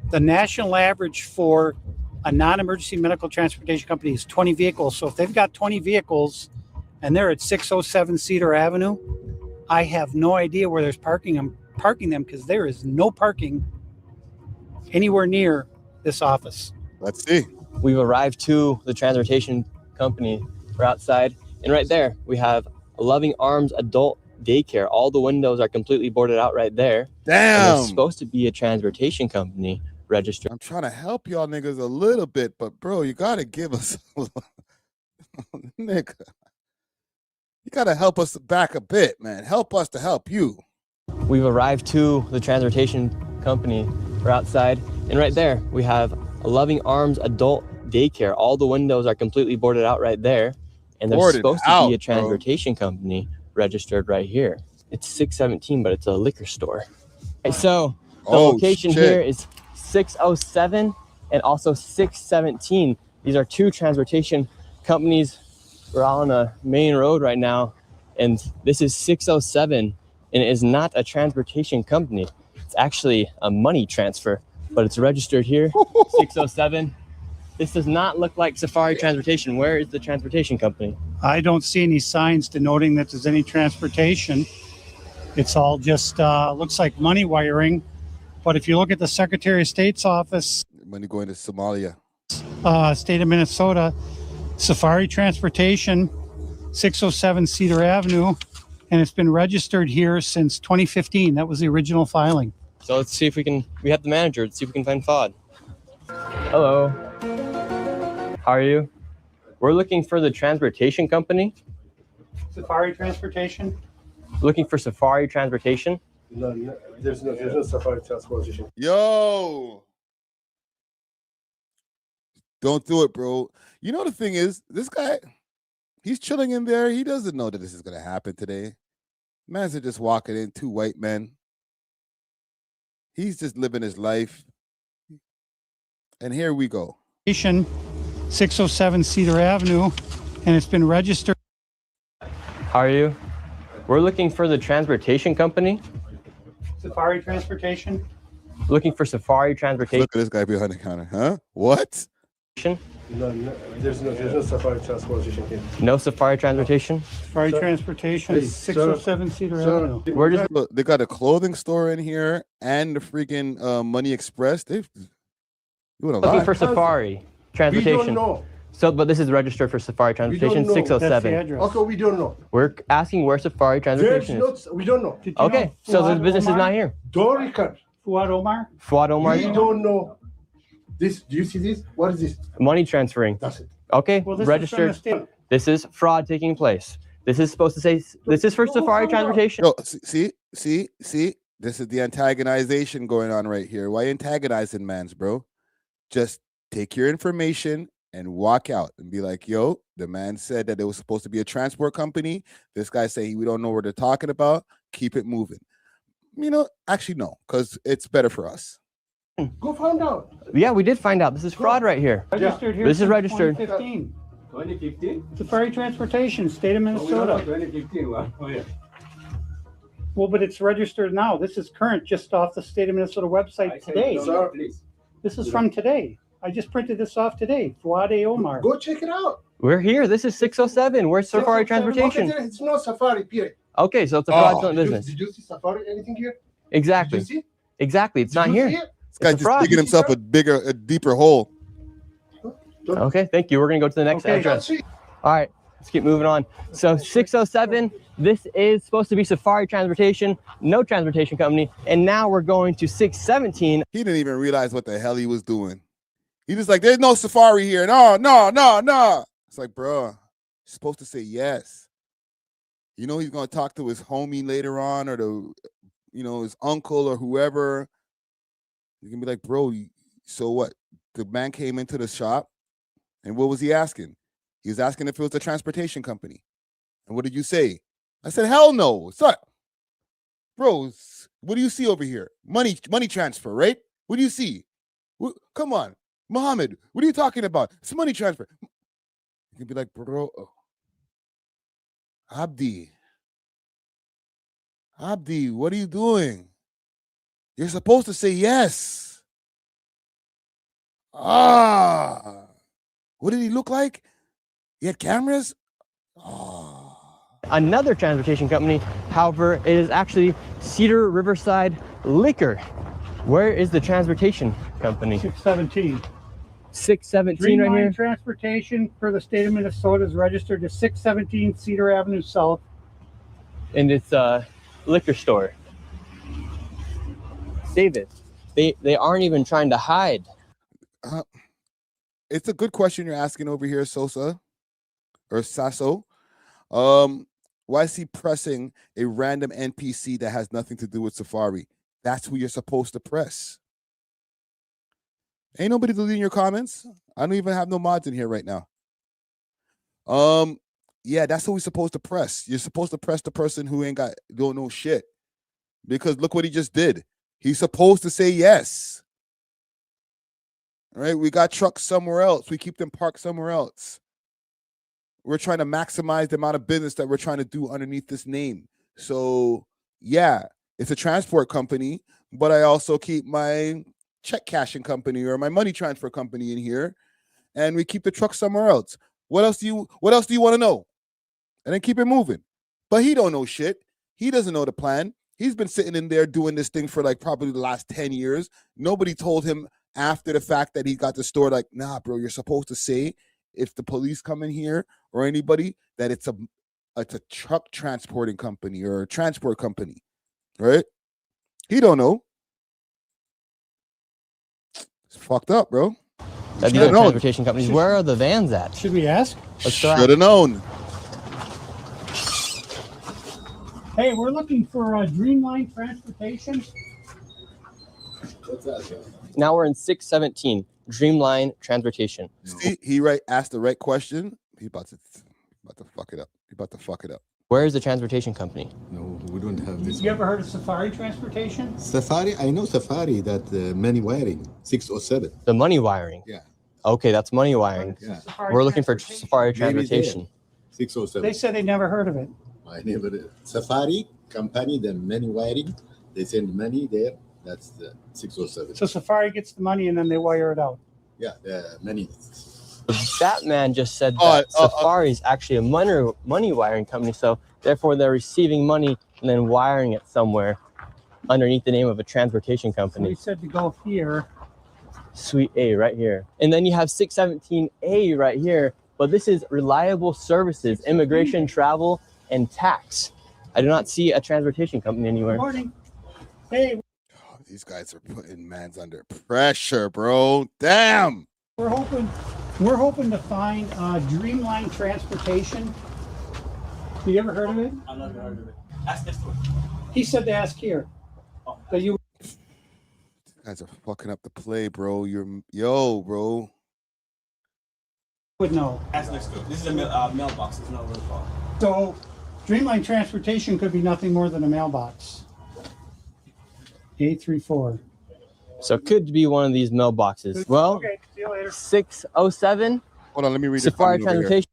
the national average for a non-emergency medical transportation company is 20 vehicles. So if they've got 20 vehicles and they're at 607 Cedar Avenue, I have no idea where there's parking them because there is no parking anywhere near this office. Let's see. We've arrived to the transportation company. We're outside, and right there we have a Loving Arms adult daycare. All the windows are completely boarded out right there. Damn. And it's supposed to be a transportation company registered. I'm trying to help y'all niggas a little bit, but bro, you gotta give us nigga. You gotta help us back a bit, man. Help us to help you. We've arrived to the transportation company. We're outside, and right there we have a Loving Arms adult daycare. All the windows are completely boarded out right there, and there's supposed to be a transportation company registered right here. It's 617, but it's a liquor store. Okay, so the location here is 607 and also 617. These are two transportation companies. We're on a main road right now, and this is 607, and it is not a transportation company. It's actually a money transfer, but it's registered here, 607. This does not look like Safari Transportation. Where is the transportation company? I don't see any signs denoting that there's any transportation. It's all just looks like money wiring. But if you look at the Secretary of State's office, money going to Somalia, state of Minnesota, Safari Transportation, 607 Cedar Avenue, and it's been registered here since 2015. That was the original filing. So let's see if we have the manager. Let's see if we can find FOD. Hello. How are you? We're looking for the transportation company. Safari Transportation? Looking for Safari Transportation? No, there's no Safari Transportation. Yo! Don't do it, bro. You know the thing is, this guy, he's chilling in there. He doesn't know that this is going to happen today. Man's are just walking in, two white men. He's just living his life. And here we go. 607 Cedar Avenue, and it's been registered. How are you? We're looking for the transportation company. Safari Transportation? Looking for Safari Transportation. Look at this guy behind the counter, huh? What? No, there's no Safari Transportation here. No Safari Transportation? Safari Transportation is 607 Cedar Avenue. We're just, look, they got a clothing store in here and the freaking Money Express. They've doing a lot. Looking for Safari Transportation. We don't know. So, but this is registered for Safari Transportation, 607. Okay, we don't know. We're asking where Safari Transportation is. We don't know. Okay, so the business is not here. Don't record. Fuad Omar? Fuad Omar? We don't know. This, do you see this? What is this? Money transferring. That's it. Okay, Well, this registered. is from the state. This is fraud taking place. This is supposed to say, this is for Safari Transportation. Yo, see? This is the antagonization going on right here. Why antagonizing mans, bro? Just take your information and walk out and be like, yo, the man said that it was supposed to be a transport company. This guy say we don't know what they're talking about. Keep it moving. You know, actually, no, because it's better for us. Go find out. Yeah, we did find out. This is fraud right here. Registered here. This is since registered. 2015. 2015? Safari Transportation, state of We don't know Minnesota. 2015. Yeah. Well, but it's registered now. This is current, just off the state of Minnesota website today. This is from today. I just printed this off today. Fuade Omar. Go check it out. We're here. This is 607. Where's Safari Transportation? Okay, it's not Safari, period. Okay, so it's a fraudulent business. Did you see Safari anything here? Exactly. Did you see? Exactly. It's not Did you here. see it? This guy just digging himself a deeper hole. Okay, thank you. We're going to go to the next address. All right, let's keep moving on. So 607, this is supposed to be Safari Transportation, no transportation company. And now we're going to 617. He didn't even realize what the hell he was doing. He just like, there's no Safari here. No. It's like, bro, you're supposed to say yes. You know he's going to talk to his homie later on, or his uncle or whoever. You can be like, bro, so what? The man came into the shop, and what was he asking? He was asking if it was a transportation company. And what did you say? I said, hell no. Son. Bro, what do you see over here? Money transfer, right? What do you see? Come on. Muhammad, what are you talking about? It's money transfer. You can be like, bro, Abdi, what are you doing? You're supposed to say yes. What did he look like? He had cameras? Another transportation company, however, it is actually Cedar Riverside Liquor. Where is the transportation company? 617. 617 right here. Dreamline Transportation for the state of Minnesota is registered to 617 Cedar Avenue South. And it's a liquor store. David, they aren't even trying to hide. It's a good question you're asking over here, Sosa or Sasso. Why is he pressing a random NPC that has nothing to do with Safari? That's who you're supposed to press. Ain't nobody deleting your comments. I don't even have no mods in here right now. Yeah, that's who we're supposed to press. You're supposed to press the person who don't know shit. Because look what he just did. He's supposed to say yes. All right, we got trucks somewhere else. We keep them parked somewhere else. We're trying to maximize the amount of business that we're trying to do underneath this name. So, yeah, it's a transport company, but I also keep my check cashing company or my money transfer company in here, and we keep the truck somewhere else. What else do you want to know? And then keep it moving. But he don't know shit. He doesn't know the plan. He's been sitting in there doing this thing for like probably the last 10 years. Nobody told him after the fact that he got the store like, nah, bro, you're supposed to say if the police come in here or anybody that it's a truck transporting company or a transport company, right? He don't know. It's fucked up, bro. These are transportation companies. Where are the vans at? Should we ask? Should have known. Hey, we're looking for Dreamline Transportation. What's that? Now we're in 617, Dreamline Transportation. See, he asked the right question. He about to fuck it up. He about to fuck it up. Where is the transportation company? No, we don't have this. You ever heard of Safari Transportation? Safari, I know Safari, that money wiring, 607. The money wiring? Yeah. Okay, that's money wiring. Yeah. We're looking for Safari Transportation. 607. They said they never heard of it. I never did. Safari company, the money wiring, they send money there. That's the 607. So Safari gets the money and then they wire it out. Yeah, money. That man just said that Safari is actually a money wiring company, so therefore they're receiving money and then wiring it somewhere underneath the name of a transportation company. So he said to go here. Suite A right here. And then you have 617A right here, but this is reliable services, immigration, travel, and tax. I do not see a transportation company anywhere. Good morning. Hey. These guys are putting mans under pressure, bro. Damn. We're hoping to find Dreamline Transportation. Have you ever heard of it? I've never heard of it. Ask this one. He said to ask here. But you guys are fucking up the play, bro. Bro. Would know. That's next to it. This is a mailbox. It's not what it's called. So Dreamline Transportation could be nothing more than a mailbox. 834. So it could be one of these mailboxes. Well, okay, see you later. 607. Hold on, let me read Safari the comment over here. Transportation.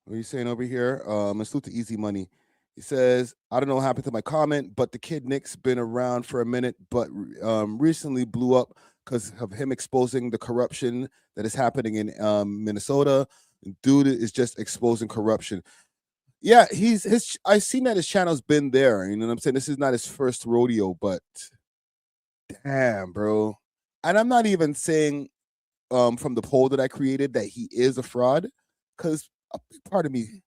What are you saying over here? Let's salute to Easy Money. He says, I don't know what happened to my comment, but the kid Nick's been around for a minute, but recently blew up because of him exposing the corruption that is happening in Minnesota. Dude is just exposing corruption. Yeah, I've seen that his channel's been there. You know what I'm saying? This is not his first rodeo, but damn, bro. And I'm not even saying from the poll that I created that he is a fraud, because a big part of me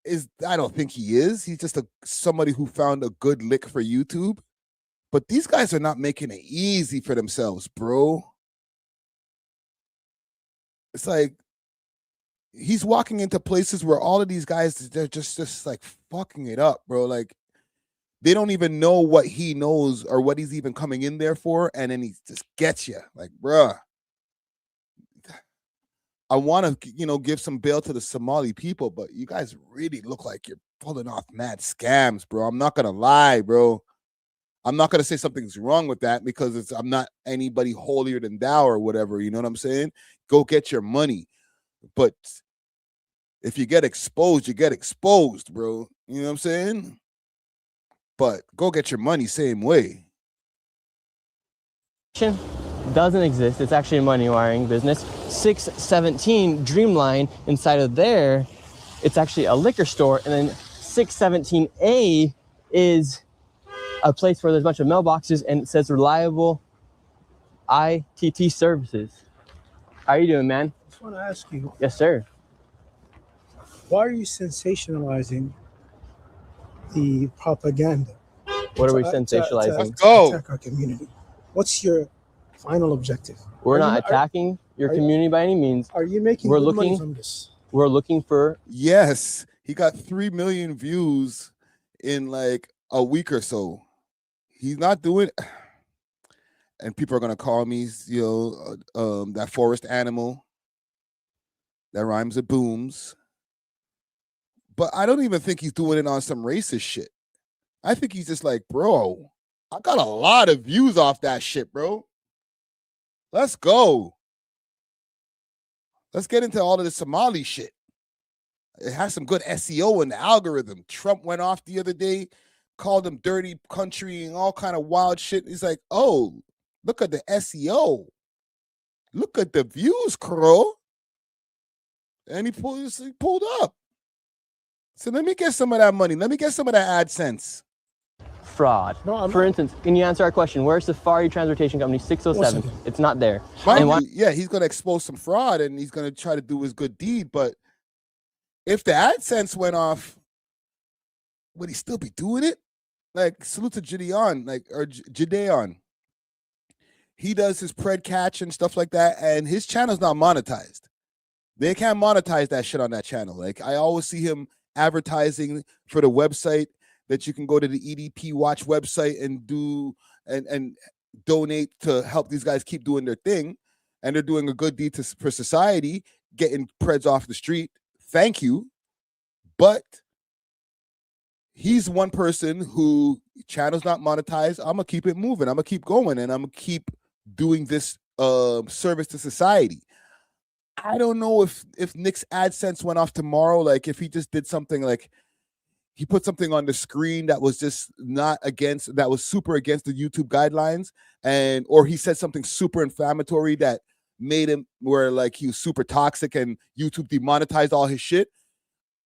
is I don't think he is. He's just somebody who found a good lick for YouTube. But these guys are not making it easy for themselves, bro. It's like he's walking into places where all of these guys, they're just like fucking it up, bro. Like they don't even know what he knows or what he's even coming in there for, and then he just gets you. Like, bruh, I want to, give some bail to the Somali people, but you guys really look like you're pulling off mad scams, bro. I'm not gonna lie, bro. I'm not gonna say something's wrong with that because I'm not anybody holier than thou or whatever. You know what I'm saying? Go get your money, but if you get exposed, you get exposed, bro. You know what I'm saying? But go get your money same way. Doesn't exist. It's actually a money wiring business. 617 Dreamline, inside of there, it's actually a liquor store. And then 617A is a place where there's a bunch of mailboxes and it says reliable ITT services. How are you doing, man? I just want to ask you. Yes, sir. Why are you sensationalizing the propaganda? What are we sensationalizing? Let's go. Attack our community. What's your final objective? We're not attacking your community by any means. Are you making good money from this? We're looking for. Yes, he got 3 million views in like a week or so. He's not doing. And people are gonna call me, that forest animal that rhymes with booms. But I don't even think he's doing it on some racist shit. I think he's just like, bro, I got a lot of views off that shit, bro. Let's go. Let's get into all of the Somali shit. It has some good SEO in the algorithm. Trump went off the other day, called them dirty country and all kind of wild shit. He's like, oh, look at the SEO. Look at the views, Crow. And he pulled up. So let me get some of that money. Let me get some of that AdSense. Fraud. No, for instance, can you answer our question? Where's Safari Transportation Company 607? It's not there. Yeah, he's going to expose some fraud and he's going to try to do his good deed. But if the AdSense went off, would he still be doing it? Like, salute to Gideon, or Gideon. He does his pred catch and stuff like that, and his channel's not monetized. They can't monetize that shit on that channel. Like, I always see him advertising for the website that you can go to the EDP Watch website and do and donate to help these guys keep doing their thing. And they're doing a good deed for society, getting preds off the street. Thank you. But he's one person who channel's not monetized. I'm gonna keep it moving. I'm gonna keep going, and I'm gonna keep doing this service to society. I don't know if Nick's AdSense went off tomorrow, like if he just did something like he put something on the screen that was just that was super against the YouTube guidelines, or he said something super inflammatory that made him where like he was super toxic and YouTube demonetized all his shit.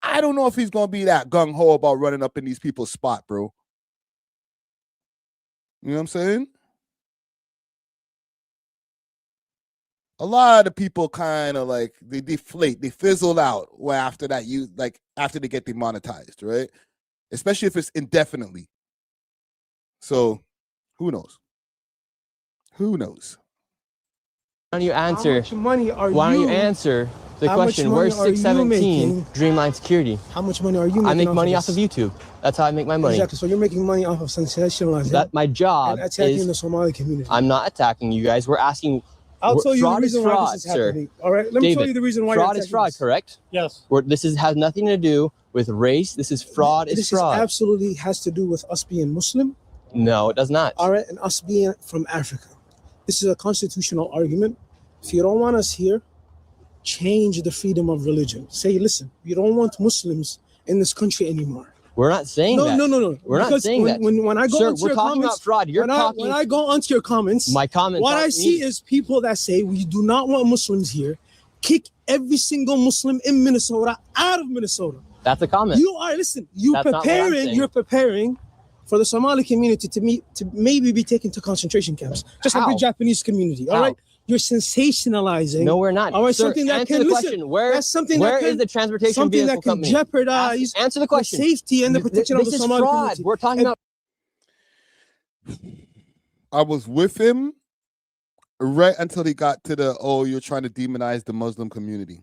I don't know if he's gonna be that gung-ho about running up in these people's spot, bro. You know what I'm saying? A lot of people kind of like they deflate, they fizzle out after that. After they get demonetized, right? Especially if it's indefinitely. So, who knows? Who knows? Why don't you answer? How much money are Why don't you answer the question? Where's 617 Dreamline Security? How much money are you making? I make money off of YouTube. That's how I make my money. Exactly. So you're making money off of sensationalizing. That my job and attacking is the Somali community. I'm not attacking you guys. We're asking I'll tell you the Fraud is reason why fraud, this is sir. happening. All right, let me tell you the reason why. Fraud is fraud, correct? Yes. This has nothing to do with race. This is fraud. This fraud. absolutely has to do with us being Muslim. No, it does not. All right, and us being from Africa. This is a constitutional argument. If you don't want us here, change the freedom of religion. Say, listen, we don't want Muslims in this country anymore. We're not saying that. No. We're not saying that. When I go Sir, onto we're your talking comments, about fraud. when I go onto your comments, my comments. what I see is people that say we do not want Muslims here. Kick every single Muslim in Minnesota out of Minnesota. That's a comment. You're preparing for the Somali community to maybe be taken to concentration camps, just like the Japanese community. All right. You're sensationalizing. No, we're not. All right, Sir, something that answer can the listen. question. Where is the transportation something vehicle that can company? jeopardize Answer the question. safety and the protection of the Somali community. We're talking about. I was with him right until he got to you're trying to demonize the Muslim community.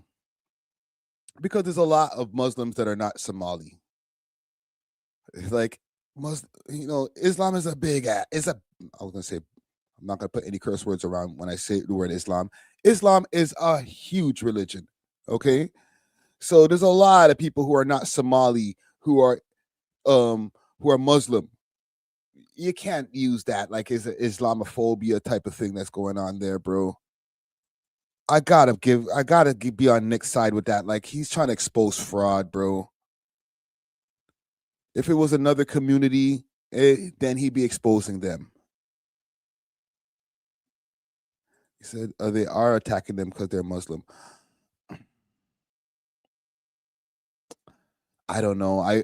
Because there's a lot of Muslims that are not Somali. It's like, Islam is a big I was going to say, I'm not going to put any curse words around when I say the word Islam. Islam is a huge religion, okay? So there's a lot of people who are not Somali who are Muslim. You can't use that like it's an Islamophobia type of thing that's going on there, bro. I gotta be on Nick's side with that. Like, he's trying to expose fraud, bro. If it was another community, then he'd be exposing them. He said they are attacking them because they're Muslim. I don't know.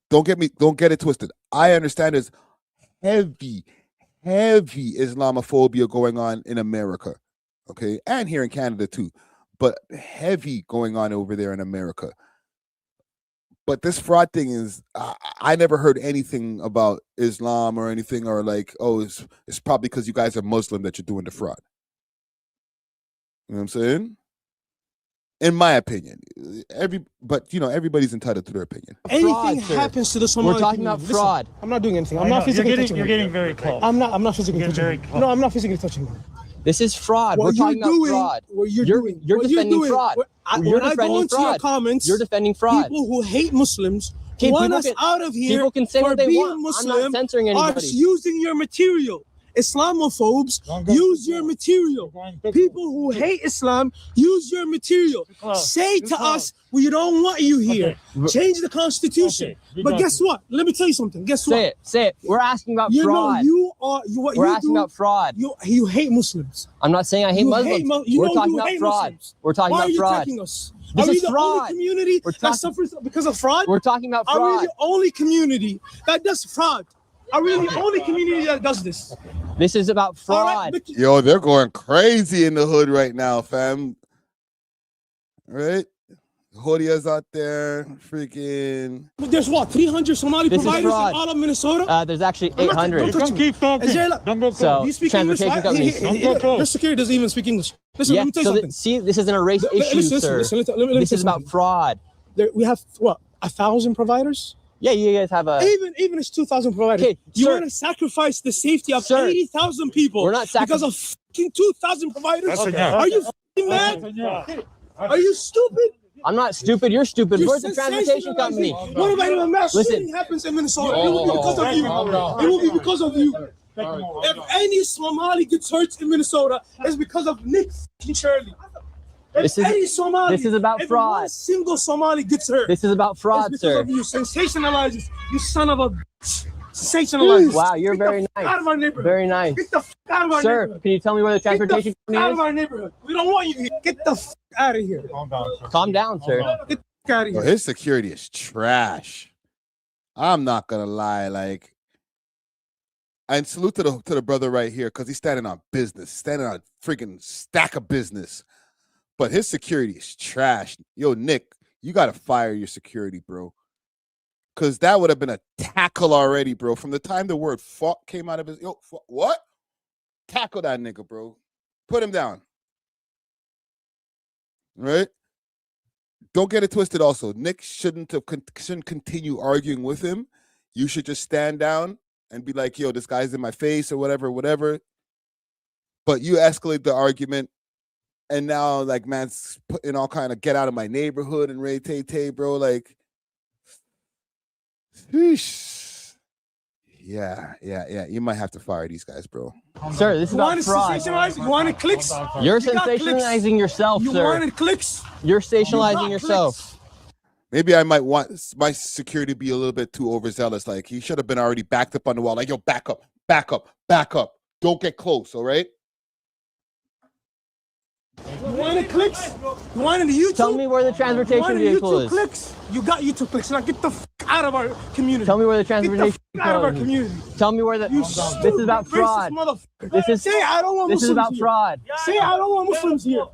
Don't get it twisted. I understand there's heavy Islamophobia going on in America, okay, and here in Canada too, but heavy going on over there in America. But this fraud thing is, I never heard anything about Islam or anything, or like, it's probably because you guys are Muslim that you're doing the fraud. You know what I'm saying? In my opinion, everybody's entitled to their opinion. Anything happens to the Somali We're talking community. about fraud. Listen, I'm not doing anything. I'm not physically touching. You're getting very close. I'm not physically touching. No, I'm not physically touching. This is fraud. We're talking about fraud. You're defending fraud. You're defending fraud. Comments, you're defending fraud. People who hate Muslims want us out of here. People can say what they want. Muslim, I'm not censoring anybody. are using your material. Islamophobes use your material. People who hate Islam use your material. Say to us, we don't want you here. Change the constitution. But guess what? Let me tell you something. Guess what? Say it. We're asking about fraud. We're asking about fraud. You hate Muslims. I'm not saying I hate Muslims. We're talking about fraud. We're talking about fraud. Why are you attacking us? This are we is the fraud. only community that suffers because of fraud? We're talking about fraud. Are we the only community that does fraud? Are we the only community that does this? This is about fraud. Right, Yo, they're going crazy in the hood right now, fam. Right? Hodia's out there, freaking. There's what, 300 Somali This is providers in fraud. all of Minnesota? There's actually 800. Don't keep talking. Don't go So, Do you speak English? transportation companies. Don't go close. Your security doesn't even speak English. Listen, let me tell you something. See, this isn't a race issue, sir. Listen, let me This tell is you about something. fraud. We have, what, 1,000 providers? Yeah, you guys have a. Even it's 2,000 providers. Okay, you sir. want to sacrifice the safety of Sir. 80,000 people We're not because of fucking 2,000 providers? Okay. Are you fucking mad? Are you stupid? I'm not stupid. You're stupid. You're Where's the transportation company? What about if a mass shooting happens in Minnesota? It will be because of you. It will be because of you. If any Somali gets hurt in Minnesota, it's because of Nick and Shirly. This is about fraud. One single Somali gets hurt. This is about fraud, it's because sir. of you. Sensationalizes. You son of a bitch. Sensationalizes. Wow, you're Get very the fuck nice. out of our neighborhood. Very nice. Get the fuck out of our Sir, neighborhood. can you tell me where the transportation Get the fuck out of company our neighborhood. We don't want you here. Get the fuck out of here. is? Calm down, sir. Get the fuck out of Yo, here. his security is trash. I'm not gonna lie, like, and salute to the brother right here, because he's standing on business, standing on freaking stack of business. But his security is trash. Yo, Nick, you gotta fire your security, bro. Cause that would have been a tackle already, bro. From the time the word fuck came out of his what? Tackle that nigga, bro. Put him down. Right? Don't get it twisted also. Nick shouldn't continue arguing with him. You should just stand down and be like, yo, this guy's in my face or whatever. but you escalate the argument, and now like man's putting all kind of get out of my neighborhood and Ray Tay, bro. Like, sheesh. Yeah. You might have to fire these guys, bro. Sir, this is about fraud. You wanted clicks? You're You got sensationalizing clicks. yourself, You sir. wanted clicks? You're You sensationalizing got yourself. Maybe I might want my security to be a little bit too overzealous. Like, he should have been already backed up on the wall. Like, yo, back up. Don't get close, all right? You wanted clicks? You wanted the YouTube? Tell me where the transportation vehicle is. Clicks. You got YouTube clicks. Now get the out of our community. Tell me where the transportation Get the out of our vehicle community. is. Tell me where the. This is about fraud. This is. Say I don't want This Muslims is about here. fraud. Say I don't want Muslims here.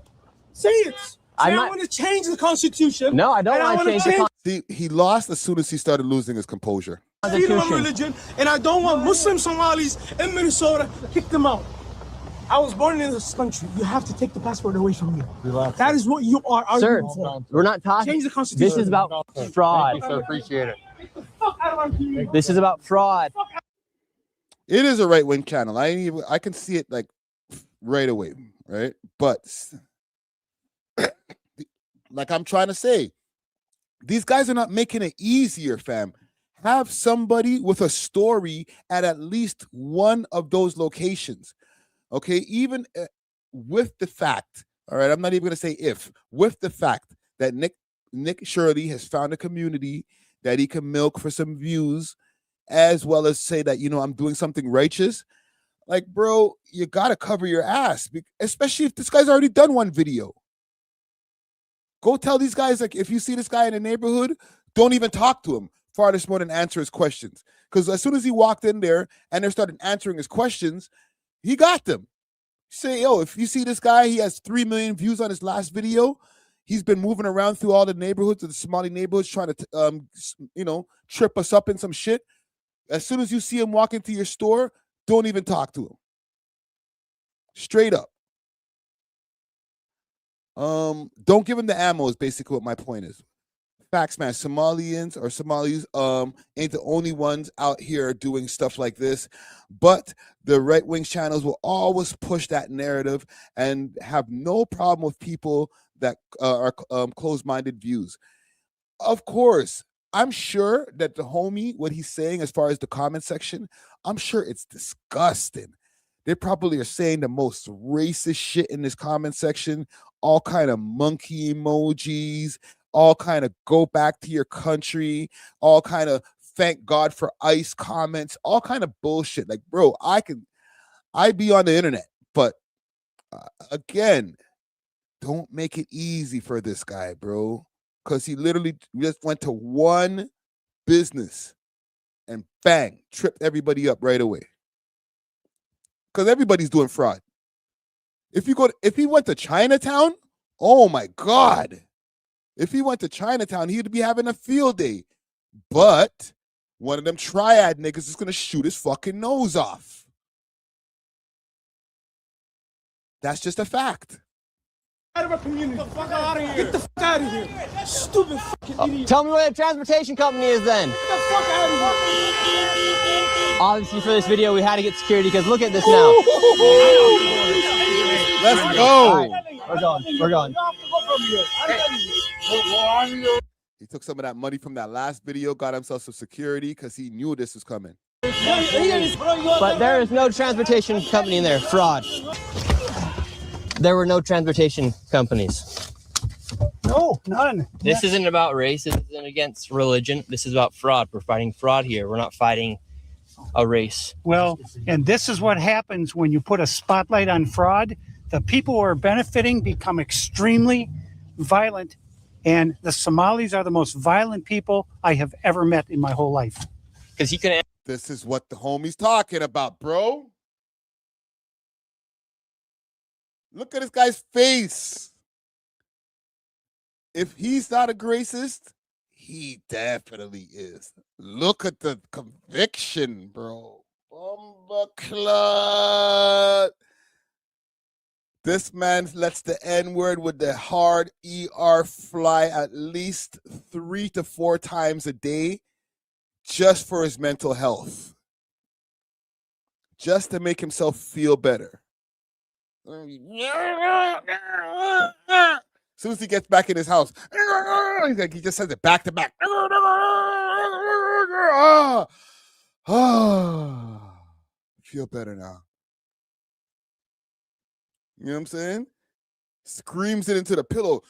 Say it. Say I'm I not- want to change the Constitution. No, I don't and want to change the See, he lost as soon as he started losing his composure. freedom of religion, and I don't want Muslim Somalis in Minnesota. Kick them out. I was born in this country. You have to take the passport away from me. That is what you are Sir, arguing for. we're not talking. Change the Constitution. This is about fraud. Thank you, sir. Appreciate it. Get the fuck out of our community. This is about fraud. It is a right-wing channel. I can see it like right away, right? But like I'm trying to say, these guys are not making it easier, fam. Have somebody with a story at least one of those locations. Okay, even with the fact, all right, I'm not even going to say if, with the fact that Nick Shirley has found a community that he can milk for some views, as well as say that, I'm doing something righteous. Like, bro, you got to cover your ass, especially if this guy's already done one video. Go tell these guys, like, if you see this guy in the neighborhood, don't even talk to him. Farthest more than answer his questions. Because as soon as he walked in there and they started answering his questions, he got them. Say, yo, if you see this guy, he has 3 million views on his last video. He's been moving around through all the neighborhoods, the Somali neighborhoods, trying to, trip us up in some shit. As soon as you see him walk into your store, don't even talk to him. Straight up. Don't give him the ammo is basically what my point is. Facts, man. Somalis ain't the only ones out here doing stuff like this, but the right-wing channels will always push that narrative and have no problem with people that are closed-minded views. Of course, I'm sure that the homie, what he's saying as far as the comment section, I'm sure it's disgusting. They probably are saying the most racist shit in this comment section, all kind of monkey emojis, all kind of go back to your country, all kind of thank God for ICE comments, all kind of bullshit. Like, bro, I be on the internet, but again, don't make it easy for this guy, bro, because he literally just went to one business and bang, tripped everybody up right away. Because everybody's doing fraud. If he went to Chinatown, oh my God. If he went to Chinatown, he'd be having a field day. But one of them triad niggas is gonna shoot his fucking nose off. That's just a fact. Out of our community. Get the fuck out of here. Get the fuck out of here. Stupid fucking idiot. Tell me where the transportation company is then. Get the fuck out of here. Obviously, for this video, we had to get security because look at this now. Let's go. Right, we're going. He took some of that money from that last video, got himself some security because he knew this was coming. But there is no transportation company in there. Fraud. There were no transportation companies. No, none. This isn't about race. This isn't against religion. This is about fraud. We're fighting fraud here. We're not fighting a race. Well, and this is what happens when you put a spotlight on fraud. The people who are benefiting become extremely violent, and the Somalis are the most violent people I have ever met in my whole life. Because he can. This is what the homie's talking about, bro. Look at this guy's face. If he's not a racist, he definitely is. Look at the conviction, bro. Bumbleclot. This man lets the N-word with the hard ER fly at least 3 to 4 times a day just for his mental health. Just to make himself feel better. As soon as he gets back in his house, he just says it back to back. Feel better now. You know what I'm saying? Screams it into the pillow.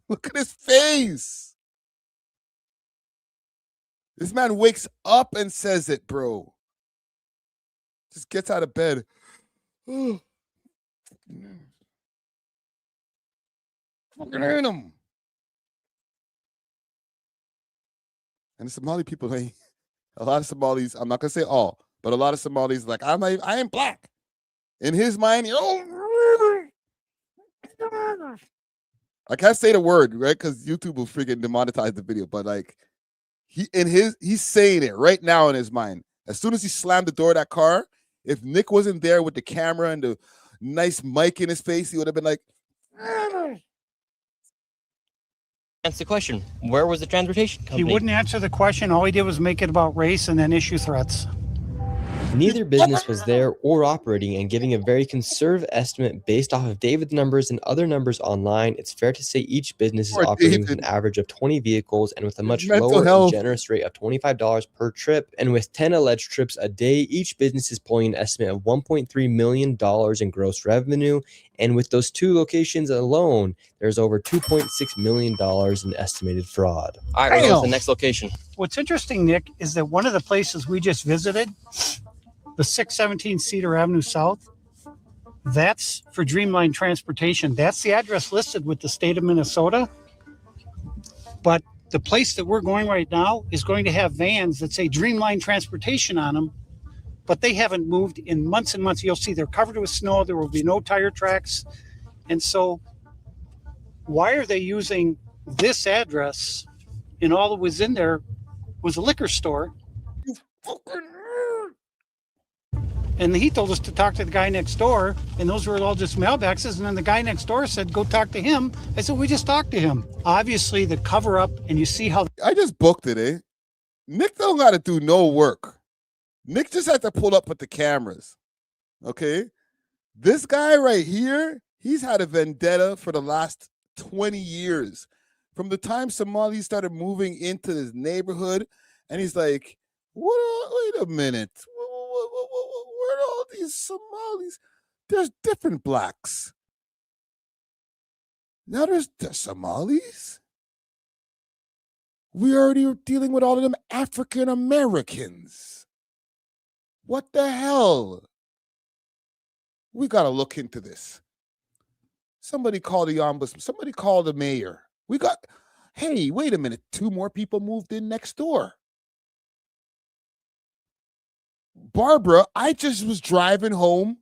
Look at his face. This man wakes up and says it, bro. Just gets out of bed. Fucking hurt him. And the Somali people, like, a lot of Somalis, I'm not gonna say all, but a lot of Somalis like, I am black. In his mind, I can't say the word, right? Because YouTube will freaking demonetize the video. But like, he's saying it right now in his mind. As soon as he slammed the door of that car, if Nick wasn't there with the camera and the nice mic in his face, he would have been like, That's the question. Where was the transportation company? He wouldn't answer the question. All he did was make it about race and then issue threats. Neither business was there or operating, and giving a very conservative estimate based off of David's numbers and other numbers online, it's fair to say each business is operating with an average of 20 vehicles and with a much lower and generous rate of $25 per trip. And with 10 alleged trips a day, each business is pulling an estimate of $1.3 million in gross revenue. And with those two locations alone, there's over $2.6 million in estimated fraud. All right, what's the next location? What's interesting, Nick, is that one of the places we just visited, the 617 Cedar Avenue South, that's for Dreamline Transportation. That's the address listed with the state of Minnesota. But the place that we're going right now is going to have vans that say Dreamline Transportation on them, but they haven't moved in months and months. You'll see they're covered with snow. There will be no tire tracks. And so why are they using this address? And all that was in there was a liquor store. And he told us to talk to the guy next door, and those were all just mailboxes. And then the guy next door said, go talk to him. I said, we just talked to him. Obviously, the cover up, and you see how I just booked it, eh? Nick don't got to do no work. Nick just had to pull up with the cameras. Okay? This guy right here, he's had a vendetta for the last 20 years. From the time Somalis started moving into his neighborhood, and he's like, wait a minute. Where are all these Somalis? There's different blacks. Now there's the Somalis. We already are dealing with all of them African Americans. What the hell? We got to look into this. Somebody call the ombudsman. Somebody call the mayor. Hey, wait a minute. 2 more people moved in next door. Barbara, I just was driving home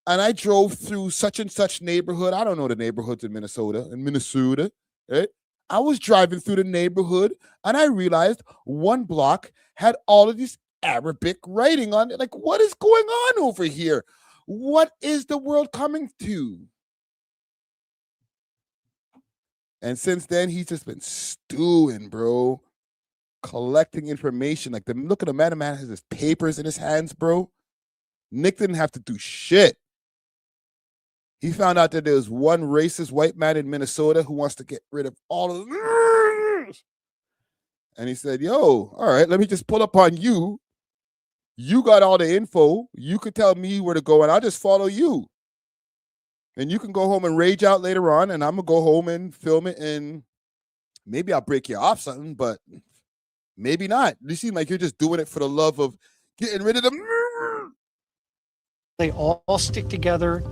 and I drove through such and such neighborhood. I don't know the neighborhoods in Minnesota, right? I was driving through the neighborhood and I realized one block had all of these Arabic writing on it. Like, what is going on over here? What is the world coming to? And since then, he's just been stewing, bro. Collecting information. Like, look at the man has his papers in his hands, bro. Nick didn't have to do shit. He found out that there's one racist white man in Minnesota who wants to get rid of all of them. And he said, yo, all right, let me just pull up on you. You got all the info. You could tell me where to go, and I'll just follow you. And you can go home and rage out later on, and I'm going to go home and film it, and maybe I'll break you off something, but maybe not. You seem like you're just doing it for the love of getting rid of them. they all stick together,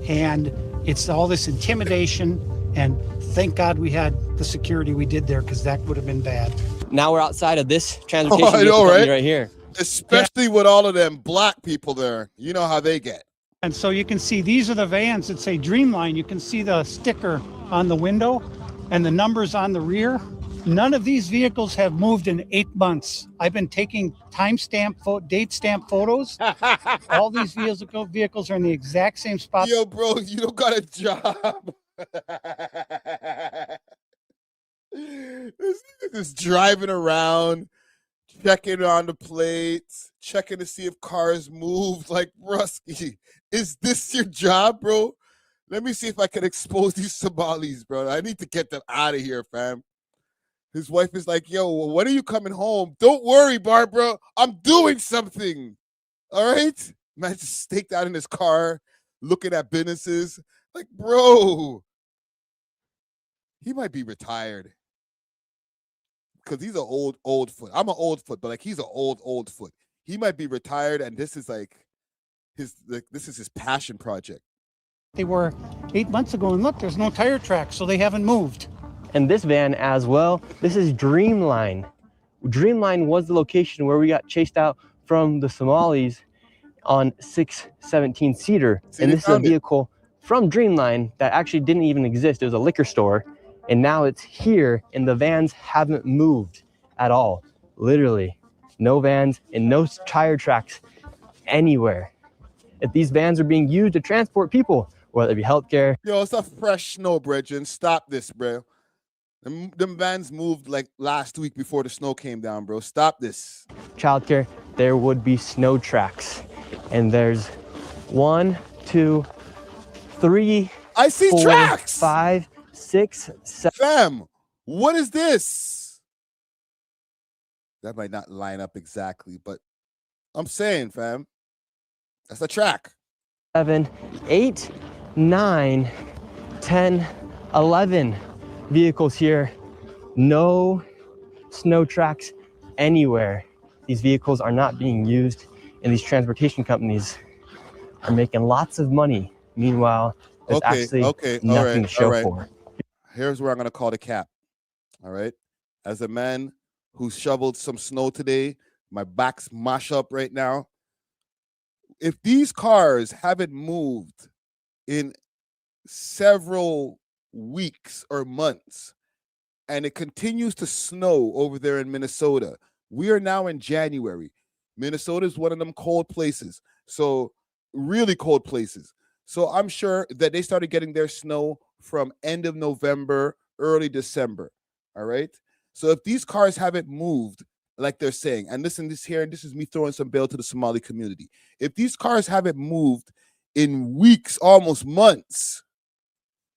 and it's all this intimidation. And thank God we had the security we did there, because that would have been bad. Now we're outside of this transportation I know, right here. Especially with all of them black people there. You know how they get. And so you can see these are the vans that say Dreamline. You can see the sticker on the window and the numbers on the rear. None of these vehicles have moved in 8 months. I've been taking date stamp photos. All these vehicles are in the exact same spot. Yo, bro, you don't got a job. This nigga just driving around, checking on the plates, checking to see if cars move. Like, Rusky, is this your job, bro? Let me see if I can expose these Somalis, bro. I need to get them out of here, fam. His wife is like, yo, when are you coming home? Don't worry, Barbara. I'm doing something. All right? Man just staked out in his car, looking at businesses. Like, bro, he might be retired. Because he's an old foot. I'm an old foot, but like he's an old foot. He might be retired, and this is like this is his passion project. They were 8 months ago, and look, there's no tire tracks, so they haven't moved. And this van as well, this is Dreamline. Dreamline was the location where we got chased out from the Somalis on 617 Cedar. And this is a vehicle from Dreamline that actually didn't even exist. It was a liquor store. And now it's here, and the vans haven't moved at all. Literally, no vans and no tire tracks anywhere. If these vans are being used to transport people, whether it be healthcare. Yo, it's a fresh snow, Bridget. Stop this, bro. Them vans moved like last week before the snow came down, bro. Stop this. Childcare, there would be snow tracks. And there's 1, 2, 3. I see 4, tracks. 5, 6, 7. Fam, what is this? That might not line up exactly, but I'm saying, fam, that's a track. 7, 8, 9, 10, 11 vehicles here. No snow tracks anywhere. These vehicles are not being used, and these transportation companies are making lots of money. Meanwhile, there's actually nothing to show for. Here's where I'm going to call the cap. All right. As a man who shoveled some snow today, my back's mash up right now. If these cars haven't moved in several weeks or months, and it continues to snow over there in Minnesota, we are now in January. Minnesota is one of them cold places. So really cold places. So I'm sure that they started getting their snow from end of November, early December. All right. So if these cars haven't moved, like they're saying, and listen, this here, and this is me throwing some bail to the Somali community. If these cars haven't moved in weeks, almost months,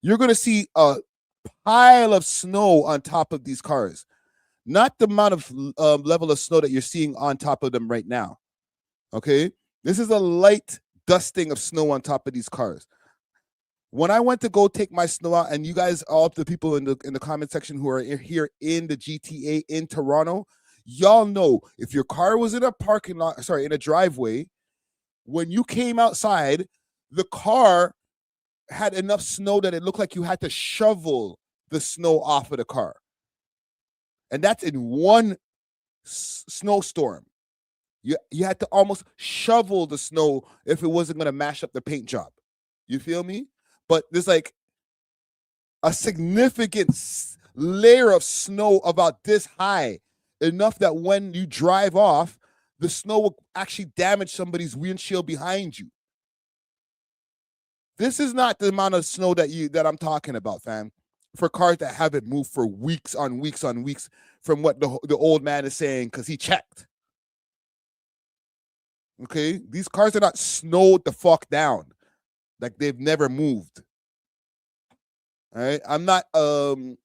you're going to see a pile of snow on top of these cars. Not the amount of level of snow that you're seeing on top of them right now. Okay. This is a light dusting of snow on top of these cars. When I went to go take my snow out, and you guys, all the people in the comment section who are here in the GTA in Toronto, y'all know if your car was in a parking lot, in a driveway, when you came outside, the car had enough snow that it looked like you had to shovel the snow off of the car. And that's in one snowstorm. You had to almost shovel the snow if it wasn't going to mash up the paint job. You feel me? But there's like a significant layer of snow about this high, enough that when you drive off, the snow will actually damage somebody's windshield behind you. This is not the amount of snow that I'm talking about, fam. For cars that haven't moved for weeks on weeks on weeks, from what the old man is saying, because he checked. Okay, these cars are not snowed the fuck down. Like they've never moved. All right. I'm not some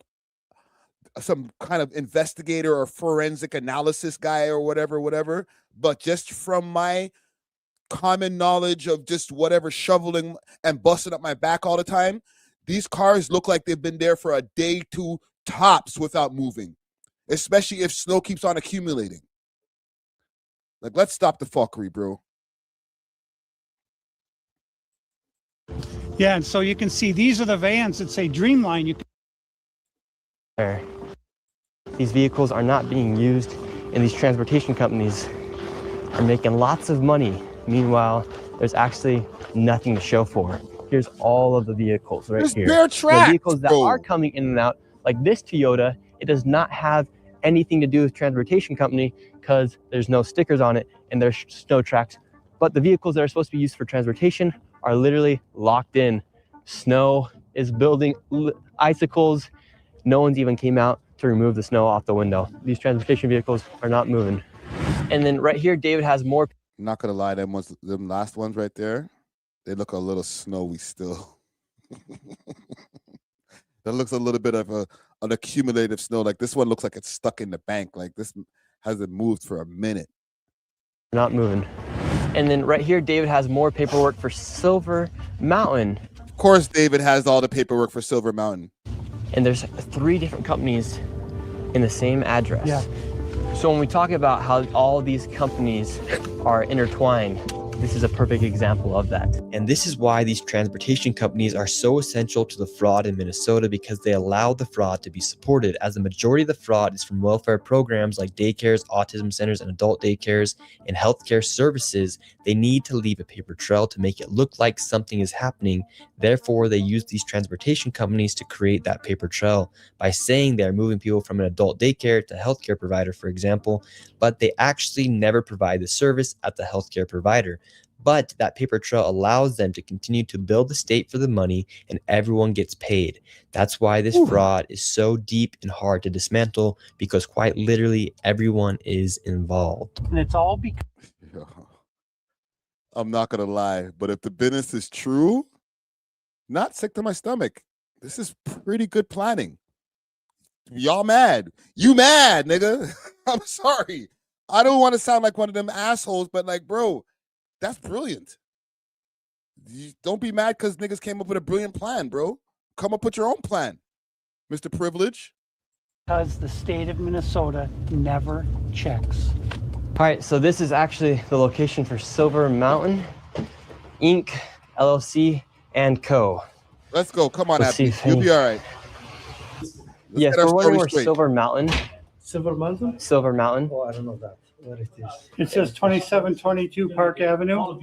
kind of investigator or forensic analysis guy or whatever, but just from my common knowledge of just whatever shoveling and busting up my back all the time, these cars look like they've been there for a day, 2 tops without moving, especially if snow keeps on accumulating. Like, let's stop the fuckery, bro. Yeah, and so you can see these are the vans that say Dreamline. These vehicles are not being used, and these transportation companies are making lots of money. Meanwhile, there's actually nothing to show for it. Here's all of the vehicles right here. Bare tracks, the vehicles that are coming in and out, like this Toyota, it does not have anything to do with transportation company because there's no stickers on it and there's snow tracks. But the vehicles that are supposed to be used for transportation are literally locked in. Snow is building icicles. No one's even came out to remove the snow off the window. These transportation vehicles are not moving. And then right here, David has more. I'm not gonna lie, them last ones right there, they look a little snowy still. That looks a little bit of an accumulative snow. Like this one looks like it's stuck in the bank. Like this hasn't moved for a minute. Not moving. And then right here, David has more paperwork for Silver Mountain. Of course, David has all the paperwork for Silver Mountain. And there's 3 different companies in the same address. Yeah. So when we talk about how all these companies are intertwined, this is a perfect example of that. And this is why these transportation companies are so essential to the fraud in Minnesota, because they allow the fraud to be supported, as the majority of the fraud is from welfare programs like daycares, autism centers, and adult daycares, and healthcare services. They need to leave a paper trail to make it look like something is happening. Therefore, they use these transportation companies to create that paper trail by saying they're moving people from an adult daycare to a healthcare provider, for example, but they actually never provide the service at the healthcare provider. But that paper trail allows them to continue to bill the state for the money, and everyone gets paid. That's why this fraud is so deep and hard to dismantle, because quite literally everyone is involved. And it's all because I'm not gonna lie, but if the business is true, not sick to my stomach. This is pretty good planning. Y'all mad? You mad, nigga? I'm sorry. I don't want to sound like one of them assholes, but like, bro, that's brilliant. You don't be mad because niggas came up with a brilliant plan, bro. Come up with your own plan, Mr. Privilege. Because the state of Minnesota never checks. All right, so this is actually the location for Silver Mountain, Inc., LLC, and Co. Let's go. Come on, Let's Abby. see You'll be all right. Yes, get our we're wondering story where straight. Silver Mountain. Silver Mountain? Silver Mountain. Oh, I don't know that. What is this? It says 2722 Park Avenue.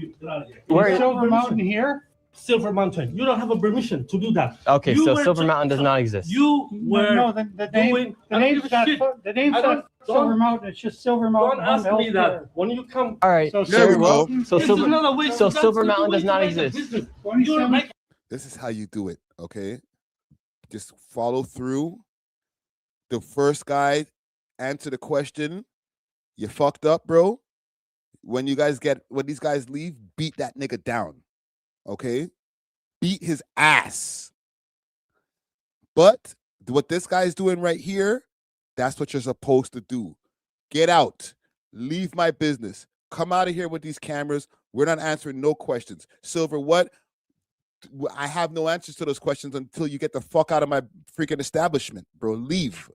Where Is is Silver Mountain here? Silver Mountain. You don't have a permission to do that. Okay, You so were Silver ju- Mountain does not exist. You were No, the name, doing the name's not, shit. the name's I don't- not Silver don't- Mountain. It's just Silver Mountain. Don't ask Home me Health that. Care. When you come, All right, So There we Silver go. Mountain, so It's Silver, another way. so that's Silver the Mountain way does to not make a exist. business. 27 You're making This is how you do it, okay? Just follow through. The first guy answer the question. You fucked up, bro. When these guys leave, beat that nigga down, okay? Beat his ass. But what this guy's doing right here, that's what you're supposed to do. Get out. Leave my business. Come out of here with these cameras. We're not answering no questions. Silver, what? I have no answers to those questions until you get the fuck out of my freaking establishment, bro. Leave.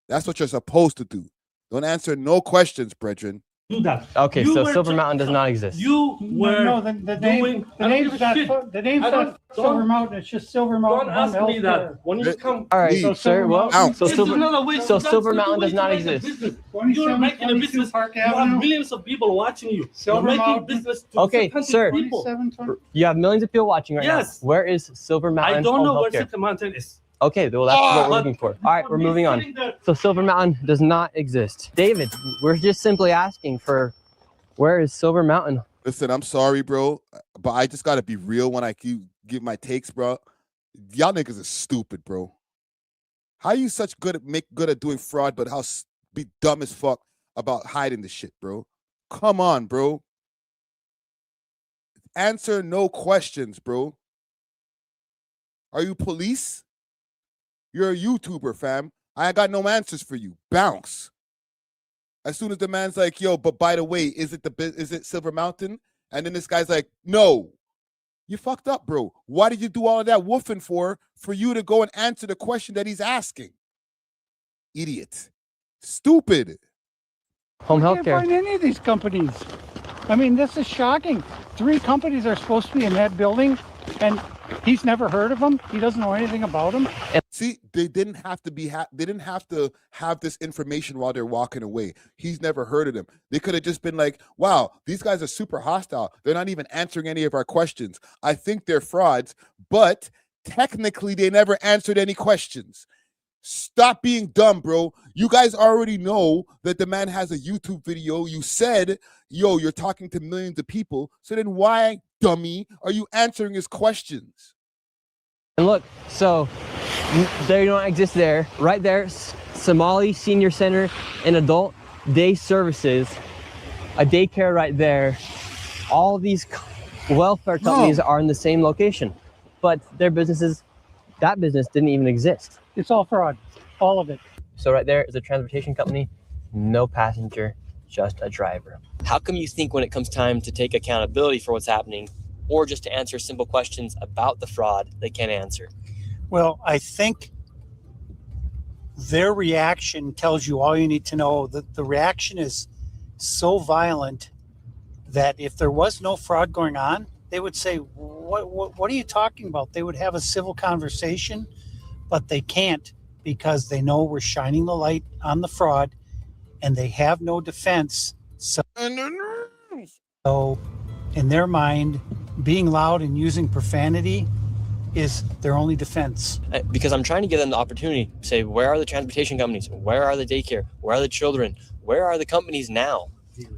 That's what you're supposed to do. Don't answer no questions, brethren. do that. Okay, You so were Silver ju- Mountain does not exist. You were No, the name, doing. the I don't name's give a not, shit. the name's I don't- not Silver don't- Mountain. It's just Silver Mountain. Don't Home ask Health me that. Care. When you come, All right, Leave. so sir, well, Out. so it's Silver, another way. so That's Silver the Mountain way does to not make a exist. business. You're making a 2722 business. Park You have Avenue. millions of people watching you. Silver You're making Mountain. business to Okay, 600 sir. people. 2720. You have millions of people watching right Yes. now. Where is Silver Mountain? I don't Home know Health where Care? Silver Mountain is. Okay, well, that's what we're But- looking for. All right, we're moving on. Sitting there- So Silver Mountain does not exist. David, we're just simply asking for where is Silver Mountain? Listen, I'm sorry, bro, but I just gotta be real when I give my takes, bro. Y'all niggas are stupid, bro. How you such good at doing fraud, but be dumb as fuck about hiding the shit, bro? Come on, bro. Answer no questions, bro. Are you police? You're a YouTuber, fam. I ain't got no answers for you. Bounce. As soon as the man's like, yo, but by the way, is it Silver Mountain? And then this guy's like, no. You fucked up, bro. Why did you do all of that woofing for you to go and answer the question that he's asking? Idiot. Stupid. Home Health Can't Care. find any of these companies. I mean, this is shocking. 3 companies are supposed to be in that building, and he's never heard of them. He doesn't know anything about them. See, they didn't have to they didn't have to have this information while they're walking away. He's never heard of them. They could have just been like, wow, these guys are super hostile. They're not even answering any of our questions. I think they're frauds, but technically they never answered any questions. Stop being dumb, bro. You guys already know that the man has a YouTube video. You said, yo, you're talking to millions of people. So then why, dummy, are you answering his questions? And look, so they don't exist there. Right there, Somali Senior Center and Adult Day Services. a daycare right there. All these welfare companies are in the same location, but their businesses, that business didn't even exist. It's all fraud, all of it. So right there is a transportation company, no passenger, just a driver. How come you think when it comes time to take accountability for what's happening, or just to answer simple questions about the fraud, they can't answer? Well, I think their reaction tells you all you need to know. That the reaction is so violent that if there was no fraud going on, they would say, what are you talking about? They would have a civil conversation, but they can't because they know we're shining the light on the fraud and they have no defense. So in their mind, being loud and using profanity is their only defense. Because I'm trying to give them the opportunity to say, where are the transportation companies? Where are the daycare? Where are the children? Where are the companies now?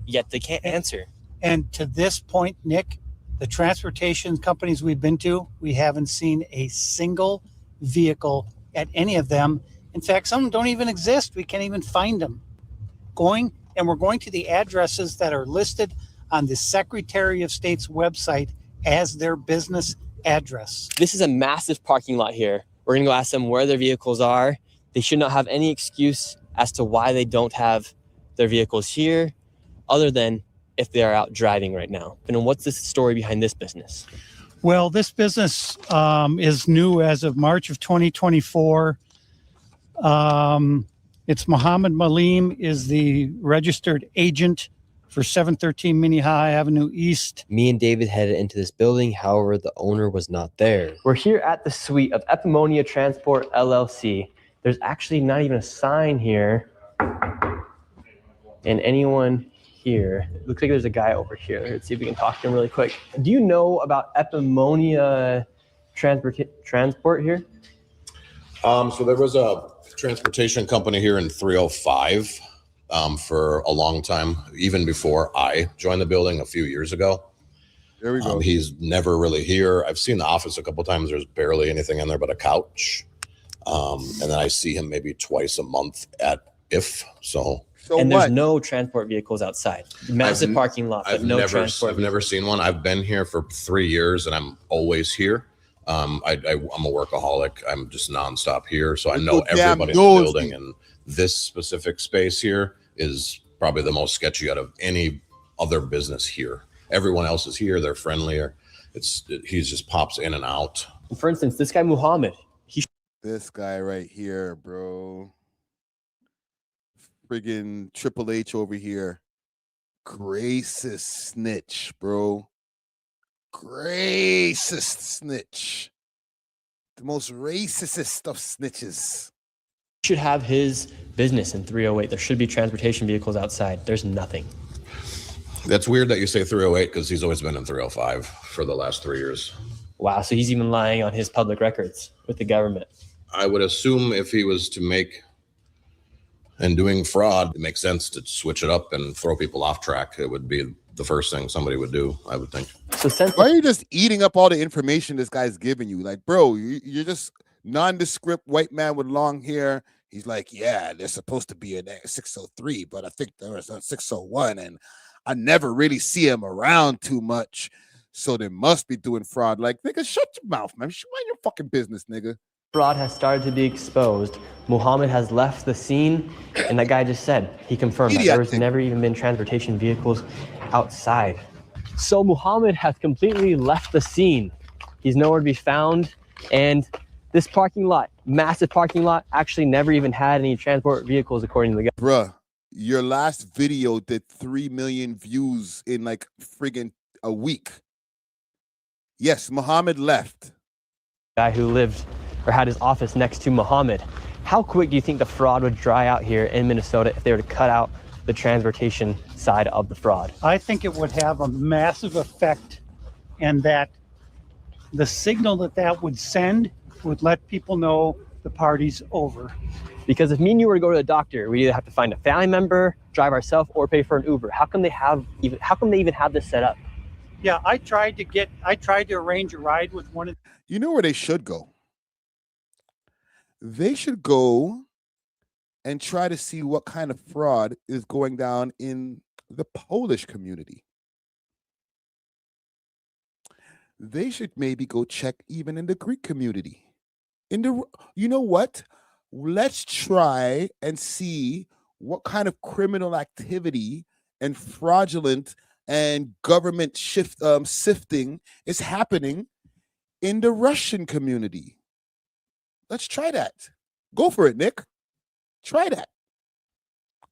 Yet they can't answer. And to this point, Nick, the transportation companies we've been to, we haven't seen a single vehicle at any of them. In fact, some don't even exist. We can't even find them. We're going to the addresses that are listed on the Secretary of State's website as their business address. This is a massive parking lot here. We're gonna go ask them where their vehicles are. They should not have any excuse as to why they don't have their vehicles here, other than if they are out driving right now. And what's the story behind this business? Well, this business is new as of March of 2024. It's Muhammad Malim is the registered agent for 713 Minnehaha Avenue East. Me and David headed into this building. However, the owner was not there. We're here at the suite of Epimonnia Transport LLC. There's actually not even a sign here. And anyone here, looks like there's a guy over here. Let's see if we can talk to him really quick. Do you know about Epimonnia Transport here? So there was a transportation company here in 305 for a long time, even before I joined the building a few years ago. There we go. He's never really here. I've seen the office a couple times. There's barely anything in there but a couch. And then I see him maybe twice a month at IF. And there's no transport vehicles outside. Massive parking lot, but no transport. I've never seen one. I've been here for 3 years and I'm always here. I'm a workaholic. I'm just nonstop here. So I know everybody in the building, and this specific space here is probably the most sketchy out of any other business here. Everyone else is here. They're friendlier. He just pops in and out. For instance, this guy, Muhammad. This guy right here, bro. Friggin' Triple H over here. Racist snitch, bro. Racist snitch. The most racist of snitches. Should have his business in 308. There should be transportation vehicles outside. There's nothing. That's weird that you say 308 because he's always been in 305 for the last 3 years. Wow, so he's even lying on his public records with the government. I would assume if he was to make and doing fraud, it makes sense to switch it up and throw people off track. It would be the first thing somebody would do, I would think. So why are you just eating up all the information this guy's giving you? Like, bro, you're just nondescript white man with long hair. He's like, yeah, there's supposed to be a 603, but I think there was a 601, and I never really see him around too much. So they must be doing fraud. Like, nigga, shut your mouth, man. Mind your fucking business, nigga. Fraud has started to be exposed. Muhammad has left the scene, and that guy just said, he confirmed that there has never even been transportation vehicles outside. So Muhammad has completely left the scene. He's nowhere to be found, and this parking lot, massive parking lot, actually never even had any transport vehicles according to the guy. Bruh, your last video did 3 million views in like friggin' a week. Yes, Muhammad left. Guy who lived or had his office next to Muhammad. How quick do you think the fraud would dry out here in Minnesota if they were to cut out the transportation side of the fraud? I think it would have a massive effect, and that the signal that would send would let people know the party's over. Because if me and you were to go to the doctor, we either have to find a family member, drive ourselves, or pay for an Uber. How come they even have this set up? Yeah, I tried to arrange a ride with one of. You know where they should go? They should go and try to see what kind of fraud is going down in the Polish community. They should maybe go check even in the Greek community. You know what? Let's try and see what kind of criminal activity and fraudulent and government sifting is happening in the Russian community. Let's try that. Go for it, Nick. Try that.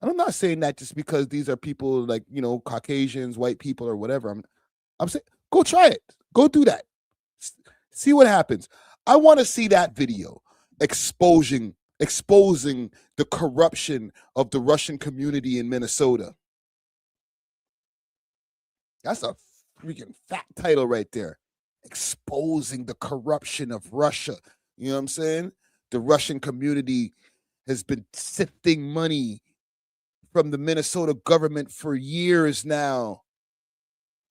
And I'm not saying that just because these are people like, Caucasians, white people, or whatever. I'm saying go try it. Go do that. See what happens. I want to see that video exposing the corruption of the Russian community in Minnesota. That's a freaking fat title right there. Exposing the corruption of Russia. You know what I'm saying? The Russian community has been sifting money from the Minnesota government for years now,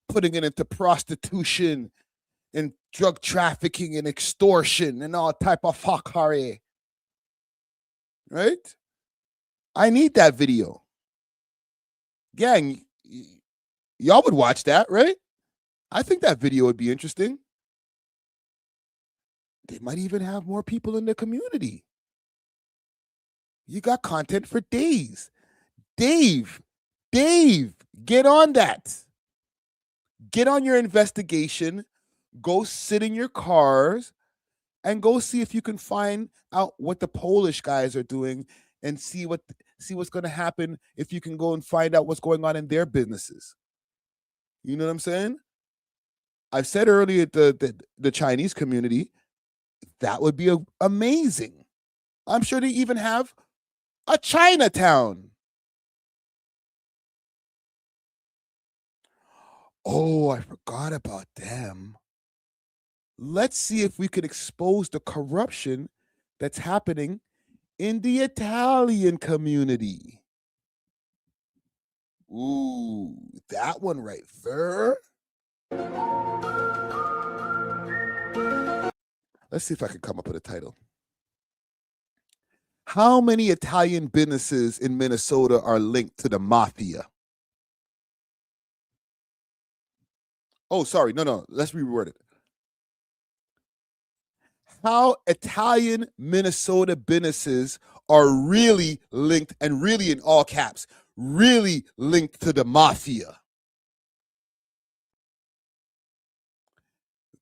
putting it into prostitution and drug trafficking and extortion and all type of fuckery. Right? I need that video. Gang, y'all would watch that, right? I think that video would be interesting. They might even have more people in the community. You got content for days. Dave, get on that. Get on your investigation. Go sit in your cars and go see if you can find out what the Polish guys are doing and see what's going to happen if you can go and find out what's going on in their businesses. You know what I'm saying? I've said earlier the Chinese community, that would be amazing. I'm sure they even have a Chinatown. Oh, I forgot about them. Let's see if we could expose the corruption that's happening in the Italian community. Ooh, that one right there. Let's see if I can come up with a title. How many Italian businesses in Minnesota are linked to the mafia? Oh, sorry. No. Let's reword it. How Italian Minnesota businesses are really linked, and really in all caps, really linked to the mafia.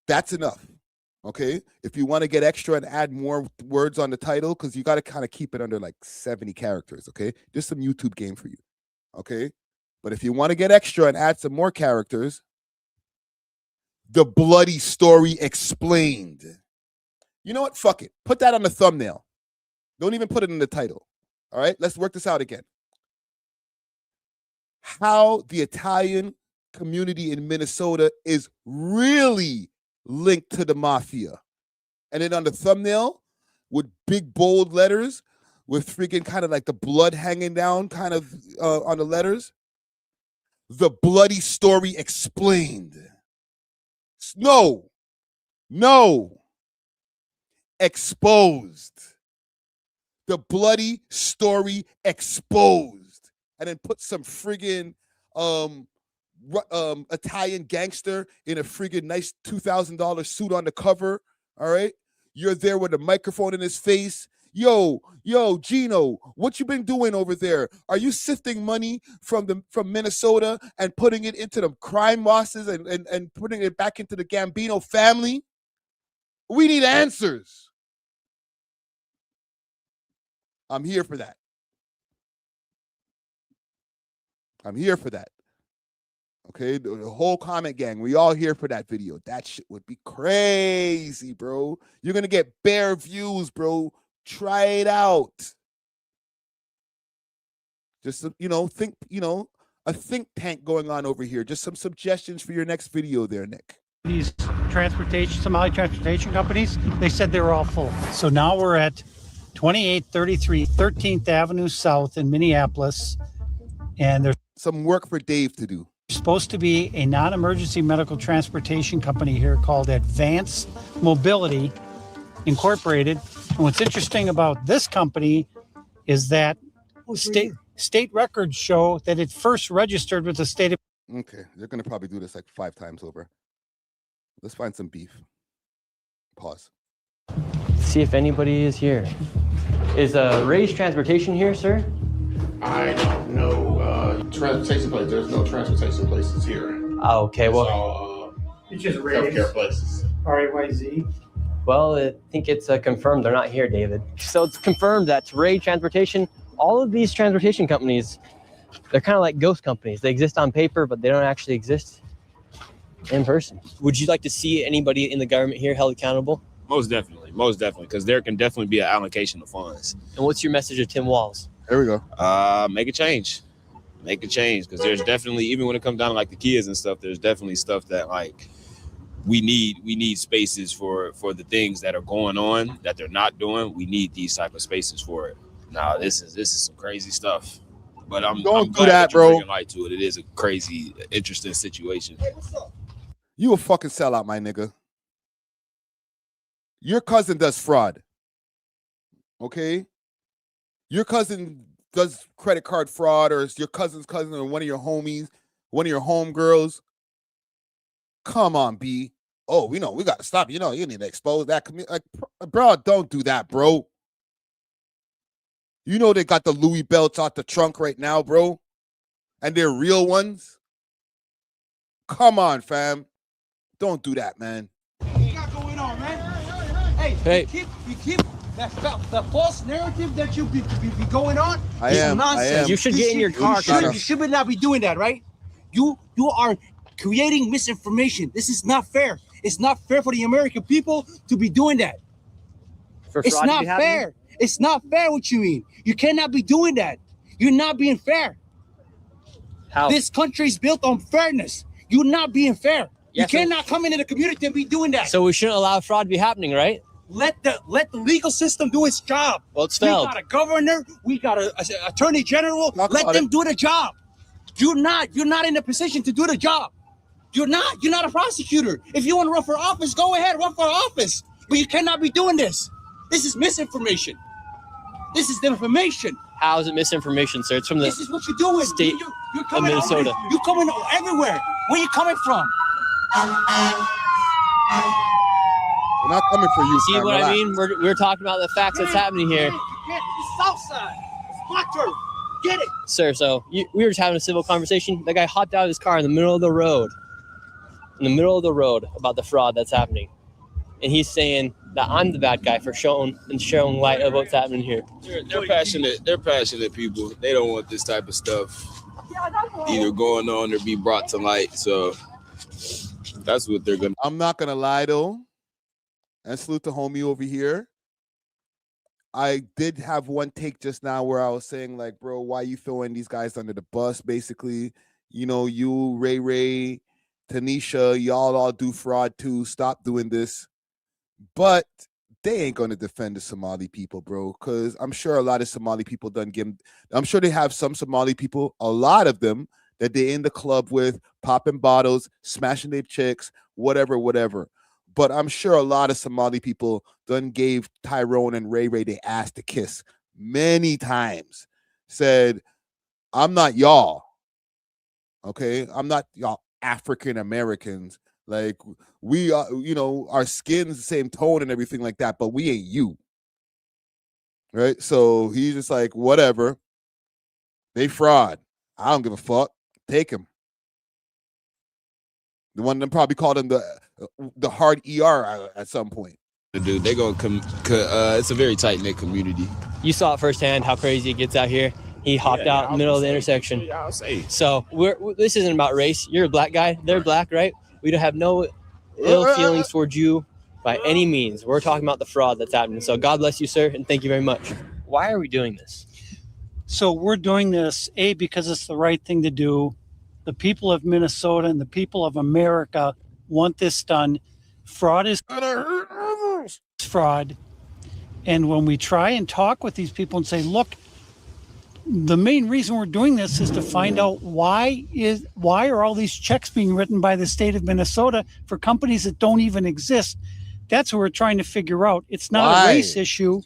That's enough. Okay? If you want to get extra and add more words on the title, because you got to kind of keep it under like 70 characters. Okay? Just some YouTube game for you. Okay? But if you want to get extra and add some more characters, the bloody story explained. You know what? Fuck it. Put that on the thumbnail. Don't even put it in the title. All right? Let's work this out again. How the Italian community in Minnesota is really linked to the mafia. And then on the thumbnail, with big bold letters, with freaking kind of like the blood hanging down kind of on the letters, the bloody story explained. No. Exposed. The bloody story exposed. And then put some friggin' Italian gangster in a friggin' nice $2,000 suit on the cover. All right. You're there with a microphone in his face. Yo, Gino, what you been doing over there? Are you sifting money from Minnesota and putting it into the crime bosses and putting it back into the Gambino family? We need answers. I'm here for that. Okay, the whole comment gang, we all here for that video. That shit would be crazy, bro. You're gonna get bare views, bro. Try it out. Just think, a think tank going on over here. Just some suggestions for your next video there, Nick. These Somali transportation companies, they said they were all full. So now we're at 2833 13th Avenue South in Minneapolis, and there's some work for Dave to do. Supposed to be a non-emergency medical transportation company here called Advanced Mobility Incorporated. And what's interesting about this company is that state records show that it first registered with the state of. Okay, they're gonna probably do this like 5 times over. Let's find some beef. Pause. See if anybody is here. Is Ray's Transportation here, sir? I don't know. Transportation place. There's no transportation places here. Oh, okay, well. All, It's just healthcare places. R.I.P. Well, I think it's confirmed they're not here, David. So it's confirmed that Ray Transportation, all of these transportation companies, they're kind of like ghost companies. They exist on paper, but they don't actually exist in person. Would you like to see anybody in the government here held accountable? Most definitely, because there can definitely be an allocation of funds. And what's your message to Tim Walz? There we go. Make a change, because there's definitely, even when it comes down to like the kids and stuff, there's definitely stuff that like we need spaces for the things that are going on that they're not doing. We need these type of spaces for it. Now this is some crazy stuff, but I'm Don't glad do that, you're bro. bringing light to it. It is a crazy, interesting situation. You a fucking sellout, my nigga. Your cousin does fraud. Okay? Your cousin does credit card fraud, or it's your cousin's cousin, or one of your homies, one of your homegirls. Come on, B. Oh, we got to stop. You need to expose that community. Like, bro, don't do that, bro. You know they got the Louis belts out the trunk right now, bro. And they're real ones. Come on, fam. Don't do that, man. What you got going on, man? Hey. You keep the false narrative that you be going on. I am. Nonsense. You should get in your car. You should not be doing that, right? You are creating misinformation. This is not fair. It's not fair for the American people to be doing that. It's not fair. It's not fair what you mean. You cannot be doing that. You're not being fair. How? This country is built on fairness. You're not being fair. Yeah, you cannot come into the community and be doing that. So we shouldn't allow fraud to be happening, right? Let the legal system do its job. Well, it's failed. We got a governor. We got an attorney general. Let them do the job. You're not in a position to do the job. You're not a prosecutor. If you want to run for office, go ahead, run for office. But you cannot be doing this. This is misinformation. This is the information. How is it misinformation, sir? It's from the This is what you're doing. state You're of coming Minnesota. You're coming everywhere. Where you coming from? We're not coming for you. See fam. what Relax. I mean? We're talking about the facts that's happening here. Get the south side. It's my turf. Get it. Sir, so we were just having a civil conversation. The guy hopped out of his car in the middle of the road. About the fraud that's happening. And he's saying that I'm the bad guy for showing light of what's happening here. They're passionate. They're passionate people. They don't want this type of stuff either going on or be brought to light. So that's what they're gonna. I'm not gonna lie though, and salute the homie over here. I did have one take just now where I was saying, like, bro, why you throwing these guys under the bus? Basically, you, Ray, Tanisha, y'all all do fraud too. Stop doing this. But they ain't gonna defend the Somali people, bro, because I'm sure a lot of Somali people I'm sure they have some Somali people, a lot of them, that they're in the club with, popping bottles, smashing their chicks, whatever. But I'm sure a lot of Somali people done gave Tyrone and Ray their ass to kiss many times. Said, I'm not y'all. Okay? I'm not y'all African Americans. Like, we are, our skin's the same tone and everything like that, but we ain't you. Right? So he's just like, whatever. They fraud. I don't give a fuck. Take him. The one that probably called him the hard ER at some point. Dude, they gonna come. It's a very tight knit community. You saw it firsthand how crazy it gets out here. He hopped out in the middle of the intersection. I'll say. So this isn't about race. You're a black guy. They're black, right? We don't have no ill feelings towards you by any means. We're talking about the fraud that's happening. So God bless you, sir, and thank you very much. Why are we doing this? So we're doing this, A, because it's the right thing to do. The people of Minnesota and the people of America want this done. Fraud is fraud. And when we try and talk with these people and say, look, the main reason we're doing this is to find out why are all these checks being written by the state of Minnesota for companies that don't even exist. That's what we're trying to figure out. It's not a race issue.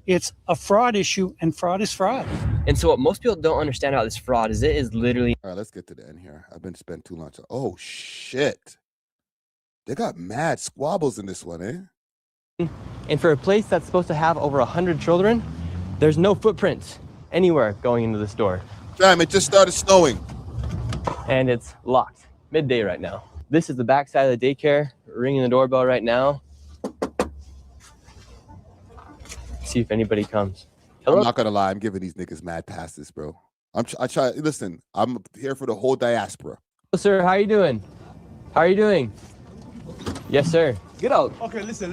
it's a fraud issue, and fraud is fraud. And so what most people don't understand about this fraud is it is literally... All right, let's get to the end here. I've been spent too long. Oh, shit. They got mad squabbles in this one, eh? And for a place that's supposed to have over 100 children, there's no footprints anywhere going into the store. Damn, it just started snowing. And it's locked. Midday right now. This is the back side of the daycare. Ringing the doorbell right now. See if anybody comes. Hello? I'm not gonna lie, I'm giving these niggas mad passes, bro. I try. Listen, I'm here for the whole diaspora. Hello, sir. How are you doing? How are you doing? Yes, sir. Get out. Okay, listen.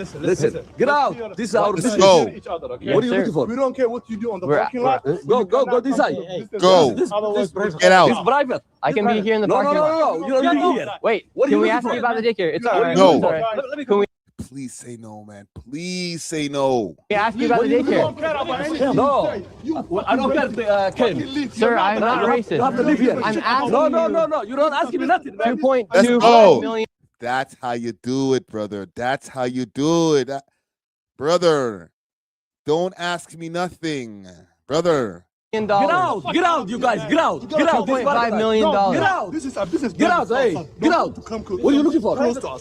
Get out. This is our Let's business. go. Each other, okay? What are you looking for? We don't care what you do on the parking lot. Go this side. Go. Get out. It's private. I can be here in the parking lot. No. You don't be here. Wait, What are can you we looking ask for? you about the daycare? It's all right. No. It's all right. Can we Please say no, man. Please say no. ask you about the daycare? No. I don't care, Ken. Sir, I'm not racist. You have to live here. I'm asking No. You don't ask me nothing. Man. 2.25 million. That's how you do it, brother. That's how you do it. Brother, don't ask me nothing. Brother. Get out, you guys. Get out. $2.5 million. Get out. This is a business. Get out, hey. Get out. What are you looking for?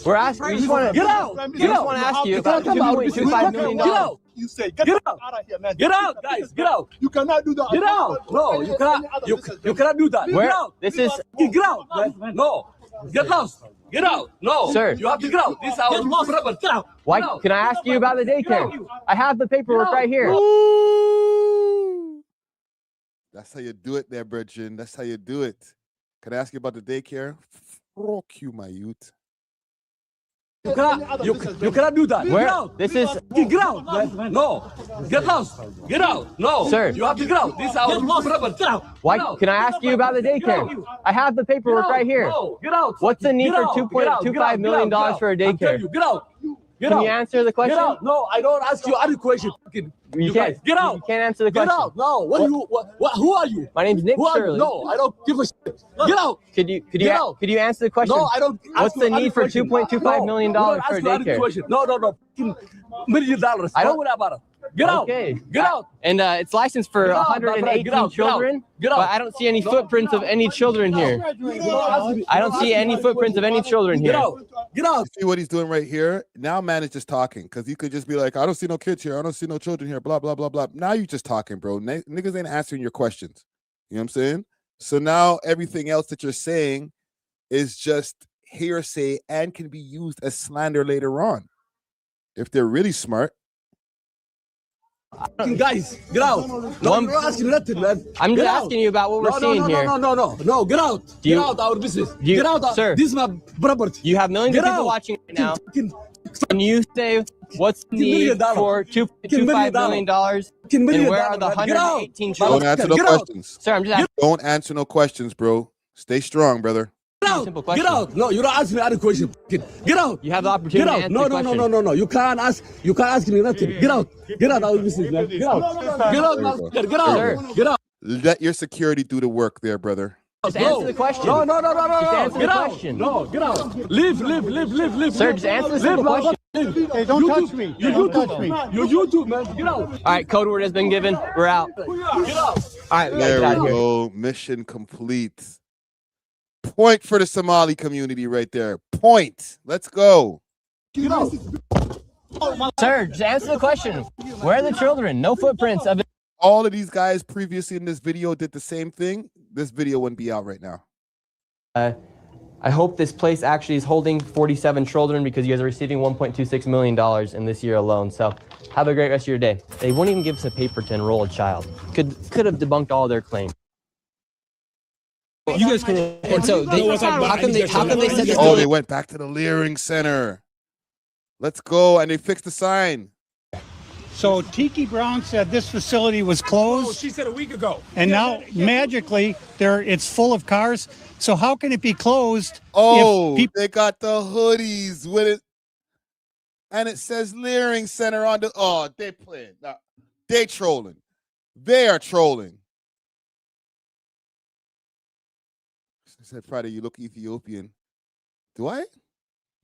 We're asking. We just want to Get out. We just want to ask you about $2.25 million. Get out. You say Get out. out of here, man. Get out, guys. Get out. You cannot do that. Get out. No, you cannot. You cannot do that. Where? Get out. This is. Get out. No. Get lost. Get out. No. Sir. You have to get out. This is our property. Get out. Why? Can I ask you about the daycare? I have the paperwork right here. That's how you do it there, Bridget. That's how you do it. Can I ask you about the daycare? Fuck you, my youth. You cannot do that. Where? Get out. This is. Get out. No. Get lost. Get out. No. Sir. You have to get out. This is our property. Get out. Why? Can I ask you about the daycare? I have the paperwork right here. No. Get out. What's the need Get for out. $2.25 million for a I'm telling daycare? you, get out. Get Can out. you answer the question? Get out. No, I don't ask you any question. You guys, get out. You can't answer the Get question. out. No. Who are you? My name's Nick Who are you? Shirley. No, I don't give a shit. Get out. Could you Get out. answer the question? No, I don't. What's the need for $2.25 million for a daycare? No. $1 million. I don't- Don't worry about it. Get out. Okay. Get out. And it's licensed for Get out, 118 get out, children, get out. but I don't see any footprints of any children here. I don't see any footprints of any children Get here. out. Get out. See what he's doing right here? Now man is just talking because you could just be like, I don't see no kids here. I don't see no children here. Blah, blah, blah, blah. Now you just talking, bro. Niggas ain't answering your questions. You know what I'm saying? So now everything else that you're saying is just hearsay and can be used as slander later on. If they're really smart. Guys, get out. No, I'm not asking nothing, man. I'm Get just out. asking you about what we're seeing here. No, get out. Get out our business. Get out. Sir, this is my property. You have millions of Get people out. watching right now. Can you say what's the need for $2.25 million? And where are the 118 children? Don't answer no questions. Sir, I'm just asking. Don't answer no questions, bro. Stay strong, brother. Get out. Get out. No, you don't ask me any question. Get out. You have the opportunity Get to out. answer No. the question. No. You can't ask me nothing. Get out. Get out our business, man. Get out. Get out. Get out. Get out. Let your security do the work there, brother. Just answer the question. No. Just answer Get the out. question. No, get out. Leave. Sir, just answer the simple question. Hey, don't touch me. You Don't touch me. YouTube, man. Get out. All right, code word has been given. We're out. Get out. All right, we gotta There get out we of here. go. Mission complete. Point for the Somali community right there. Point. Let's go. Get out. Sir, just answer the question. Where are the children? No footprints of it. All of these guys previously in this video did the same thing. This video wouldn't be out right now. I hope this place actually is holding 47 children because you guys are receiving $1.26 million in this year alone. So have a great rest of your day. They won't even give us a paper to enroll a child. Could have debunked all their claims. You guys can. And so how come they said this? Oh, they went back to the Leering Center. Let's go. And they fixed the sign. So Tiki Brown said this facility was closed. She said a week ago. And now magically it's full of cars. So how can it be closed? Oh, they got the hoodies with it. And it says Leering Center on the. Oh, they playing. Nah, they trolling. They are trolling. I said, Friday, you look Ethiopian. Do I?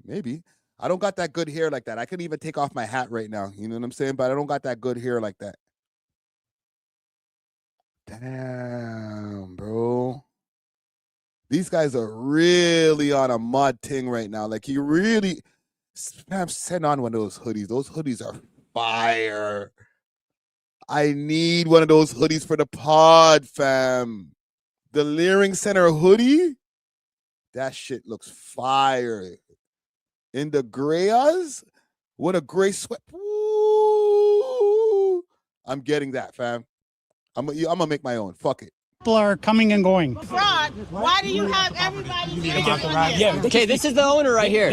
Maybe. I don't got that good hair like that. I couldn't even take off my hat right now. You know what I'm saying? But I don't got that good hair like that. Damn, bro. These guys are really on a mud ting right now. Like, he really, fam, send on one of those hoodies. Those hoodies are fire. I need one of those hoodies for the pod, fam. The Leering Center hoodie, that shit looks fire. In the grayas, what a gray sweat. Ooh, I'm getting that, fam. I'm gonna make my own. Fuck it. People are coming and going. Fraud. Why do you have everybody? Yeah. Okay, this is the owner right here.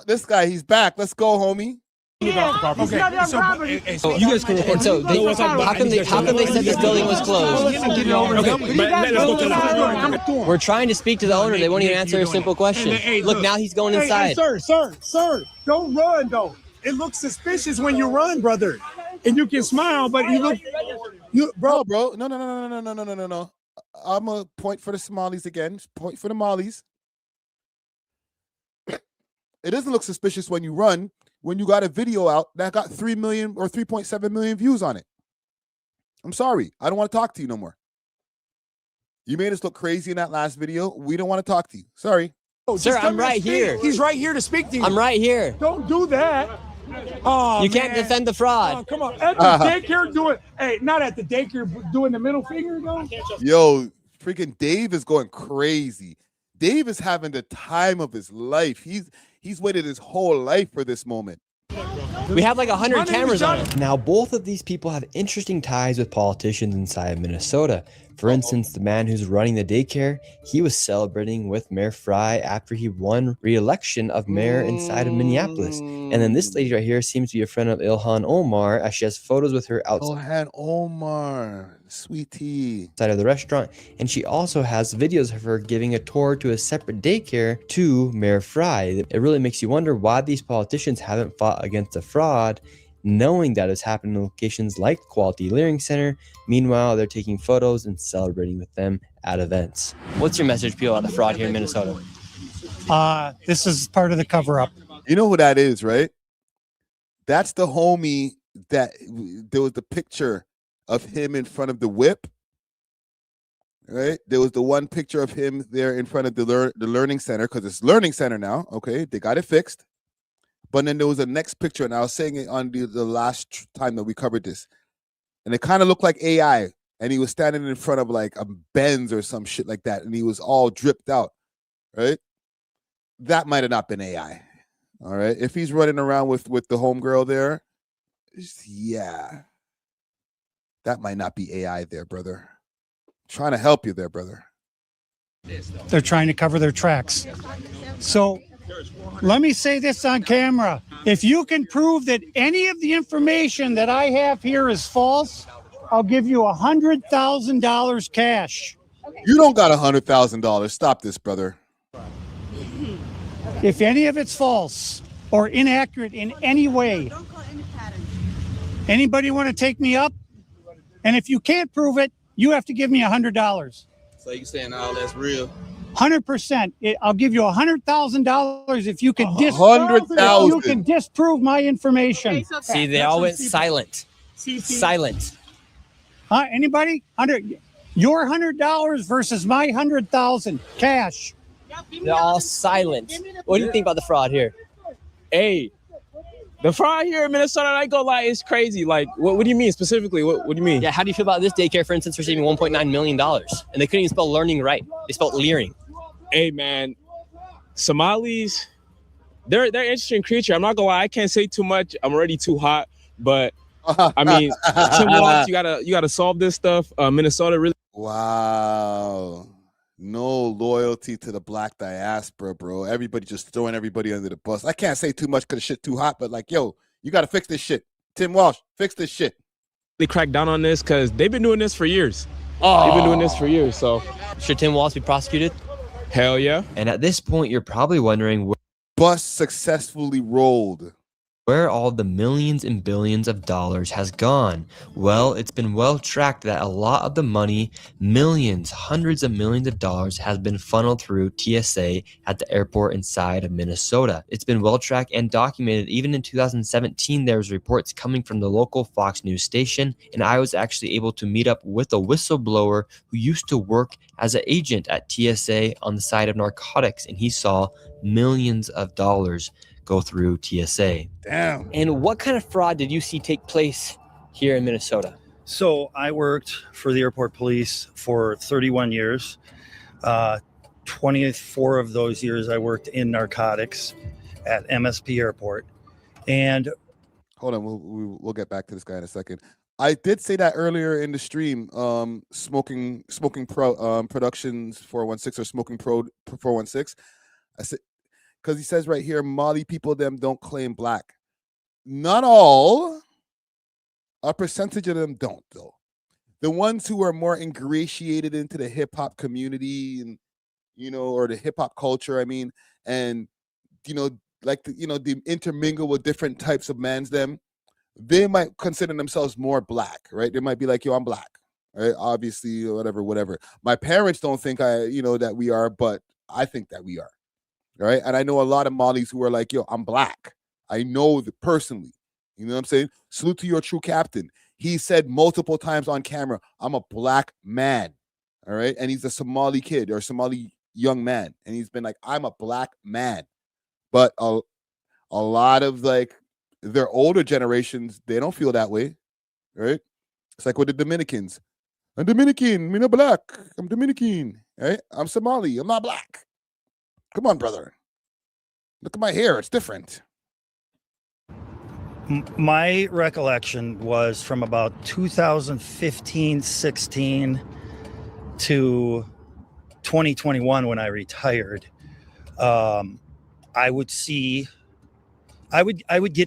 This guy, he's back. Let's go, homie. Yeah, okay. So you guys can record. So how come they said this building was closed? We're trying to speak to the owner. They won't even answer a simple question. Look, now he's going inside. Sir, don't run though. It looks suspicious when you run, brother. And you can smile, but bro. No. I'm gonna point for the Somalis again. Point for the Mollies. It doesn't look suspicious when you run. When you got a video out that got 3 million or 3.7 million views on it. I'm sorry. I don't want to talk to you no more. You made us look crazy in that last video. We don't want to talk to you. Sorry. Sir, I'm right here. He's right here to speak to you. I'm right here. Don't do that. Oh, you can't defend the fraud. Oh, come on. At the daycare doing, hey, not at the daycare doing the middle finger, though. Yo, freaking Dave is going crazy. Dave is having the time of his life. He's waited his whole life for this moment. We have like 100 cameras on it. Now, both of these people have interesting ties with politicians inside of Minnesota. For instance, the man who's running the daycare, he was celebrating with Mayor Fry after he won re-election of mayor inside of Minneapolis. And then this lady right here seems to be a friend of Ilhan Omar, as she has photos with her outside. Ilhan Omar, sweetie. Outside of the restaurant. And she also has videos of her giving a tour to a separate daycare to Mayor Fry. It really makes you wonder why these politicians haven't fought against the fraud, knowing that it's happened in locations like Quality Leering Center. Meanwhile, they're taking photos and celebrating with them at events. What's your message, people, about the fraud here in Minnesota? This is part of the cover-up. You know who that is, right? That's the homie that there was the picture of him in front of the whip, right? There was the one picture of him there in front of the Learning Center, because it's Learning Center now. Okay, they got it fixed. But then there was a next picture, and I was saying it on the last time that we covered this, and it kind of looked like AI, and he was standing in front of like a Benz or some shit like that, and he was all dripped out, right? That might have not been AI, all right? If he's running around with the homegirl there, yeah, that might not be AI there, brother. I'm trying to help you there, brother. They're trying to cover their tracks. So let me say this on camera. If you can prove that any of the information that I have here is false, I'll give you $100,000 cash. You don't got $100,000. Stop this, brother. If any of it's false or inaccurate in any way, anybody want to take me up? And if you can't prove it, you have to give me $100. So you saying all that's real? 100%. I'll give you $100,000 if you can disprove my information. See, they all went silent. Silent. Anybody? Your $100 versus my $100,000 cash. They're all silent. What do you think about the fraud here? Hey, the fraud here in Minnesota, I ain't gonna lie, it's crazy. Like, what do you mean specifically? What do you mean? Yeah, how do you feel about this daycare, for instance, receiving $1.9 million? And they couldn't even spell learning right. They spelled leering. Hey, man, Somalis, they're an interesting creature. I'm not gonna lie, I can't say too much. I'm already too hot. But, I mean, Tim Walsh, you gotta solve this stuff. Minnesota really. Wow. No loyalty to the black diaspora, bro. Everybody just throwing everybody under the bus. I can't say too much because the shit too hot, but like, yo, you got to fix this shit. Tim Walsh, fix this shit. They cracked down on this because they've been doing this for years. They've been doing this for years, so. Should Tim Walsh be prosecuted? Hell yeah. And at this point, you're probably wondering, bus successfully rolled. Where all the millions and billions of dollars has gone? Well, it's been well tracked that a lot of the money, millions, hundreds of millions of dollars, has been funneled through TSA at the airport inside of Minnesota. It's been well tracked and documented. Even in 2017, there was reports coming from the local Fox News station, and I was actually able to meet up with a whistleblower who used to work as an agent at TSA on the side of narcotics, and he saw millions of dollars go through TSA. Damn. And what kind of fraud did you see take place here in Minnesota? So I worked for the airport police for 31 years. 24 of those years I worked in narcotics at MSP Airport. And hold on, we'll get back to this guy in a second. I did say that earlier in the stream. Smoking Pro Productions 416 or Smoking Pro 416. I said, because he says right here, Mali people them don't claim black. Not all. A percentage of them don't, though. The ones who are more ingratiated into the hip hop community and or the hip hop culture, I mean, and like they intermingle with different types of mans, them, they might consider themselves more black, right? They might be like, yo, I'm black, right? Obviously, whatever. My parents don't think that we are, but I think that we are. Right. And I know a lot of Malis who are like, yo, I'm black. I know personally. You know what I'm saying? Salute to your true captain. He said multiple times on camera, I'm a black man. All right. And he's a Somali kid or Somali young man. And he's been like, I'm a black man. But a lot of like their older generations, they don't feel that way. Right. It's like with the Dominicans. I'm Dominican. I'm not black. I'm Dominican. Right. I'm Somali. I'm not black. Come on, brother. Look at my hair. It's different. My recollection was from about 2015-16 to 2021 when I retired. I would get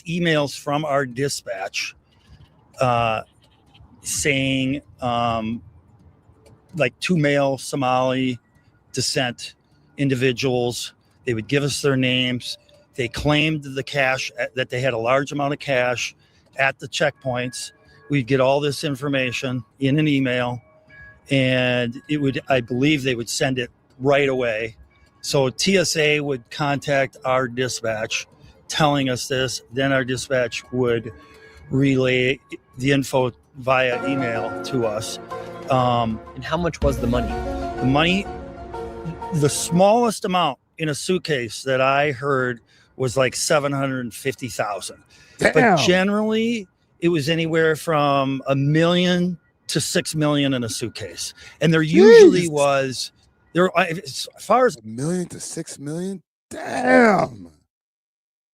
emails from our dispatch saying like 2 male Somali descent individuals. They would give us their names. They claimed the cash, that they had a large amount of cash at the checkpoints. We'd get all this information in an email, and I believe they would send it right away. So TSA would contact our dispatch telling us this. Then our dispatch would relay the info via email to us. And how much was the money? The money, the smallest amount in a suitcase that I heard was like $750,000. But generally, it was anywhere from $1 million to $6 million in a suitcase. And there usually was, as far as $1 million to $6 million. Damn,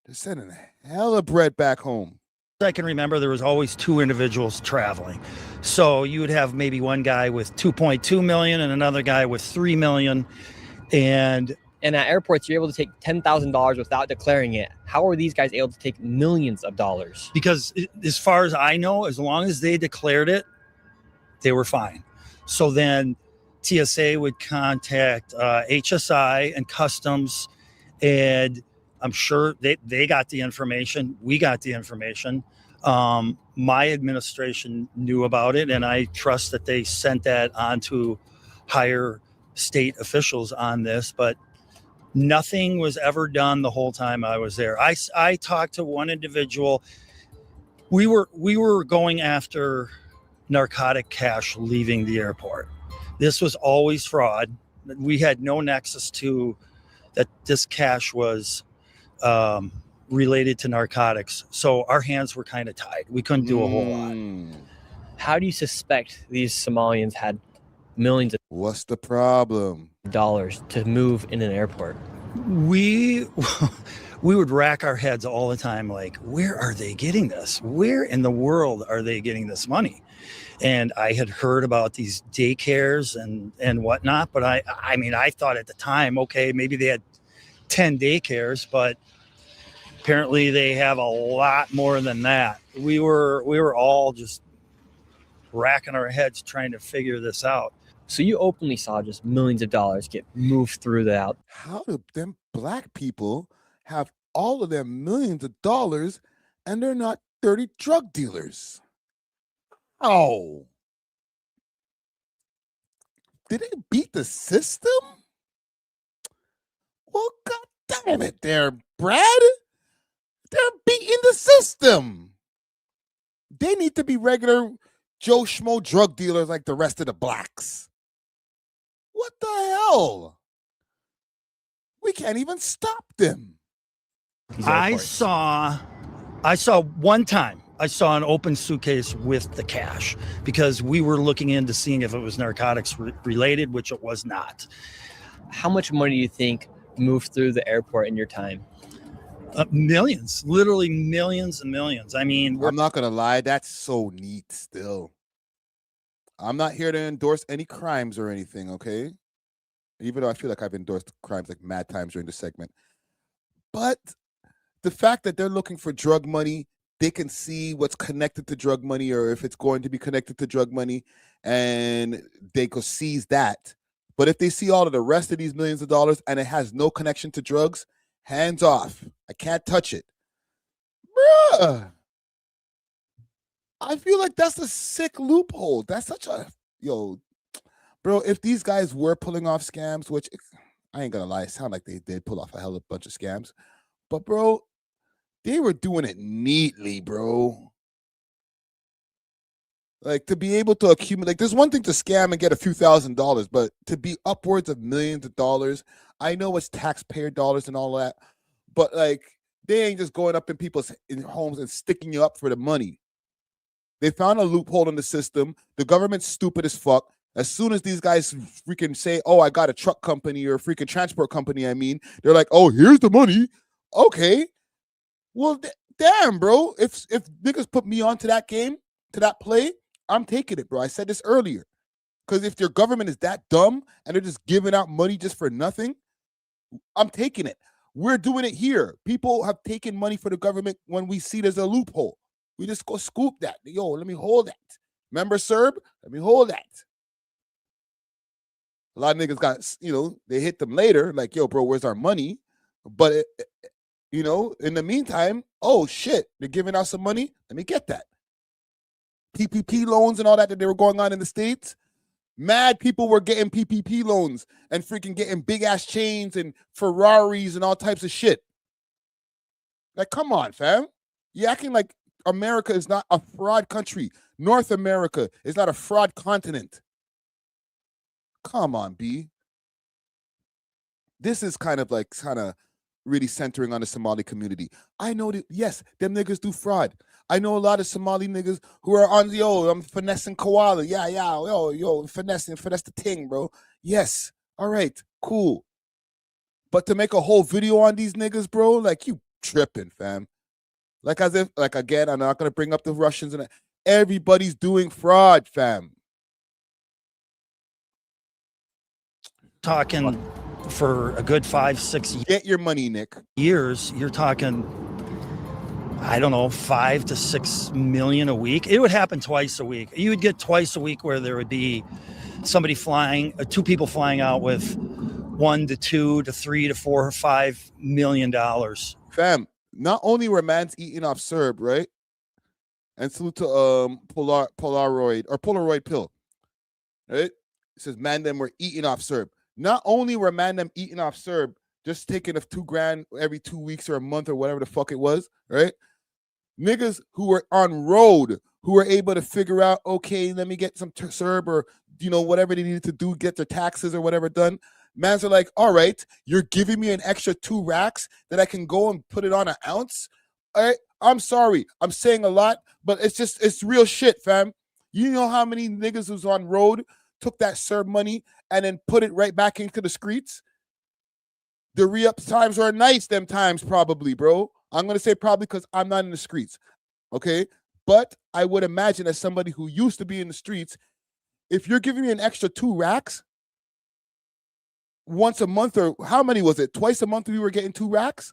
they're sending a hell of bread back home. I can remember, there was always 2 individuals traveling. So you would have maybe one guy with 2.2 million and another guy with 3 million. And at airports, you're able to take $10,000 without declaring it. How are these guys able to take millions of dollars? Because as far as I know, as long as they declared it, they were fine. So then TSA would contact HSI and Customs, and I'm sure they got the information. We got the information. My administration knew about it, and I trust that they sent that on to higher state officials on this, but nothing was ever done the whole time I was there. I talked to one individual. We were going after narcotic cash leaving the airport. This was always fraud. We had no nexus to that this cash was related to narcotics. So our hands were kind of tied. We couldn't do a whole lot. How do you suspect these Somalians had millions of What's the problem? dollars to move in an airport? We would rack our heads all the time, like, where are they getting this? Where in the world are they getting this money? And I had heard about these daycares and whatnot, but I mean, I thought at the time, okay, maybe they had 10 daycares, but apparently they have a lot more than that. We were all just racking our heads trying to figure this out. So you openly saw just millions of dollars get moved through the out. How do them black people have all of their millions of dollars and they're not dirty drug dealers. Oh. Did they beat the system? Well, God damn it there, Brad. They're beating the system. They need to be regular Joe Schmo drug dealers like the rest of the blacks. What the hell? We can't even stop them. I saw one time, I saw an open suitcase with the cash because we were looking into seeing if it was narcotics related, which it was not. How much money do you think moved through the airport in your time? Millions, literally millions and millions. I mean, I'm not going to lie. That's so neat still. I'm not here to endorse any crimes or anything, okay? Even though I feel like I've endorsed crimes like mad times during the segment. But the fact that they're looking for drug money, they can see what's connected to drug money or if it's going to be connected to drug money, and they could seize that. But if they see all of the rest of these millions of dollars and it has no connection to drugs, hands off. I can't touch it. Bruh. I feel like that's a sick loophole. That's such a, bro, if these guys were pulling off scams, which I ain't gonna lie, it sounded like they did pull off a hell of a bunch of scams. But, bro, they were doing it neatly, bro. Like, to be able to accumulate, there's one thing to scam and get a few $1,000s, but to be upwards of millions of dollars, I know it's taxpayer dollars and all that, but, like, they ain't just going up in people's homes and sticking you up for the money. They found a loophole in the system. The government's stupid as fuck. As soon as these guys freaking say, oh, I got a truck company or a freaking transport company, they're like, oh, here's the money. Okay. Well, damn, bro. If niggas put me onto that game, to that play, I'm taking it, bro. I said this earlier. Because if your government is that dumb and they're just giving out money just for nothing, I'm taking it. We're doing it here. People have taken money for the government when we see there's a loophole. We just go scoop that. Yo, let me hold that. Remember, Serb? Let me hold that. A lot of niggas got, they hit them later, like, yo, bro, where's our money? But, in the meantime, oh, shit, they're giving out some money. Let me get that. PPP loans and all that they were going on in the States. Mad people were getting PPP loans and freaking getting big-ass chains and Ferraris and all types of shit. Like, come on, fam. You acting like America is not a fraud country. North America is not a fraud continent. Come on, B. This is kind of really centering on the Somali community. I know that, yes, them niggas do fraud. I know a lot of Somali niggas who are on, I'm finessing koala. Yeah, finesse the ting, bro. Yes, all right, cool. But to make a whole video on these niggas, bro, like, you tripping, fam. Like, as if, like, again, I'm not going to bring up the Russians. And everybody's doing fraud, fam. Talking for a good 5-6 years. Get your money, Nick. Years, you're talking, I don't know, 5 to 6 million a week. It would happen twice a week. You would get twice a week where there would be somebody flying, two people flying out with $1 to $2 to $3 to $4 or $5 million. Fam, not only were mans eating off Serb, right? And salute to Polaroid pill, right? It says man them were eating off Serb. Not only were man them eating off Serb, just taking a $2,000 every 2 weeks or a month or whatever the fuck it was, right? Niggas who were on road, who were able to figure out, okay, let me get some Serb or, whatever they needed to do, get their taxes or whatever done. Mans are like, all right, you're giving me an extra 2 racks that I can go and put it on an ounce? All right, I'm sorry. I'm saying a lot, but it's real shit, fam. You know how many niggas who's on road took that Serb money and then put it right back into the streets? The re-up times are nice, them times probably, bro. I'm going to say probably because I'm not in the streets, okay? But I would imagine as somebody who used to be in the streets, if you're giving me an extra 2 racks once a month, or how many was it? Twice a month we were getting 2 racks?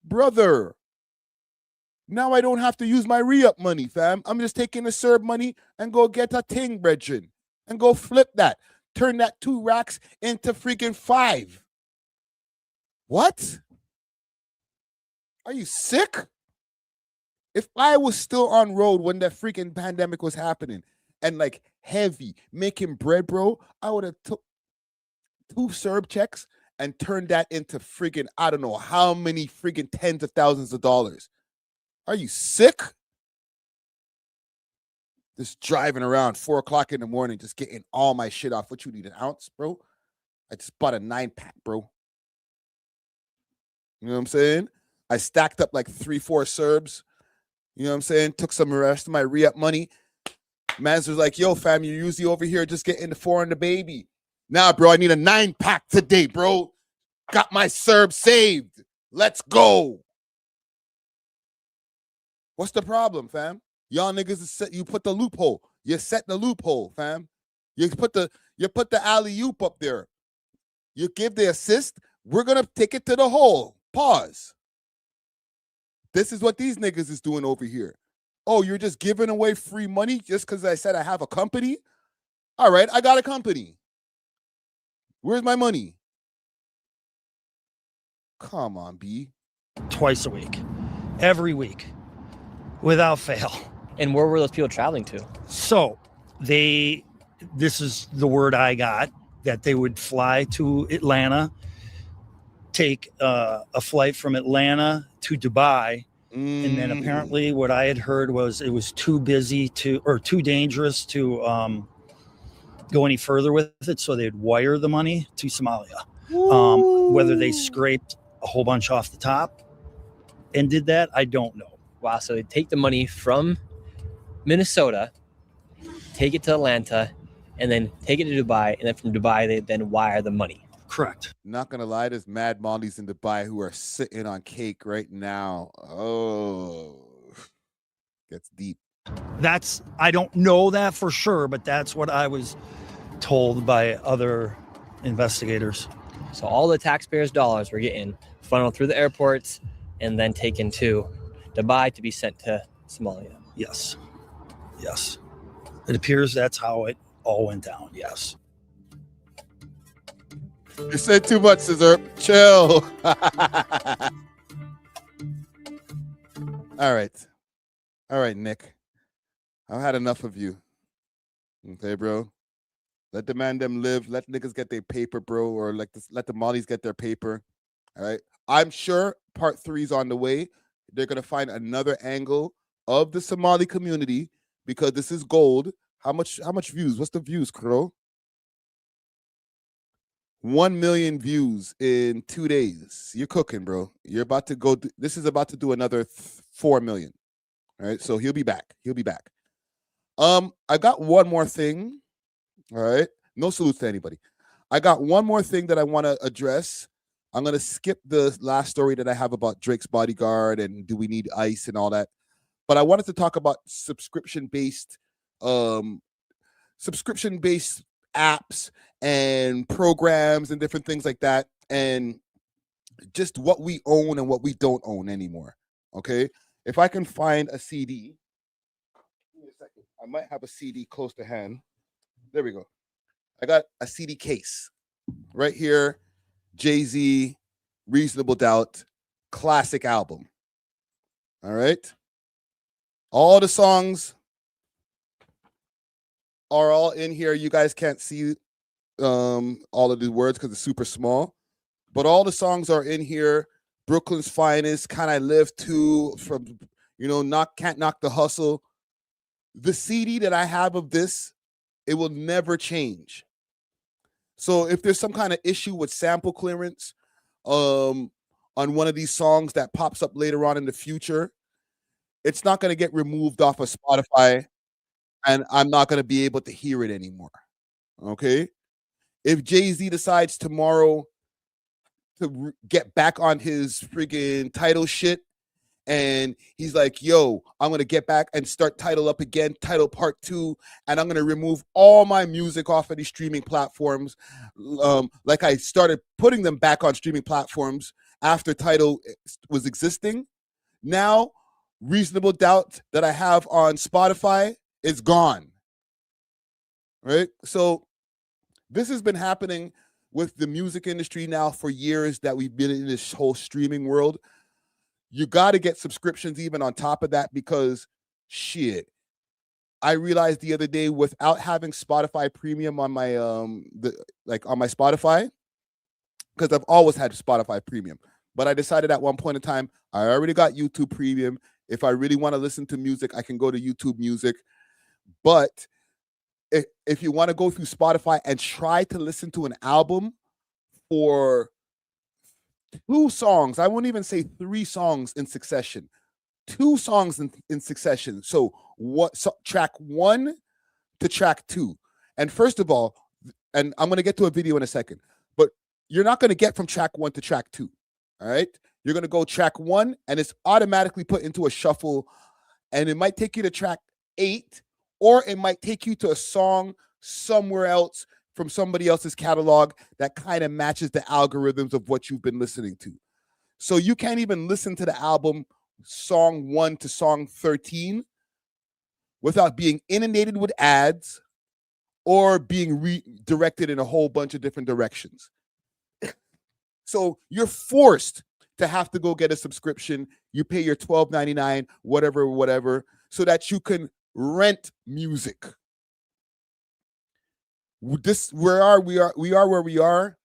Brother, now I don't have to use my re-up money, fam. I'm just taking the Serb money and go get a ting, brethren, and go flip that. Turn that 2 racks into freaking 5. What? Are you sick? If I was still on road when that freaking pandemic was happening and like heavy making bread, bro, I would have took 2 Serb checks and turned that into freaking, I don't know how many freaking tens of thousands of dollars. Are you sick? Just driving around 4 o'clock in the morning, just getting all my shit off. What you need, an ounce, bro? I just bought a 9-pack, bro. You know what I'm saying? I stacked up like 3-4 Serbs. You know what I'm saying? Took some of the rest of my re-up money. Mans was like, yo, fam, you're usually over here just getting the 4 and the baby. Nah, bro, I need a 9-pack today, bro. Got my Serb saved. Let's go. What's the problem, fam? Y'all niggas is set, you put the loophole. You set the loophole, fam. You put the alley-oop up there. You give the assist. We're gonna take it to the hole. Pause. This is what these niggas is doing over here. Oh, you're just giving away free money just because I said I have a company? All right, I got a company. Where's my money? Come on, B. Twice a week. Every week. Without fail. And where were those people traveling to? So this is the word I got, that they would fly to Atlanta, take a flight from Atlanta to Dubai. And then apparently what I had heard was it was too busy or too dangerous to go any further with it. So they'd wire the money to Somalia. Whether they scraped a whole bunch off the top and did that, I don't know. Wow. So they take the money from Minnesota, take it to Atlanta, and then take it to Dubai. And then from Dubai, they then wire the money. Correct. Not gonna lie, there's mad mollies in Dubai who are sitting on cake right now. Oh, gets deep. I don't know that for sure, but that's what I was told by other investigators. So all the taxpayers' dollars were getting funneled through the airports and then taken to Dubai to be sent to Somalia. Yes. Yes. It appears that's how it all went down. Yes. You said too much, Scissor. Chill. All right, Nick. I've had enough of you. Okay, bro. Let the man them live. Let niggas get their paper, bro, or let the mollies get their paper. All right. I'm sure part 3 is on the way. They're gonna find another angle of the Somali community because this is gold. How much views? What's the views, Crow? 1 million views in 2 days. You're cooking, bro. You're about to go. This is about to do another 4 million. All right. So he'll be back. I got one more thing. All right. No salute to anybody. I got one more thing that I want to address. I'm going to skip the last story that I have about Drake's bodyguard and do we need ICE and all that. But I wanted to talk about subscription-based apps and programs and different things like that, and just what we own and what we don't own anymore. Okay, if I can find a CD, give me a second. I might have a CD close to hand. There we go. I got a CD case right here. Jay-Z, Reasonable Doubt, classic album. All right, all the songs are all in here. You guys can't see all of the words because it's super small, but all the songs are in here. Brooklyn's Finest, Can I Live To, from Can't Knock the Hustle. The CD that I have of this, it will never change. So if there's some kind of issue with sample clearance on one of these songs that pops up later on in the future, it's not going to get removed off of Spotify, and I'm not going to be able to hear it anymore. Okay? If Jay-Z decides tomorrow to get back on his friggin' title shit, and he's like, yo, I'm going to get back and start Title up again, Title Part 2, and I'm going to remove all my music off of these streaming platforms. Like I started putting them back on streaming platforms after Title was existing. Now, Reasonable Doubt that I have on Spotify is gone. Right? So this has been happening with the music industry now for years that we've been in this whole streaming world. you got to get subscriptions even on top of that, because shit, I realized the other day, without having Spotify Premium on my on my Spotify, because I've always had Spotify Premium, but I decided at one point in time, I already got YouTube Premium. If I really want to listen to music, I can go to YouTube Music. But if you want to go through Spotify and try to listen to an album for 2 songs, I won't even say 3 songs in succession, 2 songs in succession. So track 1 to track 2. And first of all, and I'm going to get to a video in a second, but you're not going to get from track 1 to track 2. All right. You're going to go track 1 and it's automatically put into a shuffle, and it might take you to track 8, or it might take you to a song somewhere else from somebody else's catalog that kind of matches the algorithms of what you've been listening to. So you can't even listen to the album song 1 to song 13 without being inundated with ads or being redirected in a whole bunch of different directions. So you're forced to have to go get a subscription. You pay your $12.99, whatever, so that you can rent music. We are where we are.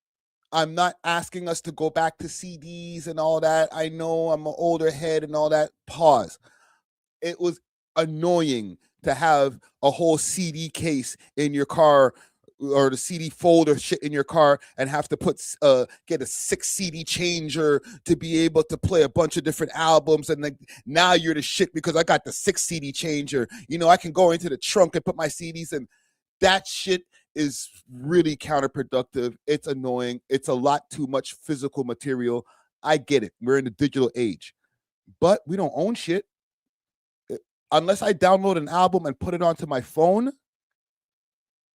I'm not asking us to go back to CDs and all that. I know I'm an older head and all that. Pause. It was annoying to have a whole CD case in your car, or the CD folder shit in your car, and have to get a 6 CD changer to be able to play a bunch of different albums. And then now you're the shit because I got the 6 CD changer. You know, I can go into the trunk and put my CDs in. That shit is really counterproductive. It's annoying. It's a lot too much physical material. I get it. We're in the digital age, but we don't own shit. Unless I download an album and put it onto my phone,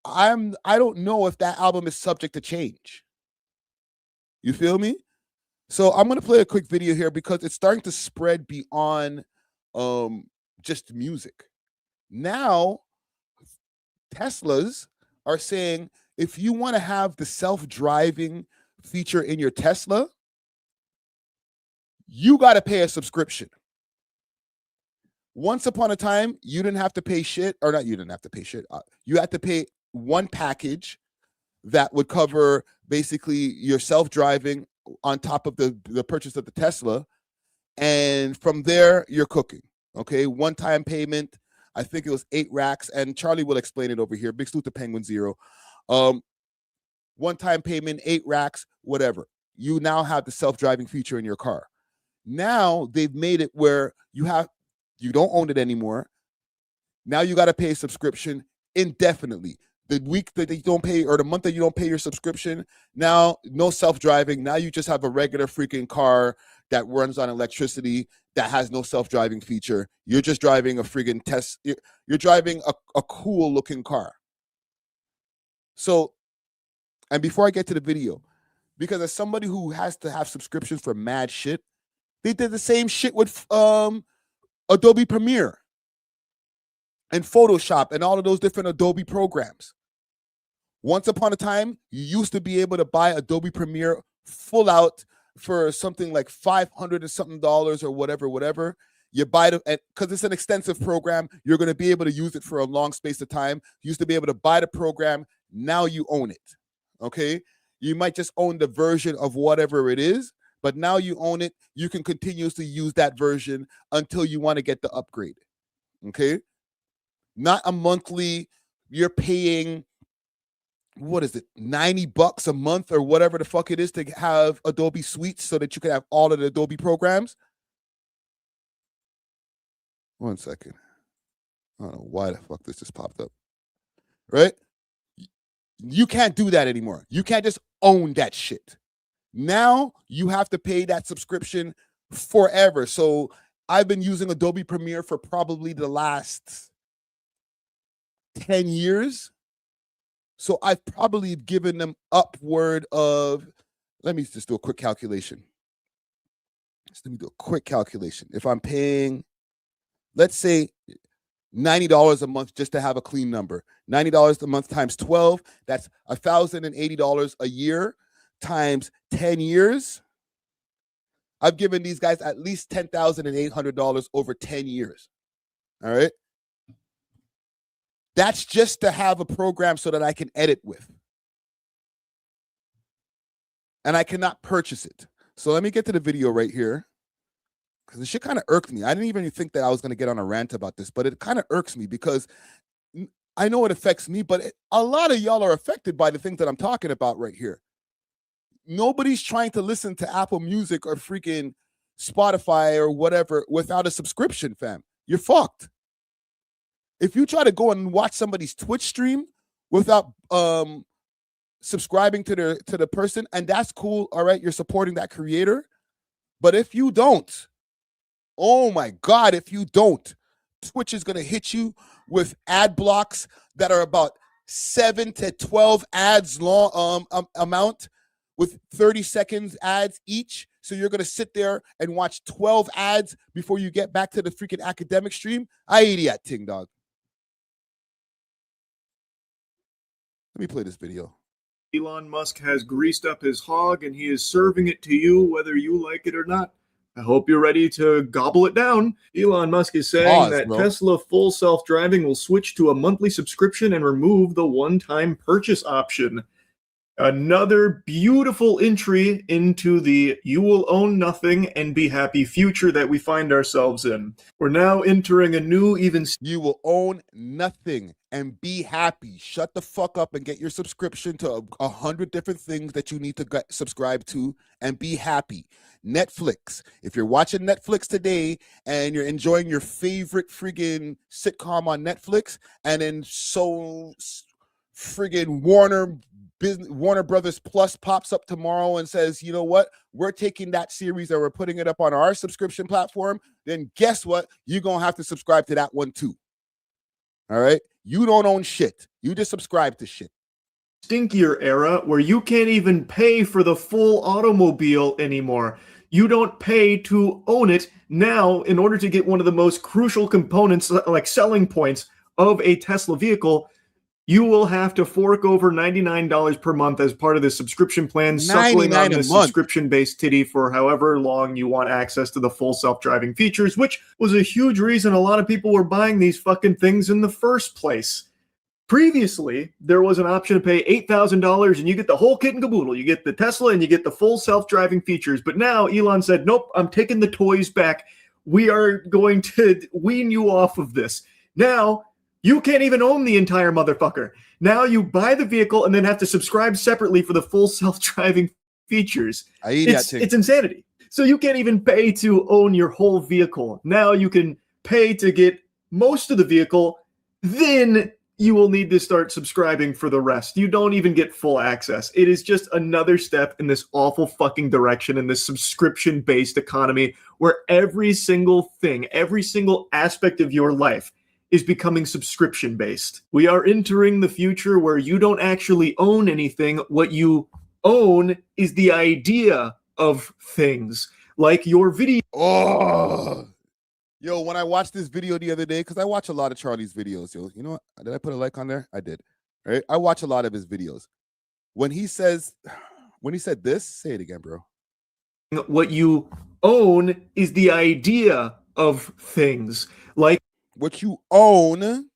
I don't know if that album is subject to change. You feel me? So I'm going to play a quick video here because it's starting to spread beyond just music. Now, Teslas are saying, if you want to have the self-driving feature in your Tesla, you got to pay a subscription. Once upon a time, you didn't have to pay shit, or not, you didn't have to pay shit. You had to pay one package that would cover basically your self-driving on top of the purchase of the Tesla. And from there, you're cooking. Okay, one-time payment. I think it was 8 racks, and Charlie will explain it over here. Big salute to Penguin Zero. One-time payment, 8 racks, whatever. You now have the self-driving feature in your car. Now they've made it where you don't own it anymore. Now you got to pay a subscription indefinitely. The week that you don't pay, or the month that you don't pay your subscription, now no self-driving. Now you just have a regular freaking car that runs on electricity that has no self-driving feature. You're just driving a friggin' you're driving a cool looking car. So, and before I get to the video, because as somebody who has to have subscriptions for mad shit, they did the same shit with Adobe Premiere and Photoshop and all of those different Adobe programs. Once upon a time, you used to be able to buy Adobe Premiere full out for something like $500 and something or whatever. You buy it because it's an extensive program. You're going to be able to use it for a long space of time. You used to be able to buy the program. Now you own it. Okay. You might just own the version of whatever it is, but now you own it. You can continuously use that version until you want to get the upgrade. Okay. Not a monthly, you're paying, what is it, $90 a month or whatever the fuck it is to have Adobe Suites so that you can have all of the Adobe programs. One second. I don't know why the fuck this just popped up. Right? You can't do that anymore. You can't just own that shit. Now you have to pay that subscription forever. So I've been using Adobe Premiere for probably the last 10 years. So I've probably given them upward of, let me just do a quick calculation. If I'm paying, let's say $90 a month just to have a clean number, $90 a month times 12, that's $1,080 a year times 10 years. I've given these guys at least $10,800 over 10 years. All right. That's just to have a program so that I can edit with. And I cannot purchase it. So let me get to the video right here. Because the shit kind of irked me. I didn't even think that I was going to get on a rant about this, but it kind of irks me because I know it affects me, but a lot of y'all are affected by the things that I'm talking about right here. Nobody's trying to listen to Apple Music or freaking Spotify or whatever without a subscription, fam. You're fucked. If you try to go and watch somebody's Twitch stream without subscribing to the person, and that's cool, all right, you're supporting that creator. But if you don't, oh my God, if you don't, Twitch is going to hit you with ad blocks that are about 7 to 12 ads long amount with 30 seconds ads each. So you're going to sit there and watch 12 ads before you get back to the freaking academic stream. I idiot ting, dog. Let me play this video. Elon Musk has greased up his hog and he is serving it to you whether you like it or not. I hope you're ready to gobble it down. Elon Musk is saying that Tesla full self-driving will switch to a monthly subscription and remove the one-time purchase option. Another beautiful entry into the you will own nothing and be happy future that we find ourselves in. We're now entering a new you will own nothing and be happy. Shut the fuck up and get your subscription to 100 different things that you need to subscribe to and be happy. Netflix. If you're watching Netflix today and you're enjoying your favorite friggin' sitcom on Netflix, and then so friggin' Warner Brothers Plus pops up tomorrow and says, you know what, we're taking that series and we're putting it up on our subscription platform, then guess what? You're going to have to subscribe to that one too. All right? You don't own shit. You just subscribe to shit. Stinkier era where you can't even pay for the full automobile anymore. You don't pay to own it. Now, in order to get one of the most crucial components, like selling points of a Tesla vehicle, you will have to fork over $99 per month as part of the subscription plan, suckling on the subscription-based titty for however long you want access to the full self-driving features, which was a huge reason a lot of people were buying these fucking things in the first place. Previously, there was an option to pay $8,000 and you get the whole kit and caboodle. You get the Tesla and you get the full self-driving features. But now Elon said, nope, I'm taking the toys back. We are going to wean you off of this. Now, you can't even own the entire motherfucker. Now you buy the vehicle and then have to subscribe separately for the full self-driving features. It's insanity. So you can't even pay to own your whole vehicle. Now you can pay to get most of the vehicle, then you will need to start subscribing for the rest. You don't even get full access. It is just another step in this awful fucking direction in this subscription-based economy where every single thing, every single aspect of your life is becoming subscription-based. We are entering the future where you don't actually own anything. What you own is the idea of things, like your video. Oh, yo, when I watched this video the other day, because I watch a lot of Charlie's videos, yo, you know what? Did I put a like on there? I did. Right? I watch a lot of his videos. When he said this, say it again, bro. What you own is the idea of things, like what you own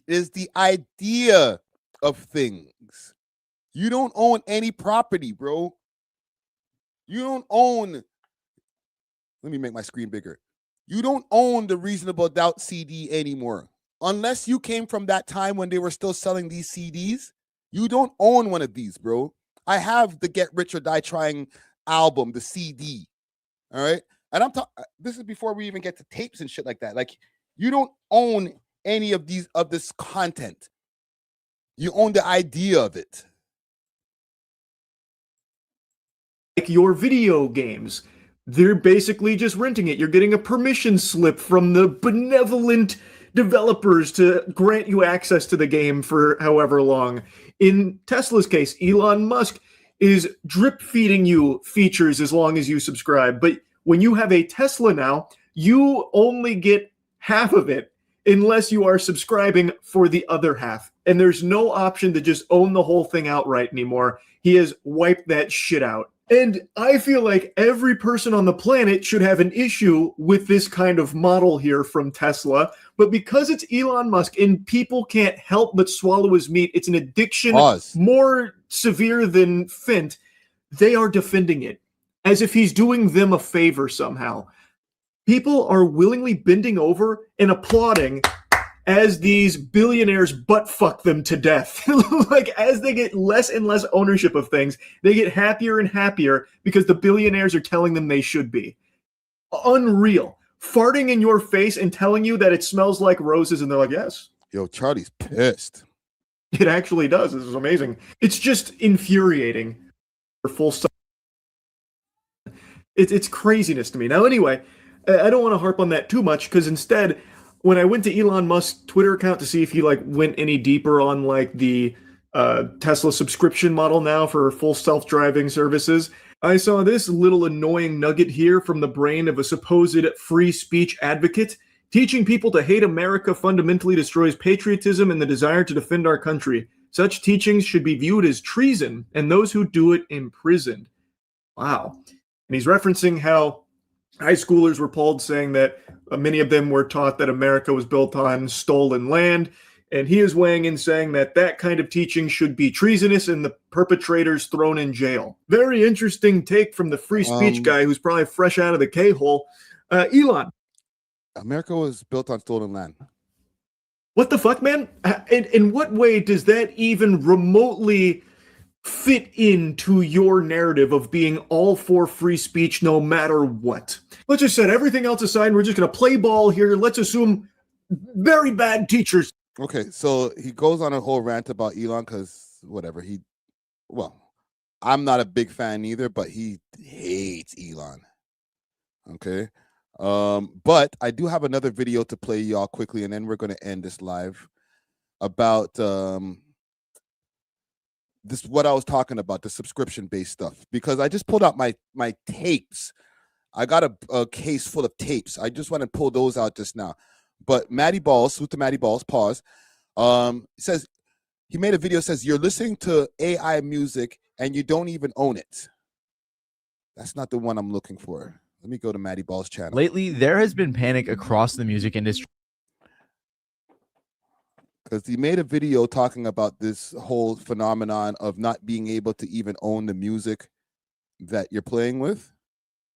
is the idea of things. You don't own any property, bro. You don't own. Let me make my screen bigger. You don't own the Reasonable Doubt CD anymore. Unless you came from that time when they were still selling these CDs, you don't own one of these, bro. I have the Get Rich or Die Trying album, the CD. All right? And I'm talking, this is before we even get to tapes and shit like that. Like, you don't own any of this content. You own the idea of it. Like your video games. They're basically just renting it. You're getting a permission slip from the benevolent developers to grant you access to the game for however long. In Tesla's case, Elon Musk is drip feeding you features as long as you subscribe. But when you have a Tesla now, you only get half of it unless you are subscribing for the other half. And there's no option to just own the whole thing outright anymore. He has wiped that shit out. And I feel like every person on the planet should have an issue with this kind of model here from Tesla. But because it's Elon Musk and people can't help but swallow his meat, it's an addiction more severe than Fint. They are defending it as if he's doing them a favor somehow. People are willingly bending over and applauding as these billionaires butt fuck them to death. Like, as they get less and less ownership of things, they get happier and happier because the billionaires are telling them they should be. Unreal. Farting in your face and telling you that it smells like roses, and they're like, yes. Yo, Charlie's pissed. It actually does. This is amazing. It's just infuriating. For full stop. It's craziness to me. Now, anyway, I don't want to harp on that too much, because instead, when I went to Elon Musk's Twitter account to see if he went any deeper on the Tesla subscription model now for full self-driving services, I saw this little annoying nugget here from the brain of a supposed free speech advocate. Teaching people to hate America fundamentally destroys patriotism and the desire to defend our country. Such teachings should be viewed as treason, and those who do it imprisoned. Wow. And he's referencing how high schoolers were polled, saying that many of them were taught that America was built on stolen land. And he is weighing in, saying that that kind of teaching should be treasonous and the perpetrators thrown in jail. Very interesting take from the free speech guy who's probably fresh out of the K-hole. Elon. America was built on stolen land. What the fuck, man? In what way does that even remotely fit into your narrative of being all for free speech no matter what? Let's just set everything else aside. We're just going to play ball here. Let's assume very bad teachers. Okay, so he goes on a whole rant about Elon because whatever. I'm not a big fan either, but he hates Elon. Okay. But I do have another video to play y'all quickly, and then we're going to end this live about this, what I was talking about, the subscription-based stuff, because I just pulled out my tapes. I got a case full of tapes. I just want to pull those out just now. But Matty Balls, salute to Matty Balls, pause, says, he made a video, says, you're listening to AI music and you don't even own it. That's not the one I'm looking for. Let me go to Matty Ball's channel. Lately, there has been panic across the music industry. Because he made a video talking about this whole phenomenon of not being able to even own the music that you're playing with.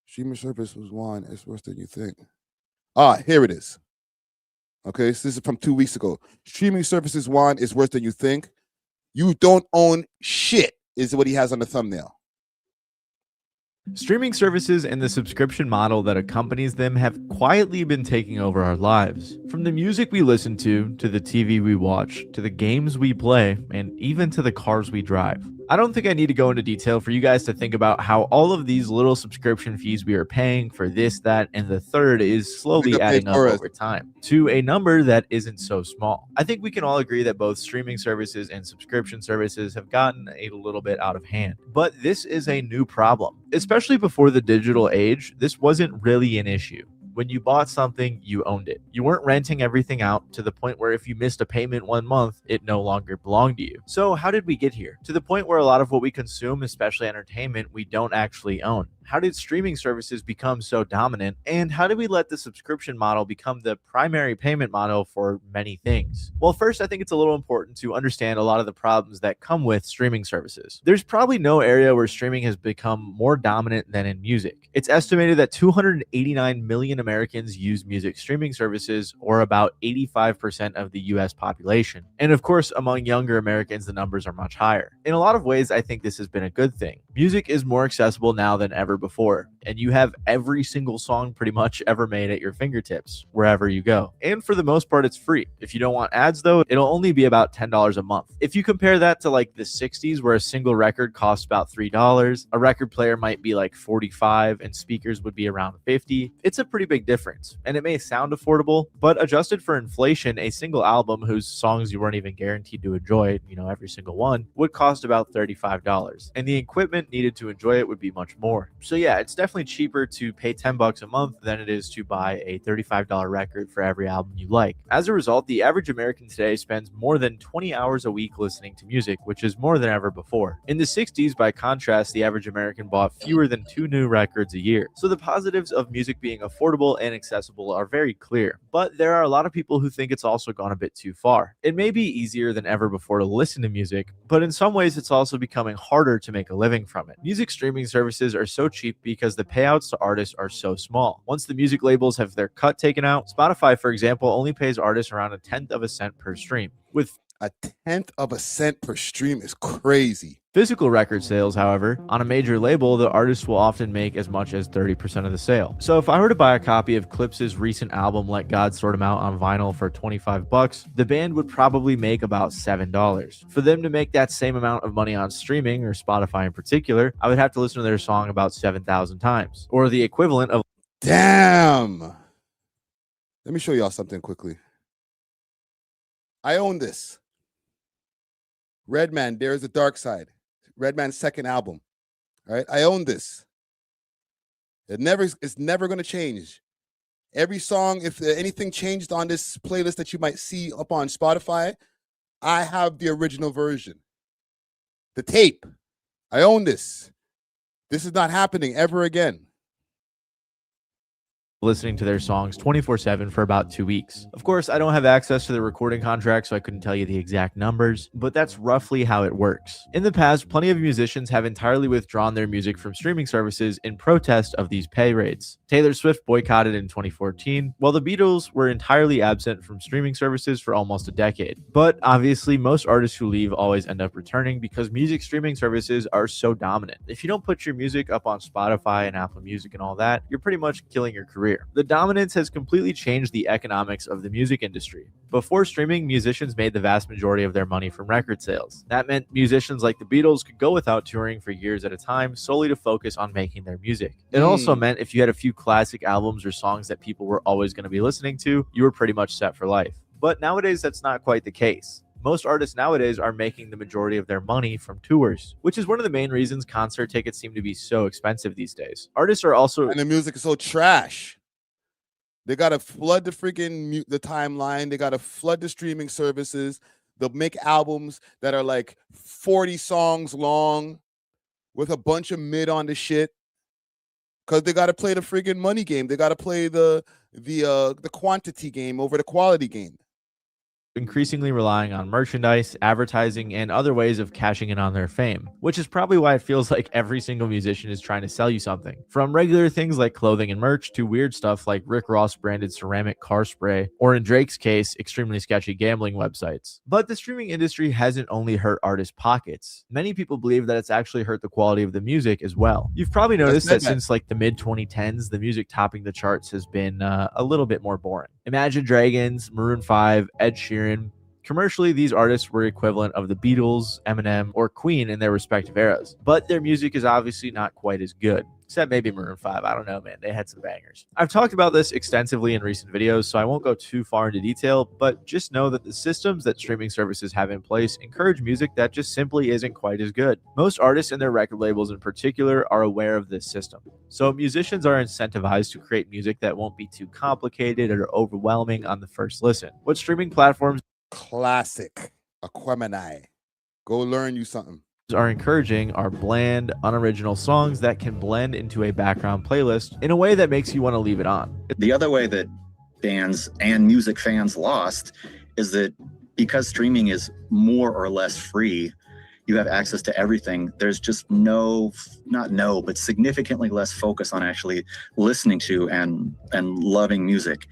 Streaming service was one. It's worse than you think. Here it is. Okay, so this is from 2 weeks ago. Streaming services one is worse than you think. You don't own shit, is what he has on the thumbnail. Streaming services and the subscription model that accompanies them have quietly been taking over our lives. From the music we listen to the TV we watch, to the games we play, and even to the cars we drive. I don't think I need to go into detail for you guys to think about how all of these little subscription fees we are paying for this, that, and the third is slowly adding up over time to a number that isn't so small. I think we can all agree that both streaming services and subscription services have gotten a little bit out of hand. But this is a new problem. Especially before the digital age, this wasn't really an issue. When you bought something, you owned it. You weren't renting everything out to the point where if you missed a payment 1 month, it no longer belonged to you. So how did we get here? To the point where a lot of what we consume, especially entertainment, we don't actually own. How did streaming services become so dominant? And how did we let the subscription model become the primary payment model for many things? Well, first, I think it's a little important to understand a lot of the problems that come with streaming services. There's probably no area where streaming has become more dominant than in music. It's estimated that 289 million Americans use music streaming services, or about 85% of the US population. And of course, among younger Americans, the numbers are much higher. In a lot of ways, I think this has been a good thing. Music is more accessible now than ever before, and you have every single song pretty much ever made at your fingertips wherever you go. And for the most part, it's free. If you don't want ads though, it'll only be about $10 a month. If you compare that to like the 60s, where a single record costs about $3, a record player might be like $45 and speakers would be around $50. It's a pretty big difference, and it may sound affordable, but adjusted for inflation, a single album whose songs you weren't even guaranteed to enjoy, every single one, would cost about $35, and the equipment needed to enjoy it would be much more. So yeah, it's definitely definitely cheaper to pay $10 a month than it is to buy a $35 record for every album you like. As a result, the average American today spends more than 20 hours a week listening to music, which is more than ever before. In the 60s, by contrast, the average American bought fewer than 2 new records a year. So the positives of music being affordable and accessible are very clear. But there are a lot of people who think it's also gone a bit too far. It may be easier than ever before to listen to music, but in some ways it's also becoming harder to make a living from it. Music streaming services are so cheap because the payouts to artists are so small. Once the music labels have their cut taken out, Spotify, for example, only pays artists around 1/10 of a cent per stream. With 1/10 of a cent per stream is crazy. Physical record sales, however, on a major label, the artist will often make as much as 30% of the sale. So if I were to buy a copy of Clips's recent album Let God Sort 'Em Out on vinyl for $25, the band would probably make about $7. For them to make that same amount of money on streaming, or Spotify in particular, I would have to listen to their song about 7,000 times, or the equivalent of... Damn! Let me show y'all something quickly. I own this. Redman, There's a Dark Side. Redman's second album. All right, I own this. It's never going to change. Every song, if anything changed on this playlist that you might see up on Spotify, I have the original version. The tape. I own this. This is not happening ever again. Listening to their songs 24/7 for about 2 weeks. Of course, I don't have access to the recording contract, so I couldn't tell you the exact numbers, but that's roughly how it works. In the past, plenty of musicians have entirely withdrawn their music from streaming services in protest of these pay rates. Taylor Swift boycotted in 2014, while the Beatles were entirely absent from streaming services for almost a decade. But obviously, most artists who leave always end up returning because music streaming services are so dominant. If you don't put your music up on Spotify and Apple Music and all that, you're pretty much killing your career. The dominance has completely changed the economics of the music industry. Before streaming, musicians made the vast majority of their money from record sales. That meant musicians like the Beatles could go without touring for years at a time solely to focus on making their music. It also meant if you had a few classic albums or songs that people were always going to be listening to, you were pretty much set for life. But nowadays, that's not quite the case. Most artists nowadays are making the majority of their money from tours, which is one of the main reasons concert tickets seem to be so expensive these days. Artists are also... And the music is so trash. They got to flood the freaking the timeline. They got to flood the streaming services. They'll make albums that are like 40 songs long with a bunch of mid on the shit because they got to play the freaking money game. They got to play the quantity game over the quality game. Increasingly relying on merchandise, advertising, and other ways of cashing in on their fame, which is probably why it feels like every single musician is trying to sell you something. From regular things like clothing and merch to weird stuff like Rick Ross branded ceramic car spray, or in Drake's case, extremely sketchy gambling websites. But the streaming industry hasn't only hurt artists' pockets. Many people believe that it's actually hurt the quality of the music as well. You've probably noticed that since like the mid-2010s, the music topping the charts has been a little bit more boring. Imagine Dragons, Maroon 5, Ed Sheeran. Commercially, these artists were equivalent of the Beatles, Eminem, or Queen in their respective eras, but their music is obviously not quite as good. Except maybe Maroon 5, I don't know, man, they had some bangers. I've talked about this extensively in recent videos, so I won't go too far into detail, but just know that the systems that streaming services have in place encourage music that just simply isn't quite as good. Most artists and their record labels in particular are aware of this system, so musicians are incentivized to create music that won't be too complicated or overwhelming on the first listen. What streaming platforms... Classic. Aquemini. Go learn you something. Are encouraging are bland, unoriginal songs that can blend into a background playlist in a way that makes you want to leave it on. The other way that bands and music fans lost is that because streaming is more or less free, you have access to everything. There's just but significantly less focus on actually listening to and loving music.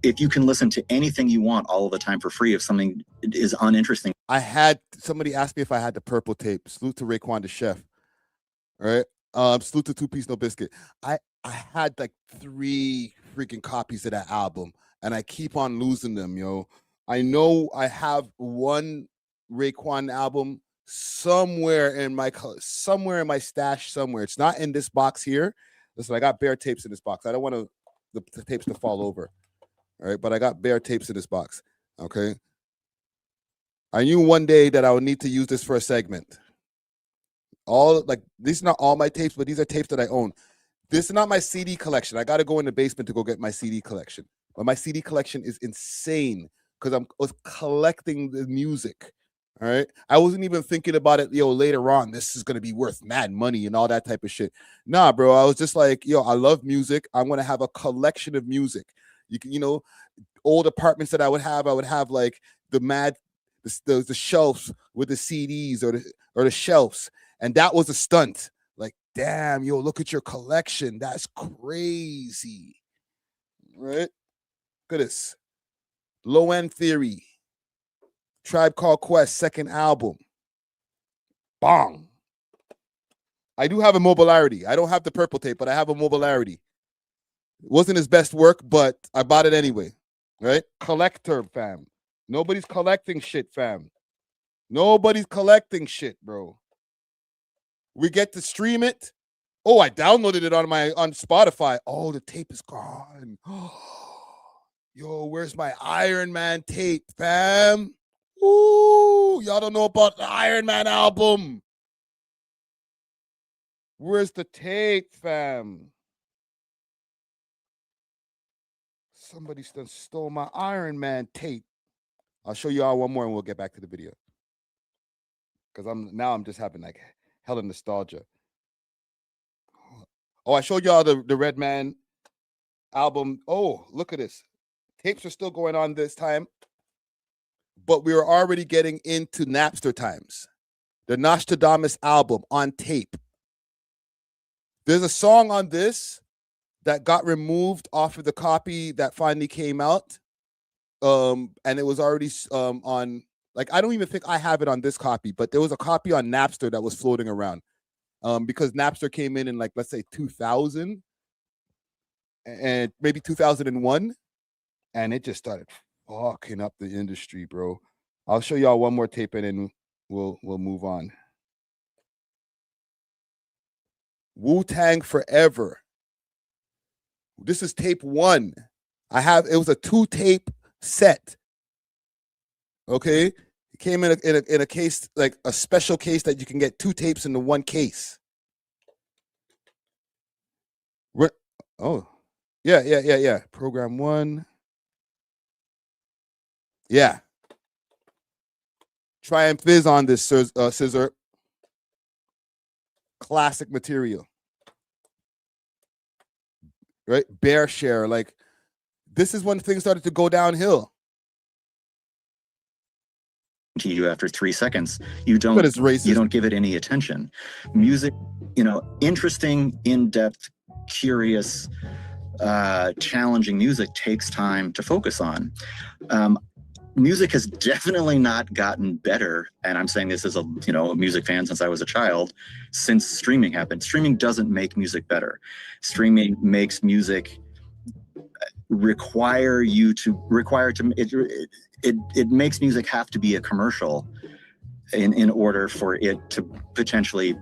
If you can listen to anything you want all of the time for free, if something is uninteresting. I had somebody ask me if I had the purple tape. Salute to Raekwon the Chef. All right. Salute to Two Piece No Biscuit. I had like 3 freaking copies of that album, and I keep on losing them, yo. I know I have one Raekwon album somewhere in my stash somewhere. It's not in this box here. Listen, I got bare tapes in this box. I don't want the tapes to fall over. All right, but I got bare tapes in this box. Okay. I knew one day that I would need to use this for a segment. All like these are not all my tapes, but these are tapes that I own. This is not my CD collection. I got to go in the basement to go get my CD collection. But my CD collection is insane because I was collecting the music. All right. I wasn't even thinking about it, later on, this is going to be worth mad money and all that type of shit. Nah, bro. I was just like, I love music. I'm going to have a collection of music. You can, old apartments that I would have like the shelves with the CDs or the shelves. And that was a stunt. Like, damn, look at your collection. That's crazy. Right? Look at this. Low End Theory. Tribe Called Quest, second album. Bong. I do have a Mobilarity. I don't have the purple tape, but I have a Mobilarity. It wasn't his best work, but I bought it anyway. Right? Collector, fam. Nobody's collecting shit, fam. Nobody's collecting shit, bro. We get to stream it. Oh, I downloaded it on Spotify. Oh, the tape is gone. Yo, where's my Iron Man tape, fam? Ooh, y'all don't know about the Iron Man album. Where's the tape, fam? Somebody stole my Iron Man tape. I'll show y'all one more and we'll get back to the video. Because I'm just having like hella nostalgia. Oh, I showed y'all the Red Man album. Oh, look at this. Tapes are still going on this time. But we were already getting into Napster times. The Nostradamus album on tape. There's a song on this that got removed off of the copy that finally came out. And it was already on, like, I don't even think I have it on this copy, but there was a copy on Napster that was floating around. Because Napster came in like, let's say 2000 and maybe 2001. And it just started fucking up the industry, bro. I'll show y'all one more tape and then we'll move on. Wu-Tang Forever. This is tape 1. It was a 2-tape set. Okay? It came in a case, like a special case that you can get 2 tapes into 1 case. Oh. Yeah. Program 1. Yeah. Try and fizz on this, scissor. Classic material. Right? Bear share. Like, this is when things started to go downhill. To you after 3 seconds, you don't give it any attention. Music, interesting, in-depth, curious, challenging music takes time to focus on. Music has definitely not gotten better, and I'm saying this as a music fan since I was a child, since streaming happened. Streaming doesn't make music better. Streaming makes music it makes music have to be a commercial in order for it to potentially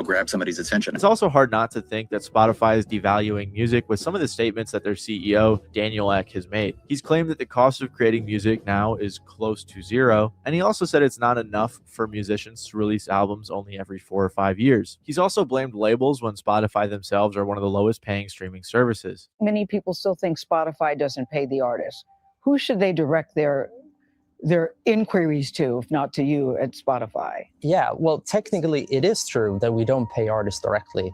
grab somebody's attention. It's also hard not to think that Spotify is devaluing music with some of the statements that their CEO, Daniel Ek, has made. He's claimed that the cost of creating music now is close to zero, and he also said it's not enough for musicians to release albums only every 4 or 5 years. He's also blamed labels when Spotify themselves are one of the lowest paying streaming services. Many people still think Spotify doesn't pay the artists. Who should they direct their inquiries to, if not to you at Spotify? Yeah, well, technically it is true that we don't pay artists directly.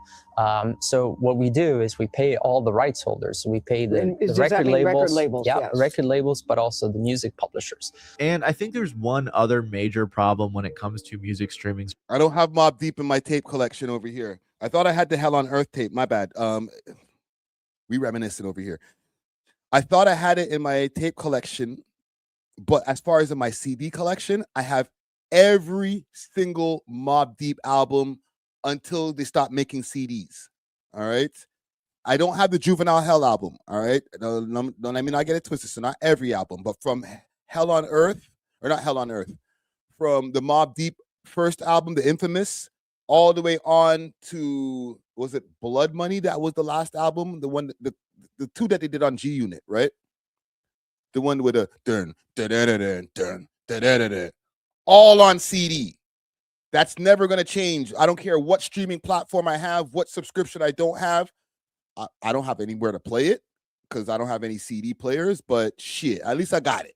So what we do is we pay all the rights holders. We pay the record labels, yes. record labels, but also the music publishers. And I think there's one other major problem when it comes to music streaming. I don't have Mobb Deep in my tape collection over here. I thought I had the Hell on Earth tape. My bad. We reminiscing over here. I thought I had it in my tape collection. But as far as in my CD collection, I have every single Mobb Deep album until they stop making CDs. All right. I don't have the Juvenile Hell album. All right. Don't let me not get it twisted. So not every album, but from Hell on Earth, or not Hell on Earth, from the Mobb Deep first album, The Infamous, all the way on to, was it Blood Money? That was the last album. The one, the 2 that they did on G Unit, right? The one with a dun, dun, dun, dun, dun, dun, dun, dun, dun, all on CD. That's never going to change. I don't care what streaming platform I have, what subscription I don't have. I don't have anywhere to play it because I don't have any CD players, but shit, at least I got it.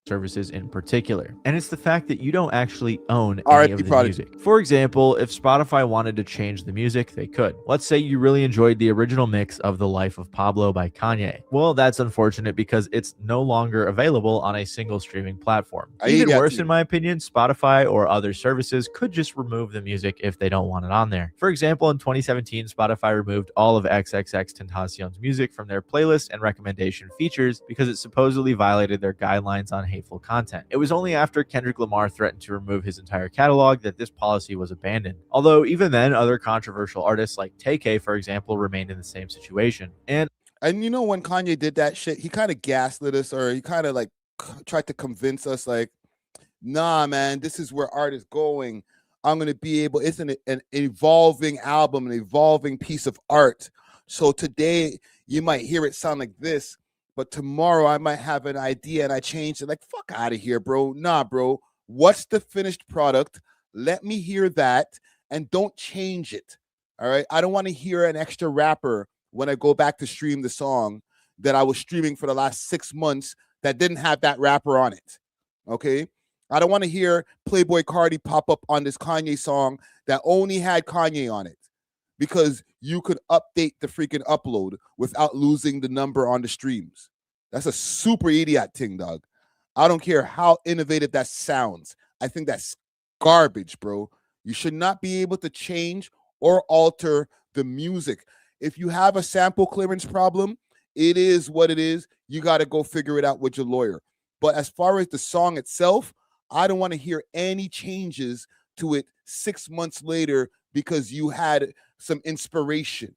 Services in particular. And it's the fact that you don't actually own any R.I.P. of the Prodigy. music. For example, if Spotify wanted to change the music, they could. Let's say you really enjoyed the original mix of The Life of Pablo by Kanye. Well, that's unfortunate because it's no longer available on a single streaming platform. Even worse, in my opinion, Spotify or other services could just remove the music if they don't want it on there. For example, in 2017, Spotify removed all of XXXTentacion's music from their playlist and recommendation features because it supposedly violated their guidelines on hateful content. It was only after Kendrick Lamar threatened to remove his entire catalog that this policy was abandoned. Although even then, other controversial artists like Tay-K, for example, remained in the same situation. And you know, when Kanye did that shit, he kind of gaslit us, or he kind of like tried to convince us like, nah, man, this is where art is going. I'm going to be able, it's an evolving album, an evolving piece of art. So today you might hear it sound like this, but tomorrow I might have an idea and I change it. Like, fuck out of here, bro. Nah, bro. What's the finished product? Let me hear that and don't change it. All right. I don't want to hear an extra rapper when I go back to stream the song that I was streaming for the last 6 months that didn't have that rapper on it. Okay. I don't want to hear Playboy Cardi pop up on this Kanye song that only had Kanye on it, because you could update the freaking upload without losing the number on the streams. That's a super idiot thing, dog. I don't care how innovative that sounds. I think that's garbage, bro. You should not be able to change or alter the music. If you have a sample clearance problem, it is what it is. You got to go figure it out with your lawyer. But as far as the song itself, I don't want to hear any changes to it 6 months later because you had some inspiration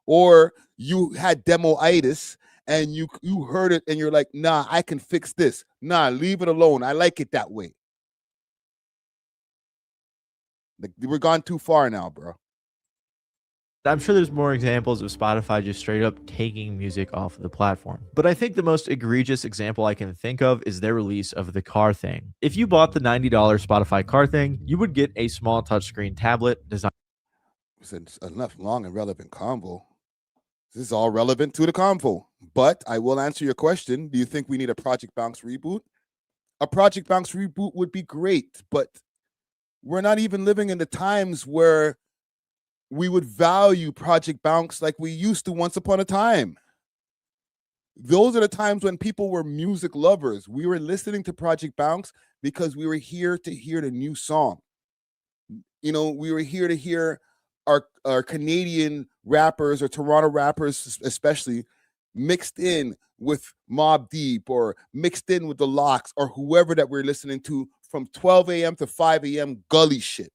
or you had demoitis and you heard it and you're like, nah, I can fix this. Nah, leave it alone. I like it that way. Like, we're gone too far now, bro. I'm sure there's more examples of Spotify just straight up taking music off of the platform. But I think the most egregious example I can think of is their release of the car thing. If you bought the $90 Spotify car thing, you would get a small touchscreen tablet designed. It's enough long and relevant convo. This is all relevant to the convo. But I will answer your question. Do you think we need a Project Bounce reboot? A Project Bounce reboot would be great, but we're not even living in the times where we would value Project Bounce like we used to once upon a time. Those are the times when people were music lovers. We were listening to Project Bounce because we were here to hear the new song. You know, we were here to hear our Canadian rappers or Toronto rappers especially mixed in with Mobb Deep or mixed in with the Locks or whoever that we're listening to from 12 a.m. to 5 a.m. gully shit.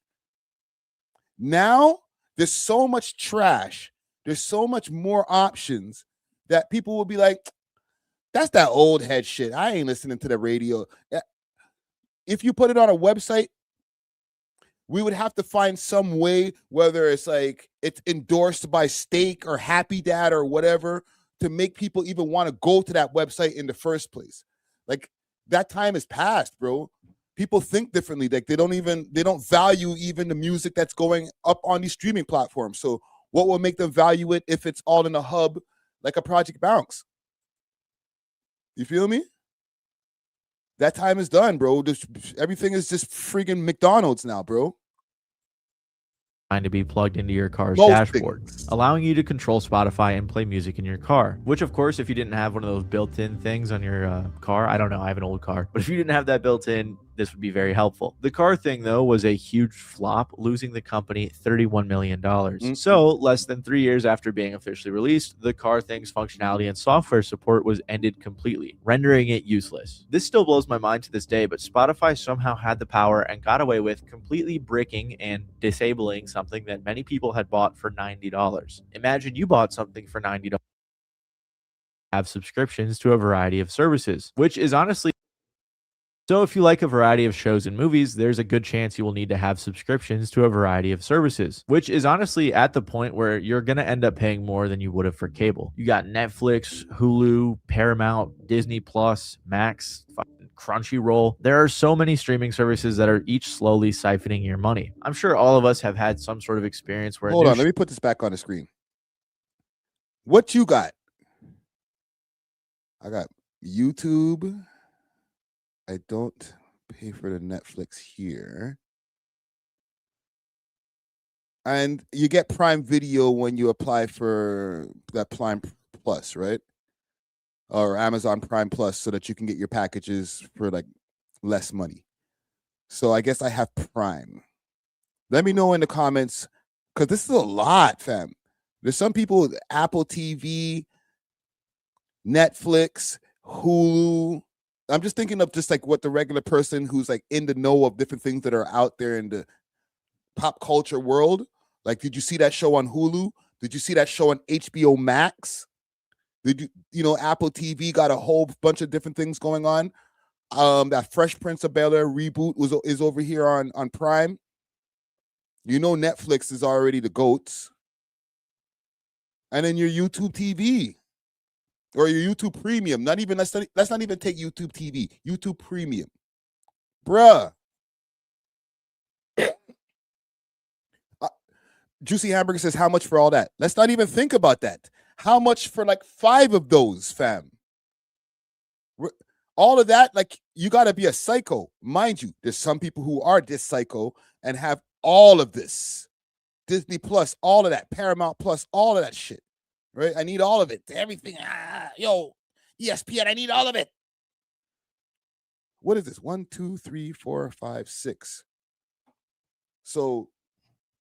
Now, there's so much trash. There's so much more options that people will be like, that's that old head shit. I ain't listening to the radio. If you put it on a website, we would have to find some way, whether it's like it's endorsed by Steak or Happy Dad or whatever, to make people even want to go to that website in the first place. Like, that time is past, bro. People think differently. Like, they don't value even the music that's going up on these streaming platforms. So what will make them value it if it's all in a hub like a Project Bounce? You feel me? That time is done, bro. Everything is just freaking McDonald's now, bro. To be plugged into your car's Most dashboard, allowing you to control Spotify and play music in your car. Which, of course, if you didn't have one of those built-in things on your car, I don't know, I have an old car, but if you didn't have that built in, this would be very helpful. The car thing, though, was a huge flop, losing the company $31 million. So, less than 3 years after being officially released, the car thing's functionality and software support was ended completely, rendering it useless. This still blows my mind to this day, but Spotify somehow had the power and got away with completely bricking and disabling something that many people had bought for $90. Imagine you bought something for $90, have subscriptions to a variety of services, which is honestly... So if you like a variety of shows and movies, there's a good chance you will need to have subscriptions to a variety of services, which is honestly at the point where you're going to end up paying more than you would have for cable. You got Netflix, Hulu, Paramount, Disney Plus, Max, Crunchyroll. There are so many streaming services that are each slowly siphoning your money. I'm sure all of us have had some sort of experience where Hold on, let me put this back on the screen. What you got? I got YouTube. I don't pay for the Netflix here. And you get Prime Video when you apply for that Prime Plus, right? Or Amazon Prime Plus, so that you can get your packages for like less money. So I guess I have Prime. Let me know in the comments, because this is a lot, fam. There's some people with Apple TV, Netflix, Hulu. I'm just thinking of just like what the regular person who's like in the know of different things that are out there in the pop culture world. Like, did you see that show on Hulu? Did you see that show on HBO Max? Did you know, Apple TV got a whole bunch of different things going on. That Fresh Prince of Bel-Air reboot is over here on Prime. You know, Netflix is already the GOATs. And then your YouTube TV or your YouTube Premium. Let's not even take YouTube TV. YouTube Premium, bruh. Juicy Hamburger says, how much for all that? Let's not even think about that. How much for like 5 of those, fam? All of that, like, you got to be a psycho. Mind you, there's some people who are this psycho and have all of this. Disney Plus, all of that. Paramount Plus, all of that shit. Right? I need all of it. Everything. Yo, ESPN, I need all of it. What is this? 1, 2, 3, 4, 5, 6. So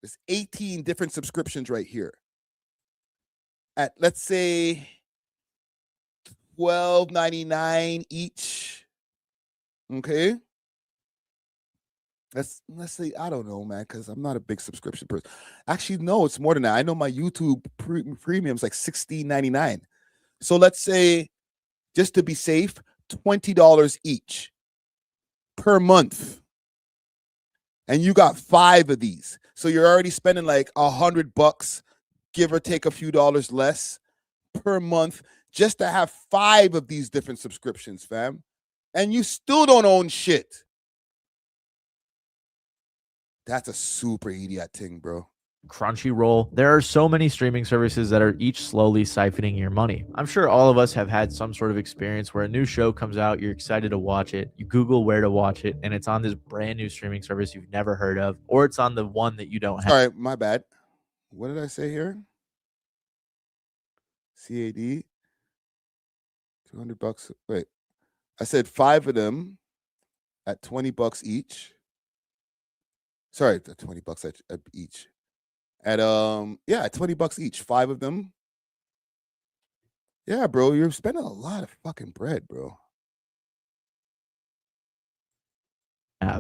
there's 18 different subscriptions right here. At, let's say, $12.99 each. Okay. Let's say, I don't know, man, because I'm not a big subscription person. Actually, no, it's more than that. I know my YouTube premium is like $16.99. So let's say, just to be safe, $20 each per month. And you got 5 of these. So you're already spending like $100, give or take a few dollars less per month, just to have 5 of these different subscriptions, fam. And you still don't own shit. That's a super idiot thing, bro. Crunchyroll. There are so many streaming services that are each slowly siphoning your money. I'm sure all of us have had some sort of experience where a new show comes out, you're excited to watch it, you Google where to watch it, and it's on this brand new streaming service you've never heard of, or it's on the one that you don't have. Sorry, my bad. What did I say here? CAD. $200. Wait, I said 5 of them at $20 each. Sorry, the $20 at each. At at $20 each. 5 of them. Yeah, bro, you're spending a lot of fucking bread, bro.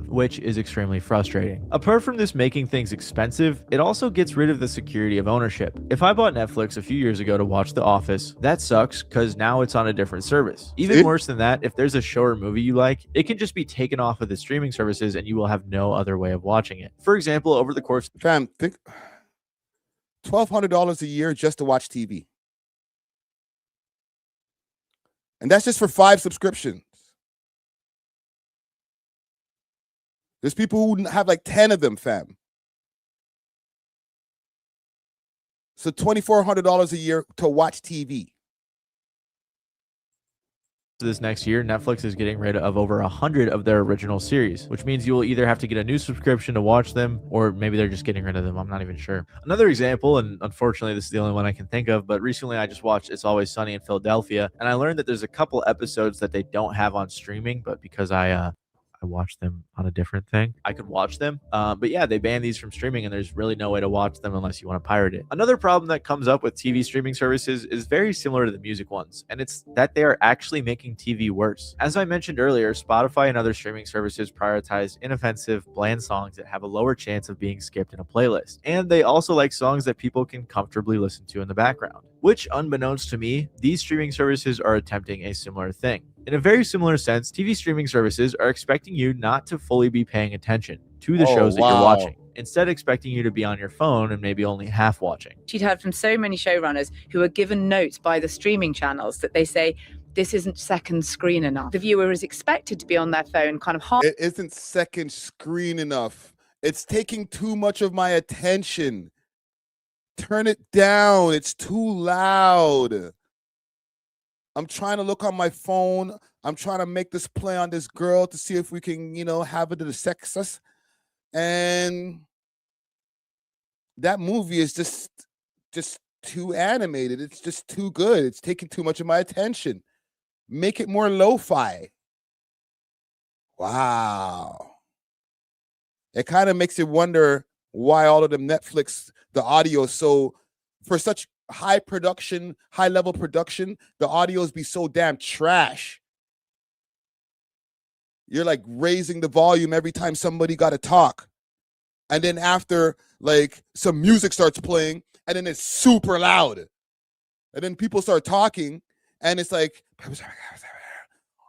Which is extremely frustrating. Apart from this making things expensive, it also gets rid of the security of ownership. If I bought Netflix a few years ago to watch The Office, that sucks because now it's on a different service. Even worse than that, if there's a show or movie you like, it can just be taken off of the streaming services and you will have no other way of watching it. For example, over the course... Fam, think $1,200 a year just to watch TV. And that's just for 5 subscriptions. There's people who have like 10 of them, fam. So $2,400 a year to watch TV. This next year, Netflix is getting rid of over 100 of their original series, which means you will either have to get a new subscription to watch them, or maybe they're just getting rid of them. I'm not even sure. Another example, and unfortunately this is the only one I can think of, but recently I just watched It's Always Sunny in Philadelphia, and I learned that there's a couple episodes that they don't have on streaming, but because I watched them on a different thing, I could watch them. But yeah, they banned these from streaming, and there's really no way to watch them unless you want to pirate it. Another problem that comes up with TV streaming services is very similar to the music ones, and it's that they are actually making TV worse. As I mentioned earlier, Spotify and other streaming services prioritize inoffensive, bland songs that have a lower chance of being skipped in a playlist. And they also like songs that people can comfortably listen to in the background. Which, unbeknownst to me, these streaming services are attempting a similar thing. In a very similar sense, TV streaming services are expecting you not to fully be paying attention to the shows that you're watching, instead expecting you to be on your phone and maybe only half watching. She'd heard from so many showrunners who are given notes by the streaming channels that they say, this isn't second screen enough. The viewer is expected to be on their phone kind of half. It isn't second screen enough. It's taking too much of my attention. Turn it down. It's too loud. I'm trying to look on my phone. I'm trying to make this play on this girl to see if we can, you know, have it to the sexus. And that movie is just too animated. It's just too good. It's taking too much of my attention. Make it more lo-fi. Wow. It kind of makes you wonder why all of them Netflix, the audio, so for such high production, high level production, the audios be so damn trash. You're like raising the volume every time somebody got to talk. And then after, like, some music starts playing, and then it's super loud. And then people start talking, and it's like,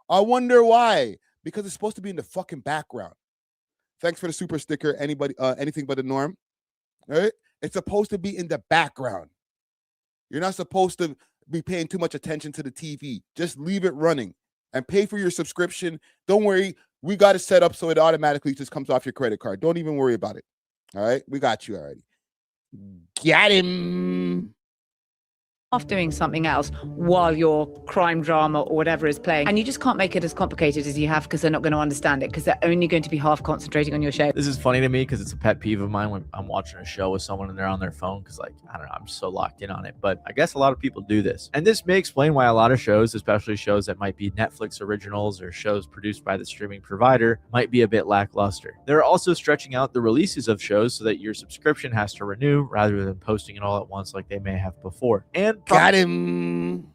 I wonder why. Because it's supposed to be in the fucking background. Thanks for the super sticker, anybody, anything but the norm. All right? It's supposed to be in the background. You're not supposed to be paying too much attention to the TV. Just leave it running and pay for your subscription. Don't worry. We got it set up so it automatically just comes off your credit card. Don't even worry about it. All right? We got you already. Got him. Off doing something else while your crime drama or whatever is playing. And you just can't make it as complicated as you have because they're not going to understand it because they're only going to be half concentrating on your show. This is funny to me because it's a pet peeve of mine when I'm watching a show with someone and they're on their phone because, like, I don't know, I'm so locked in on it. But I guess a lot of people do this. And this may explain why a lot of shows, especially shows that might be Netflix originals or shows produced by the streaming provider, might be a bit lackluster. They're also stretching out the releases of shows so that your subscription has to renew rather than posting it all at once like they may have before. And got him.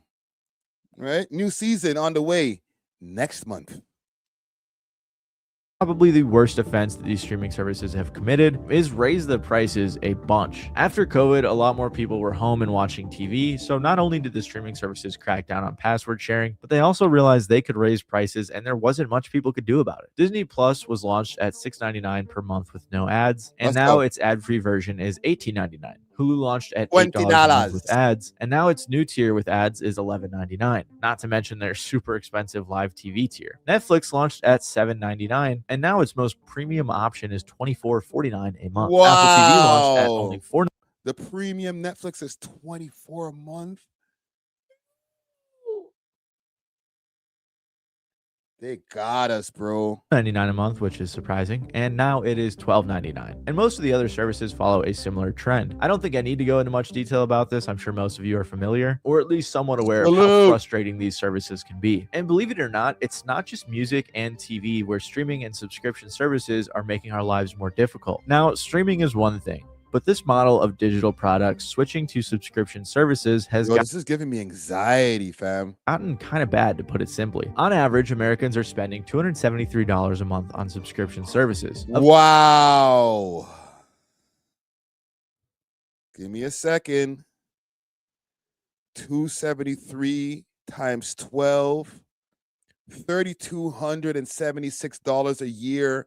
Right? New season on the way next month. Probably the worst offense that these streaming services have committed is raise the prices a bunch. After COVID, a lot more people were home and watching TV, so not only did the streaming services crack down on password sharing, but they also realized they could raise prices and there wasn't much people could do about it. Disney Plus was launched at $6.99 per month with no ads, and now its ad-free version is $18.99. Hulu launched at $8 a month with ads, and now its new tier with ads is $11.99, not to mention their super expensive live TV tier. Netflix launched at $7.99, and now its most premium option is $24.49 a month. Wow. Apple TV launched at only $4. The premium Netflix is $24 a month. They got us, bro. $99 a month, which is surprising, and now it is $12.99. And most of the other services follow a similar trend. I don't think I need to go into much detail about this. I'm sure most of you are familiar, or at least somewhat aware of how frustrating these services can be. And believe it or not, it's not just music and TV where streaming and subscription services are making our lives more difficult. Now, streaming is one thing, but this model of digital products switching to subscription services has this is giving me anxiety, fam. Gotten kind of bad, to put it simply. On average, Americans are spending $273 a month on subscription services. Wow. Give me a second. 273 times 12, $3,276 a year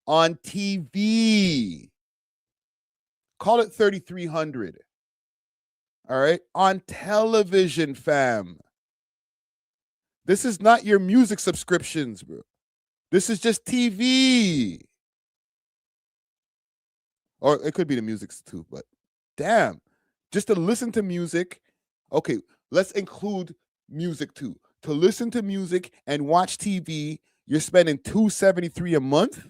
on TV. Call it 3,300. All right. On television, fam. This is not your music subscriptions, bro. This is just TV. Or it could be the music too, but damn. Just to listen to music. Okay, let's include music too. To listen to music and watch TV, you're spending $273 a month.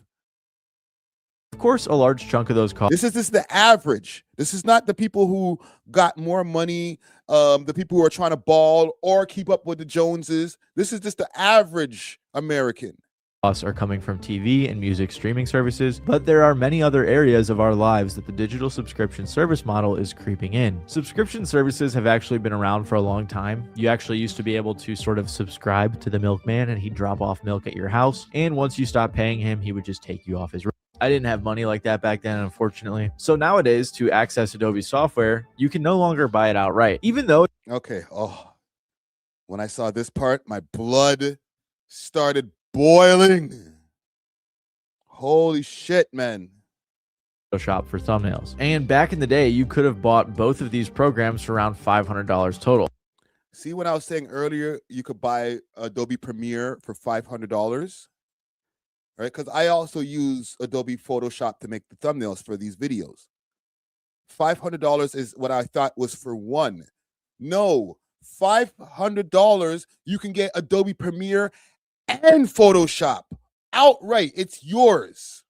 Of course, a large chunk of those costs. This is the average. This is not the people who got more money, the people who are trying to ball or keep up with the Joneses. This is just the average American. Costs are coming from TV and music streaming services, but there are many other areas of our lives that the digital subscription service model is creeping in. Subscription services have actually been around for a long time. You actually used to be able to sort of subscribe to the milkman and he'd drop off milk at your house. And once you stopped paying him, he would just take you off his. I didn't have money like that back then, unfortunately. So nowadays, to access Adobe software, you can no longer buy it outright, even though... Okay, when I saw this part, my blood started boiling. Holy shit, man. Shop for thumbnails. And back in the day, you could have bought both of these programs for around $500 total. See, when I was saying earlier, you could buy Adobe Premiere for $500, right? Because I also use Adobe Photoshop to make the thumbnails for these videos. $500 is what I thought was for one. No, $500, you can get Adobe Premiere and Photoshop outright. It's yours.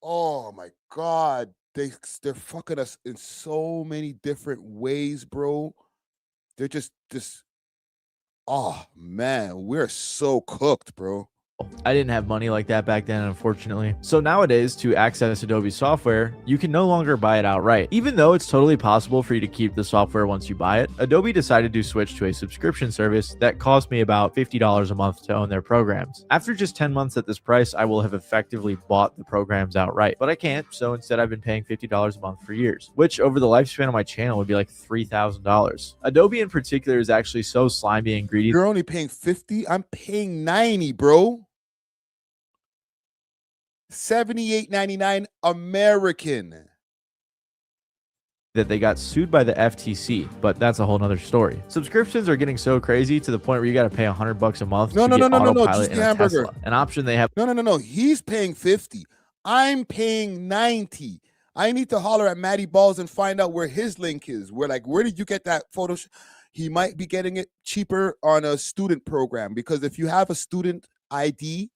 Oh my God. They're fucking us in so many different ways, bro. They're just, oh man, we're so cooked, bro. I didn't have money like that back then, unfortunately. So nowadays, to access Adobe software, you can no longer buy it outright. Even though it's totally possible for you to keep the software once you buy it, Adobe decided to switch to a subscription service that cost me about $50 a month to own their programs. After just 10 months at this price, I will have effectively bought the programs outright, but I can't, so instead I've been paying $50 a month for years, which over the lifespan of my channel would be like $3,000. Adobe in particular is actually so slimy and greedy. You're only paying 50? I'm paying 90, bro. $78.99 American. That they got sued by the FTC, but that's a whole nother story. Subscriptions are getting so crazy to the point where you got to pay $100 a month to get autopilot in a Tesla, an option they have. No. He's paying 50. I'm paying 90. I need to holler at Matty Balls and find out where his link is. Where did you get that photo? He might be getting it cheaper on a student program, because if you have a student ID,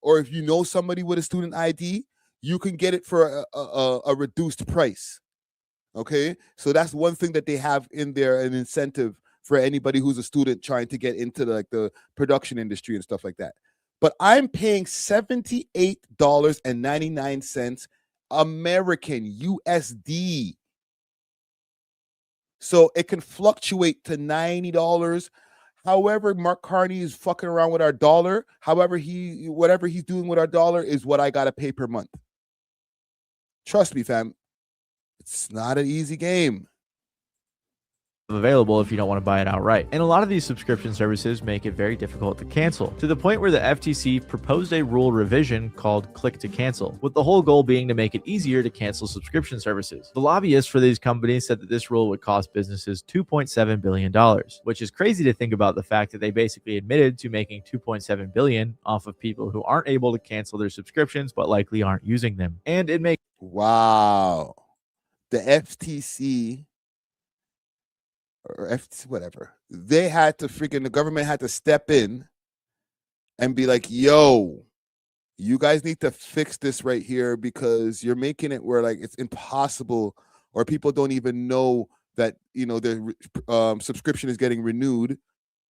or if you know somebody with a student ID, you can get it for a reduced price. Okay, so that's one thing that they have in there, an incentive for anybody who's a student trying to get into the production industry and stuff like that. But I'm paying $78.99 American USD. So it can fluctuate to $90. However, Mark Carney is fucking around with our dollar. Whatever he's doing with our dollar is what I gotta pay per month. Trust me, fam. It's not an easy game. Available if you don't want to buy it outright. And a lot of these subscription services make it very difficult to cancel, to the point where the FTC proposed a rule revision called click to cancel, with the whole goal being to make it easier to cancel subscription services. The lobbyists for these companies said that this rule would cost businesses $2.7 billion, which is crazy to think about the fact that they basically admitted to making $2.7 billion off of people who aren't able to cancel their subscriptions but likely aren't using them. And it makes wow. The FTC or whatever, they had to the government had to step in and be like, yo, you guys need to fix this right here, because you're making it where it's impossible, or people don't even know that their subscription is getting renewed.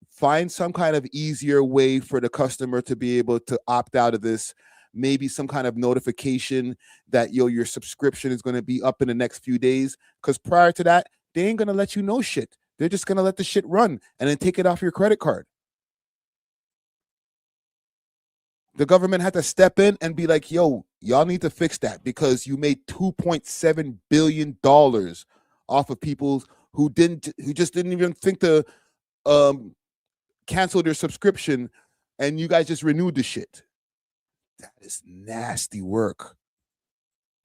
Find some kind of easier way for the customer to be able to opt out of this. Maybe some kind of notification that your subscription is going to be up in the next few days, because prior to that, they ain't going to let you know shit. They're just going to let the shit run and then take it off your credit card. The government had to step in and be like, yo, y'all need to fix that, because you made $2.7 billion off of people who just didn't even think to cancel their subscription, and you guys just renewed the shit. That is nasty work.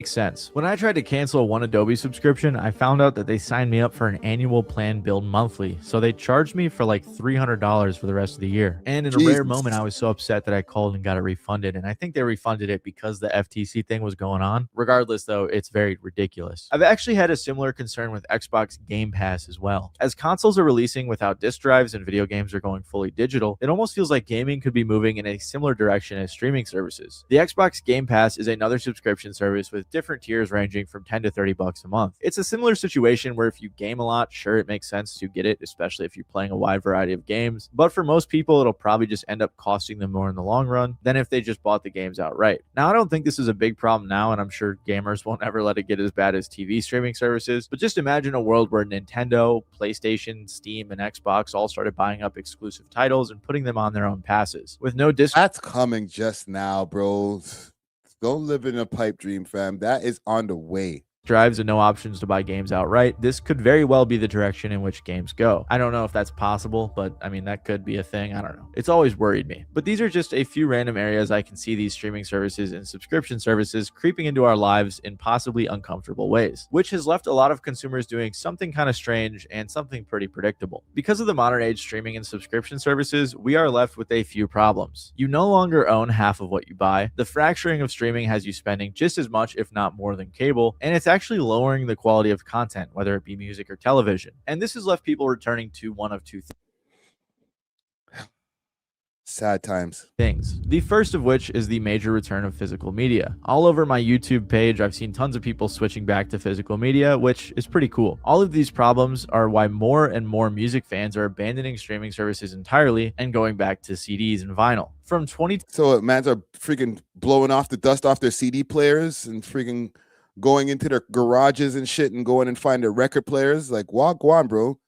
Makes sense. When I tried to cancel one Adobe subscription, I found out that they signed me up for an annual plan billed monthly, so they charged me for like $300 for the rest of the year. And in a rare moment, I was so upset that I called and got it refunded, and I think they refunded it because the FTC thing was going on. Regardless, though, it's very ridiculous. I've actually had a similar concern with Xbox Game Pass as well. As consoles are releasing without disc drives and video games are going fully digital, it almost feels like gaming could be moving in a similar direction as streaming services. The Xbox Game Pass is another subscription service with different tiers ranging from $10 to $30 a month. It's a similar situation where if you game a lot, sure, it makes sense to get it, especially if you're playing a wide variety of games. But for most people, it'll probably just end up costing them more in the long run than if they just bought the games outright. Now, I don't think this is a big problem now, and I'm sure gamers won't ever let it get as bad as TV streaming services. But just imagine a world where Nintendo, PlayStation, Steam, and Xbox all started buying up exclusive titles and putting them on their own passes with no disc. That's coming just now, bro. Don't live in a pipe dream, fam. That is on the way. drives and no options to buy games outright, this could very well be the direction in which games go. I don't know if that's possible, but I mean, that could be a thing. I don't know. It's always worried me. But these are just a few random areas I can see these streaming services and subscription services creeping into our lives in possibly uncomfortable ways, which has left a lot of consumers doing something kind of strange and something pretty predictable. Because of the modern age streaming and subscription services, we are left with a few problems. You no longer own half of what you buy. The fracturing of streaming has you spending just as much, if not more, than cable, and it's actually lowering the quality of content, whether it be music or television. And this has left people returning to one of two sad times. Things. The first of which is the major return of physical media. All over my YouTube page, I've seen tons of people switching back to physical media, which is pretty cool. All of these problems are why more and more music fans are abandoning streaming services entirely and going back to CDs and vinyl. From 20 So mans are freaking blowing off the dust off their CD players and freaking going into their garages and shit and going and find their record players. Like, walk on, bro.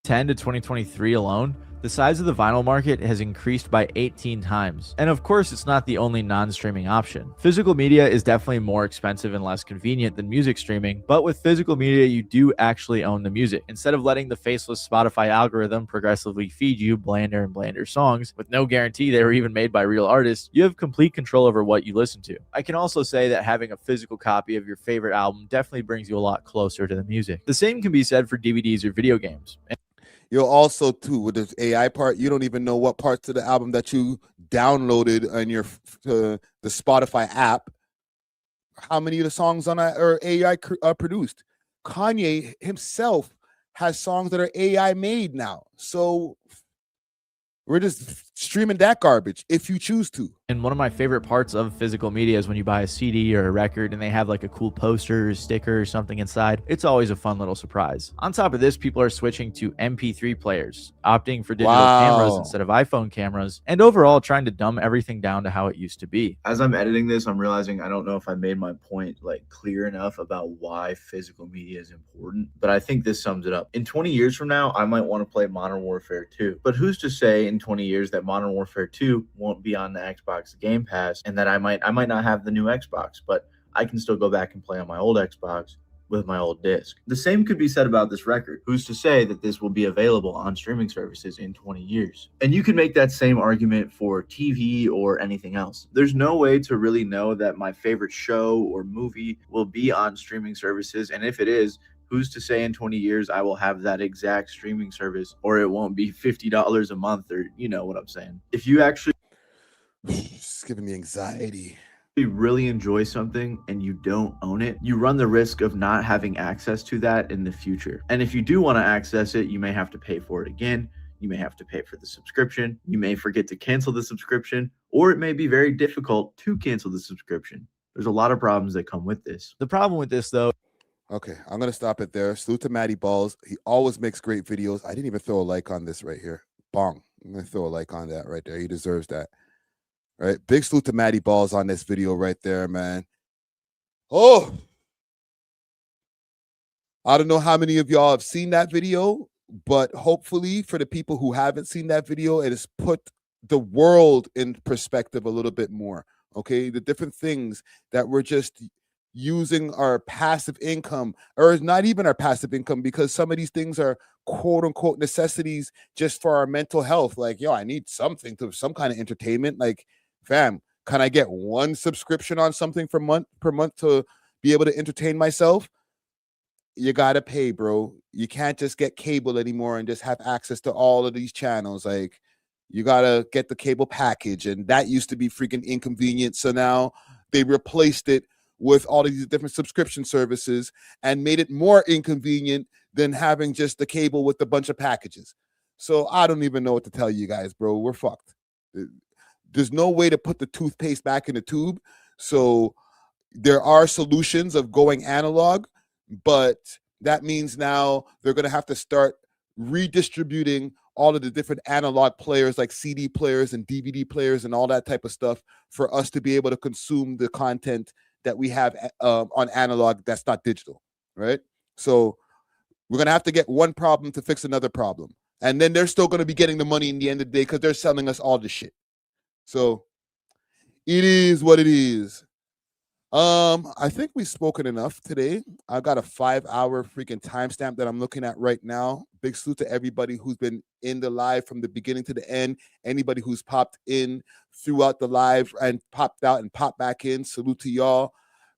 2010 to 2023 alone, the size of the vinyl market has increased by 18 times. And of course, it's not the only non-streaming option. Physical media is definitely more expensive and less convenient than music streaming, but with physical media, you do actually own the music. Instead of letting the faceless Spotify algorithm progressively feed you blander and blander songs, with no guarantee they were even made by real artists, you have complete control over what you listen to. I can also say that having a physical copy of your favorite album definitely brings you a lot closer to the music. The same can be said for DVDs or video games. You'll also too with this AI part, you don't even know what parts of the album that you downloaded on your the Spotify app. How many of the songs on that are AI produced? Kanye himself has songs that are AI made now. So we're just streaming that garbage if you choose to. And one of my favorite parts of physical media is when you buy a CD or a record and they have like a cool poster or sticker or something inside. It's always a fun little surprise. On top of this, people are switching to MP3 players, opting for digital cameras instead of iPhone cameras, and overall trying to dumb everything down to how it used to be. As I'm editing this, I'm realizing I don't know if I made my point like clear enough about why physical media is important, but I think this sums it up. In 20 years from now, I might want to play Modern Warfare 2, but who's to say in 20 years that Modern Warfare 2 won't be on the Xbox Game Pass and that I might not have the new Xbox, but I can still go back and play on my old Xbox with my old disc. The same could be said about this record. Who's to say that this will be available on streaming services in 20 years? And you can make that same argument for TV or anything else. There's no way to really know that my favorite show or movie will be on streaming services, and if it is, who's to say in 20 years I will have that exact streaming service, or it won't be $50 a month, or you know what I'm saying. If you actually it's giving me anxiety. You really enjoy something and you don't own it, you run the risk of not having access to that in the future. And if you do want to access it, you may have to pay for it again. You may have to pay for the subscription. You may forget to cancel the subscription, or it may be very difficult to cancel the subscription. There's a lot of problems that come with this. The problem with this, though. Okay, I'm going to stop it there. Salute to Matty Balls. He always makes great videos. I didn't even throw a like on this right here. Bong. I'm going to throw a like on that right there. He deserves that. Right, big salute to Matty Balls on this video right there, man. Oh, I don't know how many of y'all have seen that video, but hopefully for the people who haven't seen that video, it has put the world in perspective a little bit more. Okay, the different things that we're just using our passive income, or not even our passive income, because some of these things are quote unquote necessities just for our mental health. Like, yo, I need something to some kind of entertainment. Like, fam, can I get one subscription on something per month to be able to entertain myself? You gotta pay, bro. You can't just get cable anymore and just have access to all of these channels. Like, you gotta get the cable package, and that used to be freaking inconvenient. So now they replaced it with all of these different subscription services and made it more inconvenient than having just the cable with a bunch of packages. So I don't even know what to tell you guys, bro. We're fucked. There's no way to put the toothpaste back in the tube. So there are solutions of going analog, but that means now they're going to have to start redistributing all of the different analog players like CD players and DVD players and all that type of stuff for us to be able to consume the content that we have on analog that's not digital, right? So we're going to have to get one problem to fix another problem. And then they're still going to be getting the money in the end of the day because they're selling us all the shit. So it is what it is. I think we've spoken enough today. I got a 5-hour freaking timestamp that I'm looking at right now. Big salute to everybody who's been in the live from the beginning to the end. Anybody who's popped in throughout the live and popped out and popped back in, salute to y'all.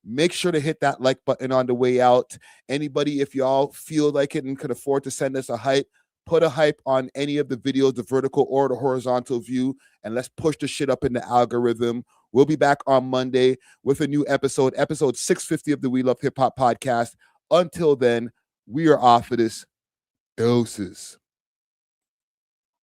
Make sure to hit that like button on the way out. Anybody, if y'all feel like it and can afford to send us a hype, put a hype on any of the videos, the vertical or the horizontal view, and let's push the shit up in the algorithm. We'll be back on Monday with a new episode 650 of the We Love Hip Hop podcast. Until then, we are off of this. Doses.